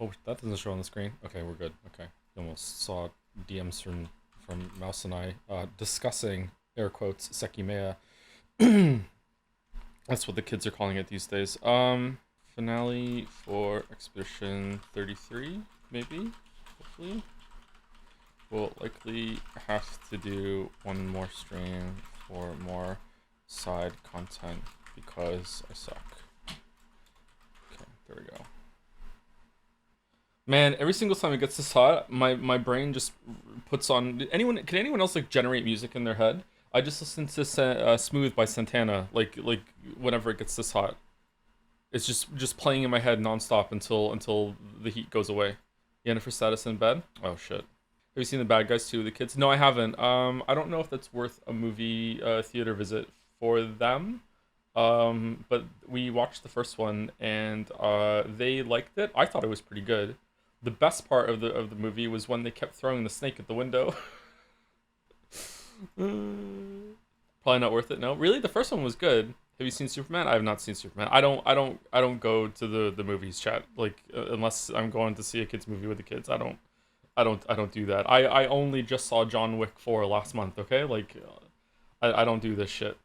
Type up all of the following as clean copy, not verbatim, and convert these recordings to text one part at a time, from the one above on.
Oh, that doesn't show on the screen. Okay, we're good. Okay. Almost saw DMs from Mouse and I discussing air quotes Sekimea. That's what the kids are calling it these days. Finale for Expedition 33, maybe? Hopefully. We'll likely have to do one more stream for more side content because I suck. Okay, there we go. Man, every single time it gets this hot, my brain just puts on. Can anyone else like generate music in their head? I just listen to "Smooth" by Santana, like whenever it gets this hot. It's just playing in my head nonstop until the heat goes away. Yennefer status in bed. Oh shit. Have you seen The Bad Guys 2 with the kids? No, I haven't. I don't know if that's worth a movie theater visit for them. But we watched the first one and they liked it. I thought it was pretty good. The best part of the movie was when they kept throwing the snake at the window. Probably not worth it. No, really, the first one was good. Have you seen Superman? I have not seen Superman. I don't go to the movies chat like unless I'm going to see a kids movie with the kids. I don't do that. I only just saw John Wick 4 last month. Okay, like I don't do this shit.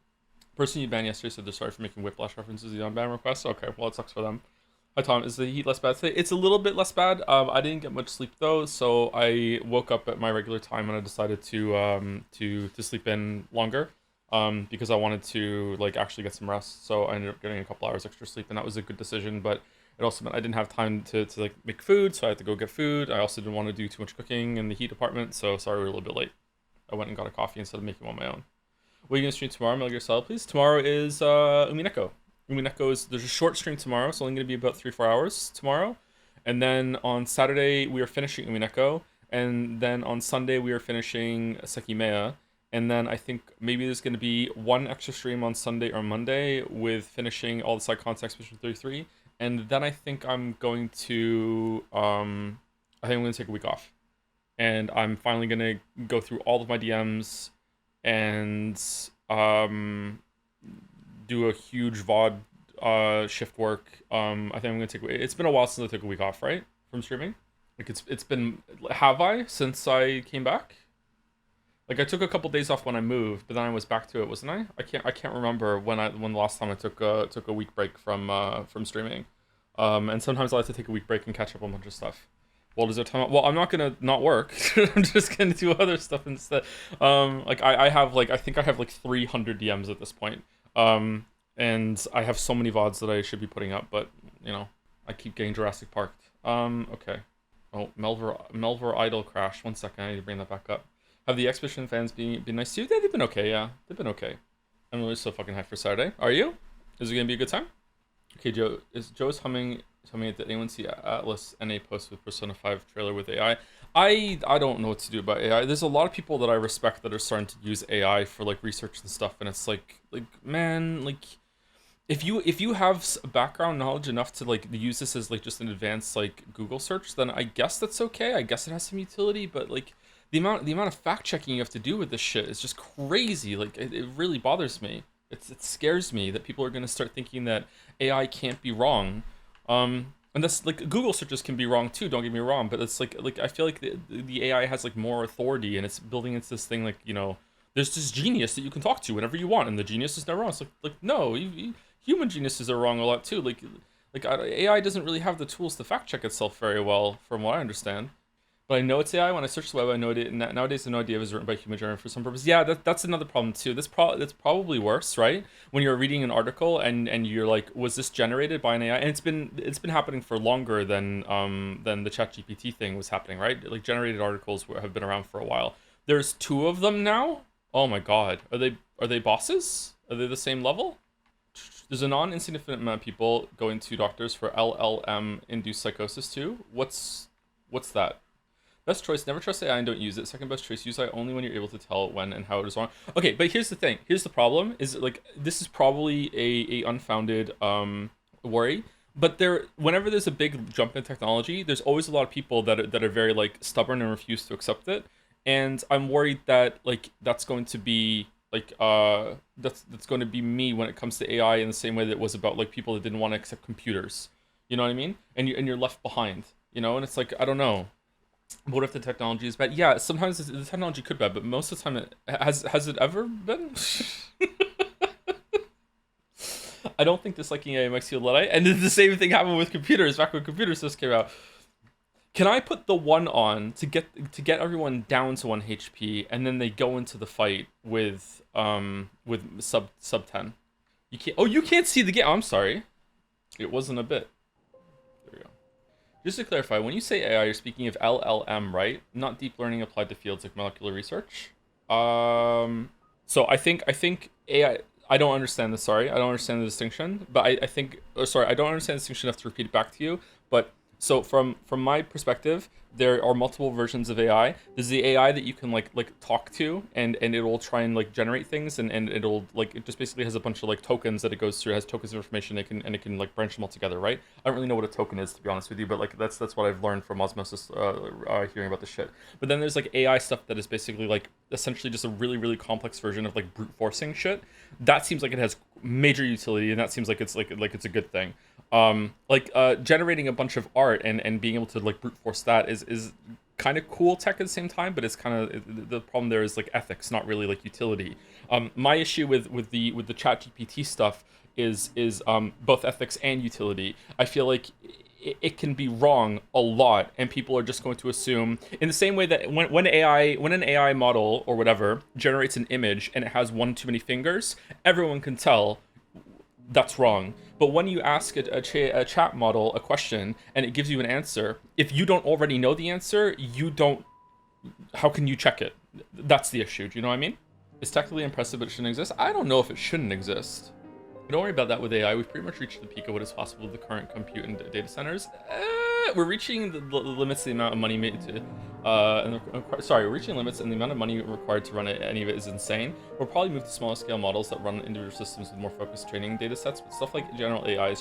Person you banned yesterday said they're sorry for making Whiplash references to the unban request. Okay, well it sucks for them. Hi Tom, is the heat less bad today? It's a little bit less bad. I didn't get much sleep though, so I woke up at my regular time and I decided to sleep in longer. Because I wanted to like actually get some rest. So I ended up getting a couple hours extra sleep, and that was a good decision. But it also meant I didn't have time to like make food, so I had to go get food. I also didn't want to do too much cooking in the heat department, so sorry we're a little bit late. I went and got a coffee instead of making one on my own. What are you gonna stream tomorrow, Metal Gear Solid, please? Tomorrow is Umineko. Umineko is there's a short stream tomorrow, so only gonna be about 3-4 hours tomorrow. And then on Saturday we are finishing Umineko, and then on Sunday we are finishing Sekimea. And then I think maybe there's going to be one extra stream on Sunday or Monday with finishing all the side context Mission 33. And then I think I'm going to, I think I'm going to take a week off. And I'm finally going to go through all of my DMs and do a huge VOD shift work. I think I'm going to take, it's been a while since I took a week off, right? From streaming. Like it's been, have I, since I came back? Like I took a couple days off when I moved, but then I was back to it, wasn't I? I can't remember when the last time I took a week break from streaming. And sometimes I like to take a week break and catch up on a bunch of stuff. Well, is there time? Well, I'm not gonna not work. I'm just gonna do other stuff instead. Like I have like I think I have like 300 DMs at this point. And I have so many VODs that I should be putting up, but you know, I keep getting Jurassic Parked. Okay. Oh, Melvor Idol crash. 1 second, I need to bring that back up. Have the Expedition fans been nice to you? They've been okay, yeah. They've been okay. I'm really so fucking hyped for Saturday. Are you? Is it gonna be a good time? Okay, Joe's humming. Tell me, did anyone see Atlas NA post with Persona 5 trailer with AI? I don't know what to do about AI. There's a lot of people that I respect that are starting to use AI for like research and stuff, and it's like man, like if you have background knowledge enough to like use this as like just an advanced like Google search, then I guess that's okay. I guess it has some utility, but like the amount of fact checking you have to do with this shit is just crazy. Like it really bothers me. It scares me that people are gonna start thinking that AI can't be wrong. And that's like Google searches can be wrong too. Don't get me wrong, but it's like I feel like the AI has like more authority, and it's building into this thing like there's this genius that you can talk to whenever you want, and the genius is never wrong. It's like no, human geniuses are wrong a lot too. Like AI doesn't really have the tools to fact check itself very well, from what I understand. But I know it's AI. When I search the web, I know it. Nowadays, I have no idea if it was written by a human generator for some purpose. Yeah, that's another problem too. That's probably worse, right? When you're reading an article and you're like, was this generated by an AI? And it's been happening for longer than the ChatGPT thing was happening, right? Like generated articles have been around for a while. There's 2 of them now. Oh my god, are they bosses? Are they the same level? There's a non-insignificant amount of people going to doctors for LLM-induced psychosis too. What's that? Best choice, never trust AI and don't use it. Second best choice, use AI only when you're able to tell when and how it is wrong. Okay, but here's the thing. Here's the problem, is like, this is probably a unfounded worry. But whenever there's a big jump in technology, there's always a lot of people that are very like stubborn and refuse to accept it. And I'm worried that like that's going to be like that's going to be me when it comes to AI, in the same way that it was about like people that didn't want to accept computers. You know what I mean? And you're left behind. you know, and it's like, I don't know. What if the technology is bad? Yeah, sometimes the technology could be bad, but most of the time, has it ever been? I don't think disliking AI makes you a Luddite. And the same thing happened with computers back when computers just came out. Can I put the 1 on to get everyone down to 1 HP, and then they go into the fight with sub 10? You can't. Oh, you can't see the game. I'm sorry. It wasn't a bit. There we go. Just to clarify, when you say AI, you're speaking of LLM, right? Not deep learning applied to fields like molecular research. So I think AI. I don't understand this. Sorry, I don't understand the distinction. But I think. Oh, sorry, I don't understand the distinction. I have to repeat it back to you. But so from my perspective, there are multiple versions of AI. There's the AI that you can like talk to, and it will try and like generate things, and it'll like, it just basically has a bunch of like tokens that it goes through. It has tokens of information. It can like branch them all together, right? I don't really know what a token is, to be honest with you, but like that's what I've learned from osmosis, hearing about this shit. But then there's like AI stuff that is basically like essentially just a really complex version of like brute forcing shit. That seems like it has major utility, and that seems like it's it's a good thing. Generating a bunch of art and being able to like brute force that is kind of cool tech at the same time, but it's kind of, the problem there is like ethics, not really like utility. My issue with the ChatGPT stuff is both ethics and utility. I feel like it can be wrong a lot, and people are just going to assume, in the same way that when an AI model or whatever generates an image and it has one too many fingers, everyone can tell that's wrong. But when you ask a chat model a question and it gives you an answer, if you don't already know the answer, how can you check it? That's the issue. Do you know what I mean? It's technically impressive, but it shouldn't exist. I don't know if it shouldn't exist. Don't worry about that with AI. We've pretty much reached the peak of what is possible with the current compute and data centers. We're reaching the limits of the amount of money made to, we're reaching limits, and the amount of money required to run any of it is insane. We'll probably move to smaller scale models that run individual systems with more focused training data sets. But stuff like general AI,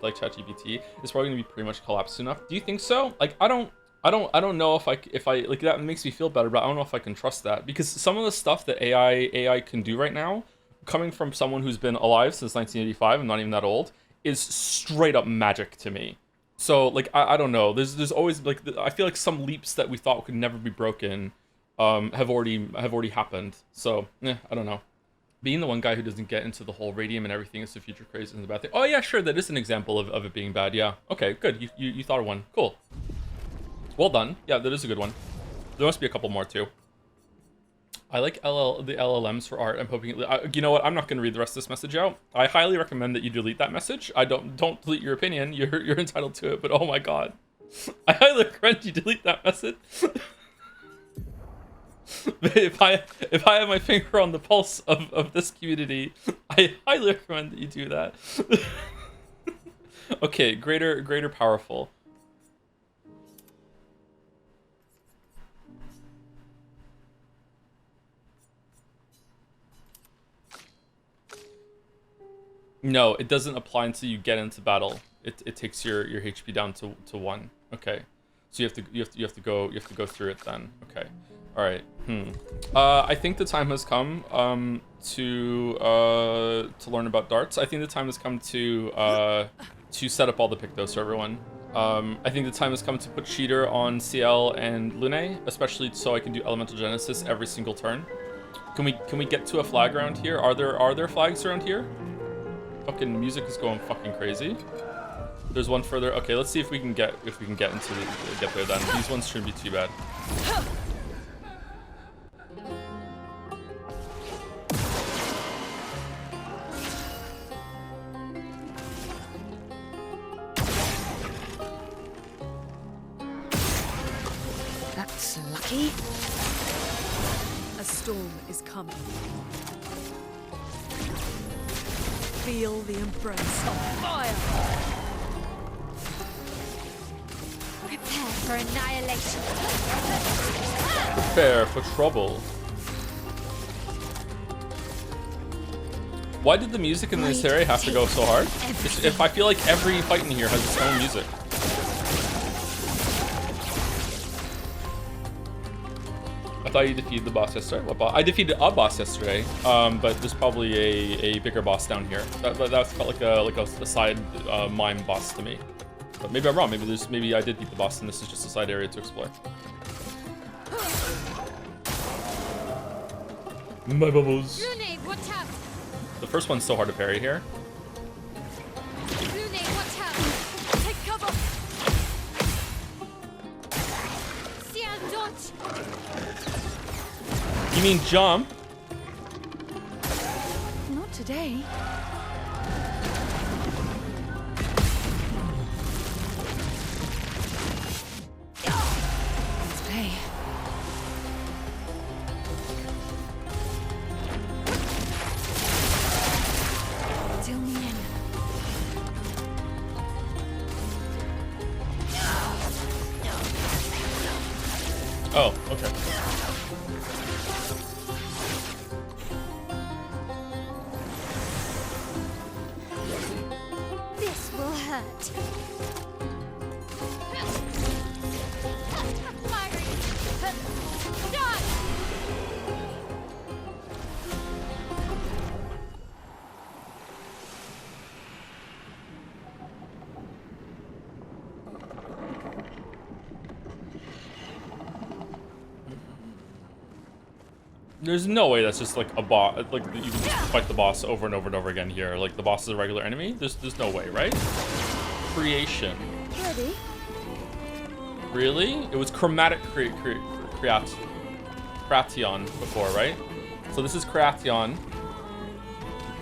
like ChatGPT, is probably gonna be pretty much collapsed enough. Do you think so? Like, I don't know if I like, that makes me feel better, but I don't know if I can trust that, because some of the stuff that AI can do right now, coming from someone who's been alive since 1985, I'm not even that old, is straight up magic to me. So like, I don't know. There's always like, I feel like some leaps that we thought could never be broken have already happened. So I don't know. Being the one guy who doesn't get into the whole radium and everything is the future craze isn't a bad thing. Oh yeah, sure, that is an example of it being bad. Yeah. Okay, good. You thought of one. Cool. Well done. Yeah, that is a good one. There must be a couple more too. I like the LLMs for art. I'm hoping you know what? I'm not going to read the rest of this message out. I highly recommend that you delete that message. I don't delete your opinion. You're entitled to it. But oh my god, I highly recommend you delete that message. if I have my finger on the pulse of this community, I highly recommend that you do that. Okay, greater powerful. No, it doesn't apply until you get into battle. It takes your HP down to 1. Okay, so you have to go through it then. Okay, all right. I think the time has come to learn about darts. I think the time has come to set up all the Pictos for everyone. I think the time has come to put Cheater on CL and Lune, especially so I can do Elemental Genesis every single turn. Can we get to a flag around here? Are there flags around here? Fucking music is going fucking crazy. There's one further. Okay, let's see if we can get get there then. These ones shouldn't be too bad. That's lucky. A storm is coming. Feel the embrace of fire! Prepare for annihilation! Prepare for trouble. Why did the music in this area have to go so hard? If I feel like every fight in here has its own music. I thought you defeated the boss yesterday. What boss? I defeated a boss yesterday, but there's probably a bigger boss down here. That felt like a side Mime boss to me. But maybe I'm wrong. Maybe I did beat the boss and this is just a side area to explore. My bubbles. Rune, watch out! The first one's so hard to parry here. Rune, watch out! Take cover! Ciel, don't! You mean jump? Not today. Let's play. Till me in. Oh, okay. This will hurt. Fiery! Die! There's no way that's just like a boss. Like you can just fight the boss over and over and over again here. Like the boss is a regular enemy. There's no way, right? Creation. Ready? Really? It was chromatic creation before, right? So this is creation.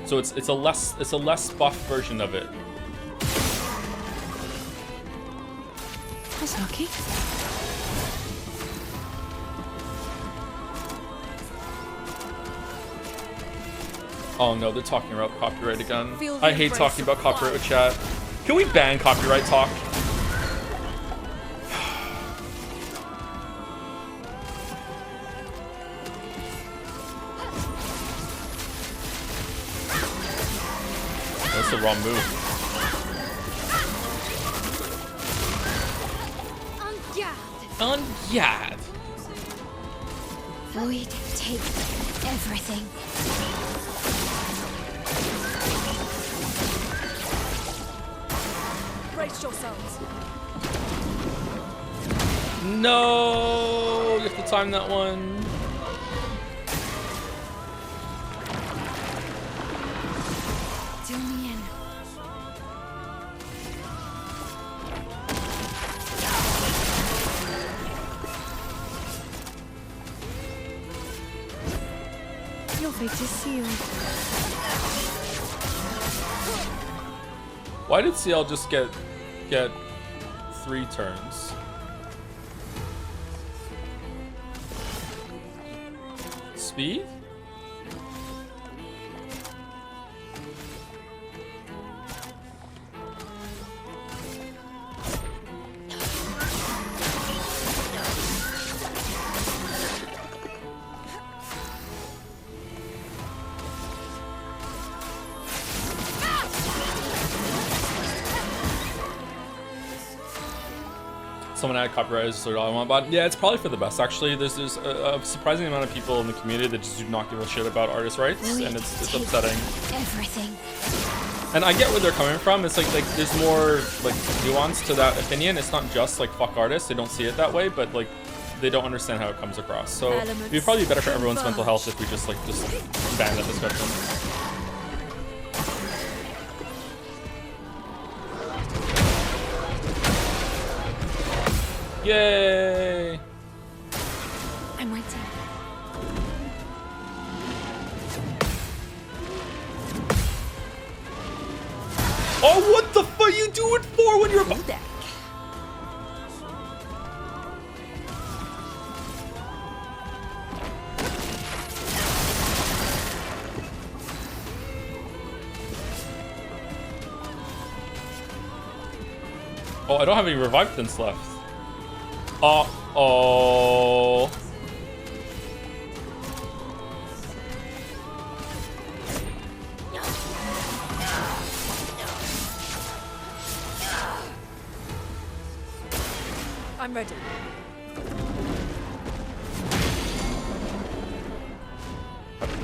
So it's a less buff version of it. That's lucky. Oh no, they're talking about copyright again. Feel the I hate embrace talking of about copyright with fire. chat. Can we ban copyright talk? That's the wrong move. En garde! On Yad. Void takes everything. Brace yourselves. No, you have to time that one. Till me in. Your fate is sealed. Why did CL just get 3 turns? Speed? Someone had copyright is all I want, but yeah, it's probably for the best. Actually, there's a surprising amount of people in the community that just do not give a shit about artist rights, and it's upsetting. Everything. And I get where they're coming from. It's like there's more like nuance to that opinion. It's not just like fuck artists. They don't see it that way, but like they don't understand how it comes across. So it'd be probably better for everyone's mental health if we just ban that discussion. Yay! I'm waiting. Oh, what the fuck you do it for when you're about Back. Oh, I don't have any revived left. Uh-oh. I'm ready.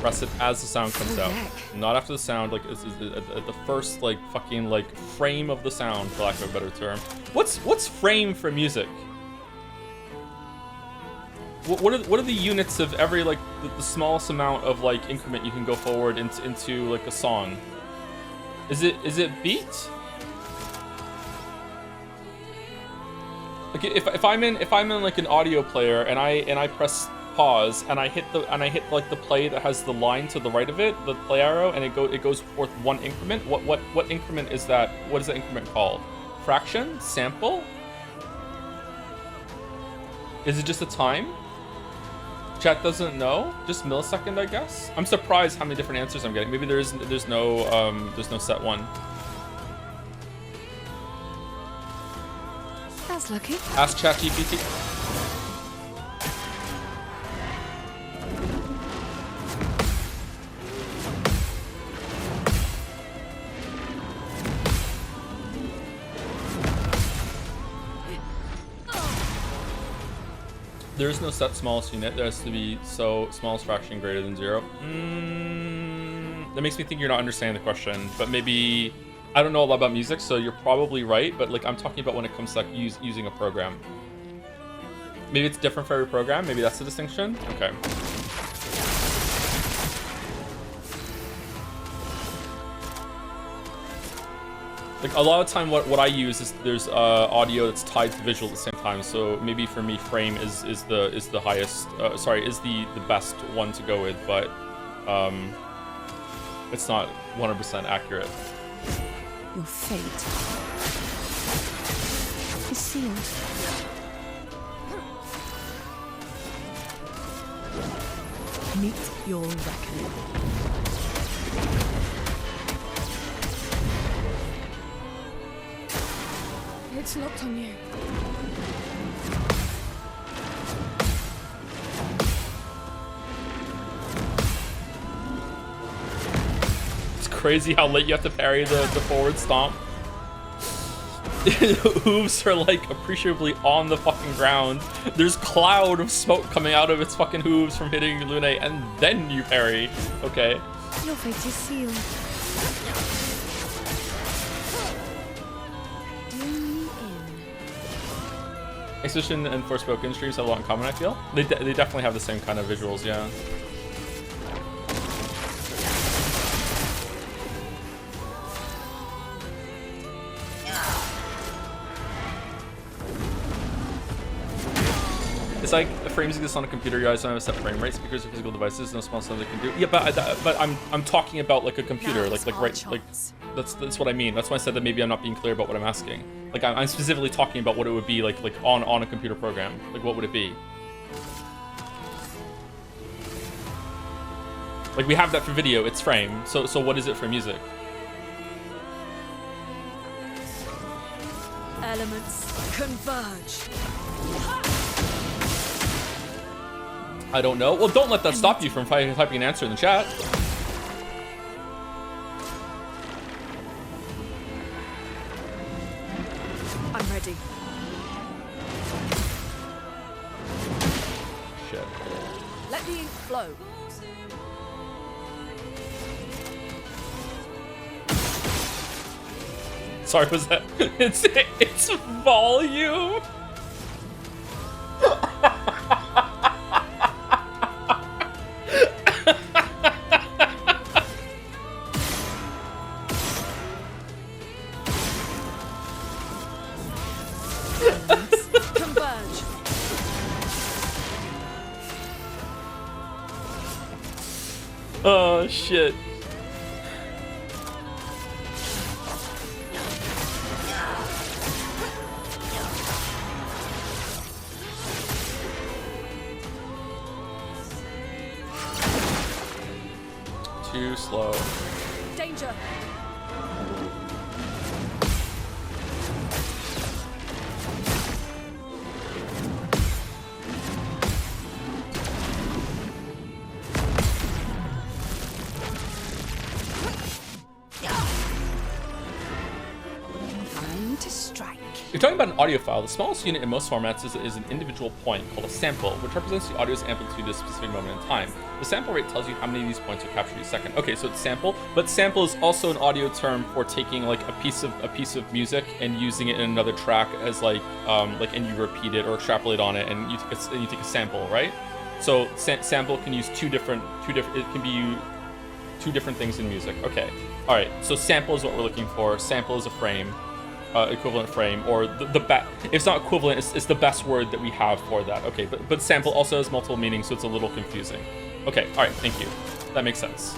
Press it as the sound comes out, Eveque. not after the sound. Like it's at the first like fucking like frame of the sound, for lack of a better term. What's frame for music? What are the units of every like the smallest amount of like increment you can go forward into like a song? Is it beat? Like if I'm in like an audio player and I press pause and I hit like the play that has the line to the right of it, the play arrow, and it goes forth one increment. What increment is that? What is that increment called? Fraction? Sample? Is it just a time? Chat doesn't know. Just millisecond, I guess. I'm surprised how many different answers I'm getting. Maybe there's no set one. That's lucky. Ask ChatGPT. There is no set smallest unit. There has to be smallest fraction greater than 0. That makes me think you're not understanding the question, but maybe I don't know a lot about music, so you're probably right. But like I'm talking about when it comes to like using a program. Maybe it's different for every program. Maybe that's the distinction. Okay. Like a lot of time what I use is there's audio that's tied to visual at the same time. So maybe for me frame is the highest is the best one to go with, but it's not 100% accurate. Your fate is sealed. Meet your reckoning. It's locked on you. It's crazy how late you have to parry the forward stomp. Hooves are like appreciably on the fucking ground. There's cloud of smoke coming out of its fucking hooves from hitting Lune, and then you parry. Okay. Your fate is sealed. Exhibition and Forspoken streams have a lot in common, I feel. They definitely have the same kind of visuals, yeah. It's like the frames exist on a computer. You guys don't have a set frame rate. Speakers are physical devices. No small stuff they can do. Yeah, but I'm talking about like a computer, like right, like that's what I mean. That's why I said that maybe I'm not being clear about what I'm asking. Like I'm specifically talking about what it would be like on a computer program. Like what would it be? Like we have that for video. It's frame. So what is it for music? Elements converge. I don't know. Well, don't let that stop you from typing an answer in the chat. I'm ready. Shit. Let the ink flow. Sorry, was that? It's volume. Converge. Oh shit. Too slow. Danger. Time to strike. You're talking about an audio file, the smallest unit in most formats is an individual point called a sample, which represents the audio's amplitude at a specific moment in time. The sample rate tells you how many of these points are captured each second. Okay, so it's sample, but sample is also an audio term for taking like a piece of music and using it in another track as like and you repeat it or extrapolate on it, and you take a sample, right? So sample can use two different things in music. Okay, all right. So sample is what we're looking for. Sample is a frame. Equivalent frame, or if it's not equivalent, it's the best word that we have for that. Okay, but sample also has multiple meanings, so it's a little confusing. Okay, all right, thank you. That makes sense.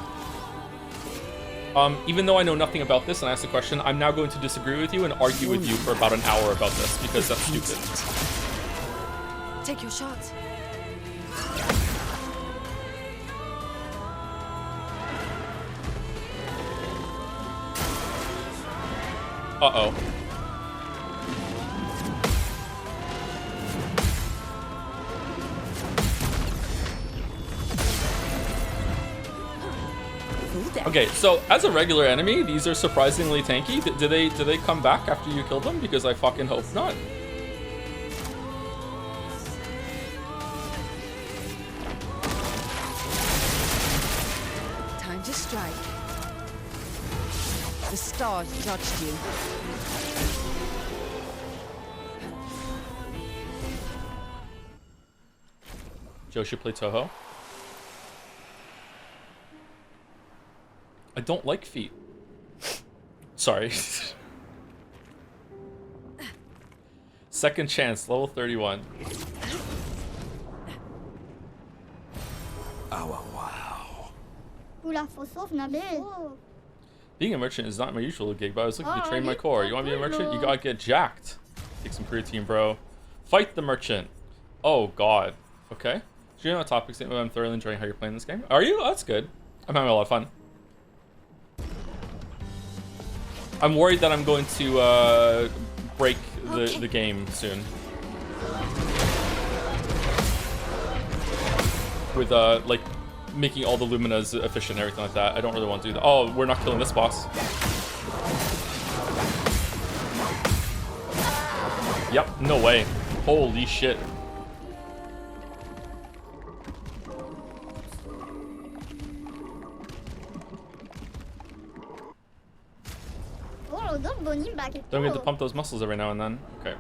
Even though I know nothing about this and I asked the question, I'm now going to disagree with you and argue with you for about an hour about this because that's stupid. Take your shot. Uh-oh. Okay, so as a regular enemy, these are surprisingly tanky. Do they come back after you kill them? Because I fucking hope not. Time to strike. The stars judged you. Joe should play Toho. I don't like feet. Sorry. Second chance, level 31. Oh, wow. Oula, faut sauve, Nabil. Being a merchant is not my usual gig, but I was looking to train my core. You want to be a merchant? You gotta get jacked. Take some career team, bro. Fight the merchant. Oh, God. Okay. Do you know a topic statement? I'm thoroughly enjoying how you're playing this game. Are you? Oh, that's good. I'm having a lot of fun. I'm worried that I'm going to break the game soon. With like making all the luminas efficient and everything like that. I don't really want to do that. Oh, we're not killing this boss. Yep, no way. Holy shit. Don't get to pump those muscles every now and then. Okay.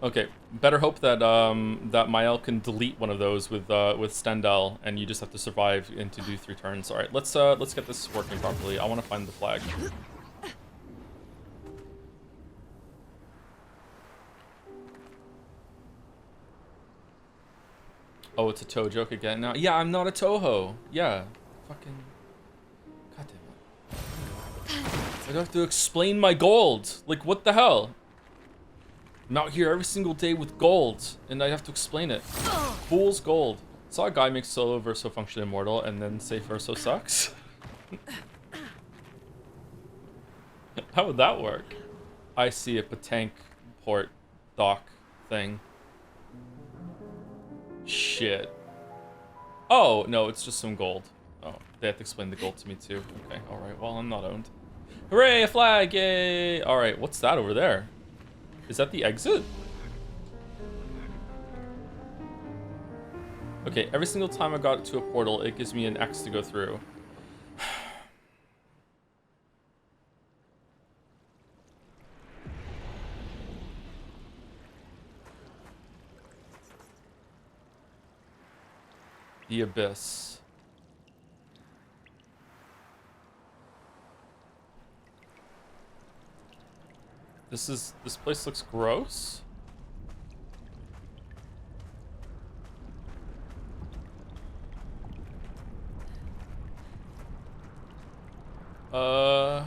Okay. Better hope that that Mael can delete one of those with Stendhal, and you just have to survive and to do 3 turns. All right. Let's get this working properly. I want to find the flag. Oh, it's a Toho joke again now. Yeah, I'm not a Toho. Yeah. Fucking. God damn it. I have to explain my gold. Like, what the hell? I'm out here every single day with gold, and I have to explain it. Fool's gold. Saw a guy make solo verso function immortal, and then say verso sucks. How would that work? I see a Patank port dock thing. Shit. Oh, no, it's just some gold. Oh, they have to explain the gold to me too. Okay, alright, well, I'm not owned. Hooray, a flag, yay! Alright, what's that over there? Is that the exit? Okay, every single time I got to a portal, it gives me an X to go through. The Abyss. This place looks gross. Oh.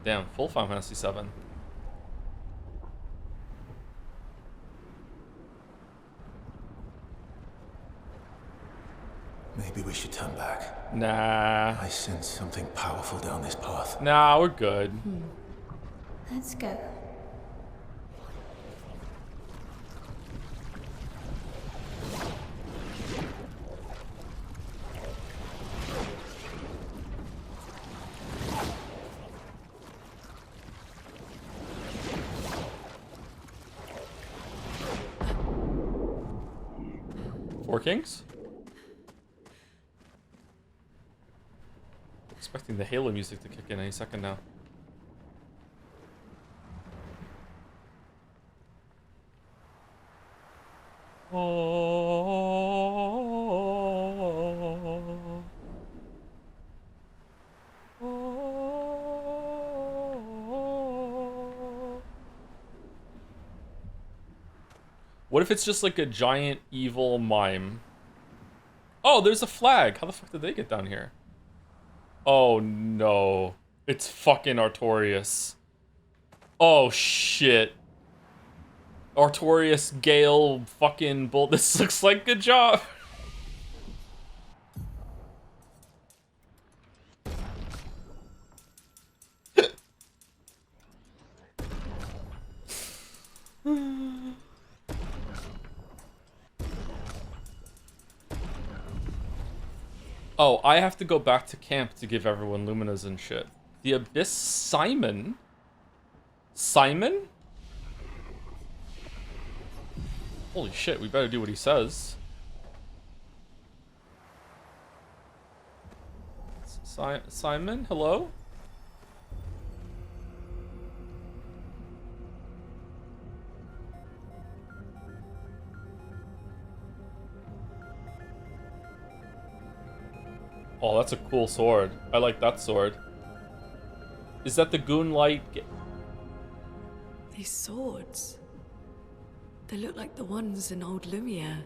Damn, full Final Fantasy VII. Maybe we should turn back. Nah. I sense something powerful down this path. Nah, we're good. Let's go. Four Kings? Expecting the Halo music to kick in any second now. Oh. What if it's just like a giant evil mime? Oh, there's a flag. How the fuck did they get down here? Oh no. It's fucking Artorias. Oh shit. Artorias, Gale, fucking bull. This looks like a job. Oh, I have to go back to camp to give everyone Luminas and shit. The Abyss Simon? Simon? Holy shit, we better do what he says. Simon, hello? Oh, that's a cool sword. I like that sword. Is that the Goon Light? These swords. They look like the ones in old Lumiere.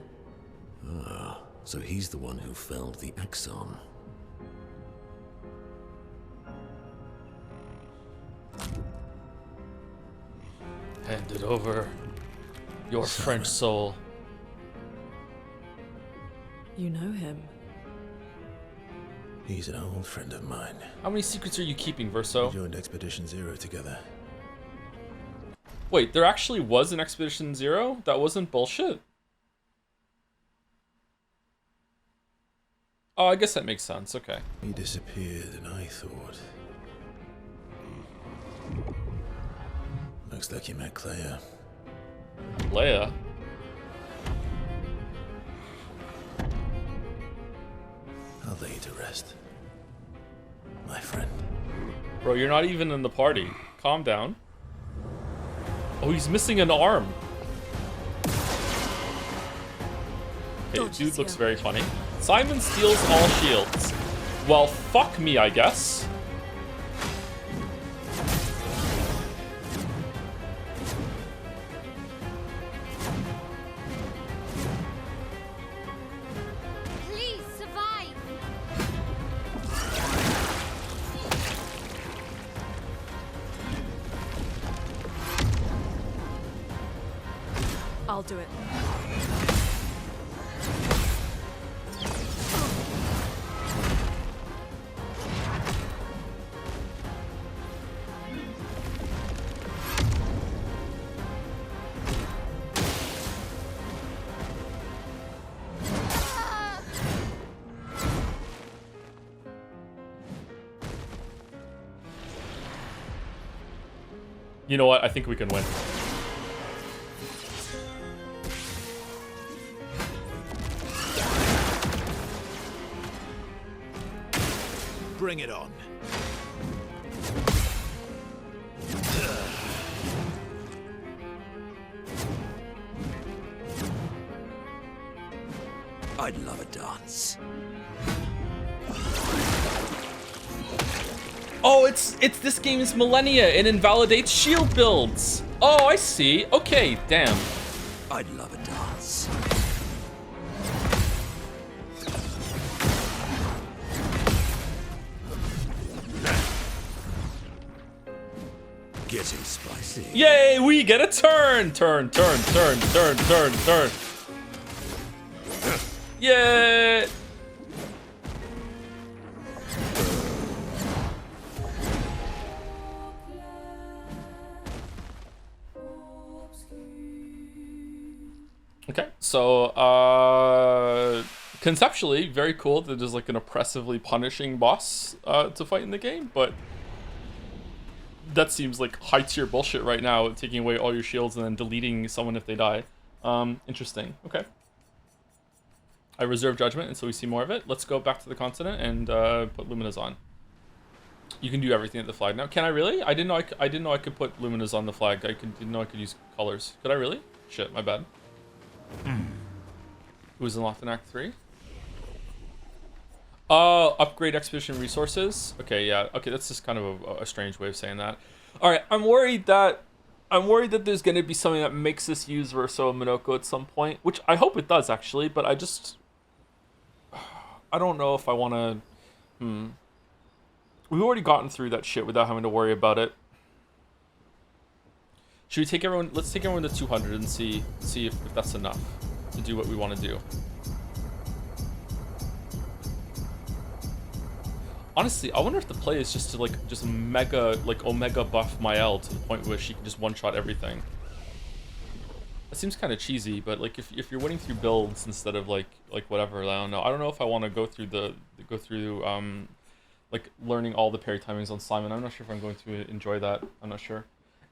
Ah, so he's the one who felled the Exxon. Hand it over. Your French soul. You know him. He's an old friend of mine. How many secrets are you keeping, Verso? We joined Expedition Zero together. Wait, there actually was an Expedition Zero? That wasn't bullshit? Oh, I guess that makes sense. Okay. He disappeared and I thought... Looks like you met Clea. Leia? I'll lay you to rest. My friend. Bro, you're not even in the party. Calm down. Oh, he's missing an arm. Hey, dude looks very funny. Simon steals all shields. Well, fuck me, I guess. Please survive. I'll do it. You know what? I think we can win. Bring it on. I'd love a dance. Oh, it's this game is Millennia. It invalidates shield builds. Oh, I see. Okay, damn. I'd love a dance. Getting spicy. Yay, we get a turn. Turn. Yay. Okay, so conceptually very cool that there's like an oppressively punishing boss to fight in the game, but that seems like high tier bullshit right now, taking away all your shields and then deleting someone if they die. Interesting. Okay. I reserve judgment until we see more of it. Let's go back to the continent and put Luminas on. You can do everything at the flag now. Can I really? I didn't know I didn't know I could put Luminas on the flag. Didn't know I could use colors. Could I really? Shit, my bad. It was unlocked in Act 3. Upgrade expedition resources. Okay, yeah. Okay, that's just kind of a strange way of saying that. All right, I'm worried that there's going to be something that makes us use Verso and Minoko at some point, which I hope it does actually, but I don't know if I want to. We've already gotten through that shit without having to worry about it. Should we take everyone? Let's take everyone to 200 and see if that's enough to do what we want to do. Honestly, I wonder if the play is just to just mega Omega buff Mael to the point where she can just one-shot everything. That seems kind of cheesy, but like if you're winning through builds instead of like whatever, I don't know. I don't know if I want to go through like learning all the parry timings on Simon. I'm not sure if I'm going to enjoy that. I'm not sure.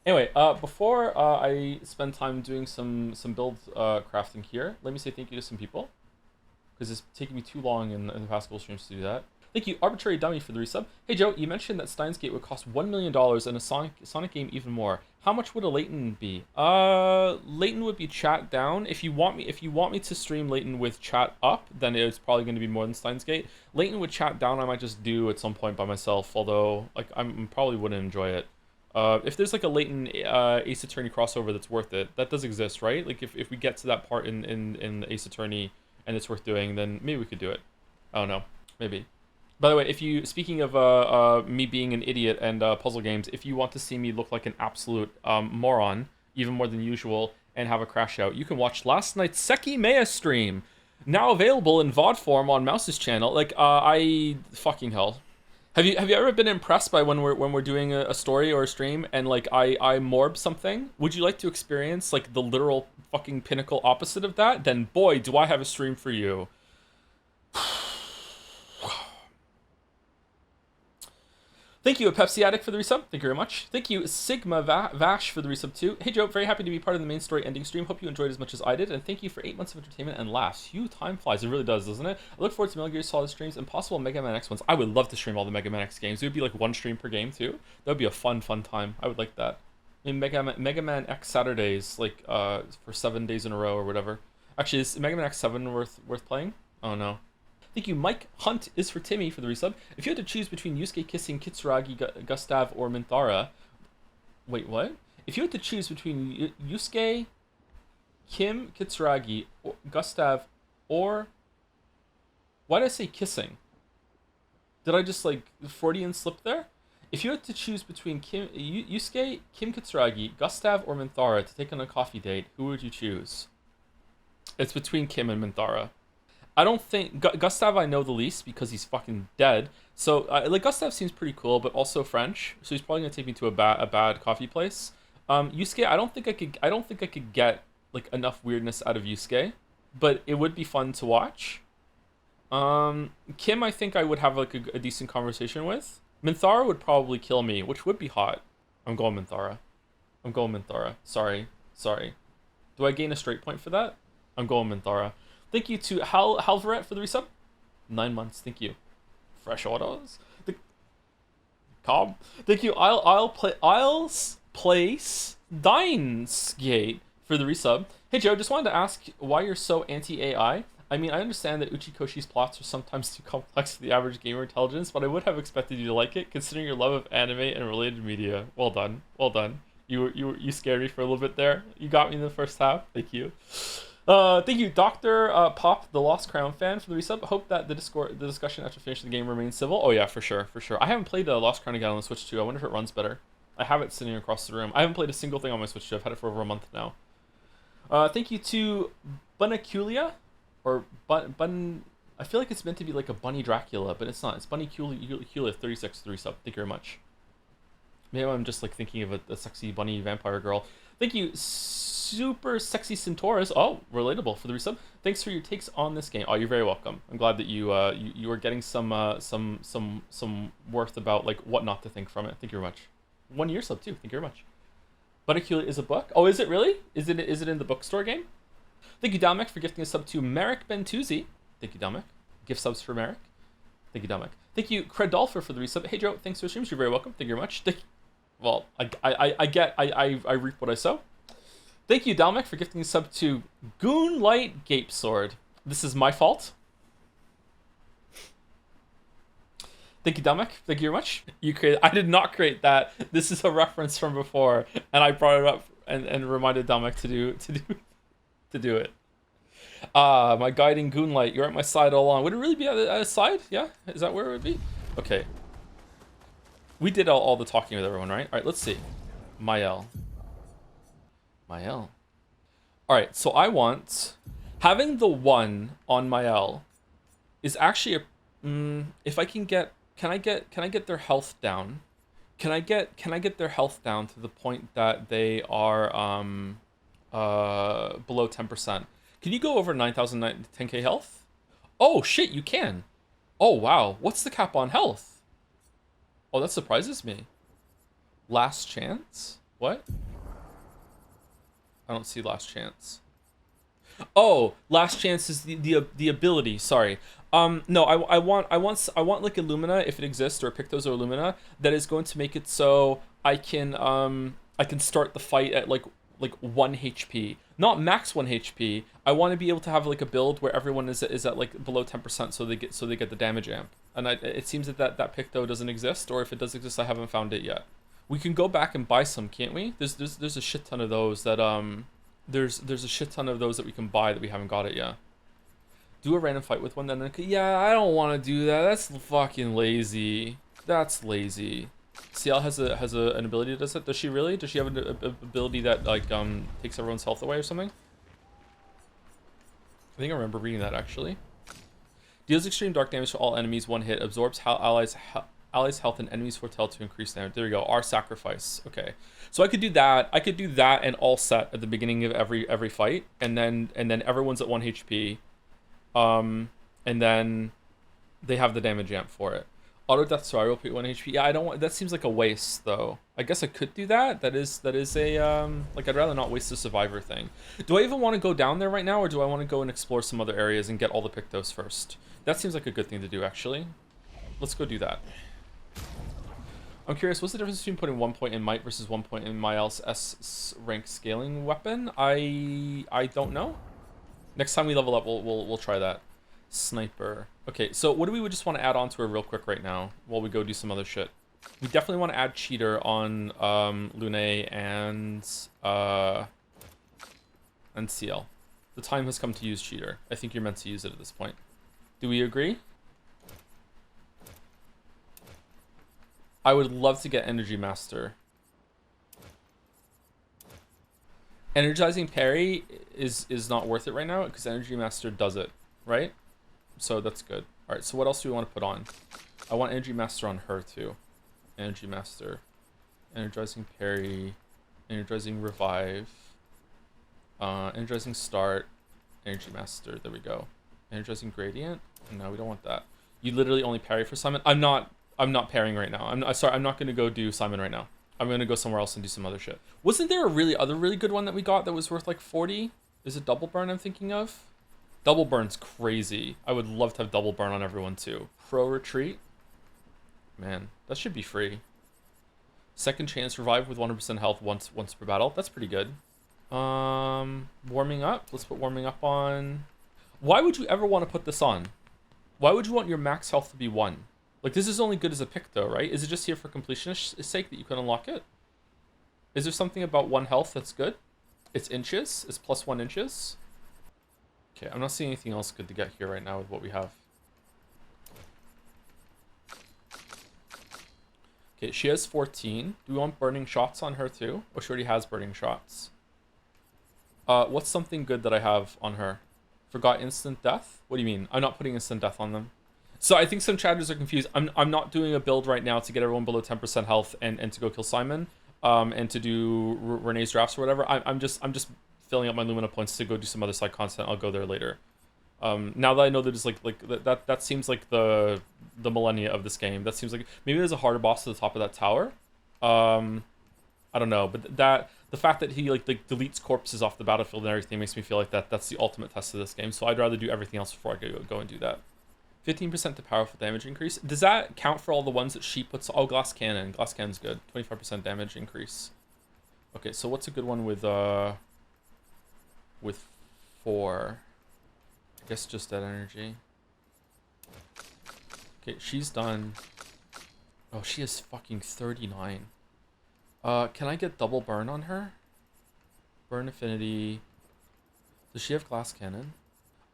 Anyway, before I spend time doing some build crafting here, let me say thank you to some people, because it's taken me too long in the past couple streams to do that. Thank you, Arbitrary Dummy, for the resub. Hey Joe, you mentioned that Steins Gate would cost $1 million and a Sonic game even more. How much would a Layton be? Layton would be chat down. If you want me to stream Layton with chat up, then it's probably going to be more than Steins Gate. Layton with chat down, I might just do at some point by myself. Although, like, I probably wouldn't enjoy it. If there's like a Layton Ace Attorney crossover that's worth it, that does exist, right? Like if we get to that part in Ace Attorney and it's worth doing, then maybe we could do it. I don't know, maybe. By the way, speaking of me being an idiot and puzzle games, if you want to see me look like an absolute moron, even more than usual, and have a crash out, you can watch last night's Seki Mea stream, now available in VOD form on Mouse's channel. Like, fucking hell. Have you ever been impressed by when we're doing a story or a stream and like I morb something? Would you like to experience like the literal fucking pinnacle opposite of that? Then boy, do I have a stream for you. Thank you, a Pepsi Addict, for the resub. Thank you very much. Thank you, Sigma Vash, for the resub too. Hey Joe, very happy to be part of the main story ending stream. Hope you enjoyed as much as I did, and thank you for 8 months of entertainment and laughs. Phew, time flies. It really does, doesn't it? I look forward to Metal Gear Solid streams and possible Mega Man X ones. I would love to stream all the Mega Man X games. It would be like one stream per game too. That would be a fun time. I would like that. In Mega Man X Saturdays, like for 7 days in a row or whatever. Actually, is Mega Man X 7 worth playing? Oh no. Thank you, Mike Hunt is for Timmy for the resub. If you had to choose between Yusuke kissing Kitsuragi, Gustav, or Minthara... Wait, what? If you had to choose between Yusuke, Kim, Kitsuragi, or Gustav, or... Why did I say kissing? Did I just, like, Freudian slip there? If you had to choose between Yusuke, Kim Kitsuragi, Gustav, or Minthara to take on a coffee date, who would you choose? It's between Kim and Minthara. I don't think Gustav I know the least because he's fucking dead. So like Gustav seems pretty cool, but also French. So he's probably gonna take me to a bad coffee place. Yusuke, I don't think I could get like enough weirdness out of Yusuke, but it would be fun to watch. Kim, I think I would have like a decent conversation with. Minthara would probably kill me, which would be hot. I'm going Minthara. Sorry. Do I gain a straight point for that? I'm going Minthara. Thank you to Halvaret for the resub. 9 months, thank you. Fresh orders. Cobb. Thank you, Isles Place Dinesgate for the resub. Hey Joe, just wanted to ask why you're so anti-AI. I mean, I understand that Uchikoshi's plots are sometimes too complex for the average gamer intelligence, but I would have expected you to like it, considering your love of anime and related media. Well done. You scared me for a little bit there. You got me in the first half. Thank you. Thank you, Dr. Pop, the Lost Crown fan, for the resub. Hope that the discussion after finishing the game remains civil. Oh yeah, for sure. I haven't played Lost Crown again on the Switch 2. I wonder if it runs better. I have it sitting across the room. I haven't played a single thing on my Switch 2. I've had it for over a month now. Thank you to Bunniculia, or Bun. I feel like it's meant to be like a Bunny Dracula, but it's not. It's Bunniculia 36 for the resub. Thank you very much. Maybe I'm just like thinking of a sexy bunny vampire girl. Thank you, Super Sexy Centaurus. Oh, relatable for the resub. Thanks for your takes on this game. Oh, you're very welcome. I'm glad that you are getting some worth about like what not to think from it. Thank you very much. 1 year sub too. Thank you very much. Bunnicula is a book. Oh, is it really? Is it in the bookstore game? Thank you, Dalmec, for gifting a sub to Merrick Bentuzzi Thank you, Dominic. Gift subs for Merrick. Thank you, Dominic. Thank you, Credolfer, for the resub. Hey, Joe, thanks for the streams. You're very welcome. Thank you very much. Well, I reap what I sow. Thank you, Dominic, for gifting a sub to Goonlight Gape Sword. This is my fault. Thank you, Dominic. Thank you very much. You created. I did not create that. This is a reference from before, and I brought it up and reminded Dominic to do it. My guiding Goonlight. You're at my side all along. Would it really be at a side? Yeah. Is that where it would be? Okay. We did all the talking with everyone, right? All right. Let's see. Mael. All right. So I want having the 1 on Mael is actually a. If I can get. Can I get their health down? Can I get their health down to the point that they are below 10%? Can you go over 9,010k health? Oh shit, you can. Oh wow, what's the cap on health? Oh, that surprises me. Last chance? What? I don't see last chance. Oh, last chance is the ability. Sorry. No, I want like Illumina, if it exists, or Pictos or Illumina, that is going to make it so I can start the fight at like 1 HP, not max 1 HP. I want to be able to have like a build where everyone is at like below 10%, so they get the damage amp. And it seems that Picto doesn't exist, or if it does exist, I haven't found it yet. We can go back and buy some, can't we? There's a shit ton of those that there's a shit ton of those that we can buy that we haven't got it yet. Do a random fight with one, then yeah, I don't want to do that. That's fucking lazy. That's lazy. CL has an ability that does it. Does she really? Does she have an ability that like takes everyone's health away or something? I think I remember reading that actually. Deals extreme dark damage to all enemies, 1 hit. Absorbs allies health and enemies foretell to increase damage. There we go. Our sacrifice. Okay, so I could do that. I could do that and all set at the beginning of every fight, and then everyone's at 1 HP. And then they have the damage amp for it. Auto death spiral, put 1 HP. Yeah, I don't want. That seems like a waste though. I guess I could do that. That is a like I'd rather not waste the survivor thing. Do I even want to go down there right now, or do I want to go and explore some other areas and get all the Pictos first? That seems like a good thing to do actually. Let's go do that. I'm curious, what's the difference between putting 1 point in Might versus 1 point in Mael's S rank scaling weapon? I don't know. Next time we level up, we'll try that. Sniper. Okay, so what do we just want to add on to it real quick right now while we go do some other shit? We definitely want to add Cheater on Lune and CL. The time has come to use Cheater. I think you're meant to use it at this point. Do we agree? I would love to get Energy Master. Energizing parry is not worth it right now because Energy Master does it, right? So that's good. All right, so what else do we want to put on? I want Energy Master on her too. Energy Master, Energizing parry, Energizing revive, Energizing start, Energy Master. There we go. Energizing gradient. No, we don't want that. You literally only parry for Simon. I'm not parrying right now. I'm sorry. I'm not going to go do Simon right now. I'm going to go somewhere else and do some other shit. Wasn't there a really good one that we got that was worth like 40? Is it Double Burn I'm thinking of? Double Burn's crazy. I would love to have Double Burn on everyone too. Pro Retreat. Man, that should be free. Second chance revive with 100% health once per battle. That's pretty good. Warming up. Let's put warming up on. Why would you ever want to put this on? Why would you want your max health to be 1? Like, this is only good as a pick, though, right? Is it just here for completionist sake that you can unlock it? Is there something about 1 health that's good? It's inches? It's plus 1 inches? Okay, I'm not seeing anything else good to get here right now with what we have. Okay, she has 14. Do we want burning shots on her, too? Oh, she already has burning shots. What's something good that I have on her? Forgot instant death? What do you mean? I'm not putting instant death on them. So I think some chatters are confused. I'm not doing a build right now to get everyone below 10% health and to go kill Simon, and to do Renee's drafts or whatever. I'm just filling up my Lumina points to go do some other side content. I'll go there later. Now that I know that it's like that seems like the millennia of this game. That seems like maybe there's a harder boss to the top of that tower. I don't know, but that the fact that he like deletes corpses off the battlefield and everything makes me feel like that's the ultimate test of this game. So I'd rather do everything else before I go and do that. 15% to powerful damage increase. Does that count for all the ones that she puts? Oh, glass cannon. Glass cannon's good. 25% damage increase. Okay, so what's a good one with 4? I guess just that energy. Okay, she's done. Oh, she is fucking 39. Can I get double burn on her? Burn affinity. Does she have glass cannon?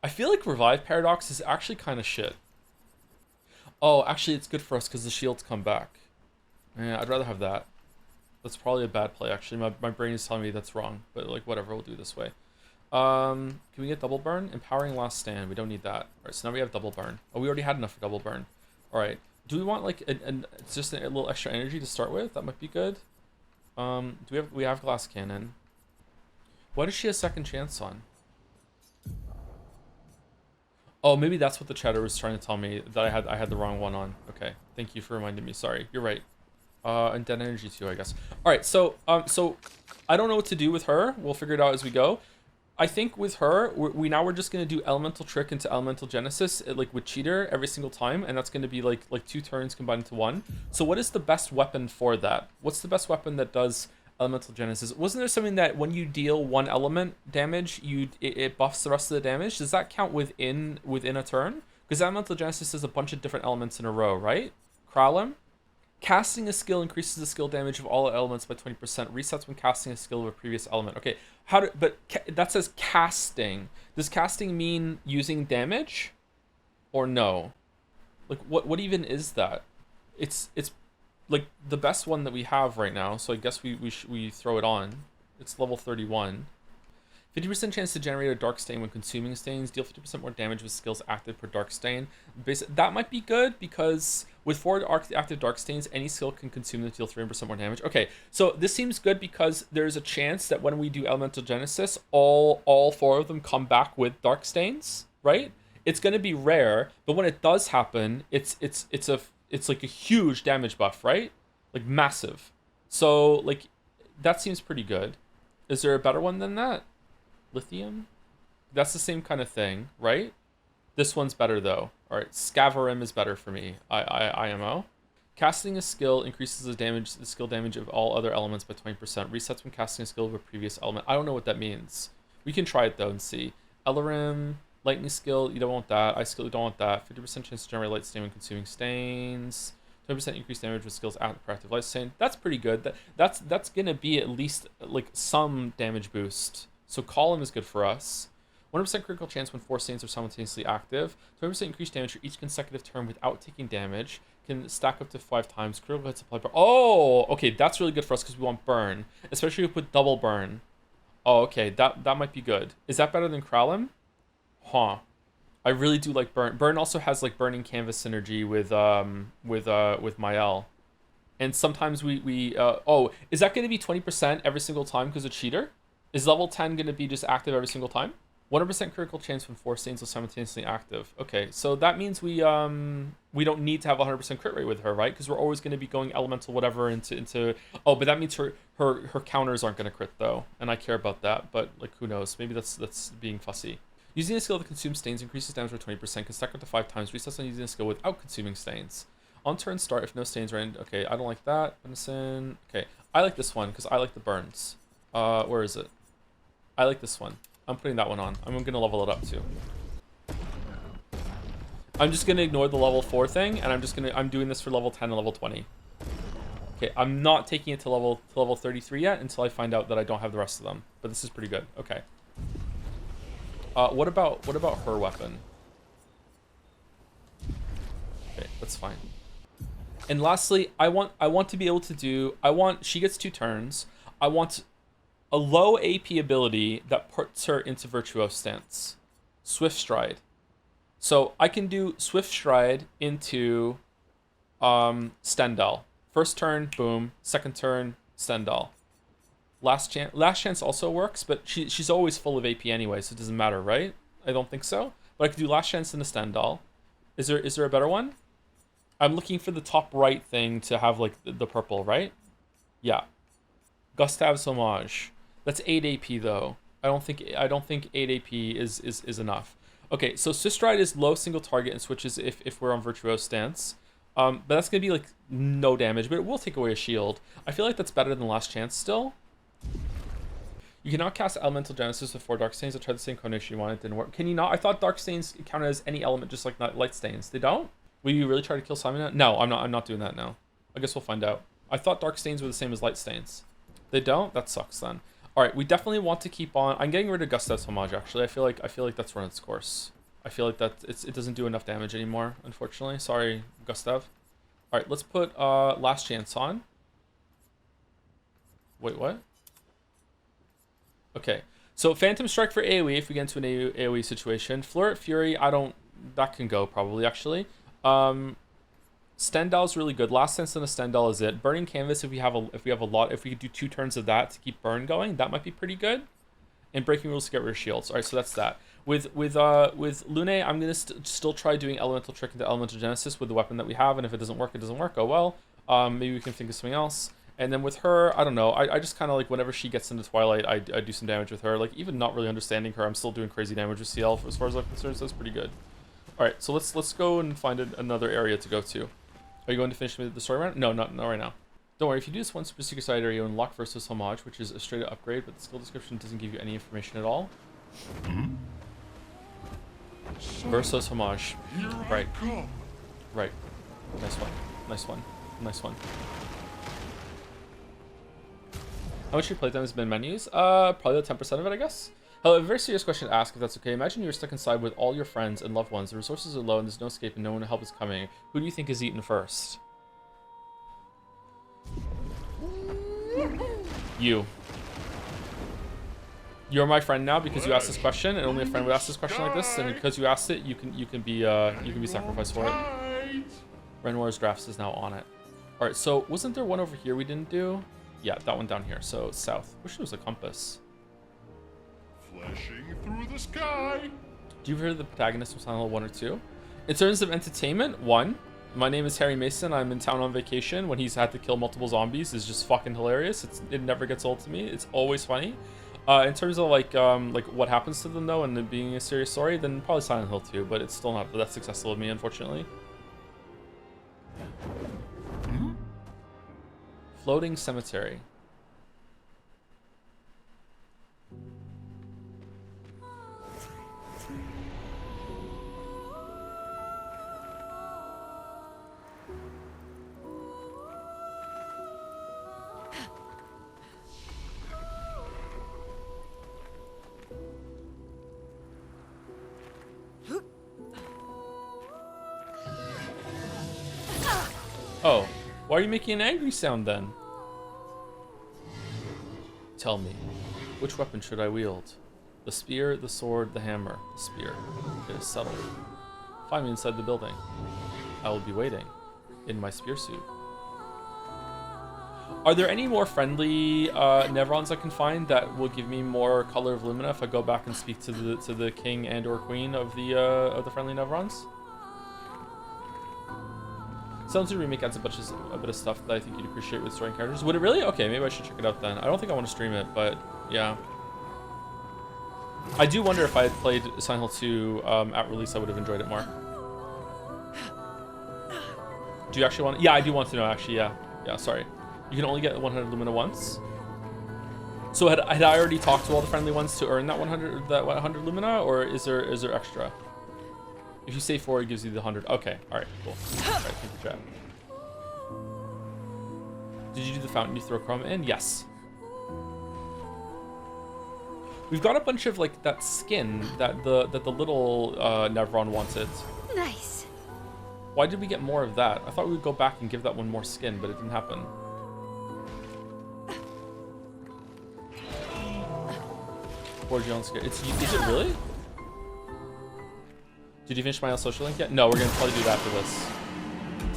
I feel like revive paradox is actually kind of shit. Oh, actually it's good for us because the shields come back. Yeah, I'd rather have that. That's probably a bad play actually. My brain is telling me that's wrong, but like whatever, we'll do it this way. Can we get double burn? Empowering last stand. We don't need that. Alright, so now we have double burn. Oh, we already had enough for double burn. Alright. Do we want like it's just a little extra energy to start with? That might be good. We have glass cannon. What does she have second chance on? Oh, maybe that's what the chatter was trying to tell me, that I had the wrong one on. Okay, thank you for reminding me. Sorry, you're right. And dead energy too, I guess. All right, so I don't know what to do with her. We'll figure it out as we go. I think with her, we're just gonna do elemental trick into elemental genesis, like with cheater every single time, and that's gonna be like 2 turns combined into 1. So what is the best weapon for that? What's the best weapon that does elemental genesis? Wasn't there something that when you deal 1 element damage, it buffs the rest of the damage? Does that count within a turn? Because elemental genesis is a bunch of different elements in a row, right? Kralum? Casting a skill increases the skill damage of all elements by 20%. Resets when casting a skill of a previous element. Okay, that says casting. Does casting mean using damage, or no? Like what even is that? It's like the best one that we have right now. So I guess we throw it on. It's level 31. 50% chance to generate a dark stain when consuming stains. Deal 50% more damage with skills active per dark stain. That might be good because with 4 active dark stains, any skill can consume them to deal 300% more damage. Okay, so this seems good because there's a chance that when we do elemental genesis, all 4 of them come back with dark stains, right? It's going to be rare, but when it does happen, it's like a huge damage buff, right? Like massive. So like that seems pretty good. Is there a better one than that? Lithium? That's the same kind of thing, right? This one's better though. All right, Scavarim is better for me. IMO. Casting a skill increases the skill damage of all other elements by 20%. Resets when casting a skill of a previous element. I don't know what that means. We can try it though and see. Elarim, lightning skill, you don't want that. Ice skill, you don't want that. 50% chance to generate light stain when consuming stains. 20% increased damage with skills after proactive light stain. That's pretty good. That's gonna be at least like some damage boost. So column is good for us. 100% critical chance when 4 stains are simultaneously active. 20% increased damage for each consecutive turn without taking damage. Can stack up to 5 times. Critical hits apply. Oh, okay, that's really good for us because we want burn, especially if we put double burn. Oh, okay, that might be good. Is that better than Kralum? Huh. I really do like burn. Burn also has like burning canvas synergy with Mael. And sometimes oh, is that going to be 20% every single time because of cheater? Is level 10 going to be just active every single time? 100% critical chance when 4 stains are simultaneously active. Okay, so that means we don't need to have 100% crit rate with her, right? Because we're always going to be going elemental whatever into. Oh, but that means her counters aren't going to crit though, and I care about that. But like, who knows? Maybe that's being fussy. Using a skill to consume stains increases damage by 20%. Can stack up to 5 times. Resets on using a skill without consuming stains. On turn start, if no stains are in. Okay, I don't like that. Venison. Okay, I like this one because I like the burns. Where is it? I like this one. I'm putting that one on. I'm gonna level it up too. I'm just gonna ignore the level 4 thing, and I'm doing this for level 10 and level 20. Okay, I'm not taking it to level 33 yet until I find out that I don't have the rest of them. But this is pretty good. Okay. What about her weapon? Okay, that's fine. And lastly, I want to be able to do. She gets 2 turns. I want a low AP ability that puts her into Virtuose Stance. Swift Stride. So I can do Swift Stride into Stendhal. First turn, boom. Second turn, Stendhal. Last chance also works, but she's always full of AP anyway, so it doesn't matter, right? I don't think so. But I could do Last Chance into Stendhal. Is there a better one? I'm looking for the top right thing to have like the purple, right? Yeah. Gustav's Homage. That's 8 AP though. I don't think 8 AP is enough. Okay, so Sistride is low single target and switches if we're on Virtuose stance. But that's gonna be like no damage, but it will take away a shield. I feel like that's better than Last Chance still. You cannot cast Elemental Genesis with 4 Dark Stains. I tried the same combination you wanted, it didn't work. Can you not? I thought Dark Stains counted as any element, just like Light Stains. They don't? Will you really try to kill Simon now? No, I'm not doing that now. I guess we'll find out. I thought Dark Stains were the same as Light Stains. They don't? That sucks then. Alright, we definitely want to keep on. I'm getting rid of Gustav's Homage actually. I feel like that's run its course. I feel like it doesn't do enough damage anymore, unfortunately. Sorry, Gustav. Alright, let's put Last Chance on. Wait, what? Okay. So Phantom Strike for AoE if we get into an AoE situation. Floret Fury, that can go probably actually. Stendhal's really good. Last Sense and a Stendhal is it. Burning Canvas if we could do 2 turns of that to keep burn going, that might be pretty good. And Breaking Rules to get rid of shields. Alright, so that's that. With Lune, I'm gonna still try doing Elemental Trick into Elemental Genesis with the weapon that we have, and if it doesn't work, it doesn't work. Oh well. Maybe we can think of something else. And then with her, I don't know. I just kind of like whenever she gets into Twilight, I do some damage with her. Like even not really understanding her, I'm still doing crazy damage with CL as far as I'm concerned. So that's pretty good. All right, so let's go and find another area to go to. Are you going to finish the story round? No, not right now. Don't worry. If you do this once per secret side area, you unlock Versus Homage, which is a straight up upgrade, but the skill description doesn't give you any information at all. Versus Homage. Right. Right. Nice one. Nice one. Nice one. How much your playtime has been menus? Probably 10% of it, I guess. Hello, a very serious question to ask, if that's okay. Imagine you were stuck inside with all your friends and loved ones. The resources are low and there's no escape and no one to help is coming. Who do you think is eaten first? You. You're my friend now because you asked this question, and only a friend would ask this question like this. And because you asked it, you can be sacrificed for it. Renoir's Drafts is now on it. All right, so wasn't there one over here we didn't do? Yeah, that one down here. So south. Wish there was a compass. Flashing through the sky. Do you hear the protagonist from Silent Hill 1 or 2? In terms of entertainment, 1. My name is Harry Mason. I'm in town on vacation. When he's had to kill multiple zombies is just fucking hilarious. It never gets old to me. It's always funny. In terms of like what happens to them though, and it being a serious story, then probably Silent Hill 2, but it's still not that successful with me, unfortunately. Floating Cemetery. Oh, why are you making an angry sound then? Tell me, which weapon should I wield? The spear, the sword, the hammer. The spear. It is settled. Find me inside the building. I will be waiting in my spear suit. Are there any more friendly Nevrons I can find that will give me more color of Lumina if I go back and speak to the king and or queen of the friendly Nevrons? Sounds like remake adds a bit of stuff that I think you'd appreciate with story and characters. Would it really? Okay, maybe I should check it out then. I don't think I want to stream it, but yeah. I do wonder if I had played Silent Hill 2 at release, I would have enjoyed it more. Do you actually want? Yeah, I do want to know actually. Yeah, sorry. You can only get 100 Lumina once. So had I already talked to all the friendly ones to earn that 100 Lumina, or is there extra? If you say 4, it gives you the 100. Okay, all right, cool. All right, thank you, chat. Did you do the fountain you throw Chrome in? Yes. We've got a bunch of like that skin that the little Nevron wanted. Nice. Why did we get more of that? I thought we would go back and give that one more skin, but it didn't happen. Bourgeon scare. Is it really? Did you finish my social link yet? No, we're gonna probably do that after this.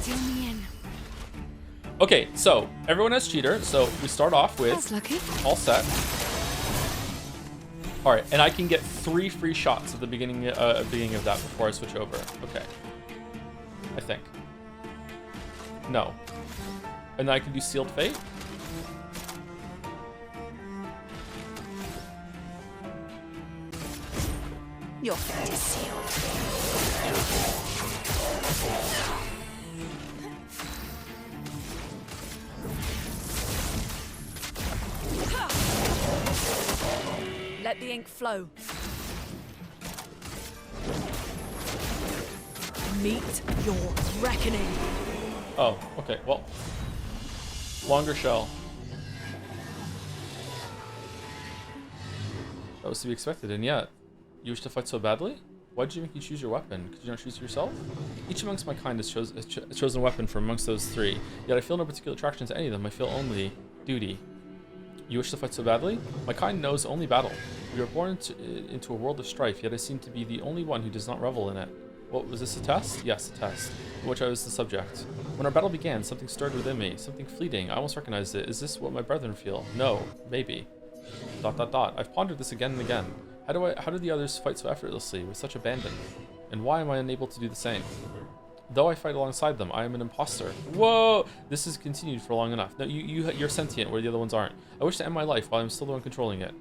Zoom me in. Okay, so everyone has cheater. So we start off with That's lucky. all set. All right, and I can get 3 free shots at the beginning of that before I switch over. Okay, I think. No, and then I can do Sealed Fate. Your fate is sealed. Let the ink flow. Meet your reckoning. Oh, okay. Well, longer shell. That was to be expected, and yet, you wish to fight so badly? Why did you make you choose your weapon? Could you not choose yourself? Each amongst my kind has chosen a weapon from amongst those three, yet I feel no particular attraction to any of them. I feel only duty. You wish to fight so badly? My kind knows only battle. We are born into a world of strife, yet I seem to be the only one who does not revel in it. What, was this a test? Yes, a test, in which I was the subject. When our battle began, something stirred within me, something fleeting. I almost recognized it. Is this what my brethren feel? No, maybe. ... I've pondered this again and again. How do the others fight so effortlessly, with such abandon? And why am I unable to do the same? Though I fight alongside them, I am an imposter. Whoa! This has continued for long enough. No, you're sentient, where the other ones aren't. I wish to end my life while I'm still the one controlling it.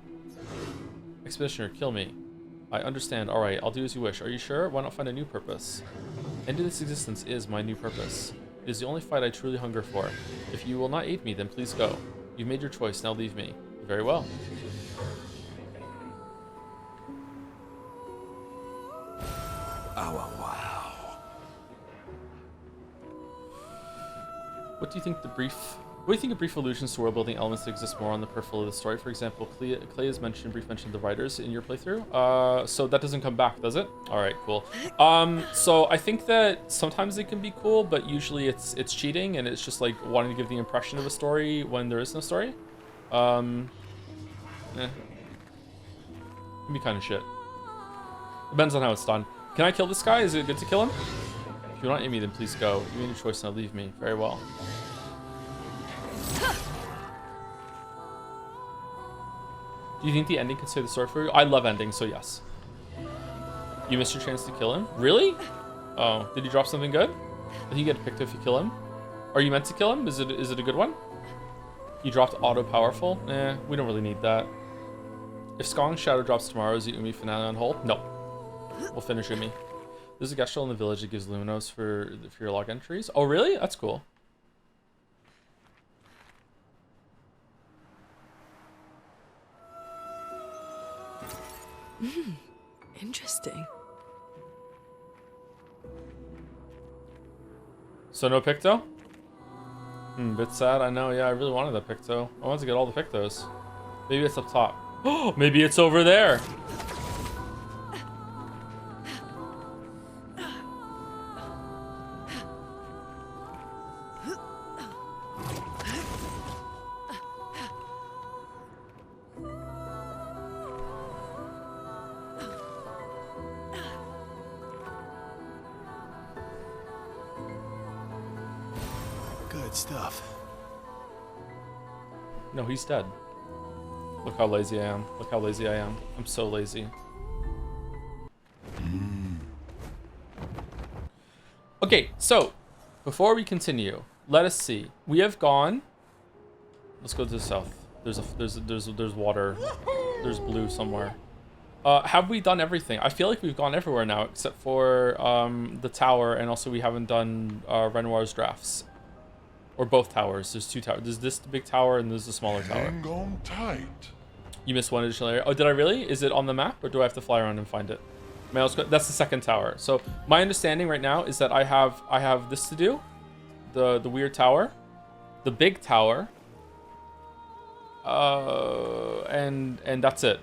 Expeditioner, kill me. I understand. Alright, I'll do as you wish. Are you sure? Why not find a new purpose? Ending this existence is my new purpose. It is the only fight I truly hunger for. If you will not aid me, then please go. You've made your choice, now leave me. Very well. Oh, wow. What do you think of brief allusions to world-building elements that exist more on the peripheral of the story? For example, Clay has mentioned brief mention of the writers in your playthrough. So that doesn't come back, does it? All right, cool. So I think that sometimes it can be cool, but usually it's cheating, and it's just like wanting to give the impression of a story when there is no story. Can be kind of shit. Depends on how it's done. Can I kill this guy? Is it good to kill him? If you don't aim me, then please go. You made a choice, now leave me. Very well. Do you think the ending can say the story for you? I love endings, so yes. You missed your chance to kill him? Really? Oh, did he drop something good? I think you get picked if you kill him. Are you meant to kill him? Is it a good one? He dropped auto powerful? Eh, we don't really need that. If Skong's Shadow drops tomorrow, is the Umi finale on hold? No. We'll finish Umi. There's a Gestral in the village that gives Luminos for your log entries. Oh, really? That's cool. Interesting. So no Picto? Bit sad, I know. Yeah, I really wanted that Picto. I wanted to get all the Pictos. Maybe it's up top. Oh, maybe it's over there. Good stuff. No, he's dead. Look how lazy I am. Look how lazy I am. I'm so lazy. Okay, so before we continue, let us see. We have gone. Let's go to the south. There's water. There's blue somewhere. Have we done everything? I feel like we've gone everywhere now except for the tower, and also we haven't done Renoir's drafts. Or both towers. There's two towers. There's this big tower and there's the smaller tower. Hang on tight. You missed one additional area. Oh, did I really? Is it on the map, or do I have to fly around and find it? That's the second tower. So my understanding right now is that I have this to do, the weird tower, the big tower, and that's it.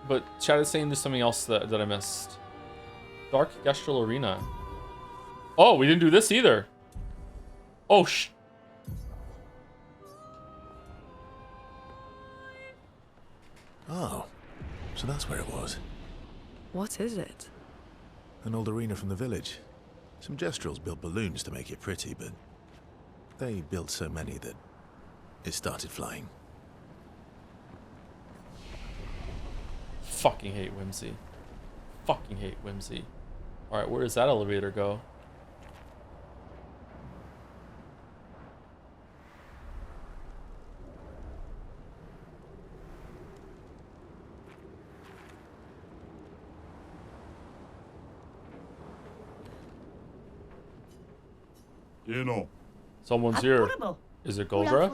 But chat is saying there's something else that I missed. Dark Gestral Arena. Oh, we didn't do this either. Oh Oh, so that's where it was. What is it? An old arena from the village. Some Gestrals built balloons to make it pretty, but they built so many that it started flying. Fucking hate whimsy. Fucking hate whimsy. Alright, where does that elevator go? Someone's here. Is it Golgra?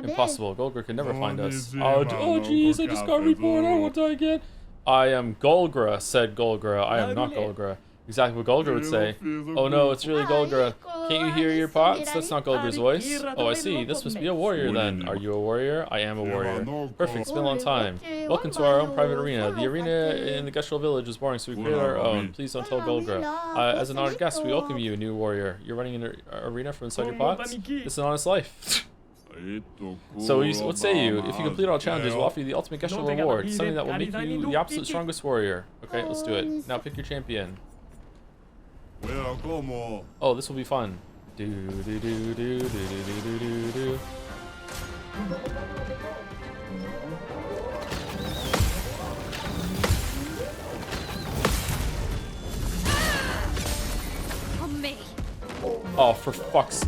Impossible. Golgra can never find us. Oh jeez, I just got reborn. I won't die again. I am Golgra, said Golgra. I am not Golgra. Exactly what Golgra would say. Oh no, it's really Golgra. Can't you hear your pots? That's not Golgra's voice. Oh, I see. This must be a warrior then. Are you a warrior? I am a warrior. Perfect. It's been a long time. Welcome to our own private arena. The arena in the Gestral village is boring, so we created our own. Please don't tell Golgra. As an honored guest, we welcome you, new warrior. You're running an arena from inside your pots? It's an honest life. So what say you? If you complete all challenges, we'll offer you the ultimate Gestral reward. Something that will make you the absolute strongest warrior. Okay, let's do it. Now pick your champion. Oh, this will be fun. Do do do do do do do do do. On me. Oh, for fuck's.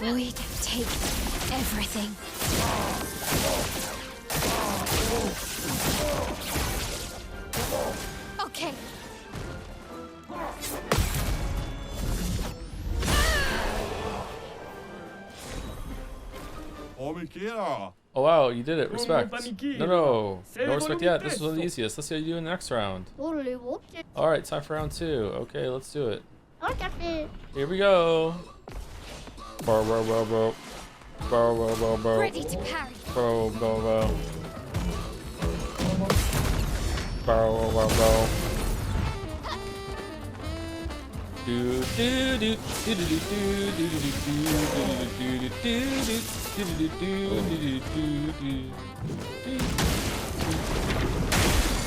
Void take everything. Okay. Oh wow, you did it. Respect. No respect yet. This was one of the easiest. Let's see how you do in the next round. Alright, time for round 2. Okay, let's do it. Here we go. Ready to parry.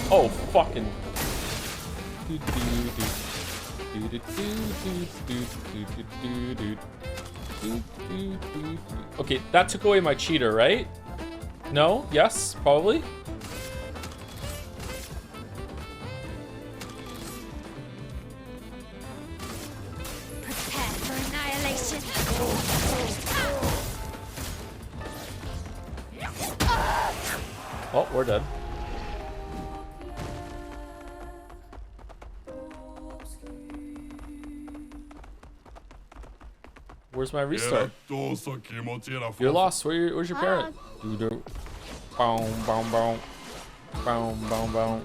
Oh, fucking. Okay, that took away my cheater, right? No? Yes? Probably? Prepare for annihilation. Oh, we're dead. Where's my restart? You're lost. Where's your parent? Boom, boom, boom. Boom, boom, boom.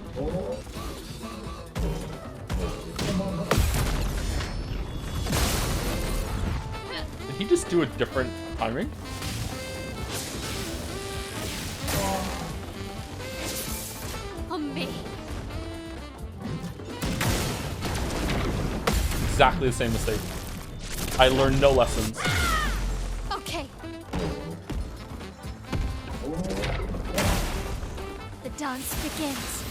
Did he just do a different timing? On me. Exactly the same mistake. I learned no lessons. Okay. The dance begins.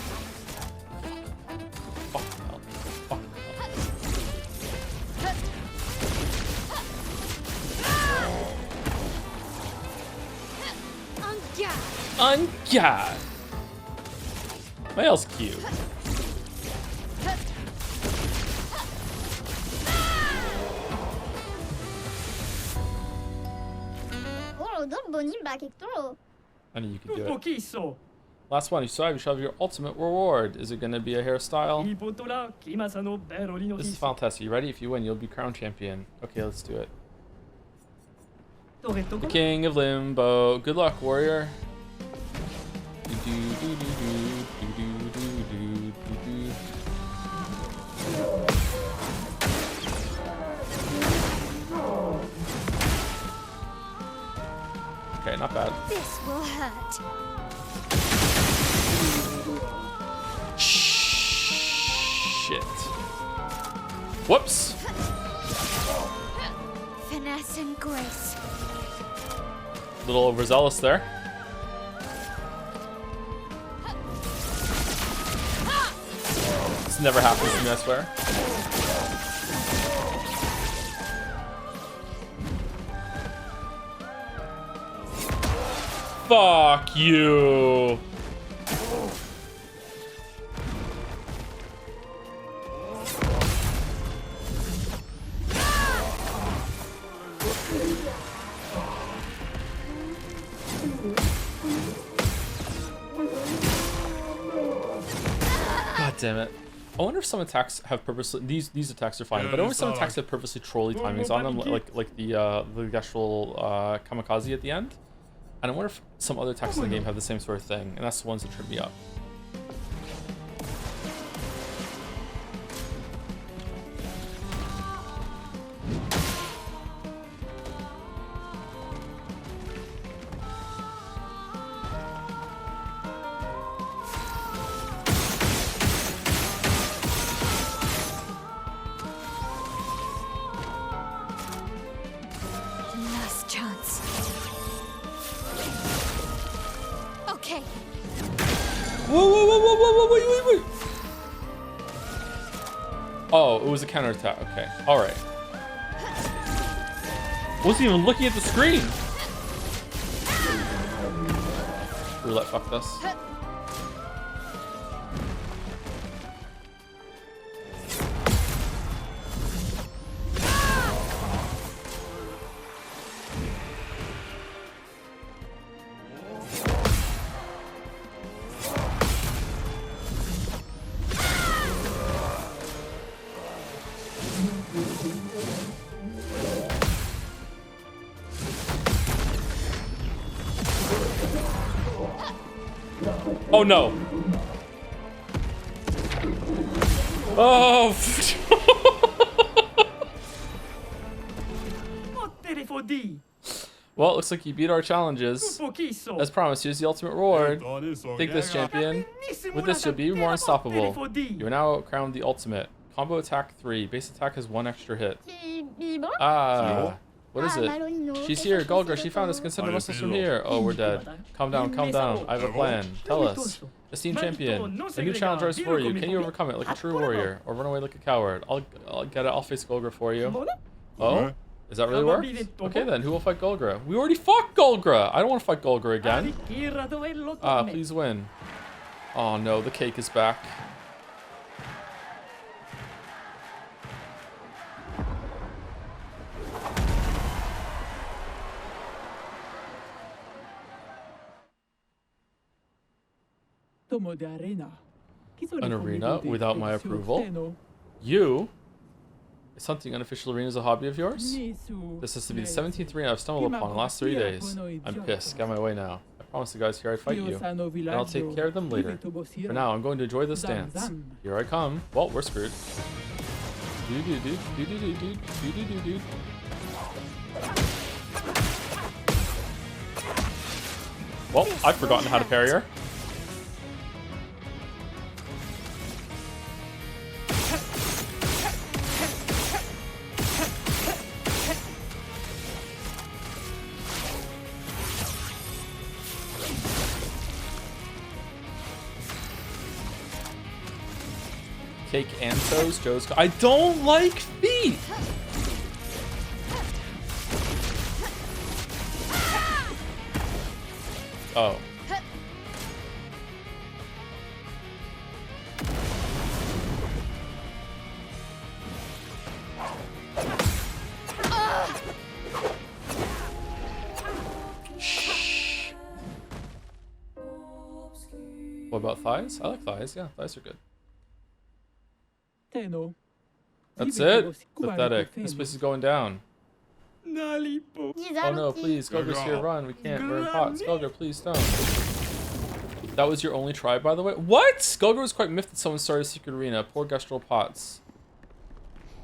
Fuck hell. Fuck hell. Ungad. My else cute. I knew you could do it. Last one, you survive, you shall have your ultimate reward. Is it going to be a hairstyle? This is fantastic. You ready? If you win, you'll be crowned champion. Okay, let's do it. The King of Limbo. Good luck, warrior. Okay, not bad. This will hurt. Shit. Whoops. Finesse and grace. A little overzealous there. This never happens to me, I swear. Fuck you. damn it. I wonder if some attacks have purposely these attacks are fine, but I wonder if some attacks have purposely trolly timings on them, like the Gestral kamikaze at the end. And I wonder if some other attacks in the game have the same sort of thing, and that's the ones that trip me up. Last chance. Okay. Whoa, wait. Oh, it was a counterattack. Okay, alright. Wasn't even looking at the screen. Roulette, fuck this. Oh no. Oh. Well, it looks like you beat our challenges. As promised, here's the ultimate reward. Take this, champion. With this, you'll be more unstoppable. You are now crowned the ultimate. Combo attack 3. Base attack has 1 extra hit. Ah. What is it? She's here, Golgra. She found us. Consider muscles from here. Oh, we're dead. Calm down, calm down. I have a plan. Tell us. Esteemed champion, a new challenge rises for you. Can you overcome it like a true warrior, or run away like a coward? I'll get it. I'll face Golgra for you. Oh, is that really work? Okay then, who will fight Golgra? We already fought Golgra. I don't want to fight Golgra again. Please win. Oh no, the cake is back. An arena without my approval? You? Is hunting unofficial arenas a hobby of yours? This has to be the 17th arena I've stumbled upon in the last 3 days. I'm pissed. Get my way now. I promised the guys here I'd fight you, and I'll take care of them later. For now, I'm going to enjoy this dance. Here I come. Well, we're screwed. Well, I've forgotten how to parry her. Cake and toes, Joe's. I don't like feet. Oh. Shh. What about thighs? I like thighs. Yeah, thighs are good. That's it? Pathetic. This place is going down. Oh no, please. Golga's here. Run. We can't. We're in pots. Golga, please don't. That was your only try, by the way? What? Golga was quite miffed that someone started a secret arena. Poor Gestral pots.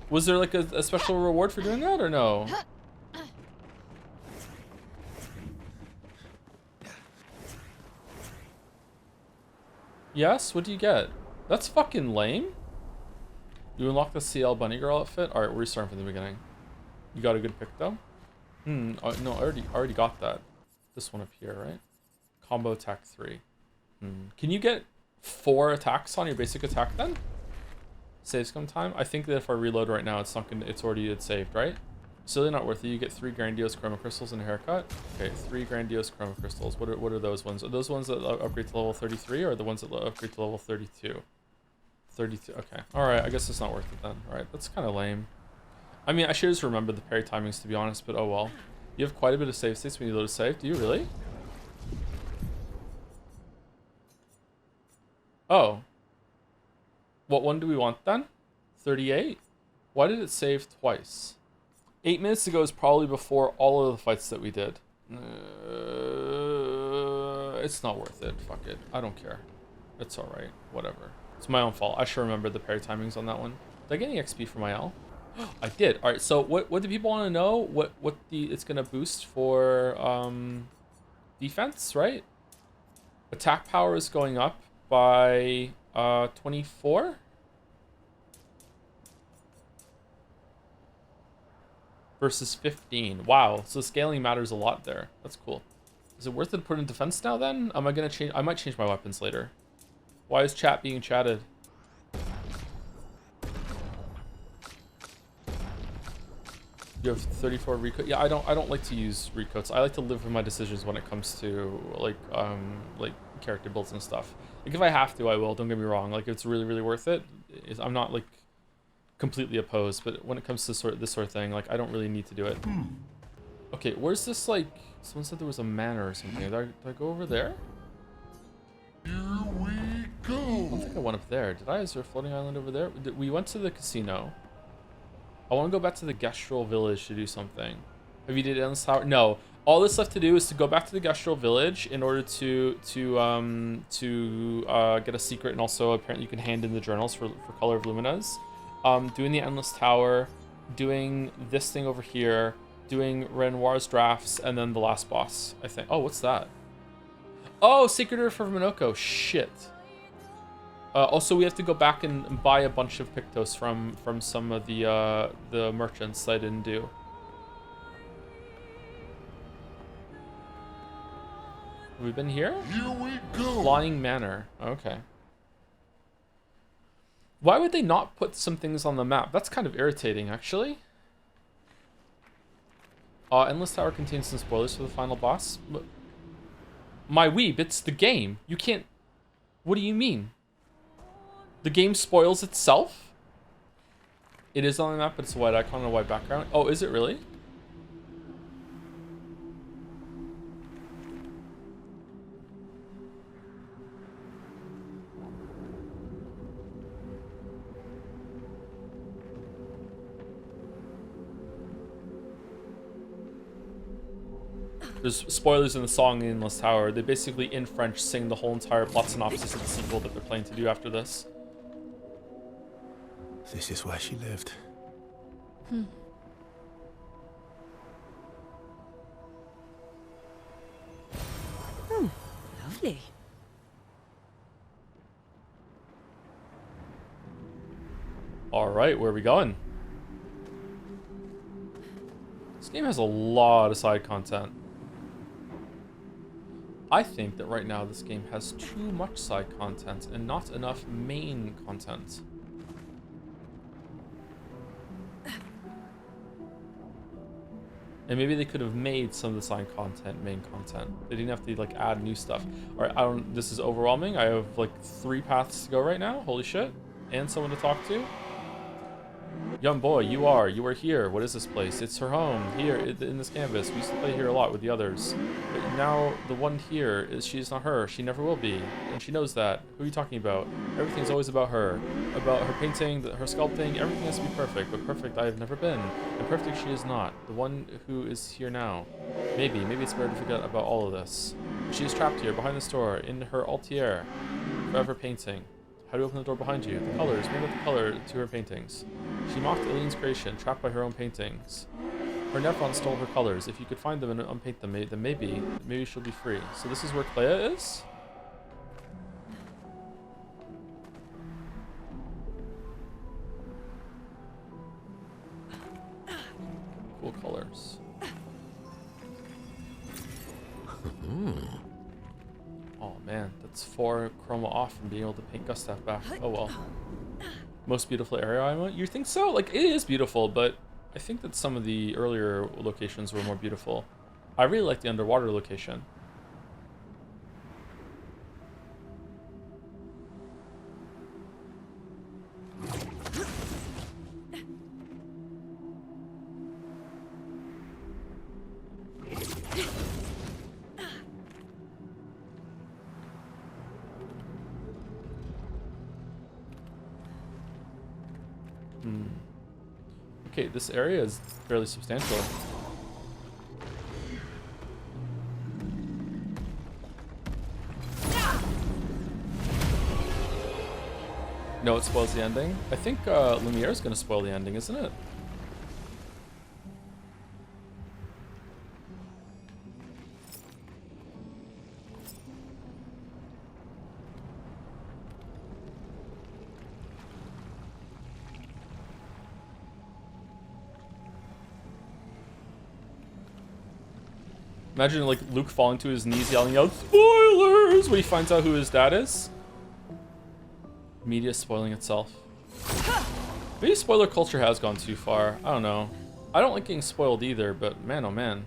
Was there like a special reward for doing that or no? Yes? What do you get? That's fucking lame. You unlock the CL Bunny Girl outfit? Alright, we're restarting from the beginning. You got a good pick though? No, I already got that. This one up here, right? Combo attack 3. Can you get 4 attacks on your basic attack then? Save scum time? I think that if I reload right now, it's not gonna, it's already saved, right? Silly, not worth it. You get 3 grandiose chroma crystals and a haircut. Okay, 3 grandiose chroma crystals. What are those ones? Are those ones that upgrade to level 33 or the ones that upgrade to level 32? 32, okay. Alright, I guess it's not worth it then. Alright, that's kind of lame. I mean, I should just remember the parry timings to be honest, but oh well. You have quite a bit of save states when you load a save. Do you really? Oh. What one do we want then? 38? Why did it save twice? 8 minutes ago is probably before all of the fights that we did. It's not worth it. Fuck it. I don't care. It's alright. Whatever. It's my own fault. I should remember the parry timings on that one. Did I get any XP for my L? I did. Alright, so what do people want to know? What it's gonna boost for defense, right? Attack power is going up by 24? Versus 15. Wow, so scaling matters a lot there. That's cool. Is it worth it to put in defense now then? Am I gonna change? I might change my weapons later. Why is chat being chatted? You have 34 recoat. Yeah, I don't like to use recoats. I like to live with my decisions when it comes to like character builds and stuff. Like if I have to, I will. Don't get me wrong. Like if it's really worth it. I'm not like completely opposed, but when it comes to this sort of thing, like I don't really need to do it. Okay, where's this like? Someone said there was a manor or something. Did I go over there? Here we go. I don't think I went up there. Did I? Is there a floating island over there? We went to the casino. I want to go back to the Gestral village to do something. Have you did Endless Tower? No. All that's left to do is to go back to the Gestral village in order to get a secret, and also apparently you can hand in the journals for Color of Luminas. Doing the Endless Tower, doing this thing over here, doing Renoir's drafts, and then the last boss, I think. Oh, what's that? Oh, Sacred Earth for Minoko. Shit. Also, we have to go back and buy a bunch of Pictos from some of the merchants that I didn't do. Have we been here? Here we go. Flying Manor. Okay. Why would they not put some things on the map? That's kind of irritating, actually. Endless Tower contains some spoilers for the final boss. My weeb, it's the game. You can't... What do you mean? The game spoils itself? It is on the map, but it's a white icon and a white background. Oh, is it really? There's spoilers in the song in Endless Tower. They basically, in French, sing the whole entire plot synopsis of the sequel that they're planning to do after this. This is where she lived. Lovely. All right, where are we going? This game has a lot of side content. I think that right now this game has too much side content and not enough main content. And maybe they could have made some of the side content main content. They didn't have to like add new stuff. All right, this is overwhelming. I have like 3 paths to go right now. Holy shit. And someone to talk to. Young boy, you are here. What is this place? It's her home, here in this canvas. We used to play here a lot with the others. But now the one here, she's not her. She never will be. And she knows that. Who are you talking about? Everything's always about her. About her painting, her sculpting, everything has to be perfect. But perfect I have never been. And perfect she is not. The one who is here now. Maybe it's better to forget about all of this. She is trapped here, behind this door, in her altiere. Forever painting. How do you open the door behind you? The colors, bring out the color to her paintings. She mocked Eileen's creation, trapped by her own paintings. Her Nephron stole her colors. If you could find them and unpaint them, then maybe she'll be free. So this is where Clea is? Cool colors. Oh man, that's 4 chroma off from being able to paint Gustav back. Oh well. Most beautiful area I want? You think so? Like, it is beautiful, but I think that some of the earlier locations were more beautiful. I really like the underwater location. Okay, this area is fairly substantial. No, it spoils the ending. I think Lumiere is going to spoil the ending, isn't it? Imagine like Luke falling to his knees yelling out spoilers when he finds out who his dad is. Media spoiling itself. Maybe spoiler culture has gone too far. I don't know. I don't like getting spoiled either, but man, oh man.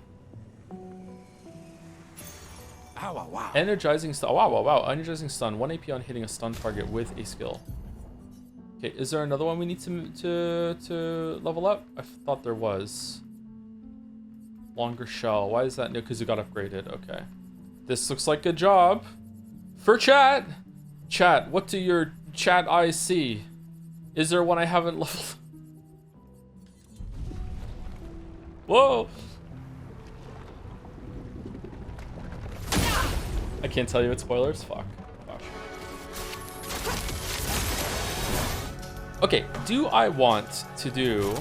Energizing stun. Wow. Energizing stun. 1 AP on hitting a stun target with a skill. Okay, is there another one we need to level up? I thought there was. Longer shell. Why is that new? Because it got upgraded. Okay. This looks like a job for chat. Chat, what do your chat eyes see? Is there one I haven't leveled? Whoa. I can't tell you it's spoilers. Fuck. Gosh. Okay, do I want to do...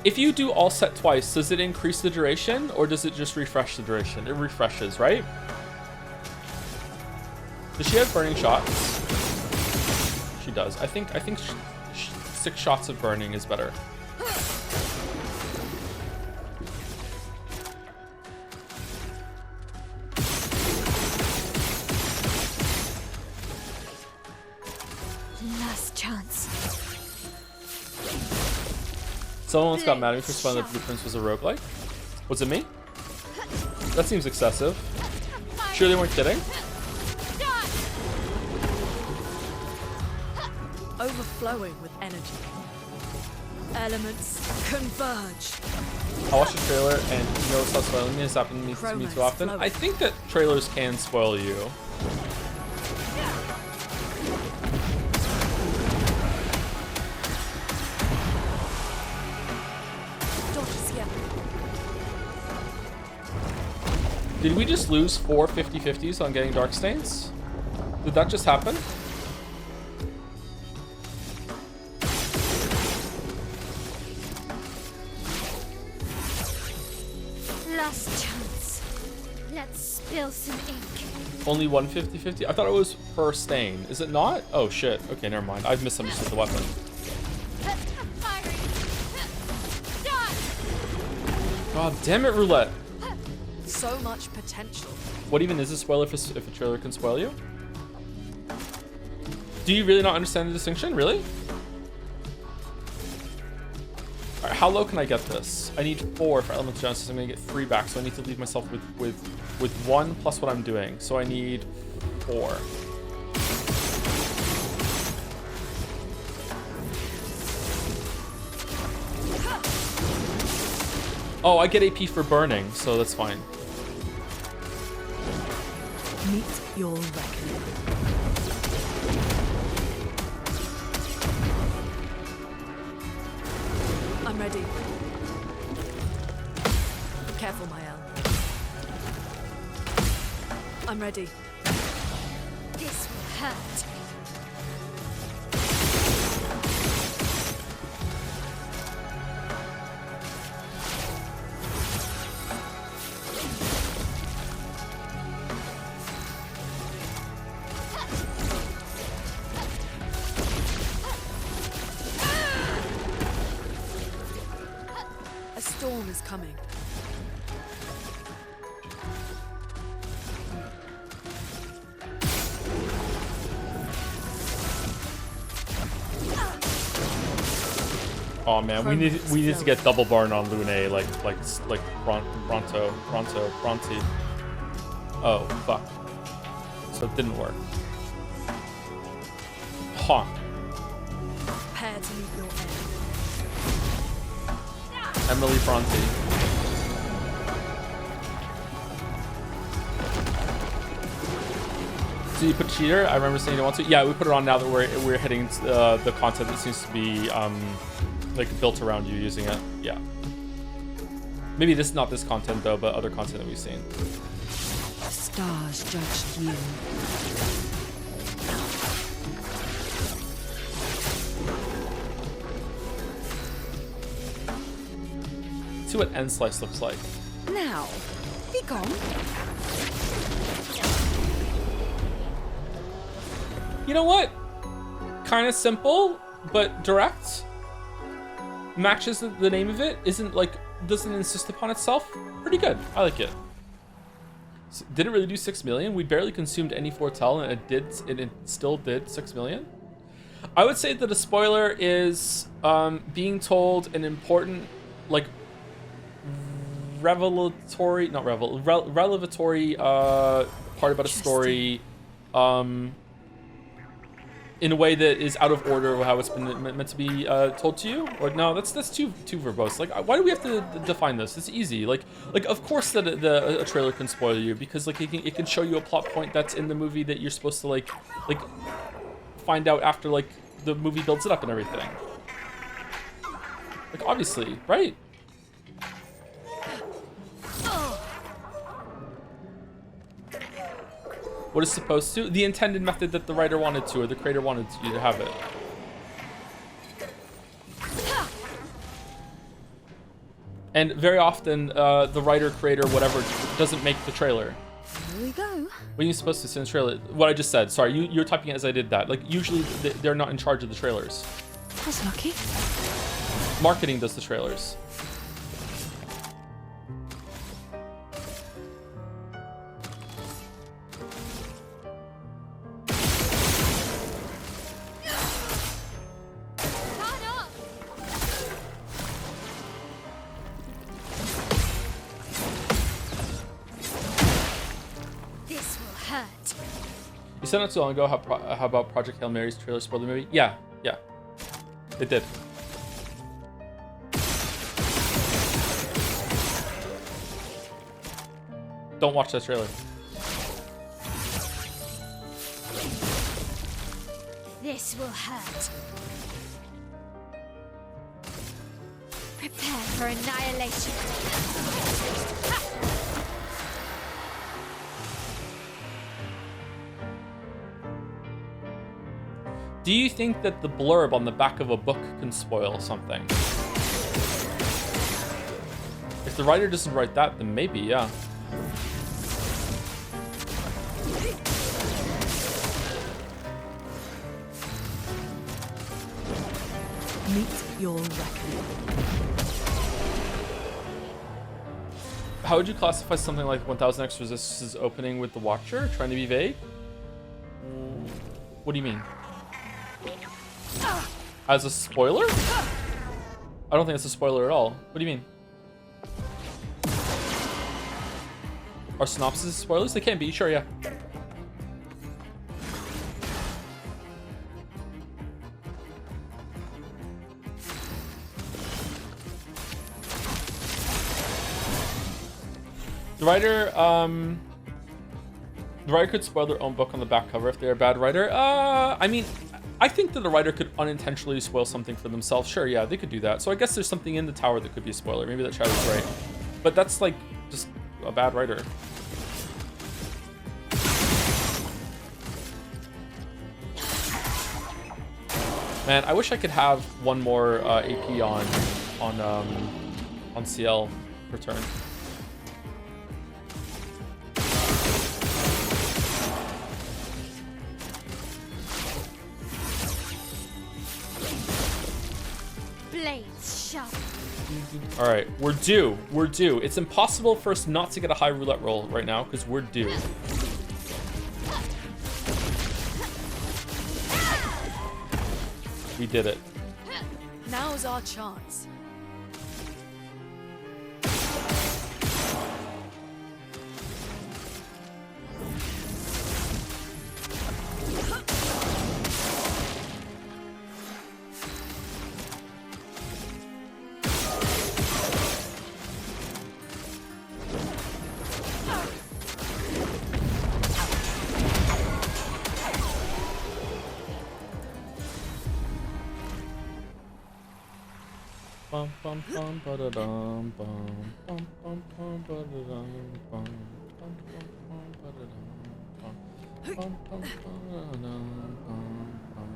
If you do all set twice, does it increase the duration or does it just refresh the duration? It refreshes, right? Does she have burning shots? She does. I think 6 shots of burning is better. Last chance. Someone once got mad at me for spoiling that Blueprints was a roguelike. Was it me? That seems excessive. Sure they weren't kidding? Overflowing with energy. Elements converge. I watched the trailer and you notice how spoiling me has happened to me too often. I think that trailers can spoil you. Did we just lose 4 50-50s on getting Dark Stains? Did that just happen? Last chance. Let's spill some ink. Only 1 50-50? I thought it was per stain. Is it not? Oh shit. Okay, never mind. I've misunderstood the weapon. God damn it, roulette. So much potential. What even is a spoiler if a trailer can spoil you? Do you really not understand the distinction? Really? Alright, how low can I get this? I need 4 for Elemental Genesis. I'm gonna get 3 back, so I need to leave myself with 1 plus what I'm doing. So I need 4. Oh, I get AP for burning, so that's fine. Meet your reckoning. I'm ready. Be careful, Mael. I'm ready. This will hurt. A storm is coming. Oh man, we need to get double burn on Lune, like pronto. Oh fuck. So it didn't work. Huh. Prepare to meet your end. Emily Bronte. So you put cheater? I remember saying you don't want to. Yeah, we put it on now that we're hitting the content that seems to be like built around you using it. Yeah. Maybe this not this content though, but other content that we've seen. The stars judged you. Let's see what end slice looks like. Now, be gone. You know what? Kind of simple, but direct. Matches the name of it. Isn't like, doesn't insist upon itself. Pretty good. I like it. Didn't really do 6 million. We barely consumed any foretell, and it still did 6 million. I would say that a spoiler is being told an important, like, revelatory part about a story in a way that is out of order of how it's been meant to be told to you. Or no, that's too verbose. Like, why do we have to define this? It's easy. Like of course that a trailer can spoil you, because like it can show you a plot point that's in the movie that you're supposed to like find out after like the movie builds it up and everything. Like, obviously, right? What is supposed to? The intended method that the writer wanted to, or the creator wanted you to have it. And very often, the writer, creator, whatever, doesn't make the trailer. Here we go. What are you supposed to say in the trailer? What I just said. Sorry, you're typing it as I did that. Like, usually they're not in charge of the trailers. That's lucky. Marketing does the trailers. You said not too long ago how about Project Hail Mary's trailer spoiled the movie? Yeah, it did. Don't watch that trailer. This will hurt. Prepare for annihilation. Do you think that the blurb on the back of a book can spoil something? If the writer doesn't write that, then maybe, yeah. Meet your reckoning. How would you classify something like 1000X Resistance opening with the Watcher? Trying to be vague? What do you mean? As a spoiler? I don't think it's a spoiler at all. What do you mean? Are synopses spoilers? They can be, sure, yeah. The writer could spoil their own book on the back cover if they're a bad writer. I mean, I think that a writer could unintentionally spoil something for themselves. Sure, yeah, they could do that. So I guess there's something in the tower that could be a spoiler. Maybe that Shadow's right. But that's like just a bad writer. Man, I wish I could have one more AP on CL per turn. Blades sharp. All right, we're due. We're due. It's impossible for us not to get a high roulette roll right now because we're due. We did it. Now's our chance. bum bum bum ba-da-dum bum bum bum bum ba-da-dum bum bum bum bum ba-da-dum bum bum bum ba-da-dum bum bum.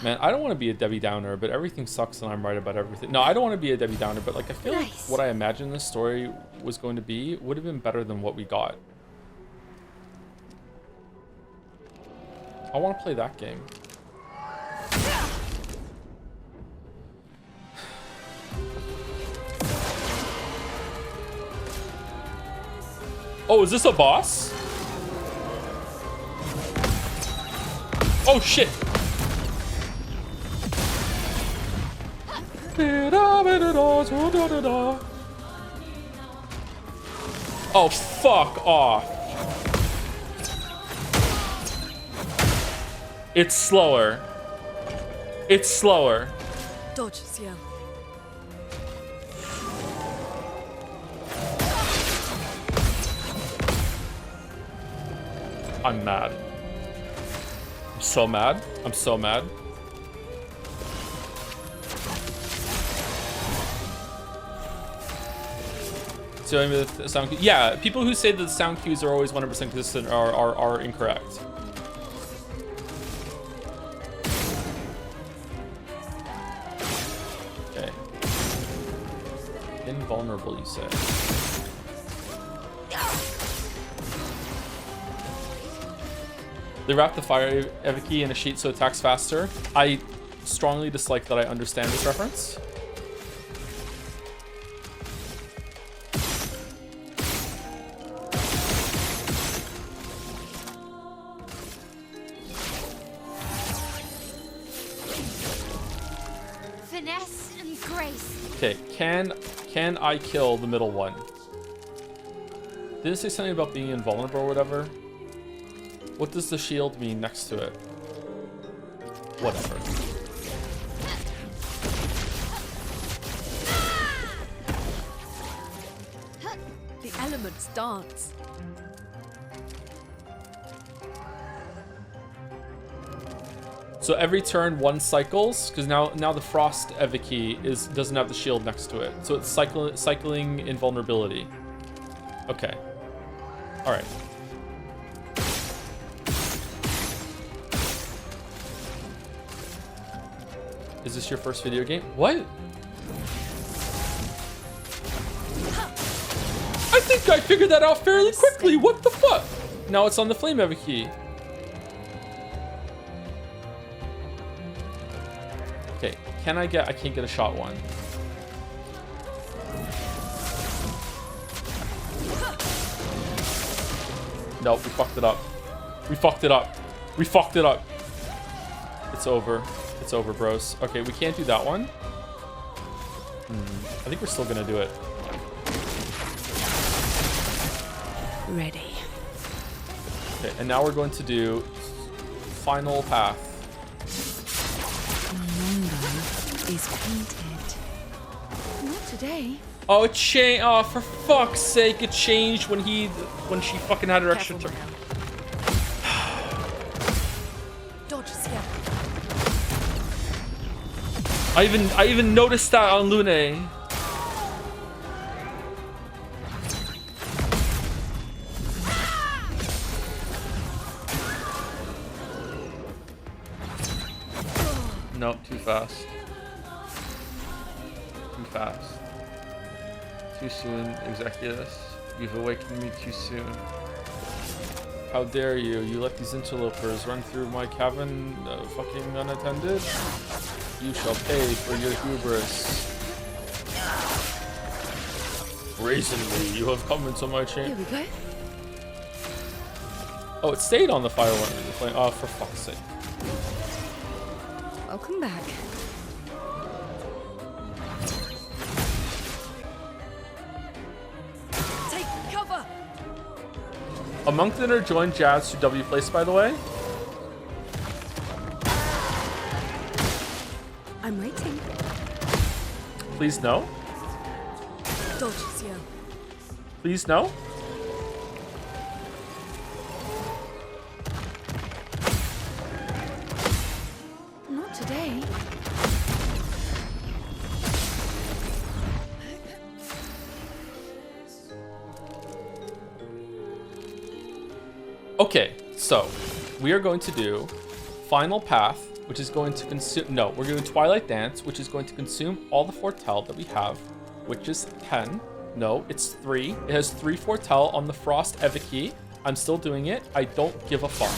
Man, I don't want to be a Debbie Downer, but everything sucks and I'm right about everything. No, I don't want to be a Debbie Downer, but like I feel like what I imagined this story was going to be would have been better than what we got. I want to play that game. Oh, is this a boss? Oh shit! Oh, fuck off. It's slower. It's slower. Dodges, yeah. I'm mad. I'm so mad. I'm so mad. So I mean, the sound, yeah, people who say that the sound cues are always 100% consistent are incorrect. Okay. Invulnerable, you say? They wrap the fire Eveque in a sheet so it attacks faster. I strongly dislike that I understand this reference. Finesse and grace. Okay, can I kill the middle one? Did it say something about being invulnerable or whatever? What does the shield mean next to it? Whatever. The elements dance. So every turn one cycles, because now the Frost Eveque doesn't have the shield next to it. So it's cycling invulnerability. Okay. Alright. Is this your first video game? What? I think I figured that out fairly quickly. What the fuck? Now it's on the Flame Eveque. Okay, I can't get a shot one. Nope, we fucked it up. We fucked it up. We fucked it up. It's over. It's over, bros. Okay, we can't do that one. I think we're still gonna do it. Ready. Okay, and now we're going to do final path. Manor is painted. Not today. Oh, it changed. Oh, for fuck's sake, it changed when she fucking had her extra turn. Dodges, yeah. I even noticed that on Lune. Nope, too fast. Too fast. Too soon, Executus. You've awakened me too soon. How dare you? You let these interlopers run through my cabin fucking unattended? You shall pay for your hubris. Brazenly, you have come into my chamber. Here we go. Oh, it stayed on the fire one. Oh, for fuck's sake. Welcome back. Take cover. A monk dinner joined Jazz to W place, by the way. I'm waiting. Please no. Dodges, yeah. Please no. today. Okay, so we are going to do Final Path, which is going to consume... No, we're doing Twilight Dance, which is going to consume all the Foretell that we have, which is 10. No, it's 3. It has 3 Foretell on the Frost Eveque. I'm still doing it. I don't give a fuck.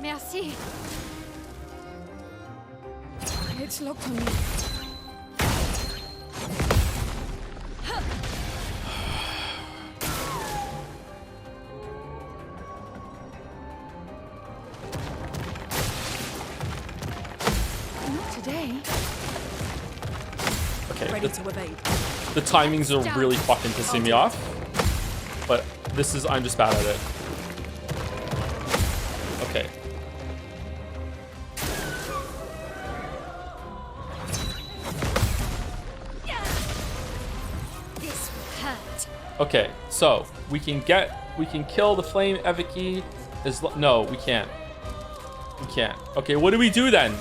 Merci. It's locked on me. Not today. Okay, Ready to evade. the timings are really fucking pissing me off. But this is... I'm just bad at it. Okay. This will hurt. Okay, so we can kill the Flame Eveque. No, we can't. We can't. Okay, what do we do then?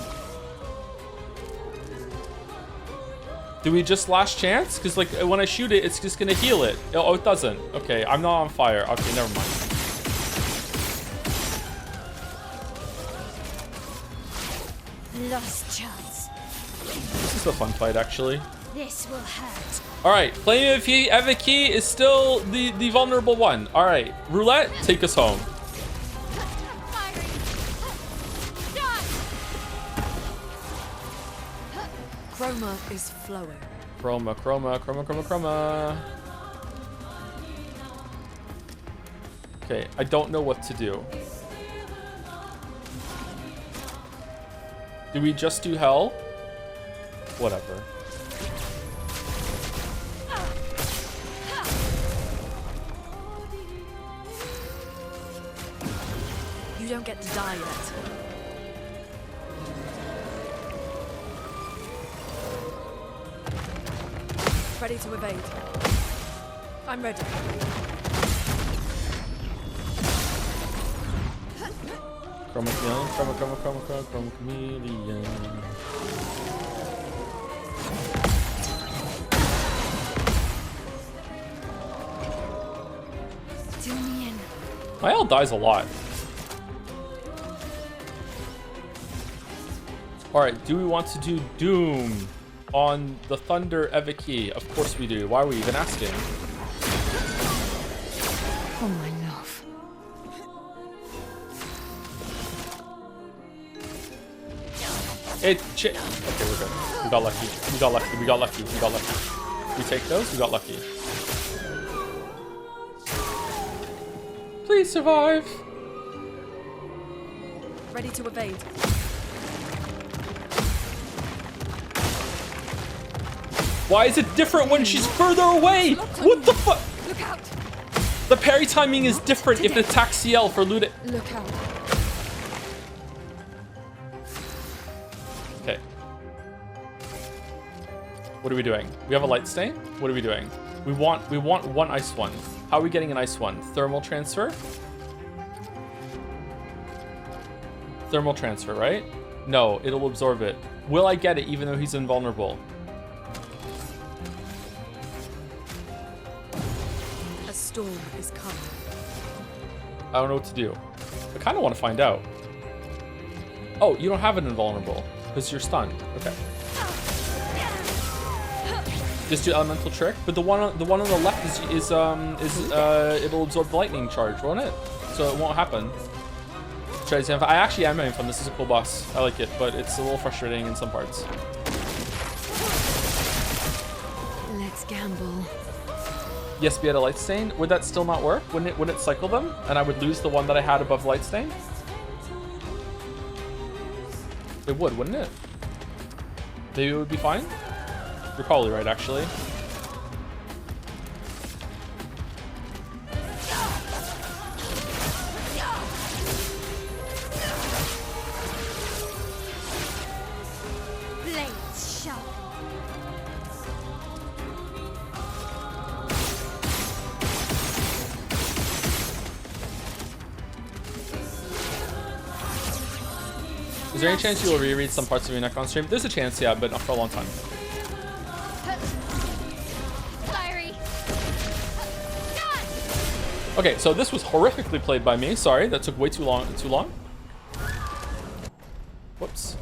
Do we just last chance? Because like when I shoot it, it's just gonna heal it. Oh, it doesn't. Okay, I'm not on fire. Okay, never mind. Lost chance. This is a fun fight, actually. This will hurt. All right, Flame Eveque is still the vulnerable one. All right, Roulette, take us home. Firing. Done. Chroma is flowing. Chroma. Okay, I don't know what to do. Do we just do hell? Whatever. You don't get to die yet. Ready to evade. I'm ready. Chroma chameleon. Do me in. My L dies a lot. Alright, do we want to do Doom on the Thunder Eveque? Of course we do. Why are we even asking? Oh my love. Okay, we're good. We got lucky. We take those, we got lucky. Please survive. Ready to evade. Why is it different when she's further away? What the fuck? Look out! The parry timing is different if it attacks CL for loot it. Look out! Okay. What are we doing? We have a light stain? What are we doing? We want one ice one. How are we getting an ice one? Thermal transfer? Thermal transfer, right? No, it'll absorb it. Will I get it even though he's invulnerable? A storm is coming. I don't know what to do. I kind of want to find out. Oh, you don't have an invulnerable because you're stunned. Okay. Just do elemental trick, but the one on the left is it'll absorb the lightning charge, won't it? So it won't happen. I actually am aiming fun. This is a cool boss. I like it, but it's a little frustrating in some parts. Let's gamble. Yes, we had a light stain. Would that still not work? Wouldn't it cycle them? And I would lose the one that I had above light stain? It would, wouldn't it? Maybe it would be fine? You're probably right, actually. Blades sharp. Is there any chance you will reread some parts of your neck on stream? There's a chance, yeah, but not for a long time. Fiery. Okay, so this was horrifically played by me. Sorry, that took way too long. Whoops.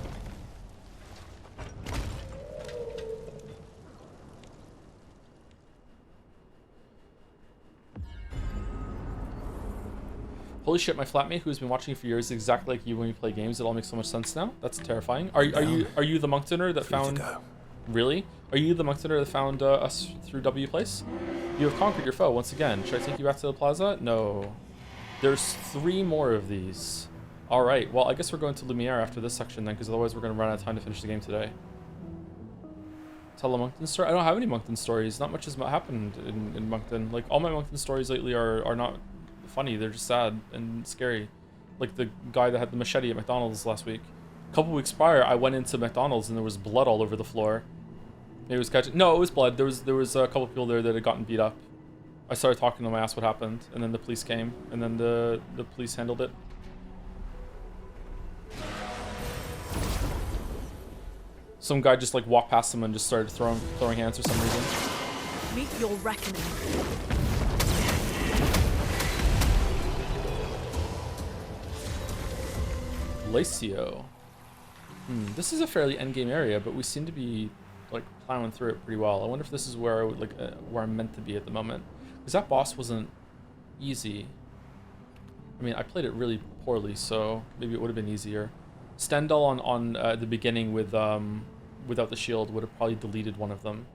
Holy shit, my flatmate who's been watching you for years is exactly like you when you play games. It all makes so much sense now. That's terrifying. Are you the Monctoner that found... Really? Are you the Monctoner that found us through W Place? You have conquered your foe once again. Should I take you back to the plaza? No. There's 3 more of these. Alright, well I guess we're going to Lumiere after this section then, because otherwise we're going to run out of time to finish the game today. Tell a Moncton story? I don't have any Moncton stories. Not much has happened in Moncton. Like, all my Moncton stories lately are not funny. They're just sad and scary. Like the guy that had the machete at McDonald's last week. A couple weeks prior, I went into McDonald's and there was blood all over the floor. Maybe it was catching... No, it was blood. There was a couple people there that had gotten beat up. I started talking to them. I asked what happened, and then the police came, and then the police handled it. Some guy just like walked past them and just started throwing hands for some reason. Meet your reckoning. Lacio. This is a fairly endgame area, but we seem to be like plowing through it pretty well. I wonder if this is where I would where I'm meant to be at the moment, because that boss wasn't easy. I mean, I played it really poorly, so maybe it would have been easier. Stendhal on the beginning with without the shield would have probably deleted one of them.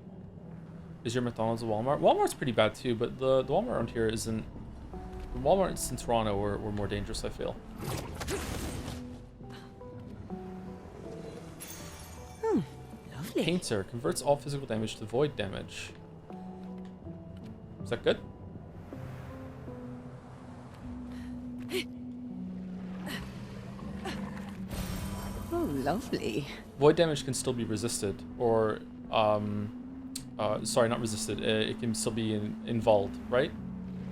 Is your McDonald's a Walmart? Walmart's pretty bad too, but the Walmart around here isn't. The Walmarts in Toronto were more dangerous, I feel. Lovely. Painter converts all physical damage to void damage. Is that good? Oh, lovely. Void damage can still be resisted, or sorry, not resisted. It can still be involved, right?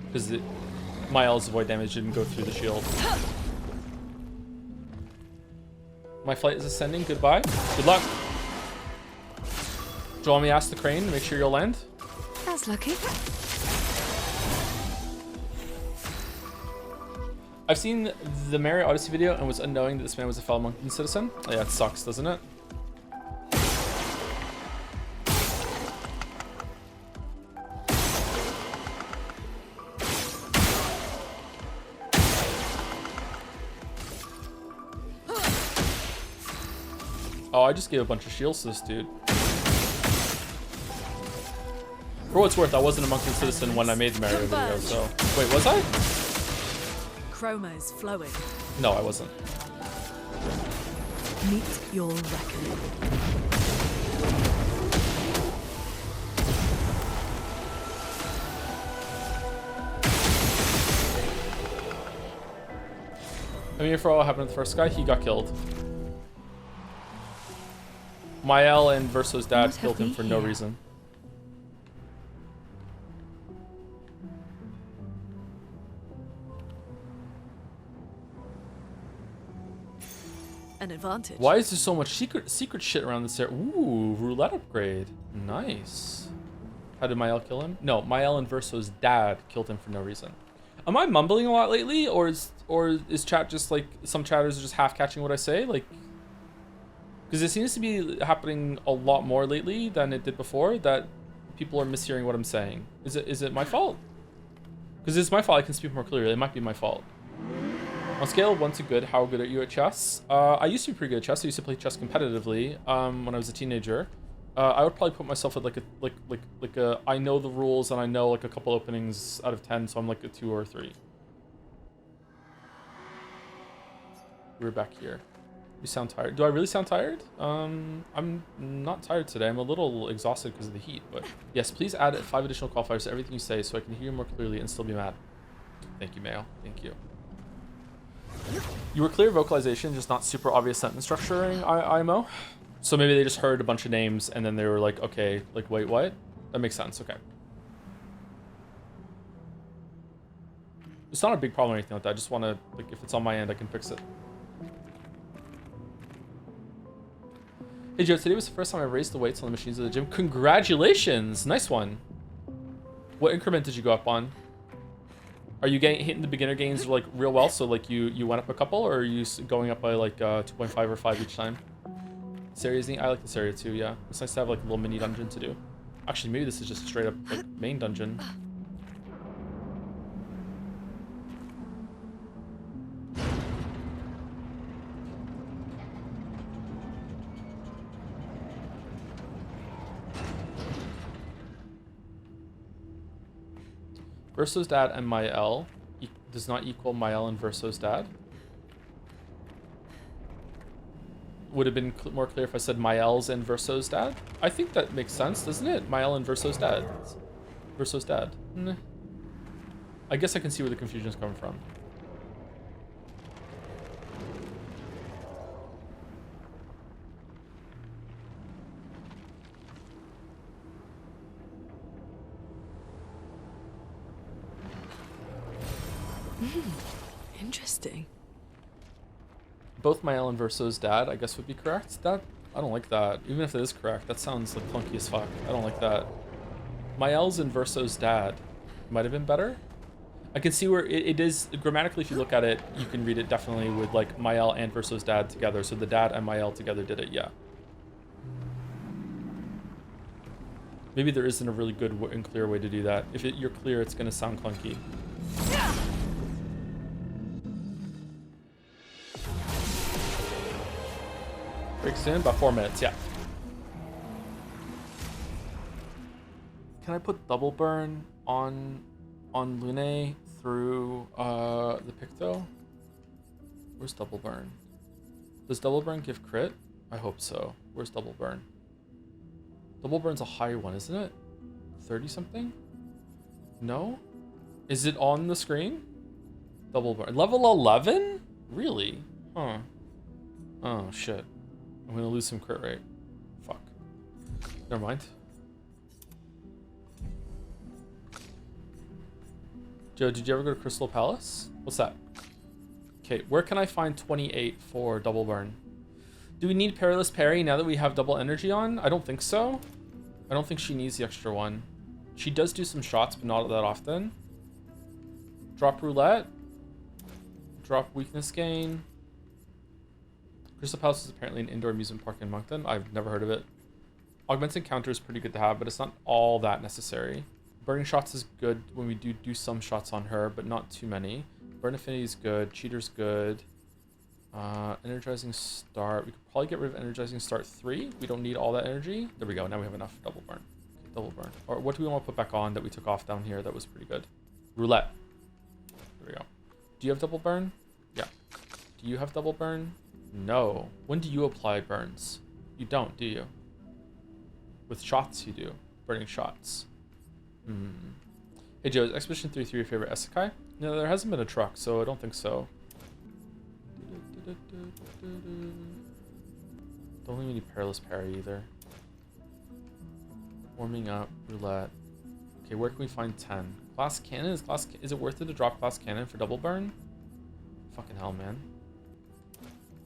Because Miles' void damage didn't go through the shield. My flight is ascending. Goodbye. Good luck. Do you want me to ask the crane to make sure you'll land? That's lucky. I've seen the Mary Odyssey video and was unknowing that this man was a fellow Moncton citizen. Oh, yeah, it sucks, doesn't it? Oh, I just gave a bunch of shields to this dude. For what it's worth, I wasn't a Moncton citizen when I made the Mario video, so... Wait, was I? Chroma is flowing. No, I wasn't. Meet your reckoning. I mean, for all what happened to the first guy, he got killed. Mael and Verso's dad killed him for no reason. An advantage. Why is there so much secret shit around this area? Ooh, roulette upgrade. Nice. How did Mael kill him? No, Mael and Verso's dad killed him for no reason. Am I mumbling a lot lately, or is chat just like some chatters are just half catching what I say? Like, because it seems to be happening a lot more lately than it did before, that people are mishearing what I'm saying. Is it my fault? Because it's my fault, I can speak more clearly. It might be my fault. On scale of 1 to good, how good are you at chess? I used to be pretty good at chess. I used to play chess competitively when I was a teenager. I would probably put myself at like a I know the rules and I know like a couple openings out of 10, so I'm like a 2 or 3. We're back here. You sound tired. Do I really sound tired? I'm not tired today. I'm a little exhausted because of the heat, but yes, please add 5 additional qualifiers to everything you say so I can hear you more clearly and still be mad. Thank you, Mayo. Thank you. You were clear vocalization, just not super obvious sentence structuring, IMO. So maybe they just heard a bunch of names and then they were like, okay, like, wait, what? That makes sense, okay. It's not a big problem or anything like that. I just want to, like, if it's on my end, I can fix it. Hey Joe, today was the first time I raised the weights on the machines at the gym. Congratulations! Nice one. What increment did you go up on? Are you hitting the beginner gains like real well? So like you went up a couple, or are you going up by like 2.5 or 5 each time? This area's neat. I like this area too. Yeah, it's nice to have like a little mini dungeon to do. Actually, maybe this is just straight up like main dungeon. Verso's dad and Mael does not equal Mael and Verso's dad. Would have been more clear if I said Mael's and Verso's dad. I think that makes sense, doesn't it? Mael and Verso's dad. Verso's dad. Nah. I guess I can see where the confusion is coming from. Interesting. Both Mael and Verso's dad, I guess, would be correct. That I don't like that. Even if it is correct, that sounds like clunky as fuck. I don't like that. Mael's and Verso's dad might have been better. I can see where it is grammatically. If you look at it, you can read it definitely with like Mael and Verso's dad together. So the dad and Mael together did it. Yeah. Maybe there isn't a really good and clear way to do that. If you're clear, it's going to sound clunky. Break soon, about 4 minutes, yeah. Can I put double burn on Lune through the Picto? Where's double burn? Does double burn give crit? I hope so. Where's double burn? Double burn's a higher one, isn't it? 30 something? No? Is it on the screen? Double burn. Level 11? Really? Huh. Oh shit. I'm gonna lose some crit rate. Fuck. Never mind. Joe, did you ever go to Crystal Palace? What's that? Okay, where can I find 28 for double burn? Do we need Perilous Parry now that we have double energy on? I don't think so. I don't think she needs the extra one. She does do some shots, but not that often. Drop roulette. Drop weakness gain. Crystal Palace is apparently an indoor amusement park in Moncton. I've never heard of it. Augmented counter is pretty good to have, but it's not all that necessary. Burning shots is good when we do some shots on her, but not too many. Burn affinity is good. Cheater's good. Energizing start. We could probably get rid of energizing start 3. We don't need all that energy. There we go. Now we have enough double burn. Okay, double burn. Or what do we want to put back on that we took off down here? That was pretty good. Roulette. There we go. Do you have double burn? Yeah. Do you have double burn? No. When do you apply burns? You don't, do you? With shots, you do. Burning shots. Hey Joe, is Expedition 33 your favorite isekai? No, there hasn't been a truck, so I don't think so. Don't think we need Perilous Parry either. Warming up, roulette. Okay, where can we find 10? Glass cannon? Is it worth it to drop glass cannon for double burn? Fucking hell, man.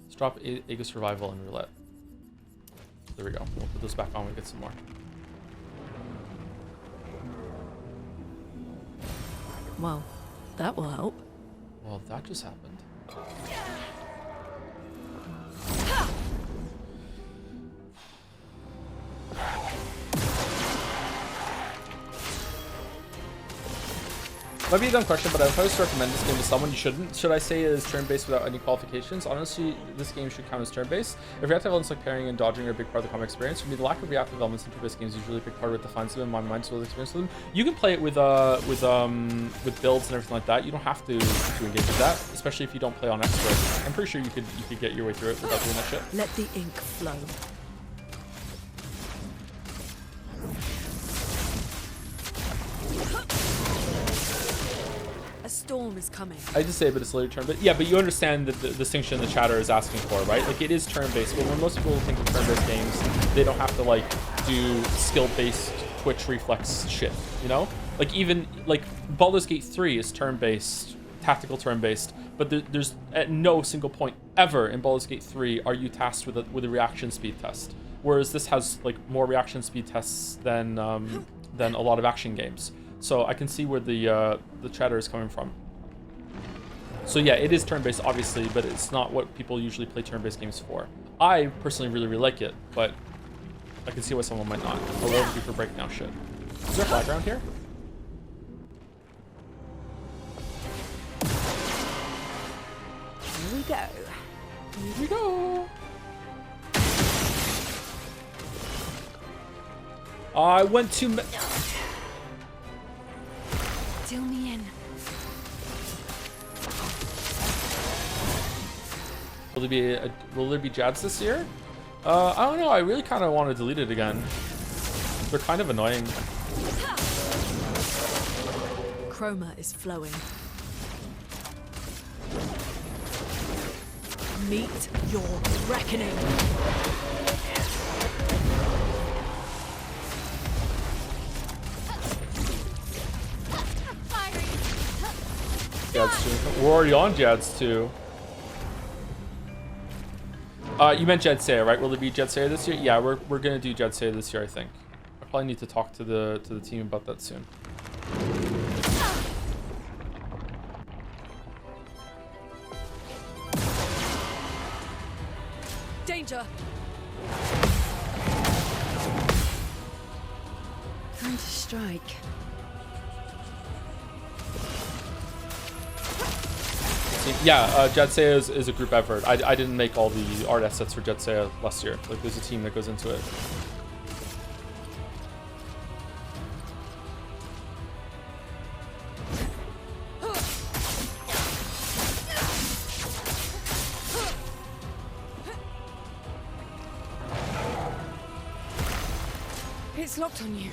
Let's drop Aegis Survival and roulette. There we go. We'll put those back on when we get some more. Well, that will help. Well, that just happened. Might be a dumb question, but I would probably recommend this game to someone. You shouldn't. Should I say it is turn-based without any qualifications? Honestly, this game should count as turn-based. If reactive elements like parrying and dodging are a big part of the combat experience, for me, the lack of reactive elements in turn-based games is usually a big part of what defines them in my mind, so the experience with them. You can play it with builds and everything like that. You don't have to engage with that, especially if you don't play on expert. I'm pretty sure you could get your way through it without doing that shit. Let the ink flow. Storm is coming. I just say, but it's later turn. But yeah, but you understand the distinction the chatter is asking for, right? Like it is turn-based, but when most people think of turn-based games, they don't have to like do skill-based twitch reflex shit, you know? Like even like Baldur's Gate 3 is turn-based, tactical turn-based, but there's at no single point ever in Baldur's Gate 3 are you tasked with a reaction speed test. whereas this has like more reaction speed tests than a lot of action games. So I can see where the chatter is coming from. So yeah, it is turn-based, obviously, but it's not what people usually play turn-based games for. I personally really like it, but I can see why someone might not. A little bit for breakdown shit. Is there a flag around here? Here we go. Here we go. I went to... Deal me in. Will there be Jads this year? I don't know. I really kind of want to delete it again. They're kind of annoying. Chroma is flowing. Meet your reckoning. Jads 2. We're already on Jads 2. You meant Jedsaya, right? Will there be Jedsaya this year? Yeah, we're gonna do Jedsaya this year, I think. I probably need to talk to the team about that soon. Danger! Time to strike. Yeah, Jedsaya is a group effort. I didn't make all the art assets for Jedsaya last year. Like, there's a team that goes into it. It's locked on you.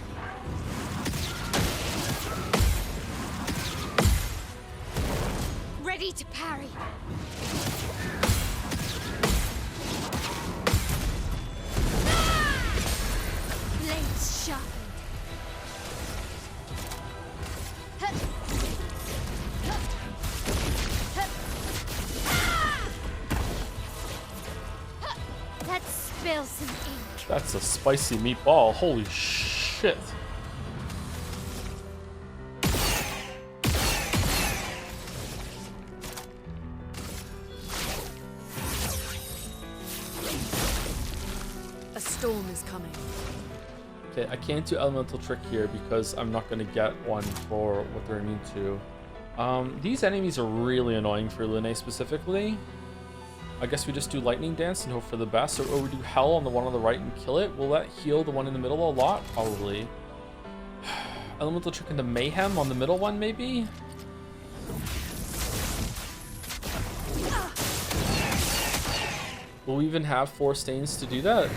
Ready to parry. Blades sharpened. Let's spill some ink. That's a spicy meatball. Holy shit. A storm is coming. Okay, I can't do elemental trick here because I'm not going to get one for what they're immune to. These enemies are really annoying for Lune specifically. I guess we just do lightning dance and hope for the best, or we do hell on the one on the right and kill it. Will that heal the one in the middle a lot? Probably. Elemental trick into mayhem on the middle one, maybe? Will we even have 4 stains to do that?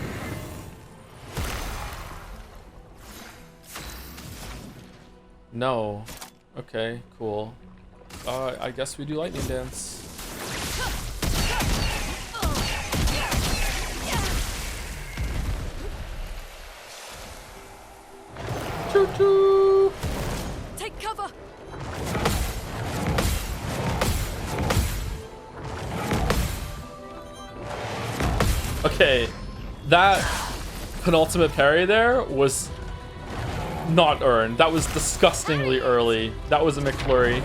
No. Okay, cool. I guess we do lightning dance. Choo choo! Take cover! Okay, that penultimate parry there was not earned. That was disgustingly early. That was a McFlurry.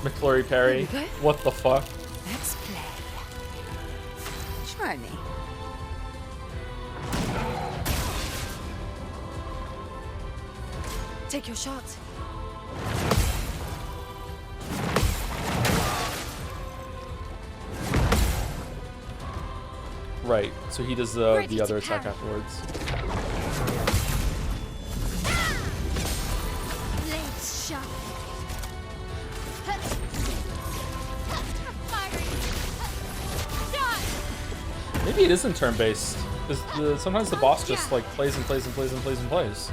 McFlurry parry. What the fuck? Let's play. Try me. Take your shot. Right, so he does the other attack afterwards. Blades sharpened. Maybe it isn't turn-based. Because sometimes the boss just like plays and plays and plays and plays and plays.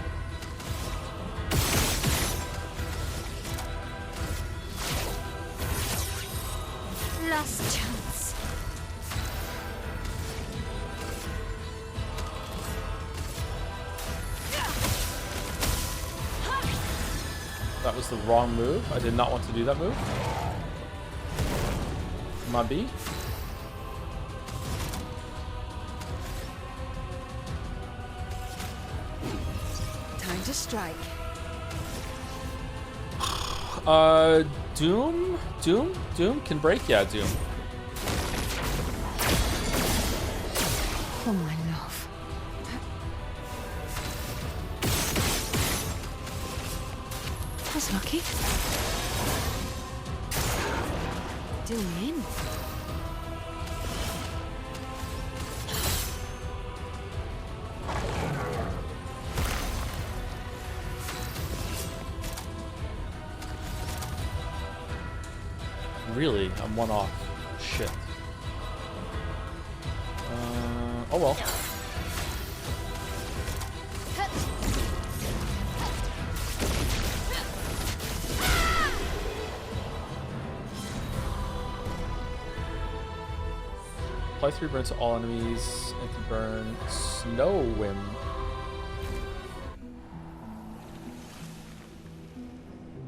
Last chance. That was the wrong move. I did not want to do that move. My B. Time to strike. Doom can break. Yeah, Doom. Oh my love. That's lucky. Doom in. Really? I'm one off. Shit. Oh well. Apply 3 burn to all enemies. Anti-burn. Snow Whim.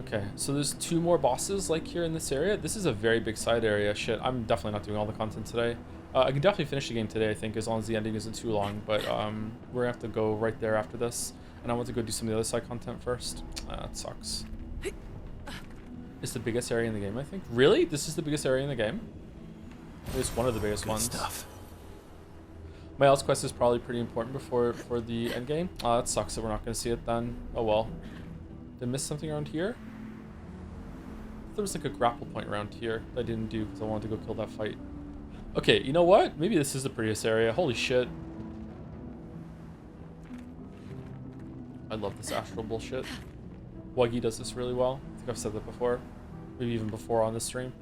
Okay, so there's 2 more bosses like here in this area. This is a very big side area. Shit, I'm definitely not doing all the content today. I can definitely finish the game today, I think, as long as the ending isn't too long. But we're gonna have to go right there after this, and I want to go do some of the other side content first. That sucks. It's the biggest area in the game, I think. Really? This is the biggest area in the game? It's one of the biggest ones. Stuff. My else quest is probably pretty important for the end game. That sucks that we're not gonna see it then. Oh well. Did I miss something around here? There was like a grapple point around here that I didn't do because I wanted to go kill that fight. Okay, you know what? Maybe this is the prettiest area. Holy shit. I love this astral bullshit. Wuggy does this really well. I think I've said that before. Maybe even before on this stream.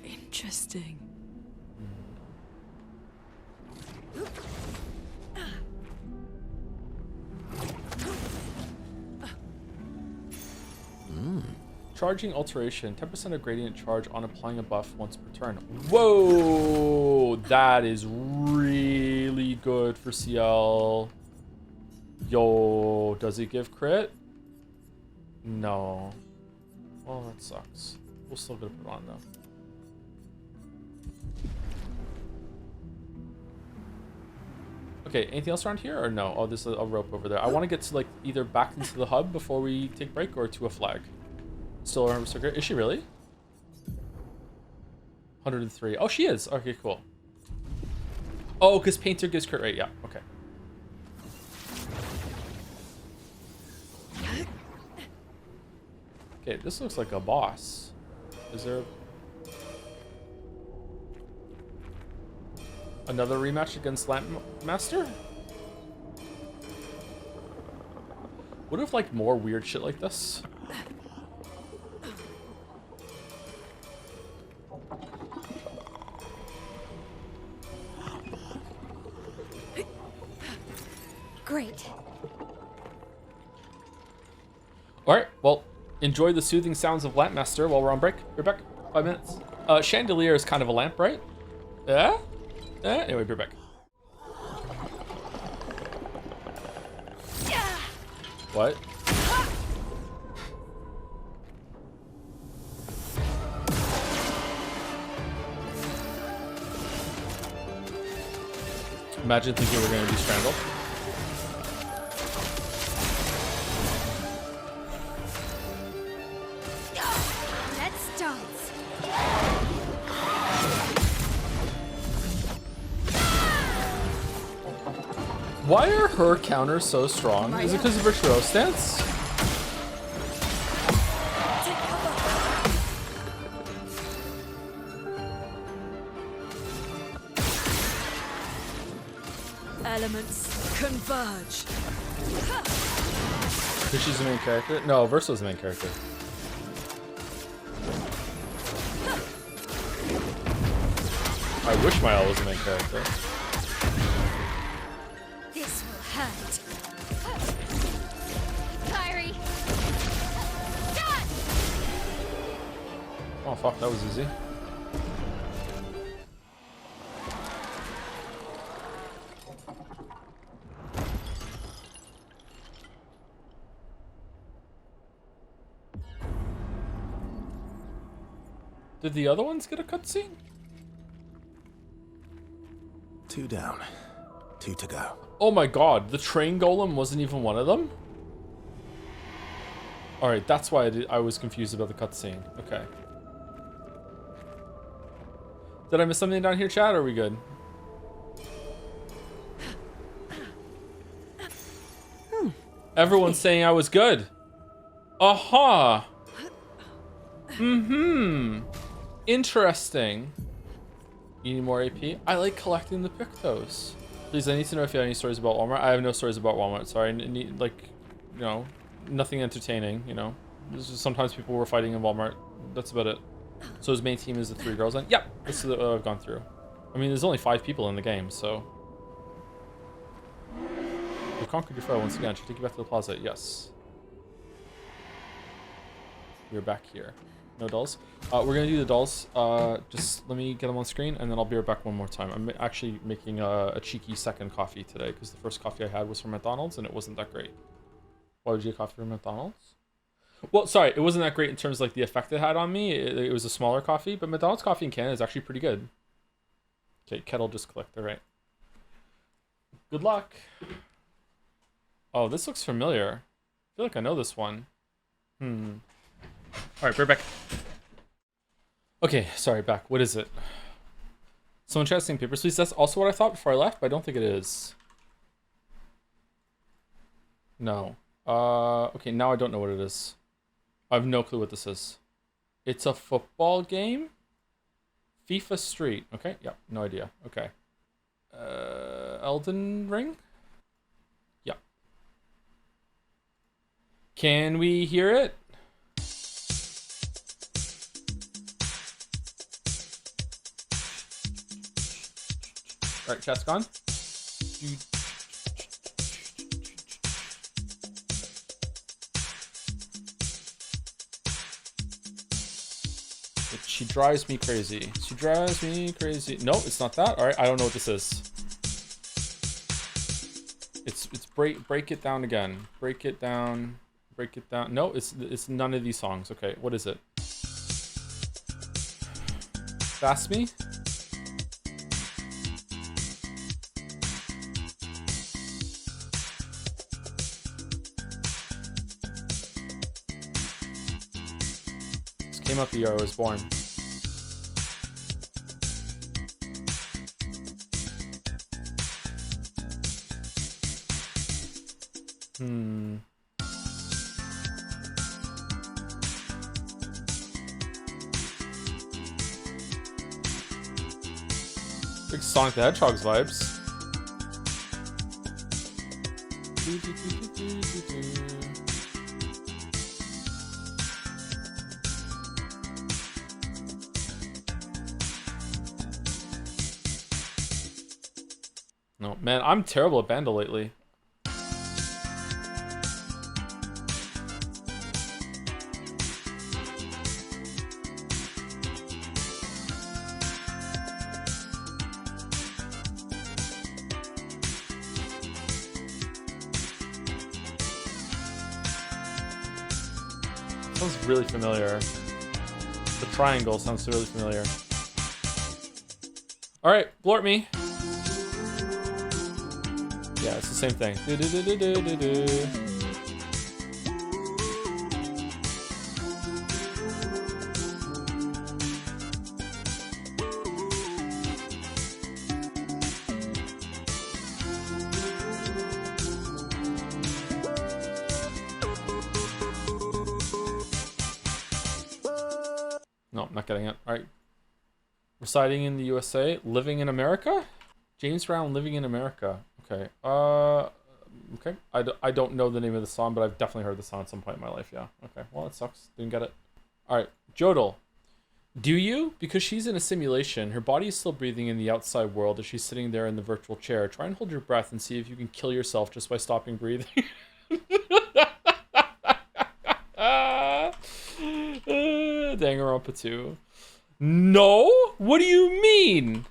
Interesting. Charging alteration, 10% of gradient charge on applying a buff once per turn. Whoa, that is really good for CL. Yo, does it give crit? No. Well, that sucks. We'll still get it put on though. Okay, anything else around here or no? Oh, there's a rope over there. I want to get to like either back into the hub before we take break or to a flag. Still around circuit. Is she really? 103. Oh, she is. Okay, cool. Oh, because Painter gives crit rate. Yeah, okay. Okay, this looks like a boss. Is there another rematch against Lampmaster? Would have liked more weird shit like this. Great. Alright, well, enjoy the soothing sounds of Lampmaster while we're on break. We're back. 5 minutes. Chandelier is kind of a lamp, right? Yeah? Anyway, we're back. What? Imagine thinking we're going to do Strangle. Let's dance. Why are her counters so strong? Is it because of her throw stance? Elements converge. Because she's the main character? No, Versa's the main character. I wish my was the main character. This will hurt. Kyrie. Done. Oh fuck, that was easy. Did the other ones get a cutscene? 2 down. 2 to go. Oh my god, the train golem wasn't even one of them? Alright, that's why I was confused about the cutscene. Okay. Did I miss something down here, chat? Or are we good? Everyone's saying I was good. Aha! Interesting. You need more AP? I like collecting the Pictos. Please, I need to know if you have any stories about Walmart. I have no stories about Walmart. Sorry, I need, like, you know, nothing entertaining, you know. This is, sometimes people were fighting in Walmart. That's about it. So his main team is the 3 girls then? Yeah, this is what I've gone through. I mean, there's only 5 people in the game, so. We've conquered your foe once again. Should I take you back to the plaza? Yes. We're back here. No dolls. We're gonna do the dolls. Just let me get them on screen, and then I'll be right back one more time. I'm actually making a cheeky second coffee today because the first coffee I had was from McDonald's, and it wasn't that great. Why would you get coffee from McDonald's? Well, sorry, it wasn't that great in terms of like the effect it had on me. It was a smaller coffee, but McDonald's coffee in Canada is actually pretty good. Okay, kettle just clicked. All right. Good luck. Oh, this looks familiar. I feel like I know this one. All right, we're back. Okay, sorry, back. What is it? Someone tried saying papers, please. That's also what I thought before I left, but I don't think it is. No. Okay, now I don't know what it is. I have no clue what this is. It's a football game? FIFA Street. Okay, yeah, no idea. Okay. Elden Ring? Yeah. Can we hear it? Alright, chat's gone. She drives me crazy. She drives me crazy. No, it's not that. Alright, I don't know what this is. It's break it down again. Break it down. Break it down. No, it's none of these songs. Okay, what is it? Fast me? Came up the year I was born. Big Sonic the Hedgehog's vibes. No, man, I'm terrible at Banda lately. Sounds really familiar. The triangle sounds really familiar. Alright, blort me. Yeah, it's the same thing. No, I'm not getting it. All right. Residing in the USA, living in America? James Brown, living in America. Okay. Okay. I don't know the name of the song, but I've definitely heard the song at some point in my life. Yeah. Okay. Well, it sucks. Didn't get it. All right. Jodel. Do you? Because she's in a simulation. Her body is still breathing in the outside world as she's sitting there in the virtual chair. Try and hold your breath and see if you can kill yourself just by stopping breathing. Danganronpa 2. No? What do you mean?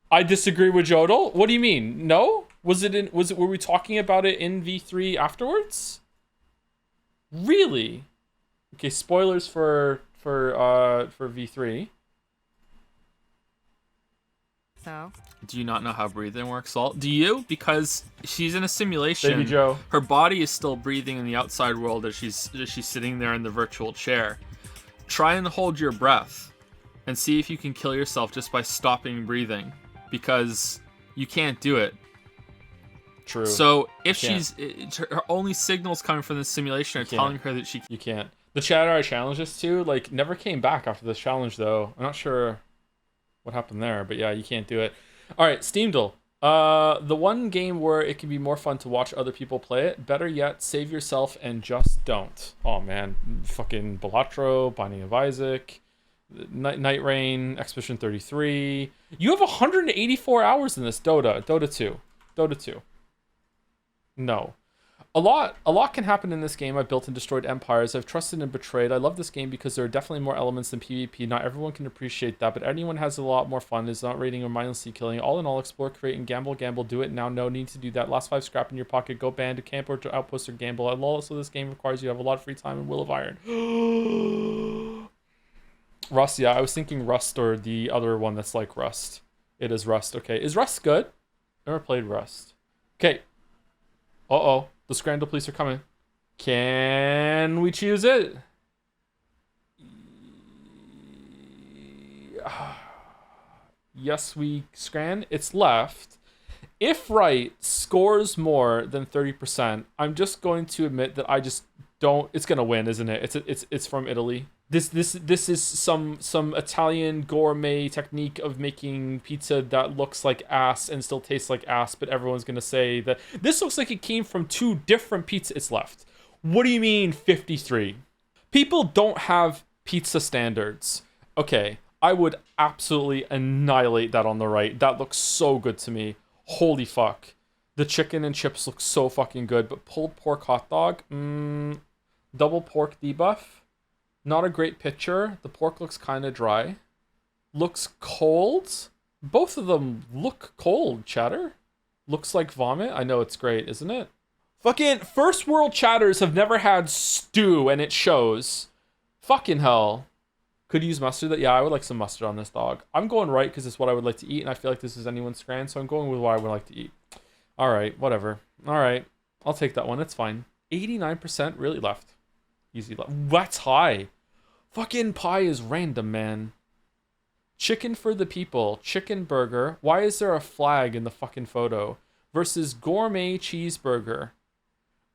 I disagree with Jodel. What do you mean? No? Were we talking about it in V3 afterwards? Really? Okay, spoilers for for V3. So? Do you not know how breathing works, Salt? Do you? Because she's in a simulation. Baby Joe. Her body is still breathing in the outside world as she's sitting there in the virtual chair. Try and hold your breath and see if you can kill yourself just by stopping breathing, because you can't do it. True. So if her only signals coming from the simulation are telling her that You can't. The chatter I challenged this to, like, never came back after this challenge, though. I'm not sure what happened there, but yeah, you can't do it. All right, Steamdle. The one game where it can be more fun to watch other people play it. Better yet, save yourself and just don't. Oh man, fucking Balatro, Binding of Isaac, Night Rain, Expedition 33. You have 184 hours in this Dota 2. No. A lot can happen in this game. I've built and destroyed empires. I've trusted and betrayed. I love this game because there are definitely more elements than PvP. Not everyone can appreciate that, but anyone has a lot more fun. Is not raiding or mindlessly killing. All in all, explore, create, and gamble. Do it now. No need to do that. Last 5 scrap in your pocket. Go band, to camp, or to outpost, or gamble. I lol. So this game requires you to have a lot of free time and Will of Iron. Rust, yeah. I was thinking Rust or the other one that's like Rust. It is Rust. Okay. Is Rust good? Never played Rust. Okay. Uh-oh. The Scrandal police are coming. Can we choose it? Yes, we scran. It's left. If right scores more than 30%, I'm just going to admit that I just don't. It's gonna win, isn't it? It's from Italy. This is some Italian gourmet technique of making pizza that looks like ass and still tastes like ass, but everyone's gonna say that this looks like it came from 2 different pizzas. It's left. What do you mean 53? People don't have pizza standards. Okay, I would absolutely annihilate that on the right. That looks so good to me. Holy fuck. The chicken and chips look so fucking good, but pulled pork hot dog, double pork debuff. Not a great picture. The pork looks kind of dry. Looks cold. Both of them look cold, chatter. Looks like vomit. I know it's great, isn't it? Fucking first world chatters have never had stew, and it shows. Fucking hell. Could use mustard. Yeah, I would like some mustard on this dog. I'm going right because it's what I would like to eat, and I feel like this is anyone's scran, so I'm going with what I would like to eat. All right, whatever. All right, I'll take that one. It's fine. 89% really left. Easy left. That's high. Fucking pie is random, man. Chicken for the people. Chicken burger. Why is there a flag in the fucking photo? Versus gourmet cheeseburger.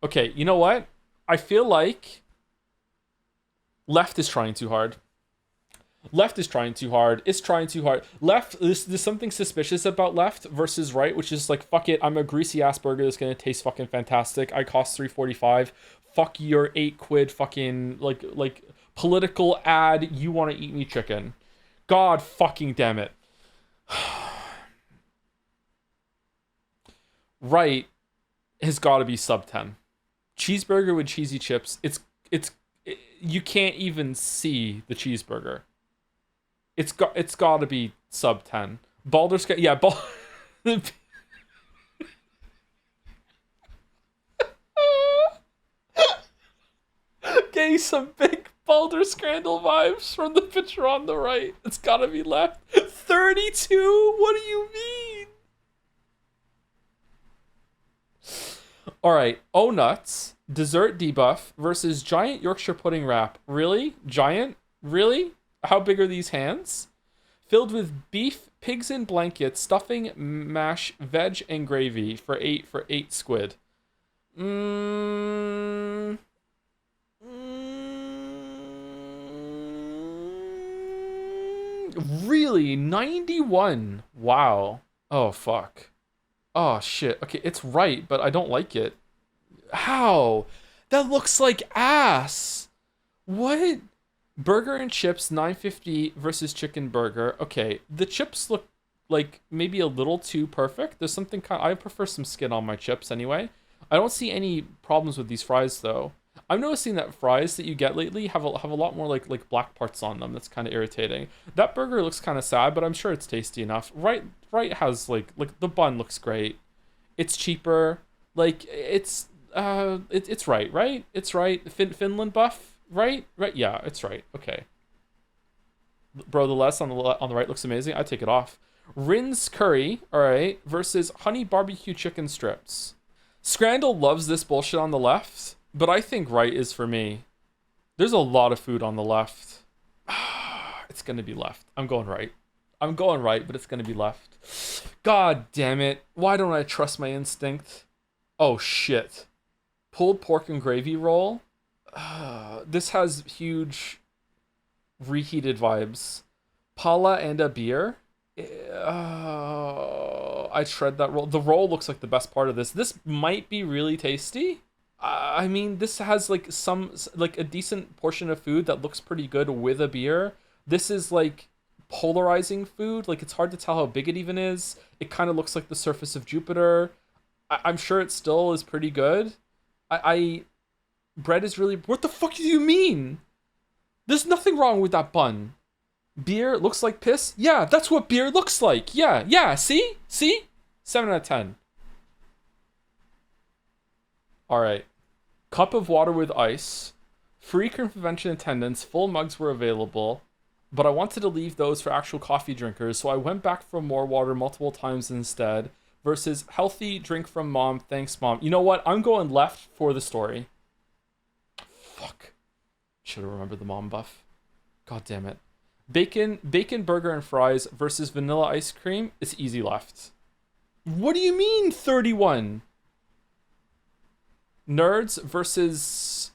Okay, you know what? I feel like left is trying too hard. Left is trying too hard. It's trying too hard. Left, there's something suspicious about left versus right, which is like, fuck it, I'm a greasy ass burger that's gonna taste fucking fantastic. I cost $3.45. Fuck your 8 quid fucking like political ad. You want to eat me chicken? God fucking damn it. Right has got to be sub 10. Cheeseburger with cheesy chips. You can't even see the cheeseburger. It's got to be sub 10. Baldur's Gate, yeah, getting some big Baldur Scandal vibes from the picture on the right. It's gotta be left. 32? What do you mean? Alright, Oh Nuts, dessert debuff versus giant Yorkshire pudding wrap. Really? Giant? Really? How big are these hands? Filled with beef, pigs in blankets, stuffing, mash, veg, and gravy for 8 squid. Really? 91? Wow. Oh, fuck. Oh, shit. Okay, it's right, but I don't like it. How? That looks like ass. What? Burger and chips, $9.50 versus chicken burger. Okay, the chips look like maybe a little too perfect. There's something I prefer some skin on my chips anyway. I don't see any problems with these fries, though. I'm noticing that fries that you get lately have a lot more like black parts on them. That's kind of irritating. That burger looks kind of sad, but I'm sure it's tasty enough. Right has like the bun looks great. It's cheaper. Like it's right. It's right. Finland buff, right? Yeah, it's right. Okay. Bro, the less on the right looks amazing. I take it off. Rin's curry, all right, versus honey barbecue chicken strips. Scrandal loves this bullshit on the left, but I think right is for me. There's a lot of food on the left. It's gonna be left. I'm going right. I'm going right, but it's gonna be left. God damn it. Why don't I trust my instinct? Oh shit. Pulled pork and gravy roll. This has huge reheated vibes. Pala and a beer. I shred that roll. The roll looks like the best part of this. This might be really tasty. I mean, this has like a decent portion of food that looks pretty good with a beer. This is like polarizing food. Like, it's hard to tell how big it even is. It kind of looks like the surface of Jupiter. I'm sure it still is pretty good. Bread is really... What the fuck do you mean? There's nothing wrong with that bun. Beer looks like piss? Yeah, that's what beer looks like. Yeah, see? 7 out of 10. Alright. Cup of water with ice. Free convention attendance. Full mugs were available. But I wanted to leave those for actual coffee drinkers, so I went back for more water multiple times instead. Versus healthy drink from mom. Thanks, mom. You know what? I'm going left for the story. Fuck. Should have remembered the mom buff. God damn it. Bacon burger and fries versus vanilla ice cream. It's easy left. What do you mean 31? Nerds versus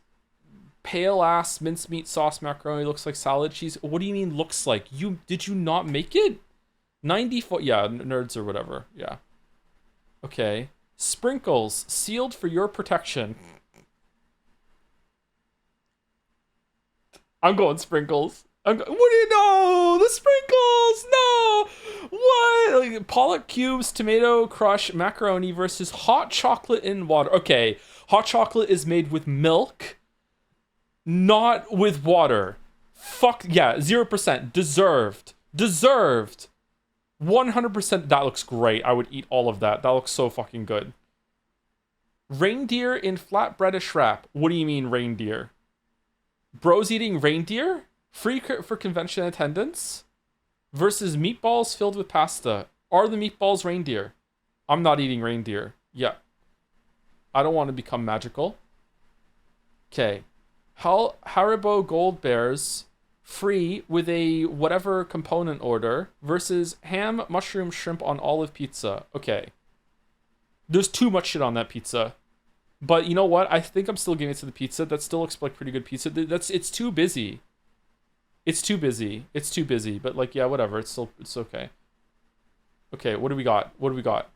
pale ass mincemeat sauce macaroni looks like salad cheese. What do you mean looks like? Did you not make it? 94. Yeah, nerds or whatever. Yeah. Okay. Sprinkles sealed for your protection. I'm going sprinkles. What do you know? The sprinkles! No! What? Like, Pollock cubes, tomato crush, macaroni versus hot chocolate in water. Okay, hot chocolate is made with milk, not with water. Fuck, yeah, 0%. Deserved. 100%. That looks great. I would eat all of that. That looks so fucking good. Reindeer in flatbreadish wrap. What do you mean reindeer? Bros eating reindeer? Free for convention attendance? Versus meatballs filled with pasta. Are the meatballs reindeer? I'm not eating reindeer. Yeah. I don't want to become magical. Okay. Haribo Gold Bears. Free with a whatever component order. Versus ham, mushroom, shrimp on olive pizza. Okay. There's too much shit on that pizza. But you know what? I think I'm still giving it to the pizza. That still looks like pretty good pizza. It's too busy. It's too busy. But like, yeah, whatever. It's okay. Okay, what do we got?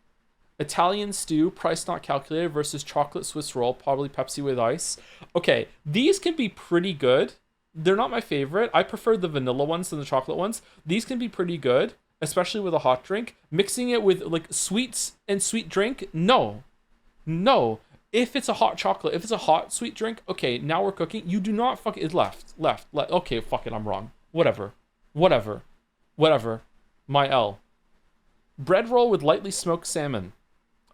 Italian stew, price not calculated versus chocolate Swiss roll, probably Pepsi with ice. Okay, these can be pretty good. They're not my favorite. I prefer the vanilla ones than the chocolate ones. These can be pretty good, especially with a hot drink. Mixing it with like sweets and sweet drink, no. If it's a hot chocolate, if it's a hot sweet drink, okay, now we're cooking. You do not fuck it. Left. Okay, fuck it, I'm wrong. Whatever. My L. Bread roll with lightly smoked salmon.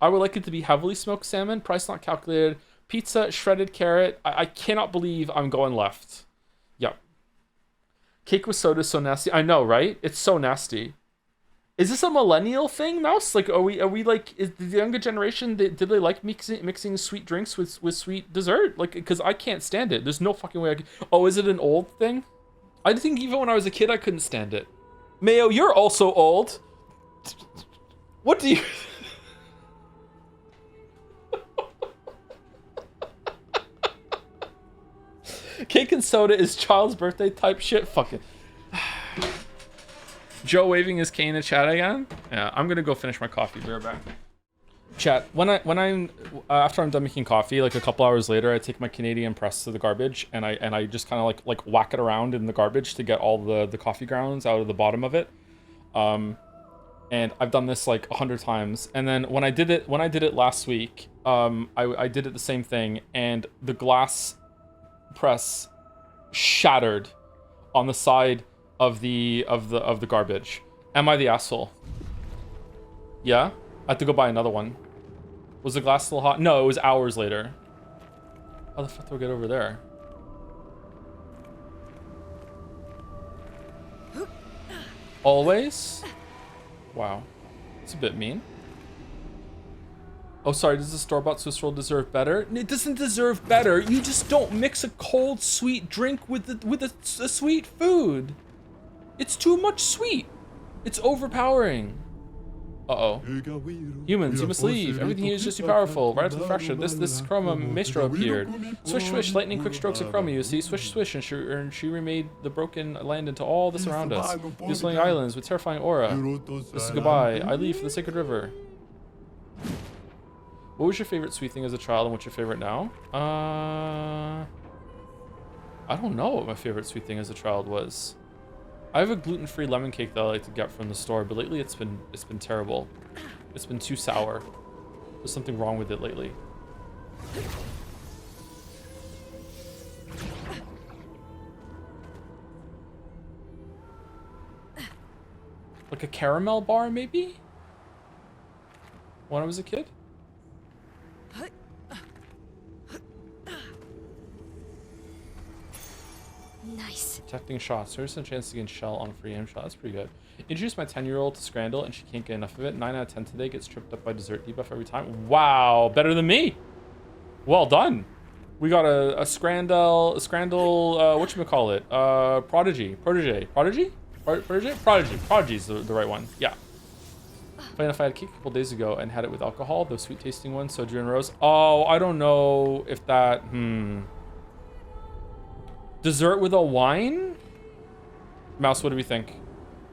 I would like it to be heavily smoked salmon. Price not calculated. Pizza, shredded carrot. I cannot believe I'm going left. Yep. Cake with soda is so nasty. I know, right? It's so nasty. Is this a millennial thing, Mouse? Like, are we like, is the younger generation, did they like mixing sweet drinks with sweet dessert? Like, because I can't stand it. There's no fucking way I can. Oh, is it an old thing? I think even when I was a kid, I couldn't stand it. Mayo, you're also old. What do you... Cake and soda is child's birthday type shit? Fuck it. Joe waving his cane in chat again. Yeah, I'm gonna go finish my coffee. Be right back. Chat. When I'm after I'm done making coffee, like a couple hours later, I take my Canadian press to the garbage and I just kind of like whack it around in the garbage to get all the coffee grounds out of the bottom of it. And I've done this like 100 times. And then when I did it last week, I did it the same thing, and the glass press shattered on the side of the garbage. Am I the asshole? Yeah? I had to go buy another one. Was the glass still hot? No, it was hours later. How the fuck do I get over there? Always? Wow. It's a bit mean. Oh, sorry, does the store-bought Swiss roll deserve better? It doesn't deserve better. You just don't mix a cold, sweet drink with a sweet food. It's too much sweet. It's overpowering. Uh-oh. Humans, you must leave. Everything here is just too powerful. Right up to the fracture. This Chroma Maestro appeared. Swish, swish, lightning quick strokes of Chroma, you see. Swish, swish, and she remade the broken land into all this around us. These floating islands with terrifying aura. This is goodbye. I leave for the sacred river. What was your favorite sweet thing as a child and what's your favorite now? I don't know what my favorite sweet thing as a child was. I have a gluten-free lemon cake that I like to get from the store, but lately it's been terrible. It's been too sour. There's something wrong with it lately. Like a caramel bar, maybe? When I was a kid? Nice. Protecting shots. There's a chance to get shell on a free aim shot. That's pretty good. Introduced my 10-year-old to Scrandle and she can't get enough of it. 9 out of 10 today. Gets tripped up by dessert debuff every time. Wow. Better than me. Well done. We got a Scrandle, whatchamacallit? Prodigy. Prodigy's the right one. Yeah. Funny enough, I had a cake a couple days ago and had it with alcohol. Those sweet tasting ones. Soju and rose. Oh, I don't know if that, Dessert with a wine? Mouse, what do we think?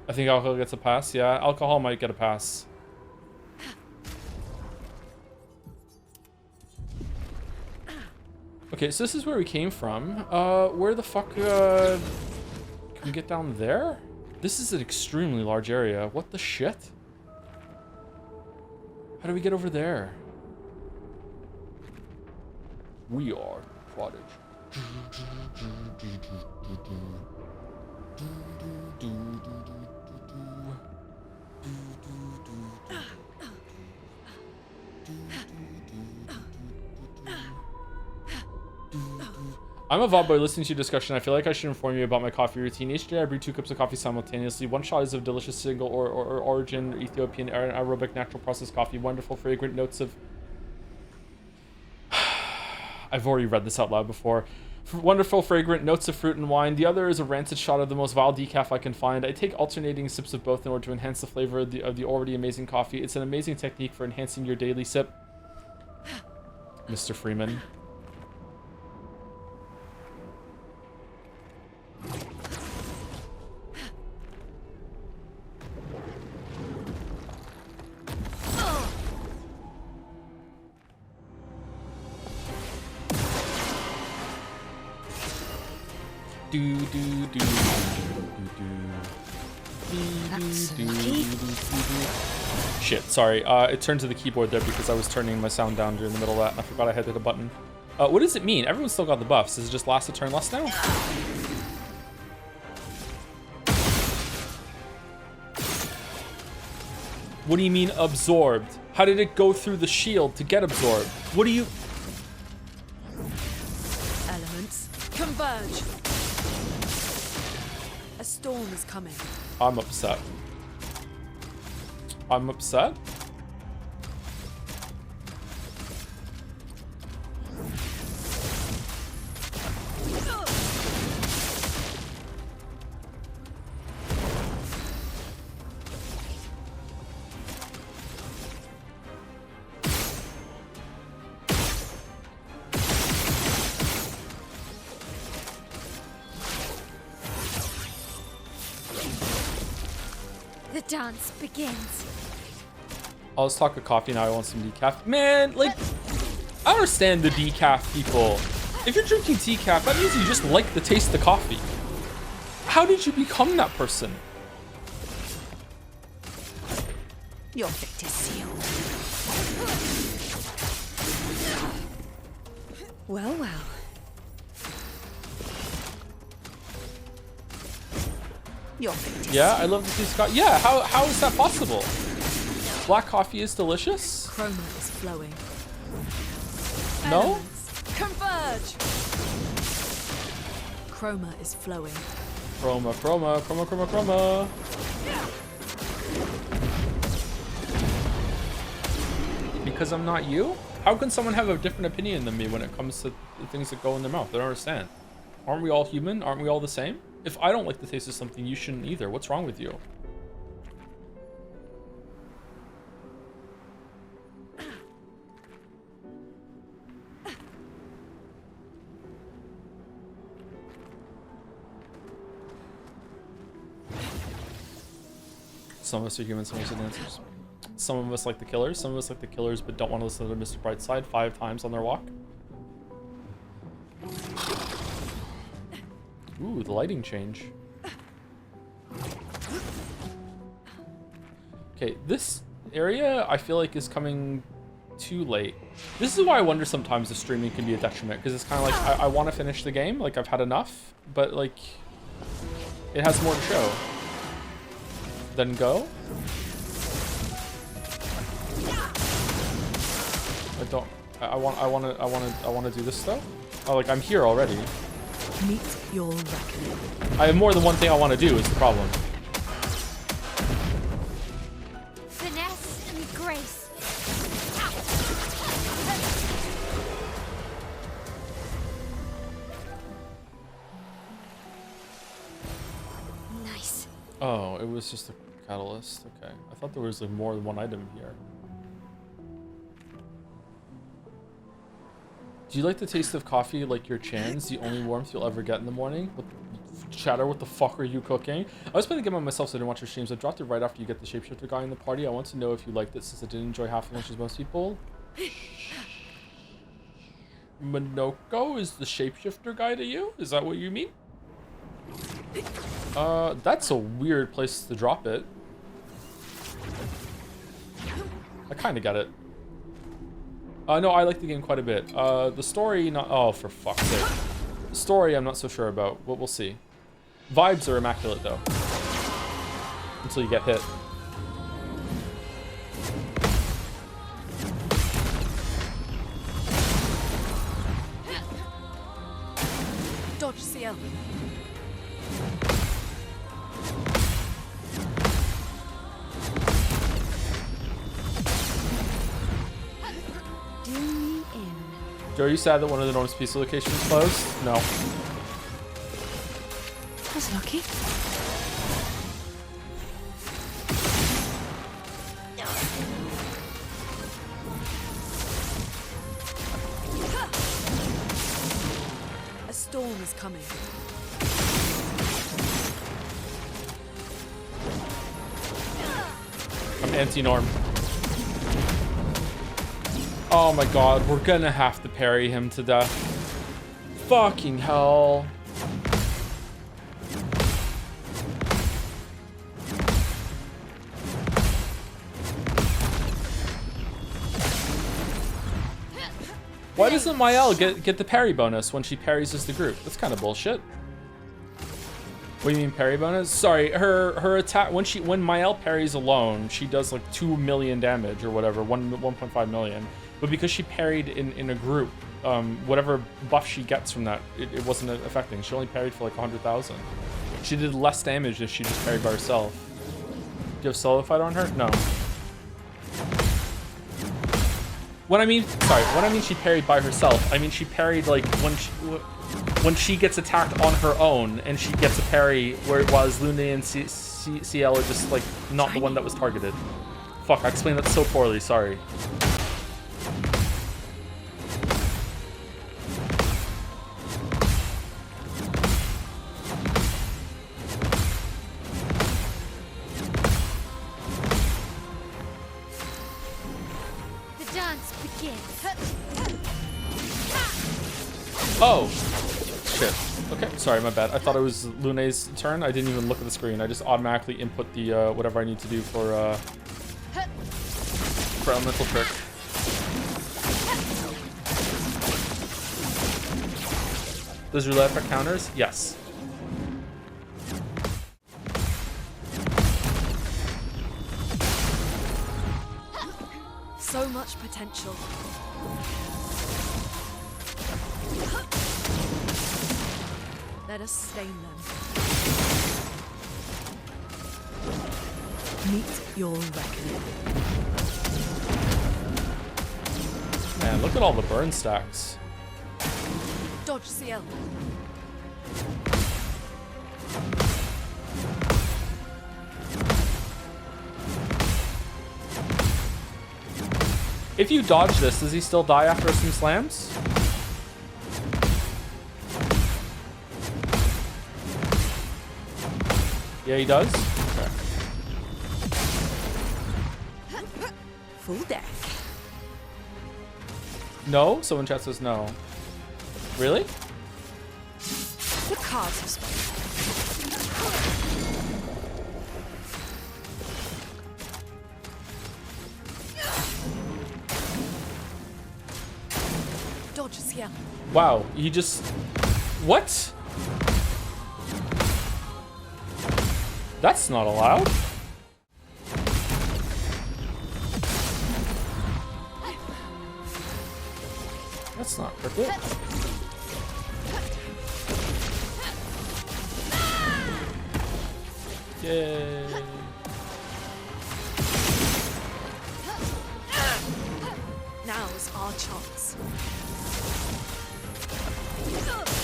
I think alcohol gets a pass. Yeah, alcohol might get a pass. Okay, so this is where we came from. Where the fuck, can we get down there? This is an extremely large area. What the shit? How do we get over there? We are Prodigy. I'm a VOD boy listening to your discussion. I feel like I should inform you about my coffee routine. Each day I brew 2 cups of coffee simultaneously. 1 shot is of delicious single or origin Ethiopian aerobic natural processed coffee. Wonderful fragrant notes of... I've already read this out loud before. Wonderful fragrant notes of fruit and wine. The other is a rancid shot of the most vile decaf I can find. I take alternating sips of both in order to enhance the flavor of the already amazing coffee. It's an amazing technique for enhancing your daily sip. Mr. Freeman. Shit, sorry. It turned to the keyboard there because I was turning my sound down during the middle of that and I forgot I had hit a button. What does it mean? Everyone's still got the buffs. Does it just last a turn less now? What do you mean absorbed? How did it go through the shield to get absorbed? What do you... Elements converge. A storm is coming. I'm upset. I'm upset? The dance begins. Oh, let's talk of coffee now. I want some decaf. Man, like, I understand the decaf people. If you're drinking decaf, that means you just like the taste of the coffee. How did you become that person? Your fate is sealed. Well, well. Your fate is Yeah, I love the taste of coffee. Yeah, how is that possible? Black coffee is delicious? Chroma is flowing. No? Elements converge. Chroma is flowing. Chroma. because I'm not you? How can someone have a different opinion than me when it comes to the things that go in their mouth? I don't understand. Aren't we all human? Aren't we all the same? If I don't like the taste of something, you shouldn't either. What's wrong with you? Some of us are humans, some of us are dancers. Some of us like the killers, some of us like the killers but don't want to listen to Mr. Brightside 5 times on their walk. Ooh, the lighting change. Okay, this area I feel like is coming too late. This is why I wonder sometimes if streaming can be a detriment, because it's kind of like I want to finish the game, like I've had enough, but like it has more to show. Then go. I want to do this stuff. Oh, like I'm here already. Meet your reckoning. I have more than one thing I want to do is the problem. Finesse and grace. Nice. Oh, it was just a catalyst. Okay. I thought there was like more than one item here. Do you like the taste of coffee like your Chan's? The only warmth you'll ever get in the morning? Chatter, what the fuck are you cooking? I was playing the game on myself so I didn't watch your streams. I dropped it right after you get the shapeshifter guy in the party. I want to know if you liked it since I didn't enjoy half as much as most people. Minoko is the shapeshifter guy to you? Is that what you mean? That's a weird place to drop it. I kind of get it. No, I like the game quite a bit. The story, not... Oh, for fuck's sake. The story, I'm not so sure about, but we'll see. Vibes are immaculate, though. Until you get hit. Dodge CL. Joe, are you sad that one of the Norm's Pizza locations closed? No. That's lucky. A storm is coming. I'm anti-Norm. Oh my god, we're gonna have to parry him to death. Fucking hell. Why doesn't Mael get the parry bonus when she parries as the group? That's kind of bullshit. What do you mean parry bonus? Sorry, her attack when Mael parries alone, she does like 2 million damage or whatever, 1.5 million. But because she parried in a group, whatever buff she gets from that, it wasn't affecting. She only parried for like 100,000. She did less damage if she just parried by herself. Do you have solo fight on her? No. When I mean she parried by herself, I mean she parried like when she gets attacked on her own and she gets a parry, where it was Lune and CL are just like not the one that was targeted. Fuck, I explained that so poorly, sorry. Oh, shit. Okay, sorry, my bad. I thought it was Lune's turn. I didn't even look at the screen. I just automatically input the whatever I need to do for elemental trick. Does roulette affect counters? Yes. So much potential. Let us stain them. Meet your reckoning. Man, look at all the burn stacks. Dodge CL. If you dodge this, does he still die after some slams? Yeah, he does. Okay. Full deck. No? Someone chat says no. Really? The cards have spoken. Dodge CL. Wow, he just... What? That's not allowed. That's not cricket. Yay. Now's our chance.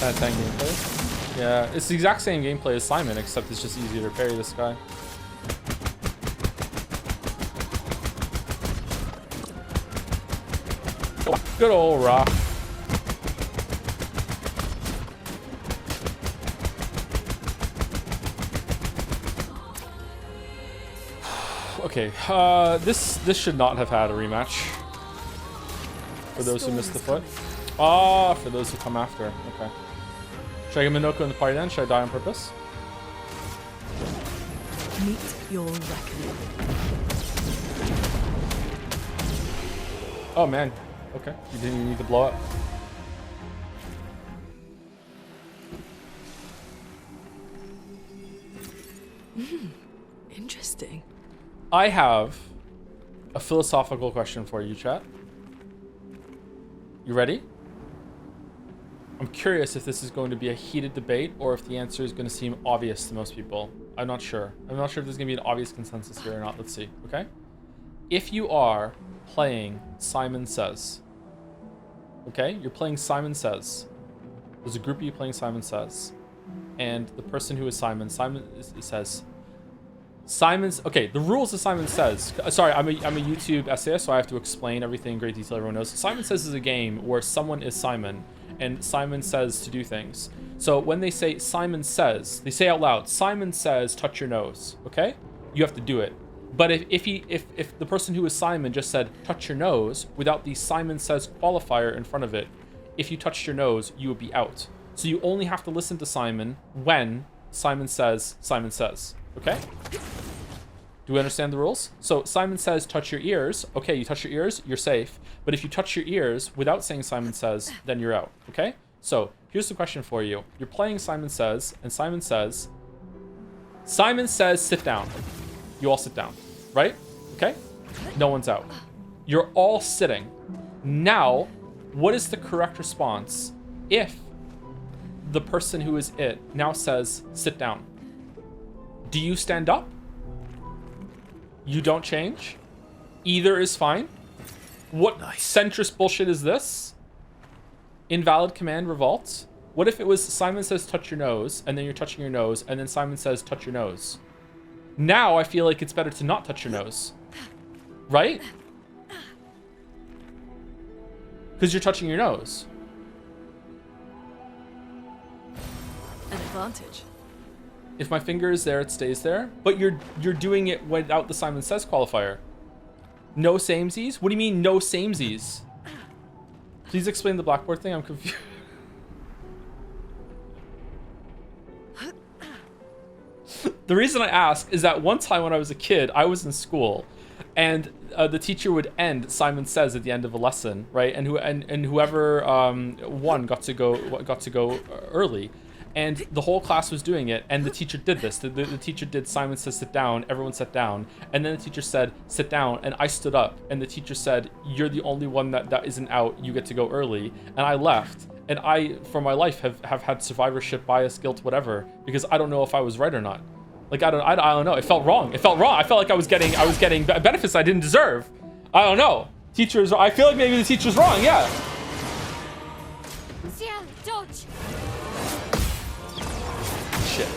That gameplay. Yeah, it's the exact same gameplay as Simon, except it's just easier to parry this guy. Good old rock. Okay, this should not have had a rematch. For those who missed the foot. Ah, for those who come after. Okay. Should I get Minoko in the party then? Should I die on purpose? Meet your reckoning. Oh man. Okay. You didn't even need to blow up. Interesting. I have a philosophical question for you, chat. You ready? I'm curious if this is going to be a heated debate or if the answer is going to seem obvious to most people. I'm not sure. I'm not sure if there's going to be an obvious consensus here or not. Let's see, okay? If you are playing Simon Says, okay? You're playing Simon Says. There's a group of you playing Simon Says. And the person who is Simon says... Simon's... Okay, the rules of Simon Says... Sorry, I'm a YouTube essayist, so I have to explain everything in great detail everyone knows. Simon Says is a game where someone is Simon, and Simon says to do things. So when they say Simon Says, they say out loud, Simon says, touch your nose, okay? You have to do it. But if the person who is Simon just said, touch your nose, without the Simon Says qualifier in front of it, if you touched your nose, you would be out. So you only have to listen to Simon when Simon says, okay? Do we understand the rules? So Simon Says, touch your ears. Okay, you touch your ears, you're safe. But if you touch your ears without saying Simon Says, then you're out, okay? So here's the question for you. You're playing Simon Says, and Simon says, sit down. You all sit down, right? Okay? No one's out. You're all sitting. Now, what is the correct response if the person who is it now says, sit down? Do you stand up? You don't change? Either is fine? What centrist bullshit is this? Invalid command revolt? What if it was Simon Says touch your nose, and then you're touching your nose, and then Simon says touch your nose? Now I feel like it's better to not touch your nose. Right? Because you're touching your nose. An advantage. If my finger is there, it stays there. But you're doing it without the Simon Says qualifier. No samesies? What do you mean no samesies? Please explain the blackboard thing. I'm confused. The reason I ask is that one time when I was a kid, I was in school, and the teacher would end Simon Says at the end of a lesson, right? And whoever won got to go early. And the whole class was doing it, and the teacher did this. The teacher did Simon Says sit down, everyone sat down, and then the teacher said sit down, and I stood up, and the teacher said, you're the only one that isn't out, you get to go early. And I left, and I, for my life, have had survivorship, bias, guilt, whatever, because I don't know if I was right or not. Like, I don't know, it felt wrong. I felt like I was getting benefits I didn't deserve. I don't know. Teacher's. I feel like maybe the teacher's wrong. Yeah. Ciel, dodge. Shit.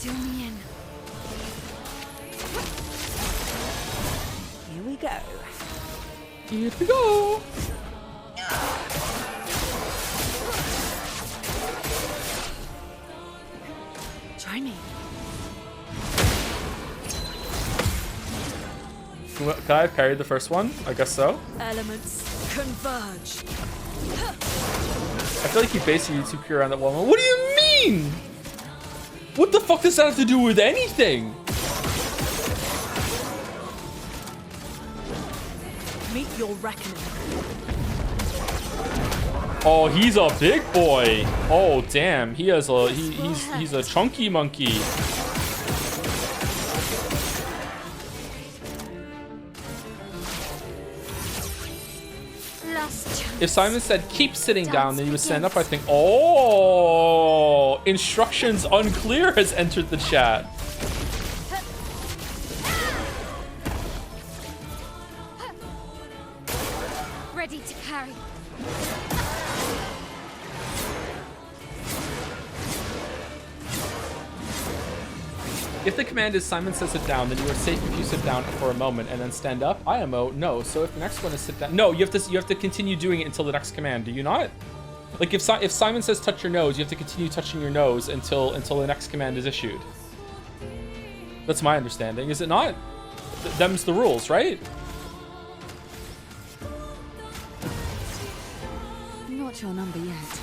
Do me in. Here we go. Here we go. Try me. Can I have parried the first one? I guess so. Elements converge. I feel like you base your YouTube career on that one. What do you mean? What the fuck does that have to do with anything? Meet your reckoning. Oh, he's a big boy. Oh, damn. He has a he's a chunky monkey. Last chance. If Simon said keep sitting down, then you would stand up. I think. Oh, instructions unclear has entered the chat. Ready to carry. If the command is Simon says sit down, then you are safe if you sit down for a moment and then stand up. IMO, no. So if the next one is sit down, no, you have to continue doing it until the next command. Do you not? Like if Simon says touch your nose, you have to continue touching your nose until the next command is issued. That's my understanding. Is it not? Them's the rules, right? Not your number yet.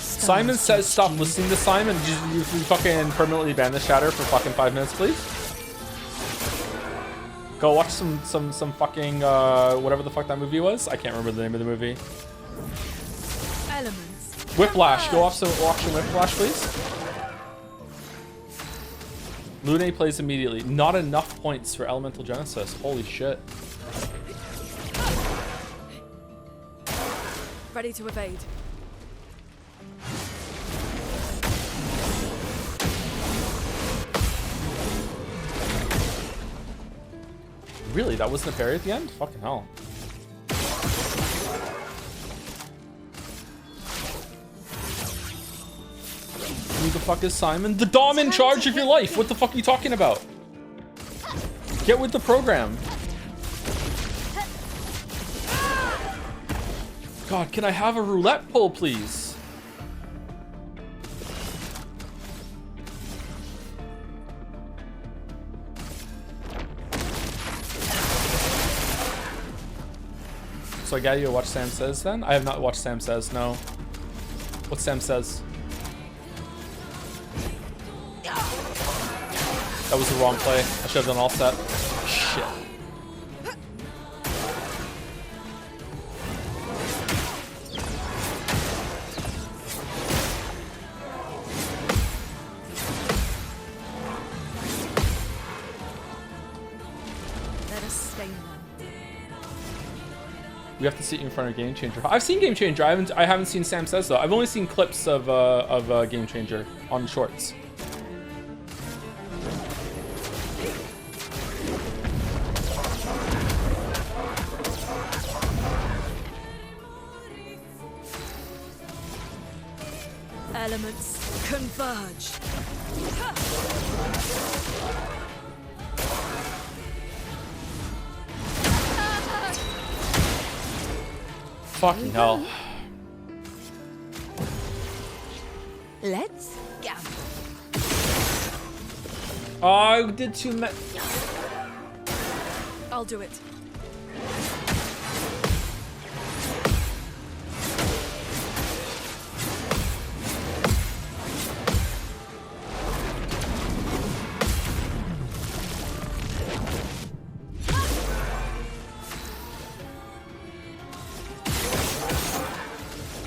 Simon says stop listening to Simon. You fucking permanently ban the shatter for fucking 5 minutes, please. Go watch some fucking whatever the fuck that movie was. I can't remember the name of the movie. Elements. Whiplash. Go watch some Whiplash, please. Lune plays immediately. Not enough points for Elemental Genesis. Holy shit. Ready to evade. Really? That wasn't a parry at the end? Fucking hell. Who the fuck is Simon? The Dom in charge of your life. What the fuck are you talking about? Get with the program. God, can I have a roulette pull, please? So I gotta go watch Sam Says then? I have not watched Sam Says, no. What Sam Says? That was the wrong play. I should have done all set. Shit. Let us stay one. We have to see you in front of Game Changer. I've seen Game Changer. I haven't seen Sam Says though. I've only seen clips of Game Changer on shorts. Elements converge. Fucking hell. Let's gamble. Oh, I did too much. I'll do it.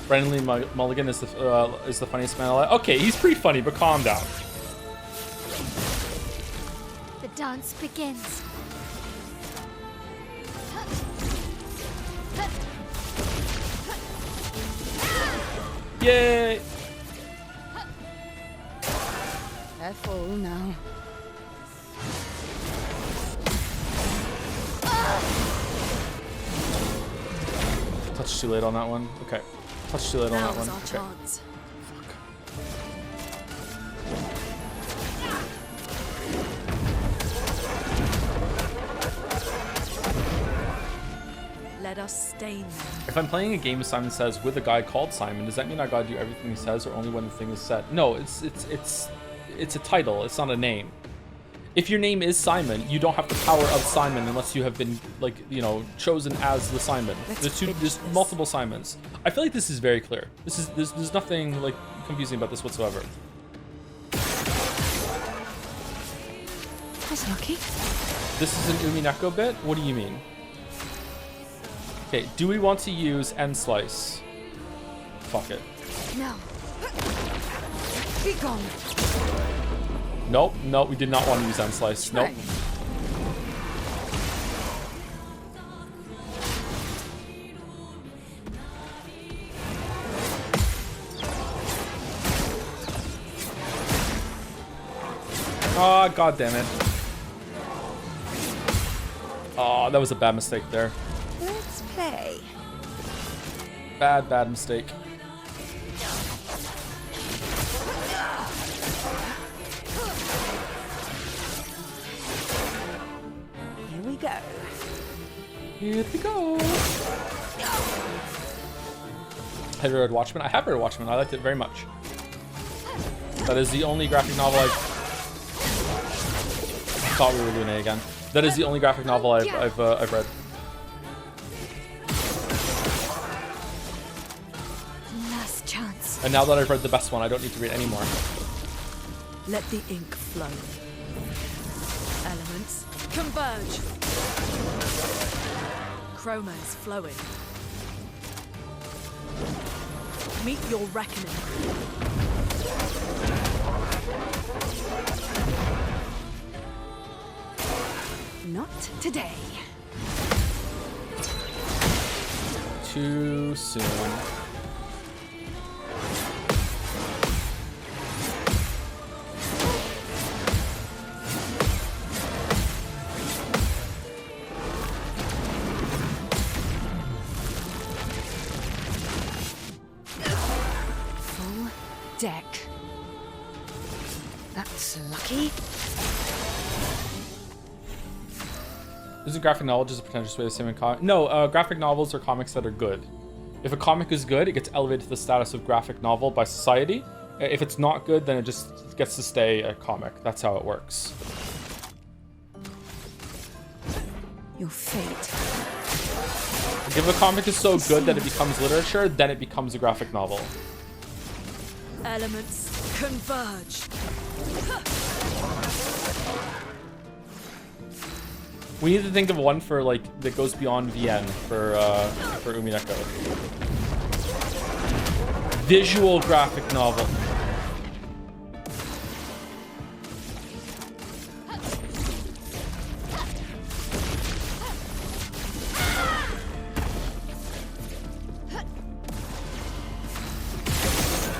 Brendan Lee Mulligan is the funniest man alive. Okay, he's pretty funny, but calm down. The dance begins. Yay! Careful now. Touch too late on that one. Okay. Touch too late on that Now's one. our Okay. chance. Let us stain them. If I'm playing a game with Simon Says with a guy called Simon, does that mean I gotta do everything he says or only when the thing is said? No, it's a title. It's not a name. If your name is Simon, you don't have the power of Simon unless you have been, like, you know, chosen as the Simon. There's multiple Simons. I feel like this is very clear. There's nothing like confusing about this whatsoever. That's lucky. This is an Umineko bit? What do you mean? Okay, do we want to use End Slice? Fuck it. Now. Be gone. Nope, nope, we did not want to use End Slice. Nope. Ah, god damn it. Oh, that was a bad mistake there. Let's play. Bad mistake. Here we go. Here we go. Have you read Watchmen? I have read Watchmen. I liked it very much. That is the only graphic novel I thought we were doing it again. That is the only graphic novel I've read. Last chance. And now that I've read the best one, I don't need to read any more. Let the ink flow. Elements converge. Chroma is flowing. Meet your reckoning. Not today. Too soon. Full deck. That's lucky. Isn't graphic novel just a pretentious way to say in comic? No, graphic novels are comics that are good. If a comic is good, it gets elevated to the status of graphic novel by society. If it's not good, then it just gets to stay a comic. That's how it works. Your fate. If a comic is so good that it becomes literature, then it becomes a graphic novel. Elements converge. We need to think of one for like that goes beyond VN for Umineko. Visual graphic novel.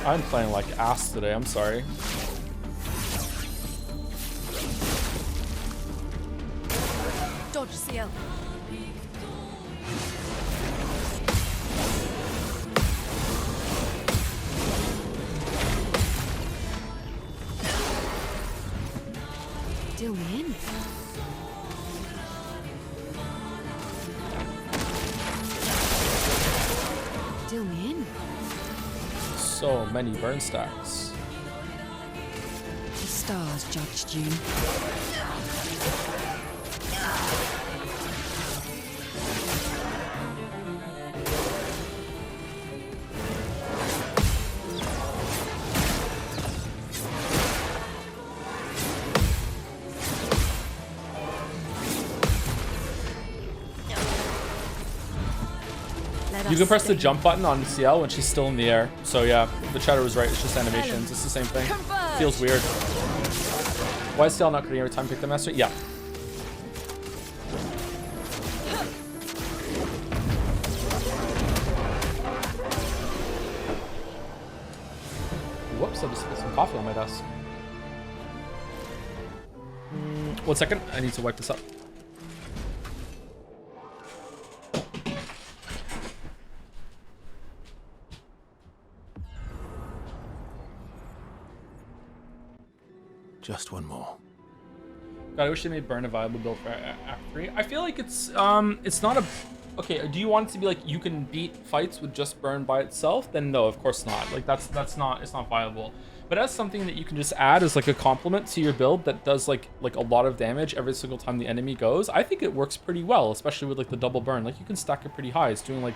I'm playing like ass today, I'm sorry. Dodge CL. Deal me in. Deal me in. So many burn stacks. The stars judged you. You can press the jump button on CL when she's still in the air. So yeah, the chatter was right. It's just animations. It's the same thing. Feels weird. Why is CL not cutting every time pick the master? Yeah. 1 second. I need to wipe this up. Just one more. God, I wish they made burn a viable build for Act 3. I feel like it's not a... Okay, do you want it to be like you can beat fights with just burn by itself? Then no, of course not. Like that's not, it's not viable. But as something that you can just add as like a complement to your build that does like a lot of damage every single time the enemy goes, I think it works pretty well, especially with like the double burn. Like you can stack it pretty high. It's doing like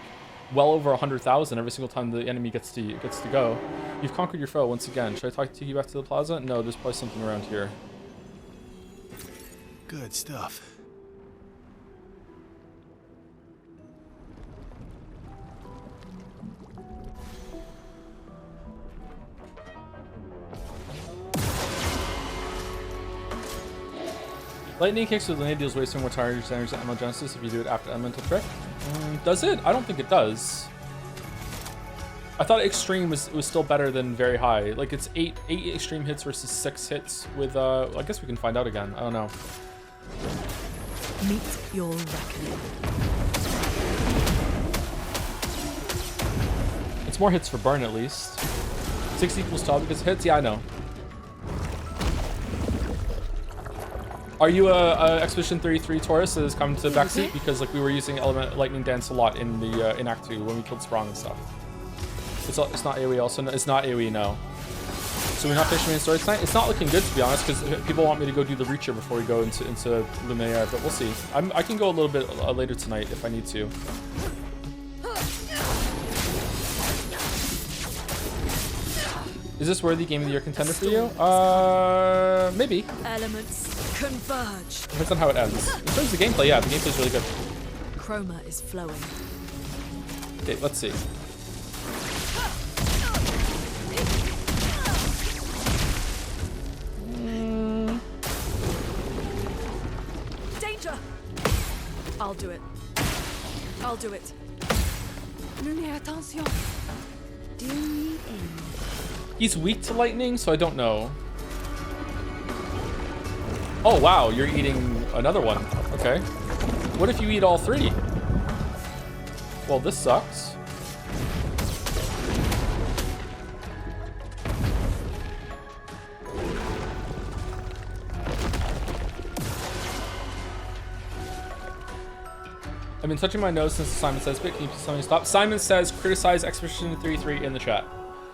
well over 100,000 every single time the enemy gets to go. You've conquered your foe once again. Should I take you back to the plaza? No, there's probably something around here. Good stuff. Lightning kicks with linear deals wasting more target percentage than Ammo Genesis if you do it after Elemental Trick. Does it? I don't think it does. I thought Extreme was still better than very high. Like it's 8 Extreme hits versus 6 hits with I guess we can find out again. I don't know. Meet your reckoning. It's more hits for burn at least. 6 equals 12 because hits? Yeah, I know. Are you a Expedition 33 Taurus that has come to backseat? Because like we were using Element Lightning Dance a lot in the in Act 2 when we killed Sprong and stuff. It's not AoE also. No, it's not AoE, no. So we're not finishing main story tonight. It's not looking good, to be honest, because people want me to go do the Reacher before we go into Luminaire, but we'll see. I can go a little bit later tonight if I need to. Is this worthy Game of the Year contender for you? Maybe. Elements converge. Depends on how it ends. In terms of the gameplay, yeah, the gameplay is really good. Chroma is flowing. Okay, let's see. Danger! I'll do it. I'll do it. Lumière, attention. Do me in. He's weak to lightning, so I don't know. Oh wow, you're eating another one. Okay. What if you eat all 3? Well, this sucks. I've been touching my nose since Simon Says Bit. Can you please tell me to stop? Simon Says criticize Expedition 33 in the chat.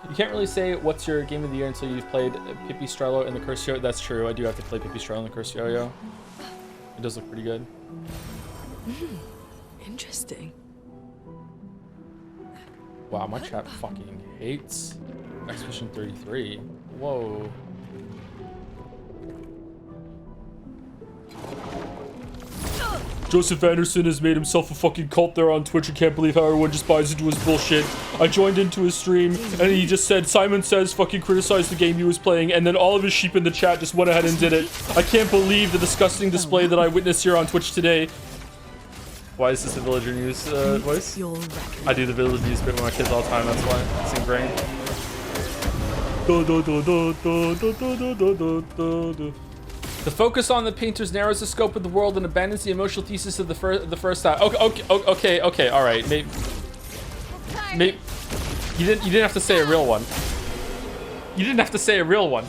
You can't really say what's your game of the year until you've played Pipistrello and the Cursed Yo-Yo. That's true. I do have to play Pipistrello and the Cursed Yo-Yo. It does look pretty good. Interesting. Wow, my chat fucking hates Expedition 33. Whoa. Joseph Anderson has made himself a fucking cult there on Twitch. I can't believe how everyone just buys into his bullshit. I joined into his stream and he just said, Simon Says fucking criticize the game he was playing, and then all of his sheep in the chat just went ahead and did it. I can't believe the disgusting display that I witnessed here on Twitch today. Why is this a Villager News voice? I do the Villager News bit with my kids all the time, that's why. It's ingrained. The focus on the painters narrows the scope of the world and abandons the emotional thesis of the first half. Okay, all right. Maybe you didn't have to say a real one. You didn't have to say a real one.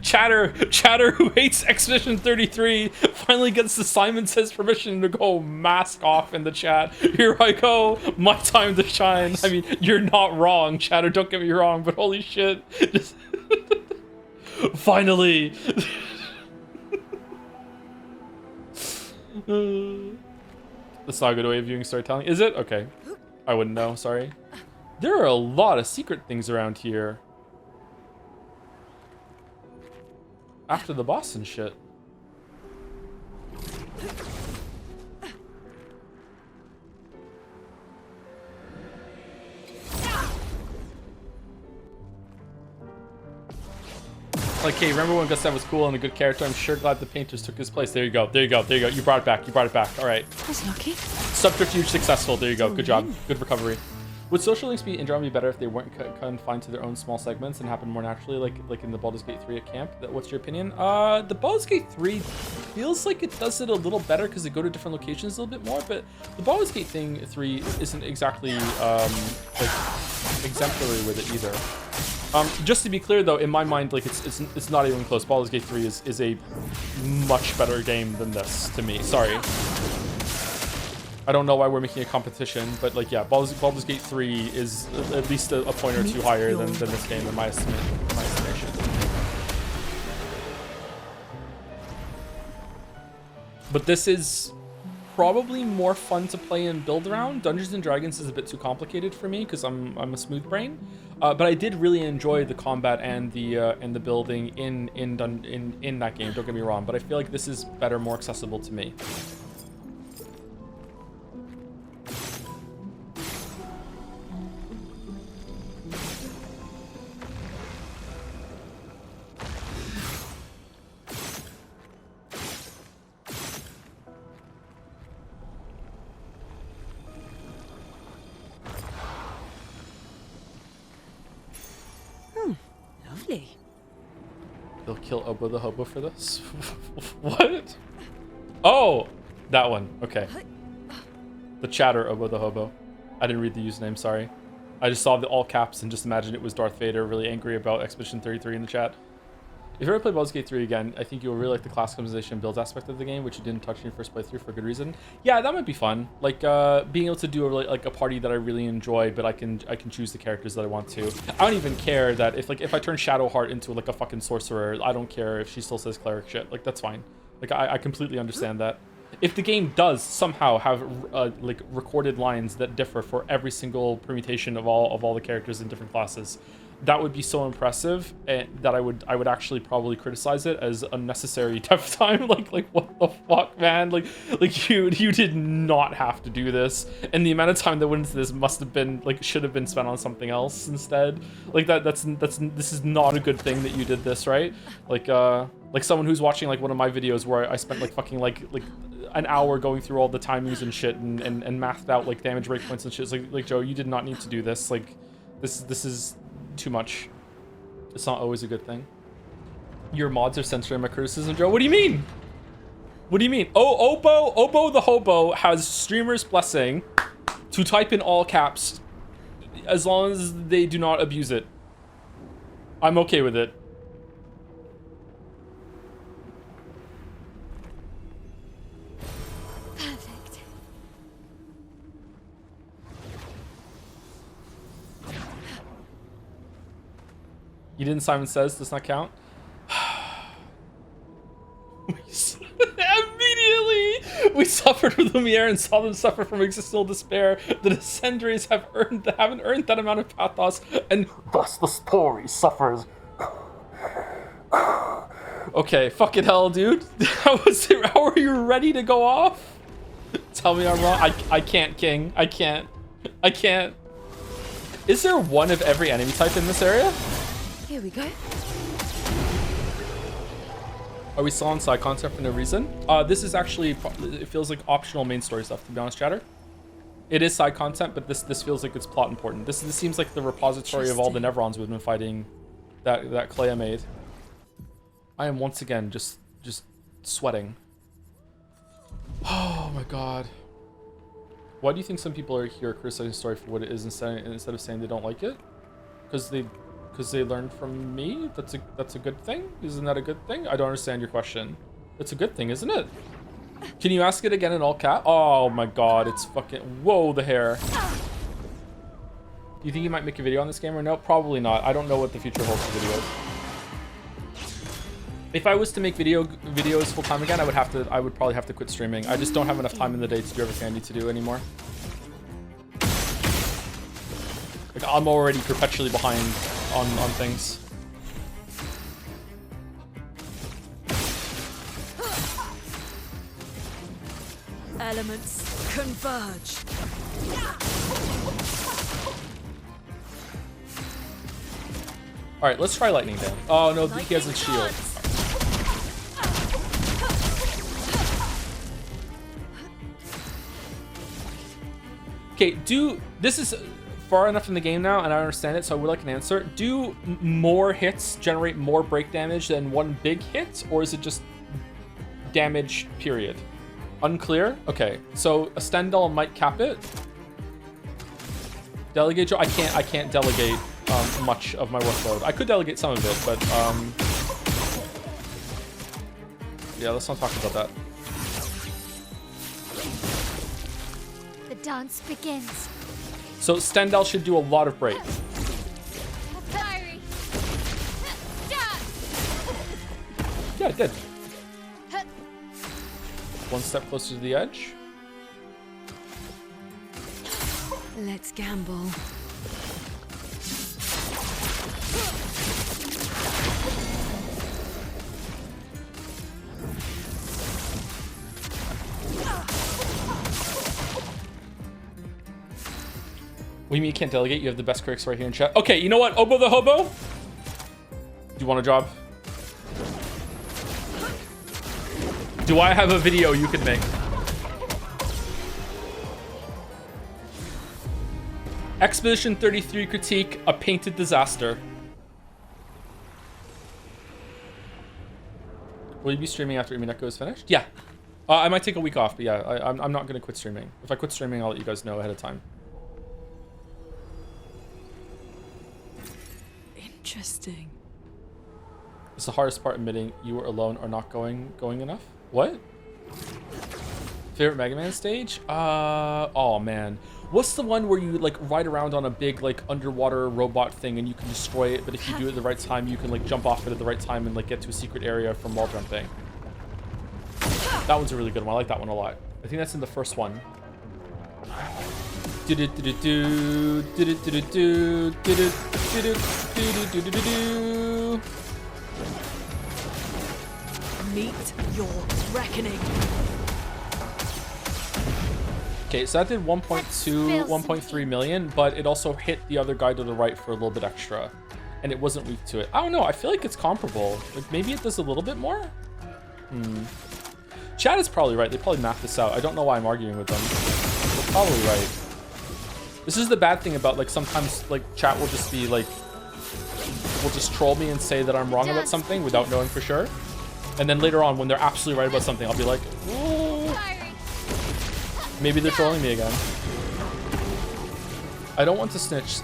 Chatter who hates Expedition 33 finally gets the Simon Says permission to go mask off in the chat. Here I go, my time to shine. I mean, you're not wrong, Chatter, don't get me wrong, but holy shit. Just finally. That's not a good way of viewing storytelling, is it? Okay. I wouldn't know, sorry. There are a lot of secret things around here. After the boss and shit. Like, hey, remember when Gustav was cool and a good character? I'm sure glad the painters took his place. There you go. There you go. There you go. You brought it back. You brought it back. All right. That's lucky. Subterfuge successful. There you go. Good job. Good recovery. Would social links be in general be better if they weren't confined to their own small segments and happened more naturally, like in the Baldur's Gate 3 at camp? What's your opinion? The Baldur's Gate 3 feels like it does it a little better because they go to different locations a little bit more, but the Baldur's Gate 3 isn't exactly like exemplary with it either. Just to be clear though, in my mind, like it's not even close. Baldur's Gate 3 is a much better game than this to me. Sorry. I don't know why we're making a competition, but like, yeah, Baldur's Gate 3 is at least a point or two higher than this game in my estimation. But this is probably more fun to play and build around. Dungeons and Dragons is a bit too complicated for me because I'm a smooth brain. But I did really enjoy the combat and the building in that game. Don't get me wrong, but I feel like this is better, more accessible to me. Lovely. They'll kill Obo the Hobo for this? What? Oh, that one. Okay. The chatter Obo the Hobo. I didn't read the username, sorry. I just saw the all caps and just imagined it was Darth Vader really angry about Expedition 33 in the chat. If you ever play Baldur's Gate 3 again, I think you'll really like the class customization and build aspect of the game, which you didn't touch in your first playthrough for a good reason. Yeah, that might be fun. Like being able to do a party that I really enjoy, but I can choose the characters that I want to. I don't even care that if I turn Shadowheart into like a fucking sorcerer, I don't care if she still says cleric shit. Like that's fine. Like I completely understand that. If the game does somehow have like recorded lines that differ for every single permutation of all the characters in different classes, that would be so impressive that I would actually probably criticize it as unnecessary dev time. Like what the fuck, man? Like you did not have to do this, and the amount of time that went into this must have been should have been spent on something else instead. Like this is not a good thing that you did this, right? Like someone who's watching like one of my videos where I spent like fucking like an hour going through all the timings and shit and mathed out like damage breakpoints and shit. It's like Joe, you did not need to do this. Like this is too much. It's not always a good thing. Your mods are censoring my criticism, Joe. What do you mean? What do you mean? Oh, Obo the Hobo has streamer's blessing to type in all caps as long as they do not abuse it. I'm okay with it. Perfect. You didn't Simon Says, does not count. Immediately, we suffered with Lumiere and saw them suffer from existential despair. The Descendants haven't earned that amount of pathos, and thus the story suffers. Okay, fucking hell, dude. How are you ready to go off? Tell me I'm wrong. I can't, King. I can't. Is there one of every enemy type in this area? Here we go. Are we still on side content for no reason? This is actually, it feels like optional main story stuff, to be honest, chatter. It is side content, but this feels like it's plot important. This seems like the repository of all the Nevrons we've been fighting that Clea made. I am once again just sweating. Oh my god. Why do you think some people are here criticizing the story for what it is instead of saying they don't like it? Because they learned from me? That's a good thing? Isn't that a good thing? I don't understand your question. It's a good thing, isn't it? Can you ask it again in all cap? Oh my god, it's fucking... Whoa, the hair. Do you think you might make a video on this game or no? Probably not. I don't know what the future holds for videos. If I was to make videos full time again, I would probably have to quit streaming. I just don't have enough time in the day to do everything I need to do anymore. Like, I'm already perpetually behind on things. Elements converge. All right, let's try lightning then. Oh no, he has a shield. Okay, this is far enough in the game now, and I understand it, so I would like an answer. Do more hits generate more break damage than one big hit, or is it just damage, period? Unclear? Okay, so a Stendhal might cap it. Delegate Joe? I can't delegate much of my workload. I could delegate some of it, but yeah, let's not talk about that. The dance begins. So Stendhal should do a lot of break. Fiery. Yeah, it did. One step closer to the edge. Let's gamble. What do you mean you can't delegate? You have the best critics right here in chat. Okay, you know what? Obo the Hobo? Do you want a job? Do I have a video you could make? Expedition 33 critique, a painted disaster. Will you be streaming after Eveque is finished? Yeah. I might take a week off, but yeah, I'm not going to quit streaming. If I quit streaming, I'll let you guys know ahead of time. Interesting. It's the hardest part, admitting you were alone or not going enough. What? Favorite Mega Man stage? Oh man. What's the one where you like ride around on a big like underwater robot thing and you can destroy it, but if you do it at the right time, you can like jump off it at the right time and like get to a secret area from wall jumping. That one's a really good one. I like that one a lot. I think that's in the first one. Meet your reckoning. Okay, so that did 1.2, 1.3 million, but it also hit the other guy to the right for a little bit extra. And it wasn't weak to it. I don't know, I feel like it's comparable. Like maybe it does a little bit more? Chat is probably right. They probably mapped this out. I don't know why I'm arguing with them. They're probably right. This is the bad thing about like sometimes like chat will just be like, will just troll me and say that I'm wrong about something without knowing for sure. And then later on when they're absolutely right about something, I'll be like, ooh. Maybe they're trolling me again. I don't want to snitch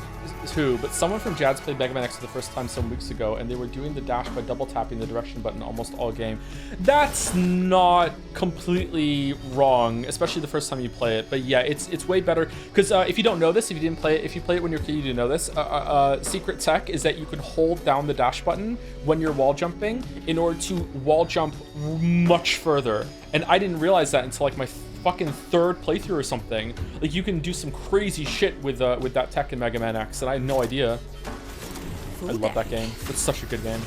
who, but someone from Jad's played Mega Man X for the first time some weeks ago, and they were doing the dash by double tapping the direction button almost all game. That's not completely wrong, especially the first time you play it. But yeah, it's way better because if you don't know this, if you didn't play it, if you play it when you're a kid, you didn't know this. Secret tech is that you can hold down the dash button when you're wall jumping in order to wall jump much further. And I didn't realize that until like my fucking third playthrough or something. Like you can do some crazy shit with that tech in Mega Man X, and I had no idea. I love that game. It's such a good game.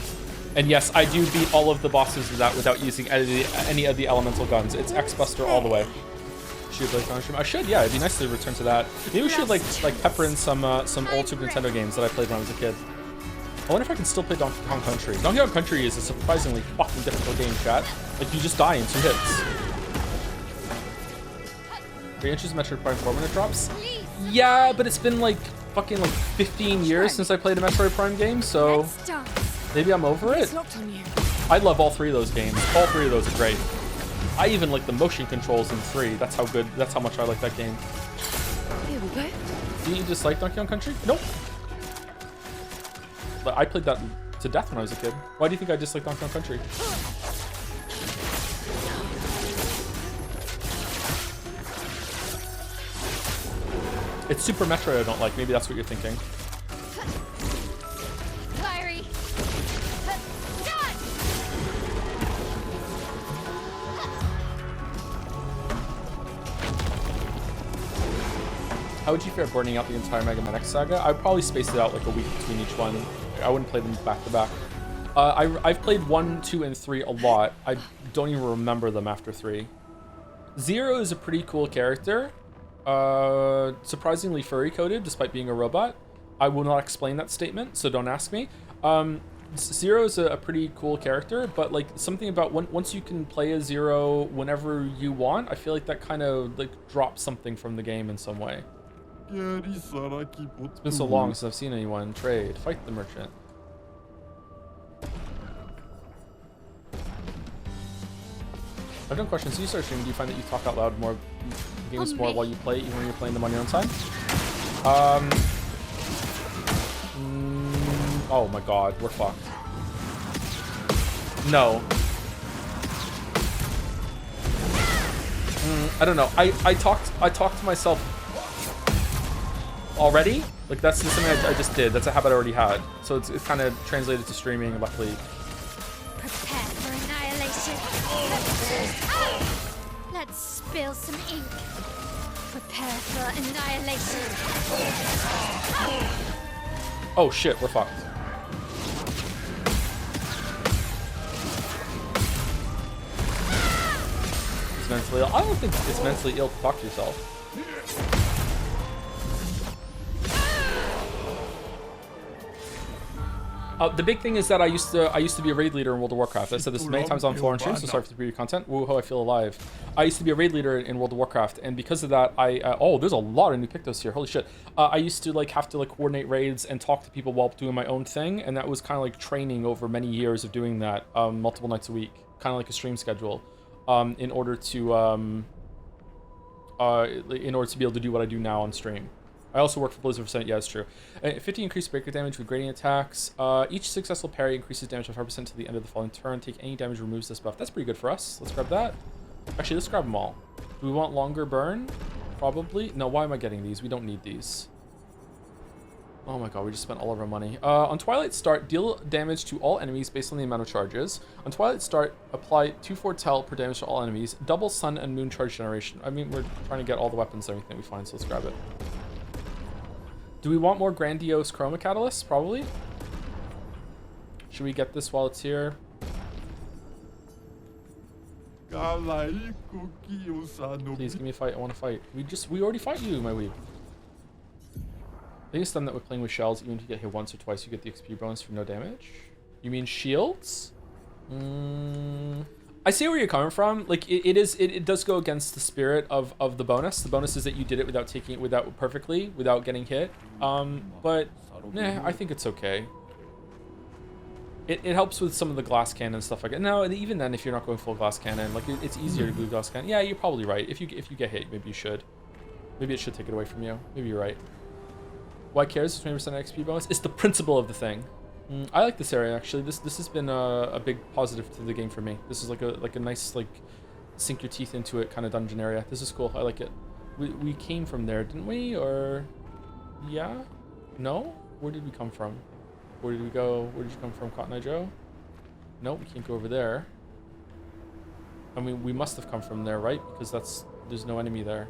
And yes, I do beat all of the bosses with that without using any of the elemental guns. It's X-Buster all the way. Should play on stream? I should, yeah. It'd be nice to return to that. Maybe we should like pepper in some old Super Nintendo games that I played when I was a kid. I wonder if I can still play Donkey Kong Country. Donkey Kong Country is a surprisingly fucking difficult game, chat. Like you just die in 2 hits. 3 inches Metroid Prime 4 when it drops? Yeah, but it's been like fucking like 15 years since I played a Metroid Prime game, so maybe I'm over it. I love all 3 of those games. All 3 of those are great. I even like the motion controls in 3. That's how good, that's how much I like that game. Here we go. Do you dislike Donkey Kong Country? Nope. But I played that to death when I was a kid. Why do you think I dislike Donkey Kong Country? It's Super Metroid I don't like. Maybe that's what you're thinking. Fiery. How would you fare burning out the entire Mega Man X saga? I'd probably space it out like a week between each one. I wouldn't play them back to back. I've played 1, 2, and 3 a lot. I don't even remember them after 3. Zero is a pretty cool character. Surprisingly furry coated despite being a robot. I will not explain that statement, so don't ask me. Zero is a pretty cool character, but like something about once you can play as Zero whenever you want, I feel like that kind of like drops something from the game in some way. It's been so long since I've seen anyone trade. Fight the merchant. I've done questions. So you start streaming, do you find that you talk out loud more games more while you play, even when you're playing them on your own time? Oh my god, we're fucked. No. I don't know. I talked to myself already. Like that's just something I just did. That's a habit I already had. So it's kind of translated to streaming. Luckily. Prepare for annihilation. Let's spill some ink. Prepare for annihilation. Oh shit, we're fucked. It's mentally ill. I don't think it's mentally ill to talk to yourself. The big thing is that I used to be a raid leader in World of Warcraft. I said this many times on floor and stream, so sorry for the previous content. Woohoo, I feel alive. I used to be a raid leader in World of Warcraft, and because of that, oh, there's a lot of new pictos here. Holy shit. I used to have to coordinate raids and talk to people while doing my own thing, and that was kind of like training over many years of doing that multiple nights a week, kind of like a stream schedule, in order to be able to do what I do now on stream. I also work for Blizzard %. Yeah, it's true. 50 increased breaker damage with gradient attacks. Each successful parry increases damage by 5% to the end of the following turn. Take any damage, removes this buff. That's pretty good for us. Let's grab that. Actually, let's grab them all. Do we want longer burn? Probably. No, why am I getting these? We don't need these. Oh my god, we just spent all of our money. On Twilight Start, deal damage to all enemies based on the amount of charges. On Twilight Start, apply 2 foretell per damage to all enemies. Double sun and moon charge generation. I mean, we're trying to get all the weapons and everything we find, so let's grab it. Do we want more grandiose chroma catalysts? Probably. Should we get this while it's here? Please give me a fight. I want to fight. We already fight you, my weeb. I think it's done that with playing with shells. Even if you get hit once or twice, you get the XP bonus for no damage. You mean shields? I see where you're coming from. Like it does go against the spirit of the bonus. The bonus is that you did it without taking it perfectly, without getting hit. But nah, I think it's okay. It helps with some of the glass cannon and stuff like that. No, even then, if you're not going full glass cannon, it's easier to glue glass cannon. Yeah, you're probably right. If you get hit, maybe you should. Maybe it should take it away from you. Maybe you're right. Why cares? 20% XP bonus. It's the principle of the thing. I like this area actually. This has been a big positive to the game for me. This is like a nice sink your teeth into it kind of dungeon area. This is cool. I like it. We came from there, didn't we? Or yeah? No? Where did we come from? Where did we go? Where did you come from, Cotton Eye Joe? No, we can't go over there. I mean, we must have come from there, right? Because there's no enemy there.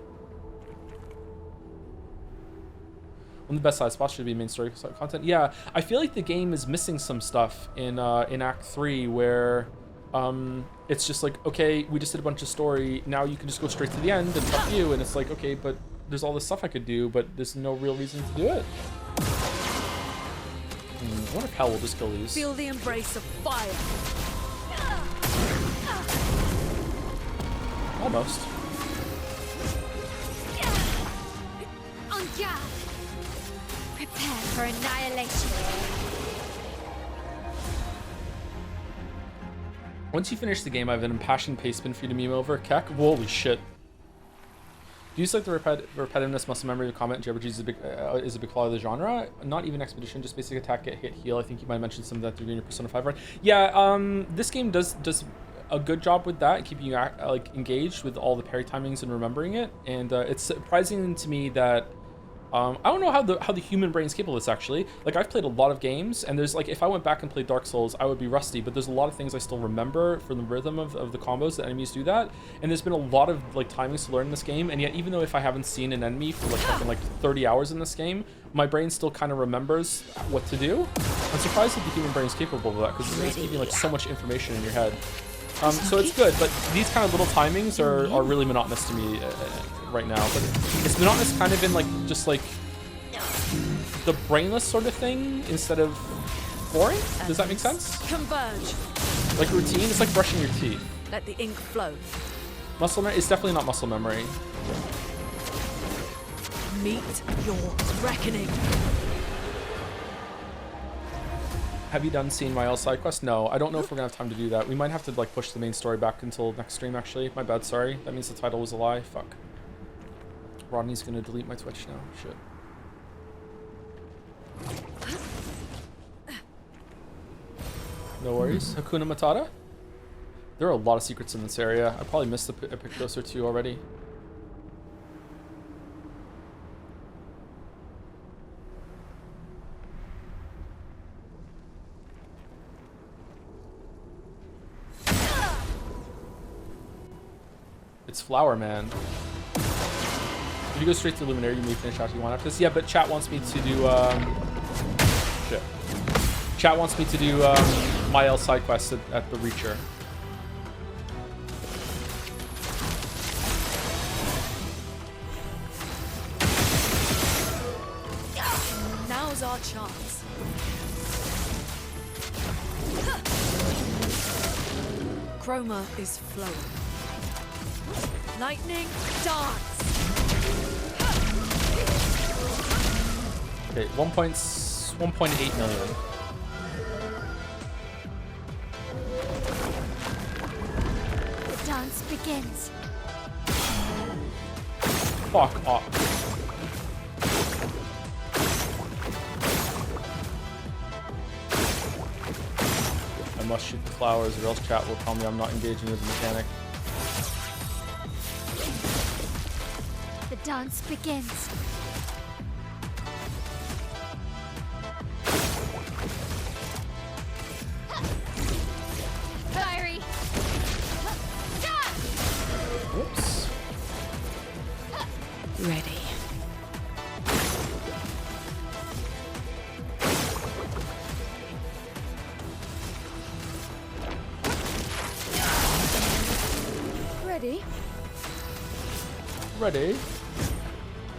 One of the best side spots should be main story content. Yeah, I feel like the game is missing some stuff in Act 3 where it's just like, okay, we just did a bunch of story. Now you can just go straight to the end and fuck you. And it's like, okay, but there's all this stuff I could do, but there's no real reason to do it. I wonder if hell will just kill these. Feel the embrace of fire. Almost. On guard. Prepare for annihilation. Once you finish the game, I have an impassioned pace spin for you to meme over. Keck, holy shit. Do you like the repetitiveness, muscle memory of combat and JRPGs is a big flaw of the genre? Not even Expedition, just basic attack, get hit, heal. I think you might mention some of that through your Persona 5 run. Yeah, this game does a good job with that, keeping you engaged with all the parry timings and remembering it. And it's surprising to me that I don't know how the human brain is capable of this actually. I've played a lot of games, and there's if I went back and played Dark Souls, I would be rusty, but there's a lot of things I still remember from the rhythm of the combos that enemies do that. And there's been a lot of timings to learn in this game, and yet even though if I haven't seen an enemy for fucking 30 hours in this game, my brain still kind of remembers what to do. I'm surprised that the human brain is capable of that, because it's giving so much information in your head. So it's good, but these kind of little timings are really monotonous to me right now. But it's monotonous kind of in the brainless sort of thing instead of boring. Does that make sense? Converge. Like routine, it's like brushing your teeth. Let the ink flow. Muscle memory, it's definitely not muscle memory. Meet your reckoning. Have you done seen my else side quest? No, I don't know if we're gonna have time to do that. We might have to like push the main story back until next stream actually. My bad, sorry. That means the title was a lie. Fuck. Rodney's gonna delete my Twitch now. Shit. No worries. Hakuna Matata? There are a lot of secrets in this area. I probably missed a Pictos or two already. It's Flower Man. If you go straight to Luminary, you may finish after you want after this. Yeah, but chat wants me to do shit. Chat wants me to do my L side quest at the Reacher. Now's our chance. Chroma is flowing. Lightning dance. Okay, 1.8 million. The dance begins. Fuck off. I must shoot the flowers or else chat will tell me I'm not engaging with the mechanic. The dance begins. Fiery. Whoops. Ready. Ready? Ready?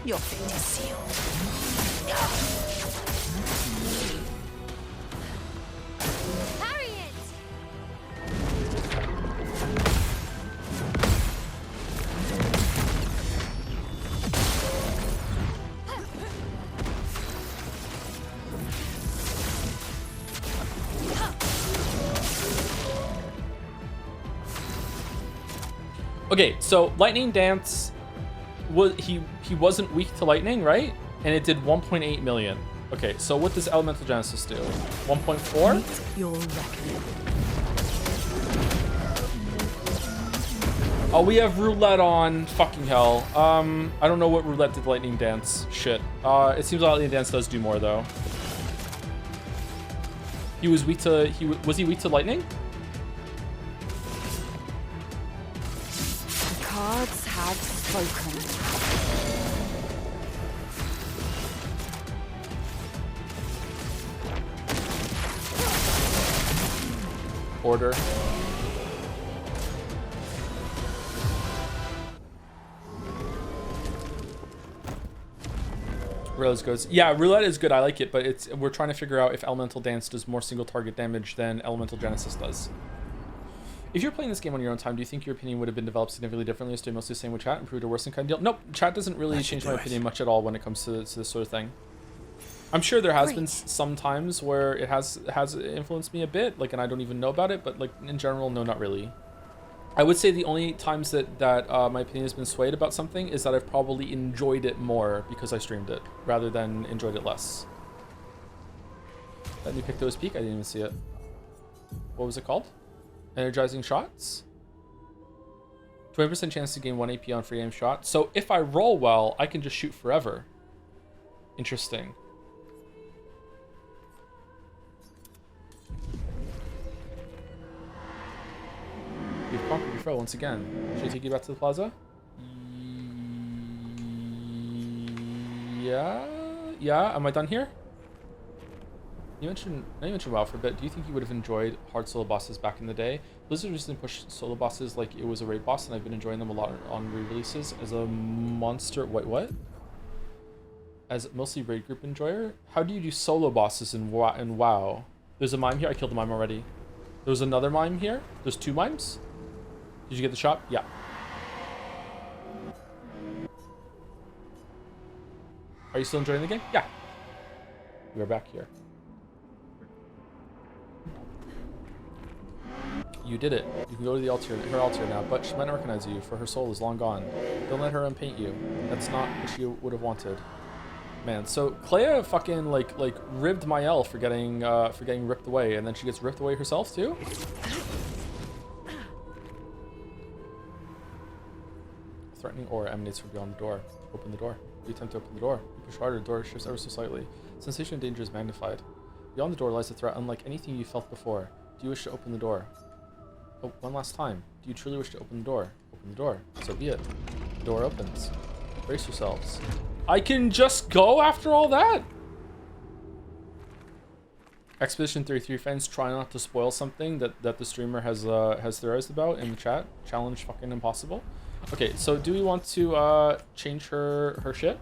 Your fate is sealed. Parry it. Okay, so Lightning Dance was he wasn't weak to lightning, right? And it did 1.8 million. Okay, so what does Elemental Genesis do? 1.4? Meet your reckoning. Oh, we have roulette on. Fucking hell. I don't know what roulette did Lightning Dance. Shit. It seems like Lightning Dance does do more though. He was weak to was he weak to lightning? The cards have spoken. Order. Roulette goes. Yeah, roulette is good. I like it, but we're trying to figure out if Elemental Dance does more single target damage than Elemental Genesis does. If you're playing this game on your own time, do you think your opinion would have been developed significantly differently, or stay mostly the same with chat, improved or worsened kind of deal? Nope, chat doesn't really change my opinion much at all when it comes to this sort of thing. I'm sure there has been some times where it has influenced me a bit, like, and I don't even know about it, but like in general, no, not really. I would say the only times that my opinion has been swayed about something is that I've probably enjoyed it more because I streamed it rather than enjoyed it less. Let me pick those peak. I didn't even see it. What was it called? Energizing shots. 20% chance to gain 1 AP on free aim shot. So if I roll well, I can just shoot forever. Interesting. You've conquered your foe once again. Should I take you back to the plaza? Yeah? Yeah? Am I done here? You mentioned WoW for a bit. Do you think you would have enjoyed hard solo bosses back in the day? Blizzard recently pushed solo bosses like it was a raid boss, and I've been enjoying them a lot on re-releases. As a monster... Wait, what? As mostly raid group enjoyer? How do you do solo bosses in WoW? There's a mime here. I killed the mime already. There was another mime here. There's 2 mimes. Did you get the shop? Yeah. Are you still enjoying the game? Yeah. We are back here. You did it. You can go to the altar, her altar now, but she might not recognize you, for her soul is long gone. Don't let her unpaint you. That's not what she would have wanted. Man, so Clea fucking like ribbed my elf for getting ripped away, and then she gets ripped away herself too. Threatening aura emanates from beyond the door. Open the door. You attempt to open the door. You push harder, the door shifts ever so slightly. Sensation of danger is magnified. Beyond the door lies a threat unlike anything you felt before. Do you wish to open the door? Oh, one last time. Do you truly wish to open the door? Open the door. So be it. The door opens. Brace yourselves. I can just go after all that? Expedition 33 fans, try not to spoil something that the streamer has theorized about in the chat. Challenge fucking impossible. Okay, so do we want to change her shit?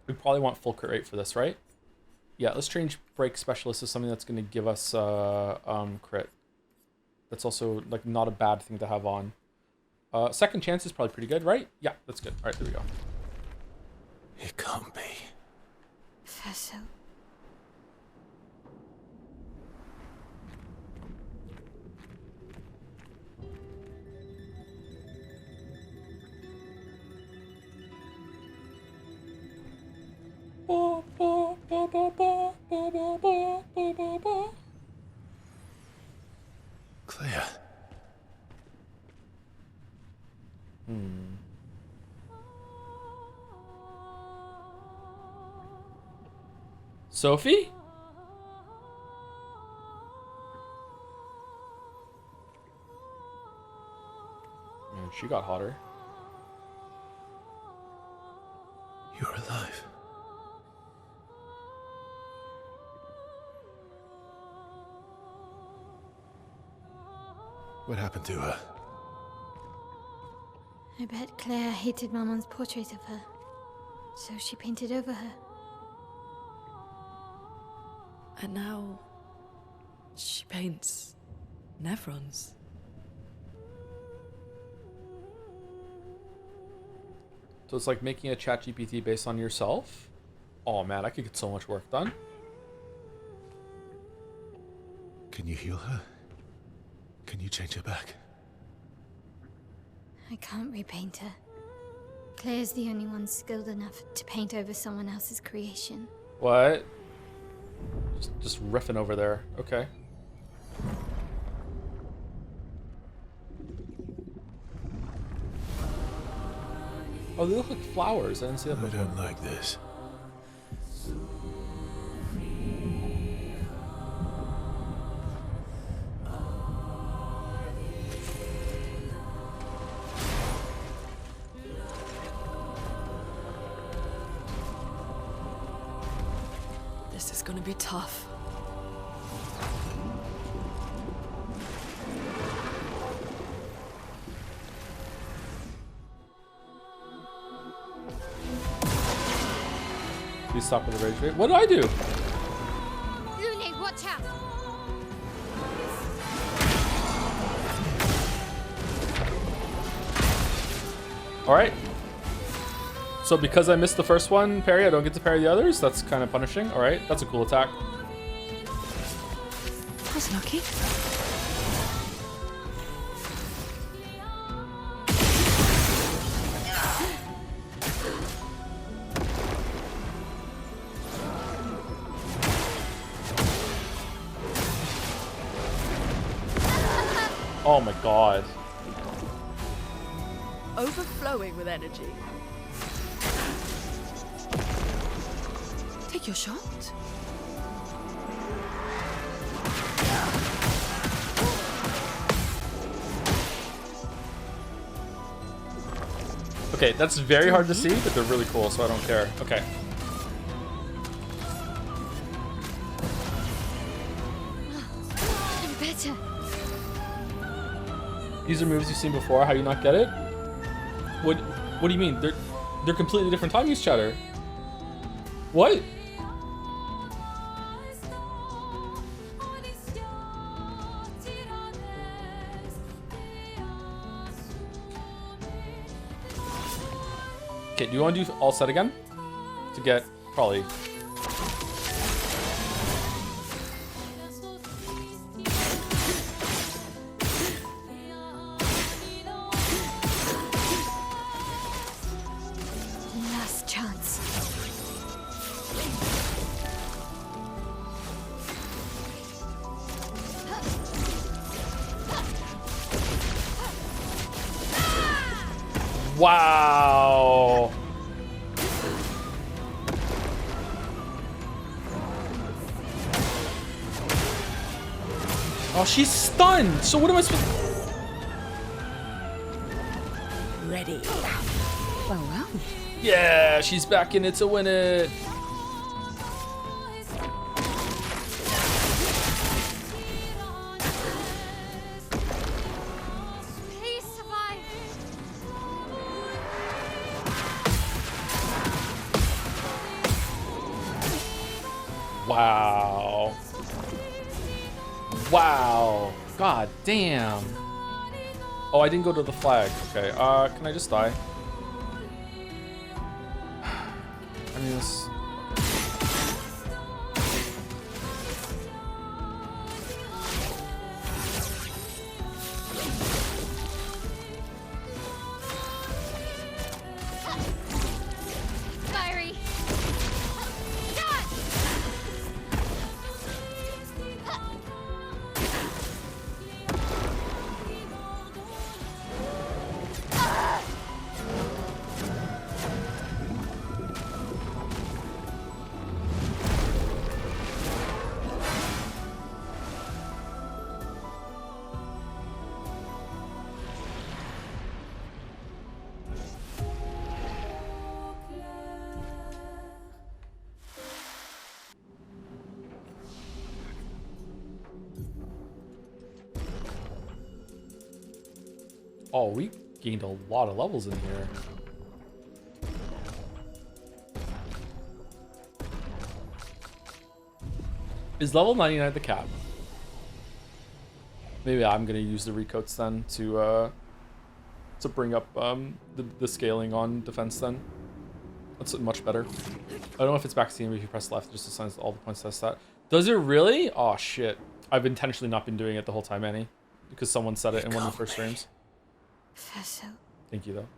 We probably want full crit rate for this, right? Yeah, let's change break specialist to something that's going to give us crit. That's also like not a bad thing to have on. Second chance is probably pretty good, right? Yeah, that's good. All right, there we go. It can't be. Professor. Clea. Sophie? Man, she got hotter. You're alive. What happened to her? I bet Claire hated Maman's portrait of her, so she painted over her. And now she paints Nevrons. So it's like making a chat GPT based on yourself? Oh man, I could get so much work done. Can you heal her? Can you change her back? I can't repaint her. Claire's the only one skilled enough to paint over someone else's creation. What? Just riffing over there. Okay. Oh, they look like flowers. I didn't see that I before. don't like this. This is gonna be tough. Please stop with the rage rate. What do I do? Lune, watch out! Alright. So because I missed the first one, parry, I don't get to parry the others? That's kind of punishing. Alright, that's a cool attack. That was lucky. Oh my god. Overflowing with energy. Take your shot. Okay, that's very hard to see, but they're really cool, so I don't care. Okay. I'm better. These are moves you've seen before. How do you not get it? What do you mean? They're completely different time use chatter. What? Okay, do you want to do all set again? to get probably. Last chance. Wow. Oh, she's stunned. So what am I supposed to... Ready. Well, well. Yeah, she's back in it to win it. Please survive. Wow. Wow. God damn. Oh, I didn't go to the flag. Okay, can I just die? I mean, this... Fiery. Oh, we gained a lot of levels in here. Is level 99 the cap? Maybe I'm gonna use the recoats then to bring up the scaling on defense then. That's much better. I don't know if it's back to the game if you press left, just assigns all the points to that stat. Does it really? Oh shit. I've intentionally not been doing it the whole time, Annie. Because someone said it in one of the first streams. Faso. Thank you though.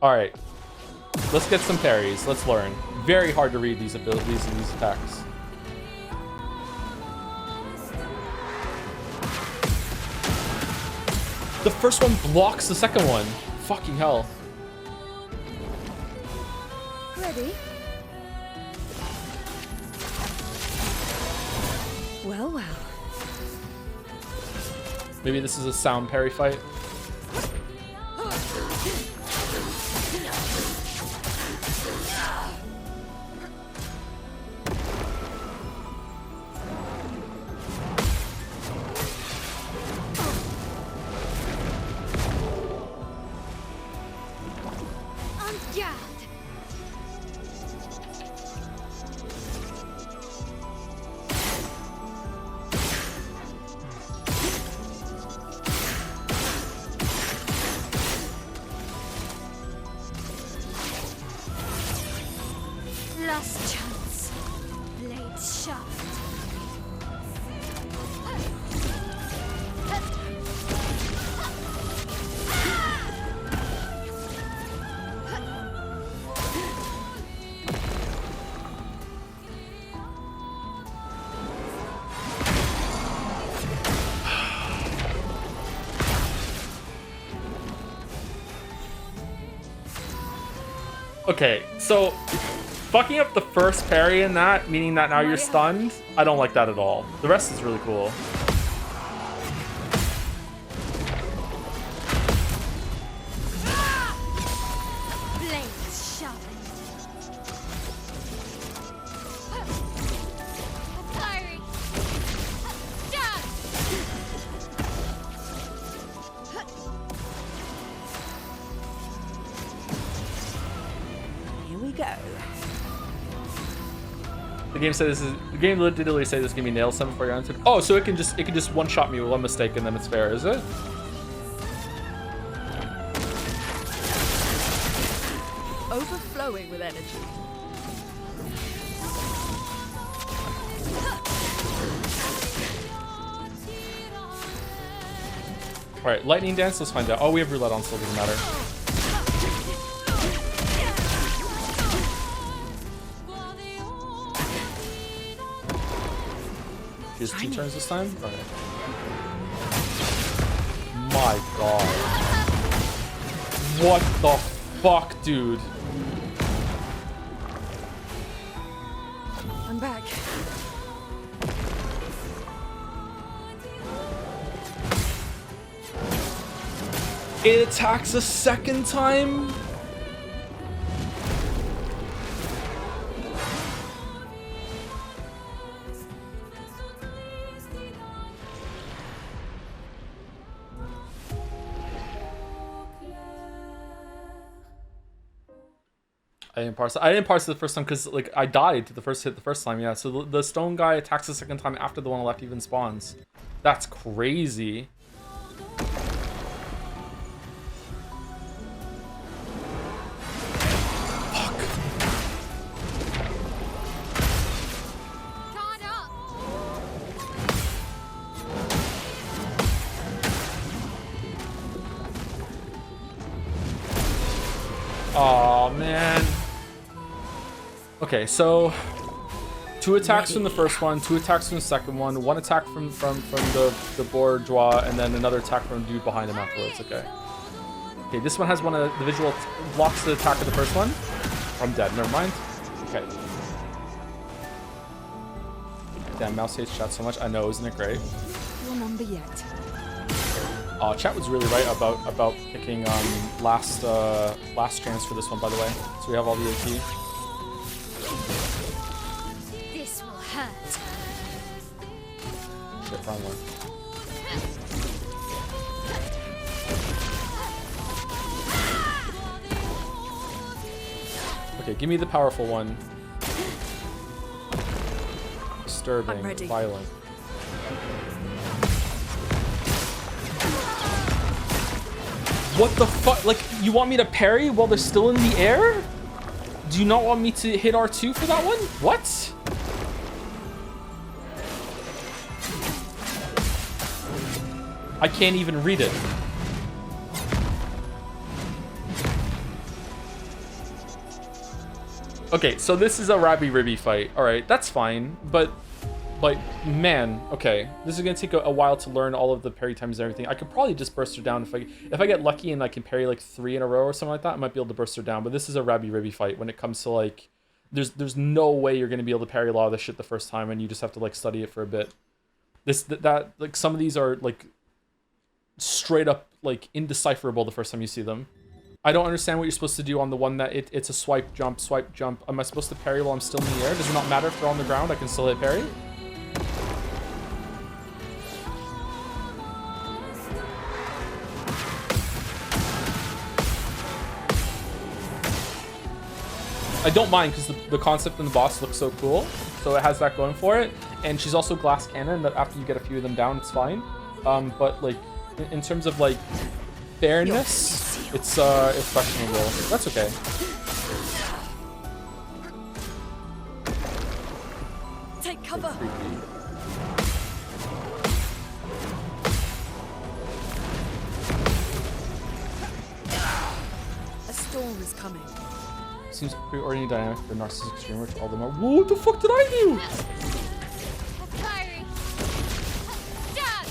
Alright. Let's get some parries. Let's learn. Very hard to read these abilities and these attacks. The first one blocks the second one. Fucking hell. Ready? Well, well. Maybe this is a sound parry fight. Last chance. Blade shaft. Okay, so fucking up the first parry in that, meaning that now you're stunned, I don't like that at all. The rest is really cool. Blade shaft. Fiery. Here we go. The game said this is the game literally say this is gonna be nail summon before you're answered. Oh, so it can just one shot me with one mistake and then it's fair, is it? Overflowing with energy. All right, lightning dance. Let's find out. Oh, we have roulette on, so it doesn't matter. She has 2 turns this time. All right. My God. What the fuck, dude? I'm back. It attacks a second time? I didn't parse it the first time because like I died to the first hit the first time. Yeah, so the stone guy attacks the second time after the one left even spawns. That's crazy. Oh man. Okay, so 2 attacks from the first one, 2 attacks from the second one, 1 attack from the Bourgeon, and then another attack from the dude behind him afterwards. Okay. Okay, this one has one of the visual blocks the attack of the first one. I'm dead. Never mind. Okay. Damn, mouse hates chat so much. I know, isn't it great? Your number yet. Chat was really right about picking last chance for this one, by the way. So we have all the AP. This will hurt. Shit, wrong one. Okay, give me the powerful one. Disturbing, violent. What the fuck? Like, you want me to parry while they're still in the air? Do you not want me to hit R2 for that one? What? I can't even read it. Okay, so this is a Rabby Ribby fight. Alright, that's fine, but like, man, okay. This is gonna take a while to learn all of the parry times and everything. I could probably just burst her down if I get lucky and I can parry like 3 in a row or something like that. I might be able to burst her down. But this is a Rabby Ribby fight when it comes to like, there's no way you're gonna be able to parry a lot of this shit the first time, and you just have to like study it for a bit. That like some of these are like straight up like indecipherable the first time you see them. I don't understand what you're supposed to do on the one that it's a swipe jump. Am I supposed to parry while I'm still in the air? Does it not matter if they're on the ground? I can still hit parry. I don't mind because the concept in the boss looks so cool, so it has that going for it. And she's also glass cannon that after you get a few of them down, it's fine. But like in terms of like fairness, it's questionable. That's okay. Take cover. A storm is coming. Seems preordinary dynamic for narcissistic streamer, which all them are. Whoa, what the fuck did I do? Firing. Dad.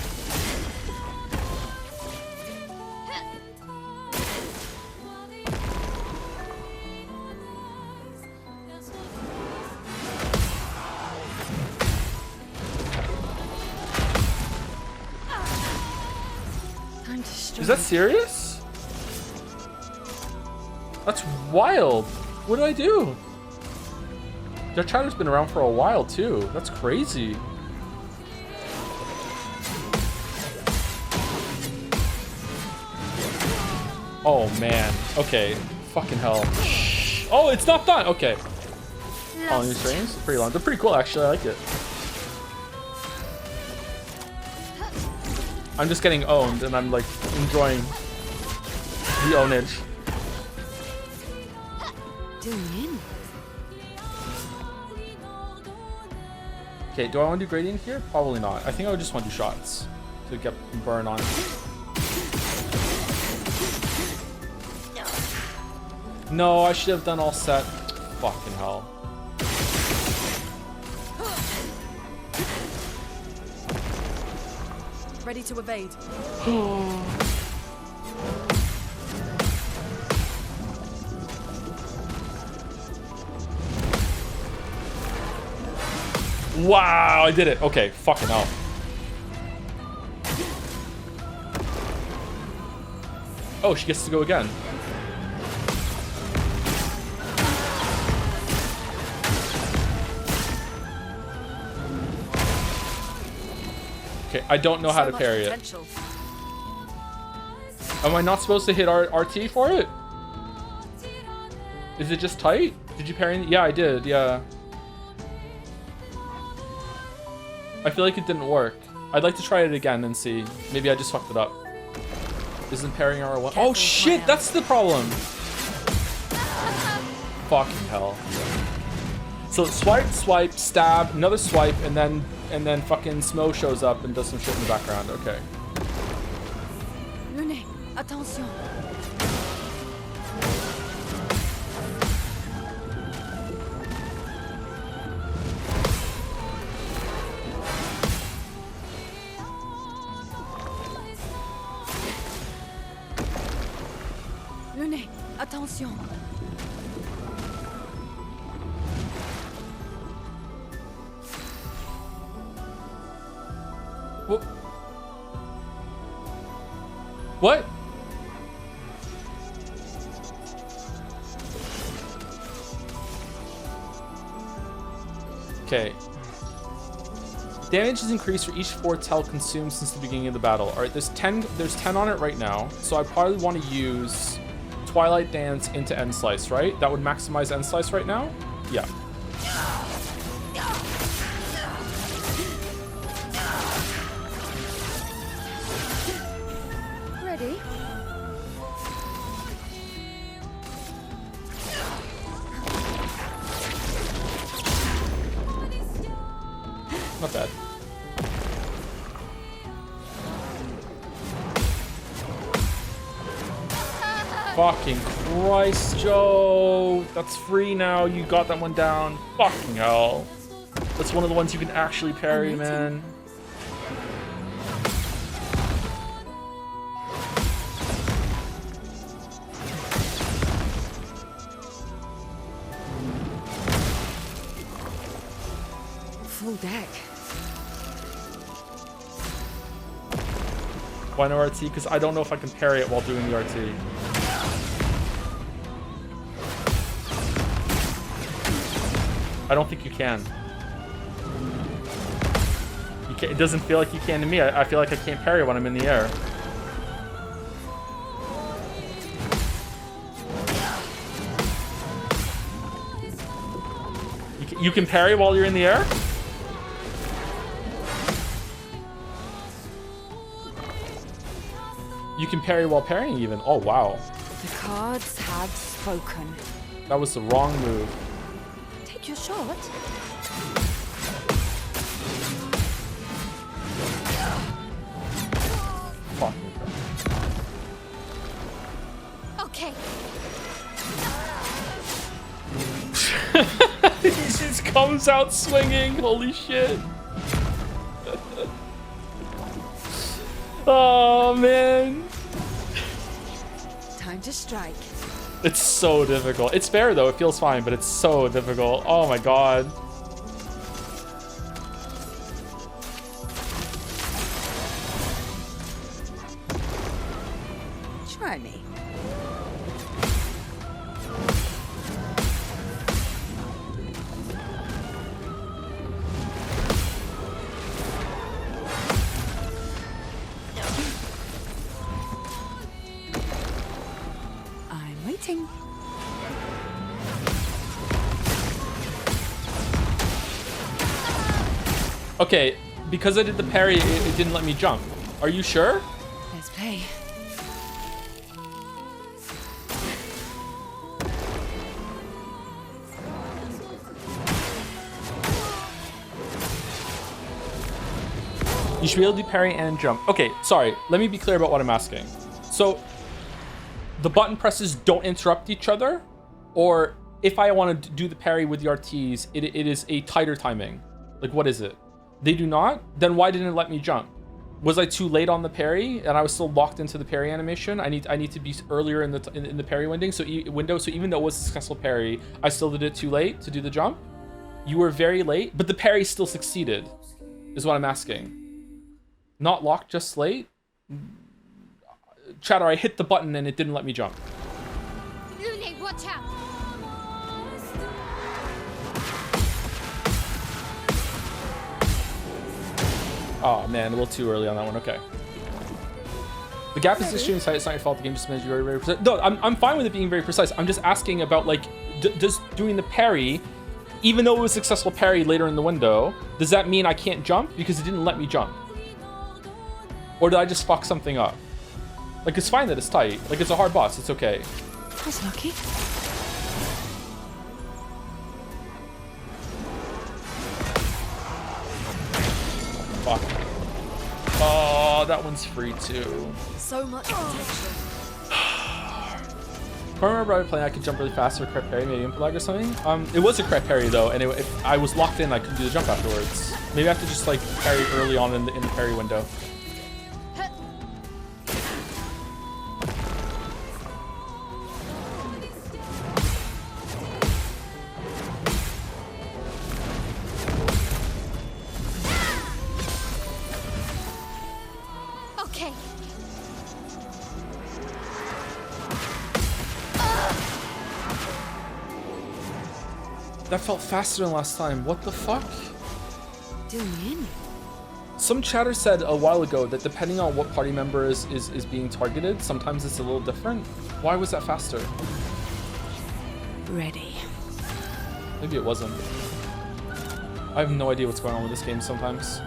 Time to strike. Is that serious? That's wild. What did I do? Their chatter's been around for a while too. That's crazy. Oh man. Okay. Fucking hell. Oh, it's not done. Okay. Oh, new strings? Pretty long. They're pretty cool, actually. I like it. I'm just getting owned, and I'm like enjoying the ownage. Doing. Okay, do I want to do gradient here? Probably not. I think I would just want to do shots to get burn on. No, I should have done all set. Fucking hell. Ready to evade. Wow, I did it. Okay, fucking hell. Oh, she gets to go again. Okay, I don't know how to parry it. Am I not supposed to hit RT for it? Is it just tight? Did you parry? Yeah, I did. Yeah. I feel like it didn't work. I'd like to try it again and see. Maybe I just fucked it up. Isn't parrying R1? Oh shit, that's the problem. Fucking hell. So swipe, swipe, stab, another swipe, and then fucking Smo shows up and does some shit in the background. Okay. Le nez, attention. Le nez, attention. What? Okay. Damage is increased for each 4 tel consumed since the beginning of the battle. All right, there's 10 on it right now. So I probably want to use Twilight Dance into End Slice, right? That would maximize End Slice right now? Yeah. Ready? Not bad. Fucking Christ, Joe. That's free now. You got that one down. Fucking hell. That's one of the ones you can actually parry, man. Full deck. Why no RT? Because I don't know if I can parry it while doing the RT. I don't think you can. It doesn't feel like you can to me. I feel like I can't parry when I'm in the air. You can parry while you're in the air? You can parry while parrying even. Oh, wow. The cards have spoken. That was the wrong move. Take your shot. Fuck. Okay. He just comes out swinging. Holy shit. Oh, man. Time to strike. It's so difficult. It's fair, though. It feels fine, but it's so difficult. Oh, my God. Try me. I'm waiting. Okay, because I did the parry, it didn't let me jump. Are you sure? Let's play. You should be able to do parry and jump. Okay, sorry. Let me be clear about what I'm asking. So, the button presses don't interrupt each other, or if I want to do the parry with the RTs, it is a tighter timing. Like, what is it? They do not? Then why didn't it let me jump? Was I too late on the parry and I was still locked into the parry animation? I need to be earlier in the parry window. So even though it was a successful parry, I still did it too late to do the jump. You were very late, but the parry still succeeded, is what I'm asking. Not locked, just late. Chatter, I hit the button and it didn't let me jump. Lune, watch out! Oh man, a little too early on that one. Okay. The gap is extremely tight. It's not your fault. The game just made you very, very precise. No, I'm fine with it being very precise. I'm just asking about, like, does doing the parry, even though it was a successful parry later in the window, does that mean I can't jump because it didn't let me jump? Or did I just fuck something up? Like, it's fine that it's tight. Like, it's a hard boss. It's okay. I was lucky. Fuck. Oh, that one's free too. So much protection. If I remember I was playing, I could jump really fast or correct parry, maybe input lag or something. It was a correct parry though, and if I was locked in, I couldn't do the jump afterwards. Maybe I have to just like parry early on in the parry window. Okay. That felt faster than last time. What the fuck? Do me in. Some chatter said a while ago that depending on what party member is being targeted, sometimes it's a little different. Why was that faster? Ready. Maybe it wasn't. I have no idea what's going on with this game sometimes.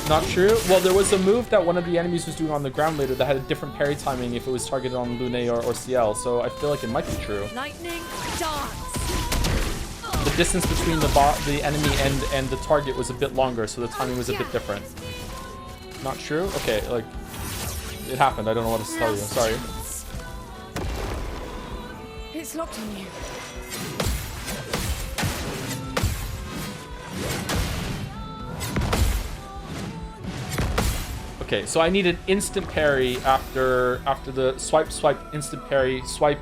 Not true. Well, there was a move that one of the enemies was doing on the ground later that had a different parry timing if it was targeted on Lune or CL, so I feel like it might be true. Lightning dance. The distance between the enemy and the target was a bit longer, so the timing was a bit different. Not true? Okay, like, it happened. I don't know what to tell you. I'm sorry. It's locked on you. Okay, so I need an instant parry after the swipe, instant parry, swipe,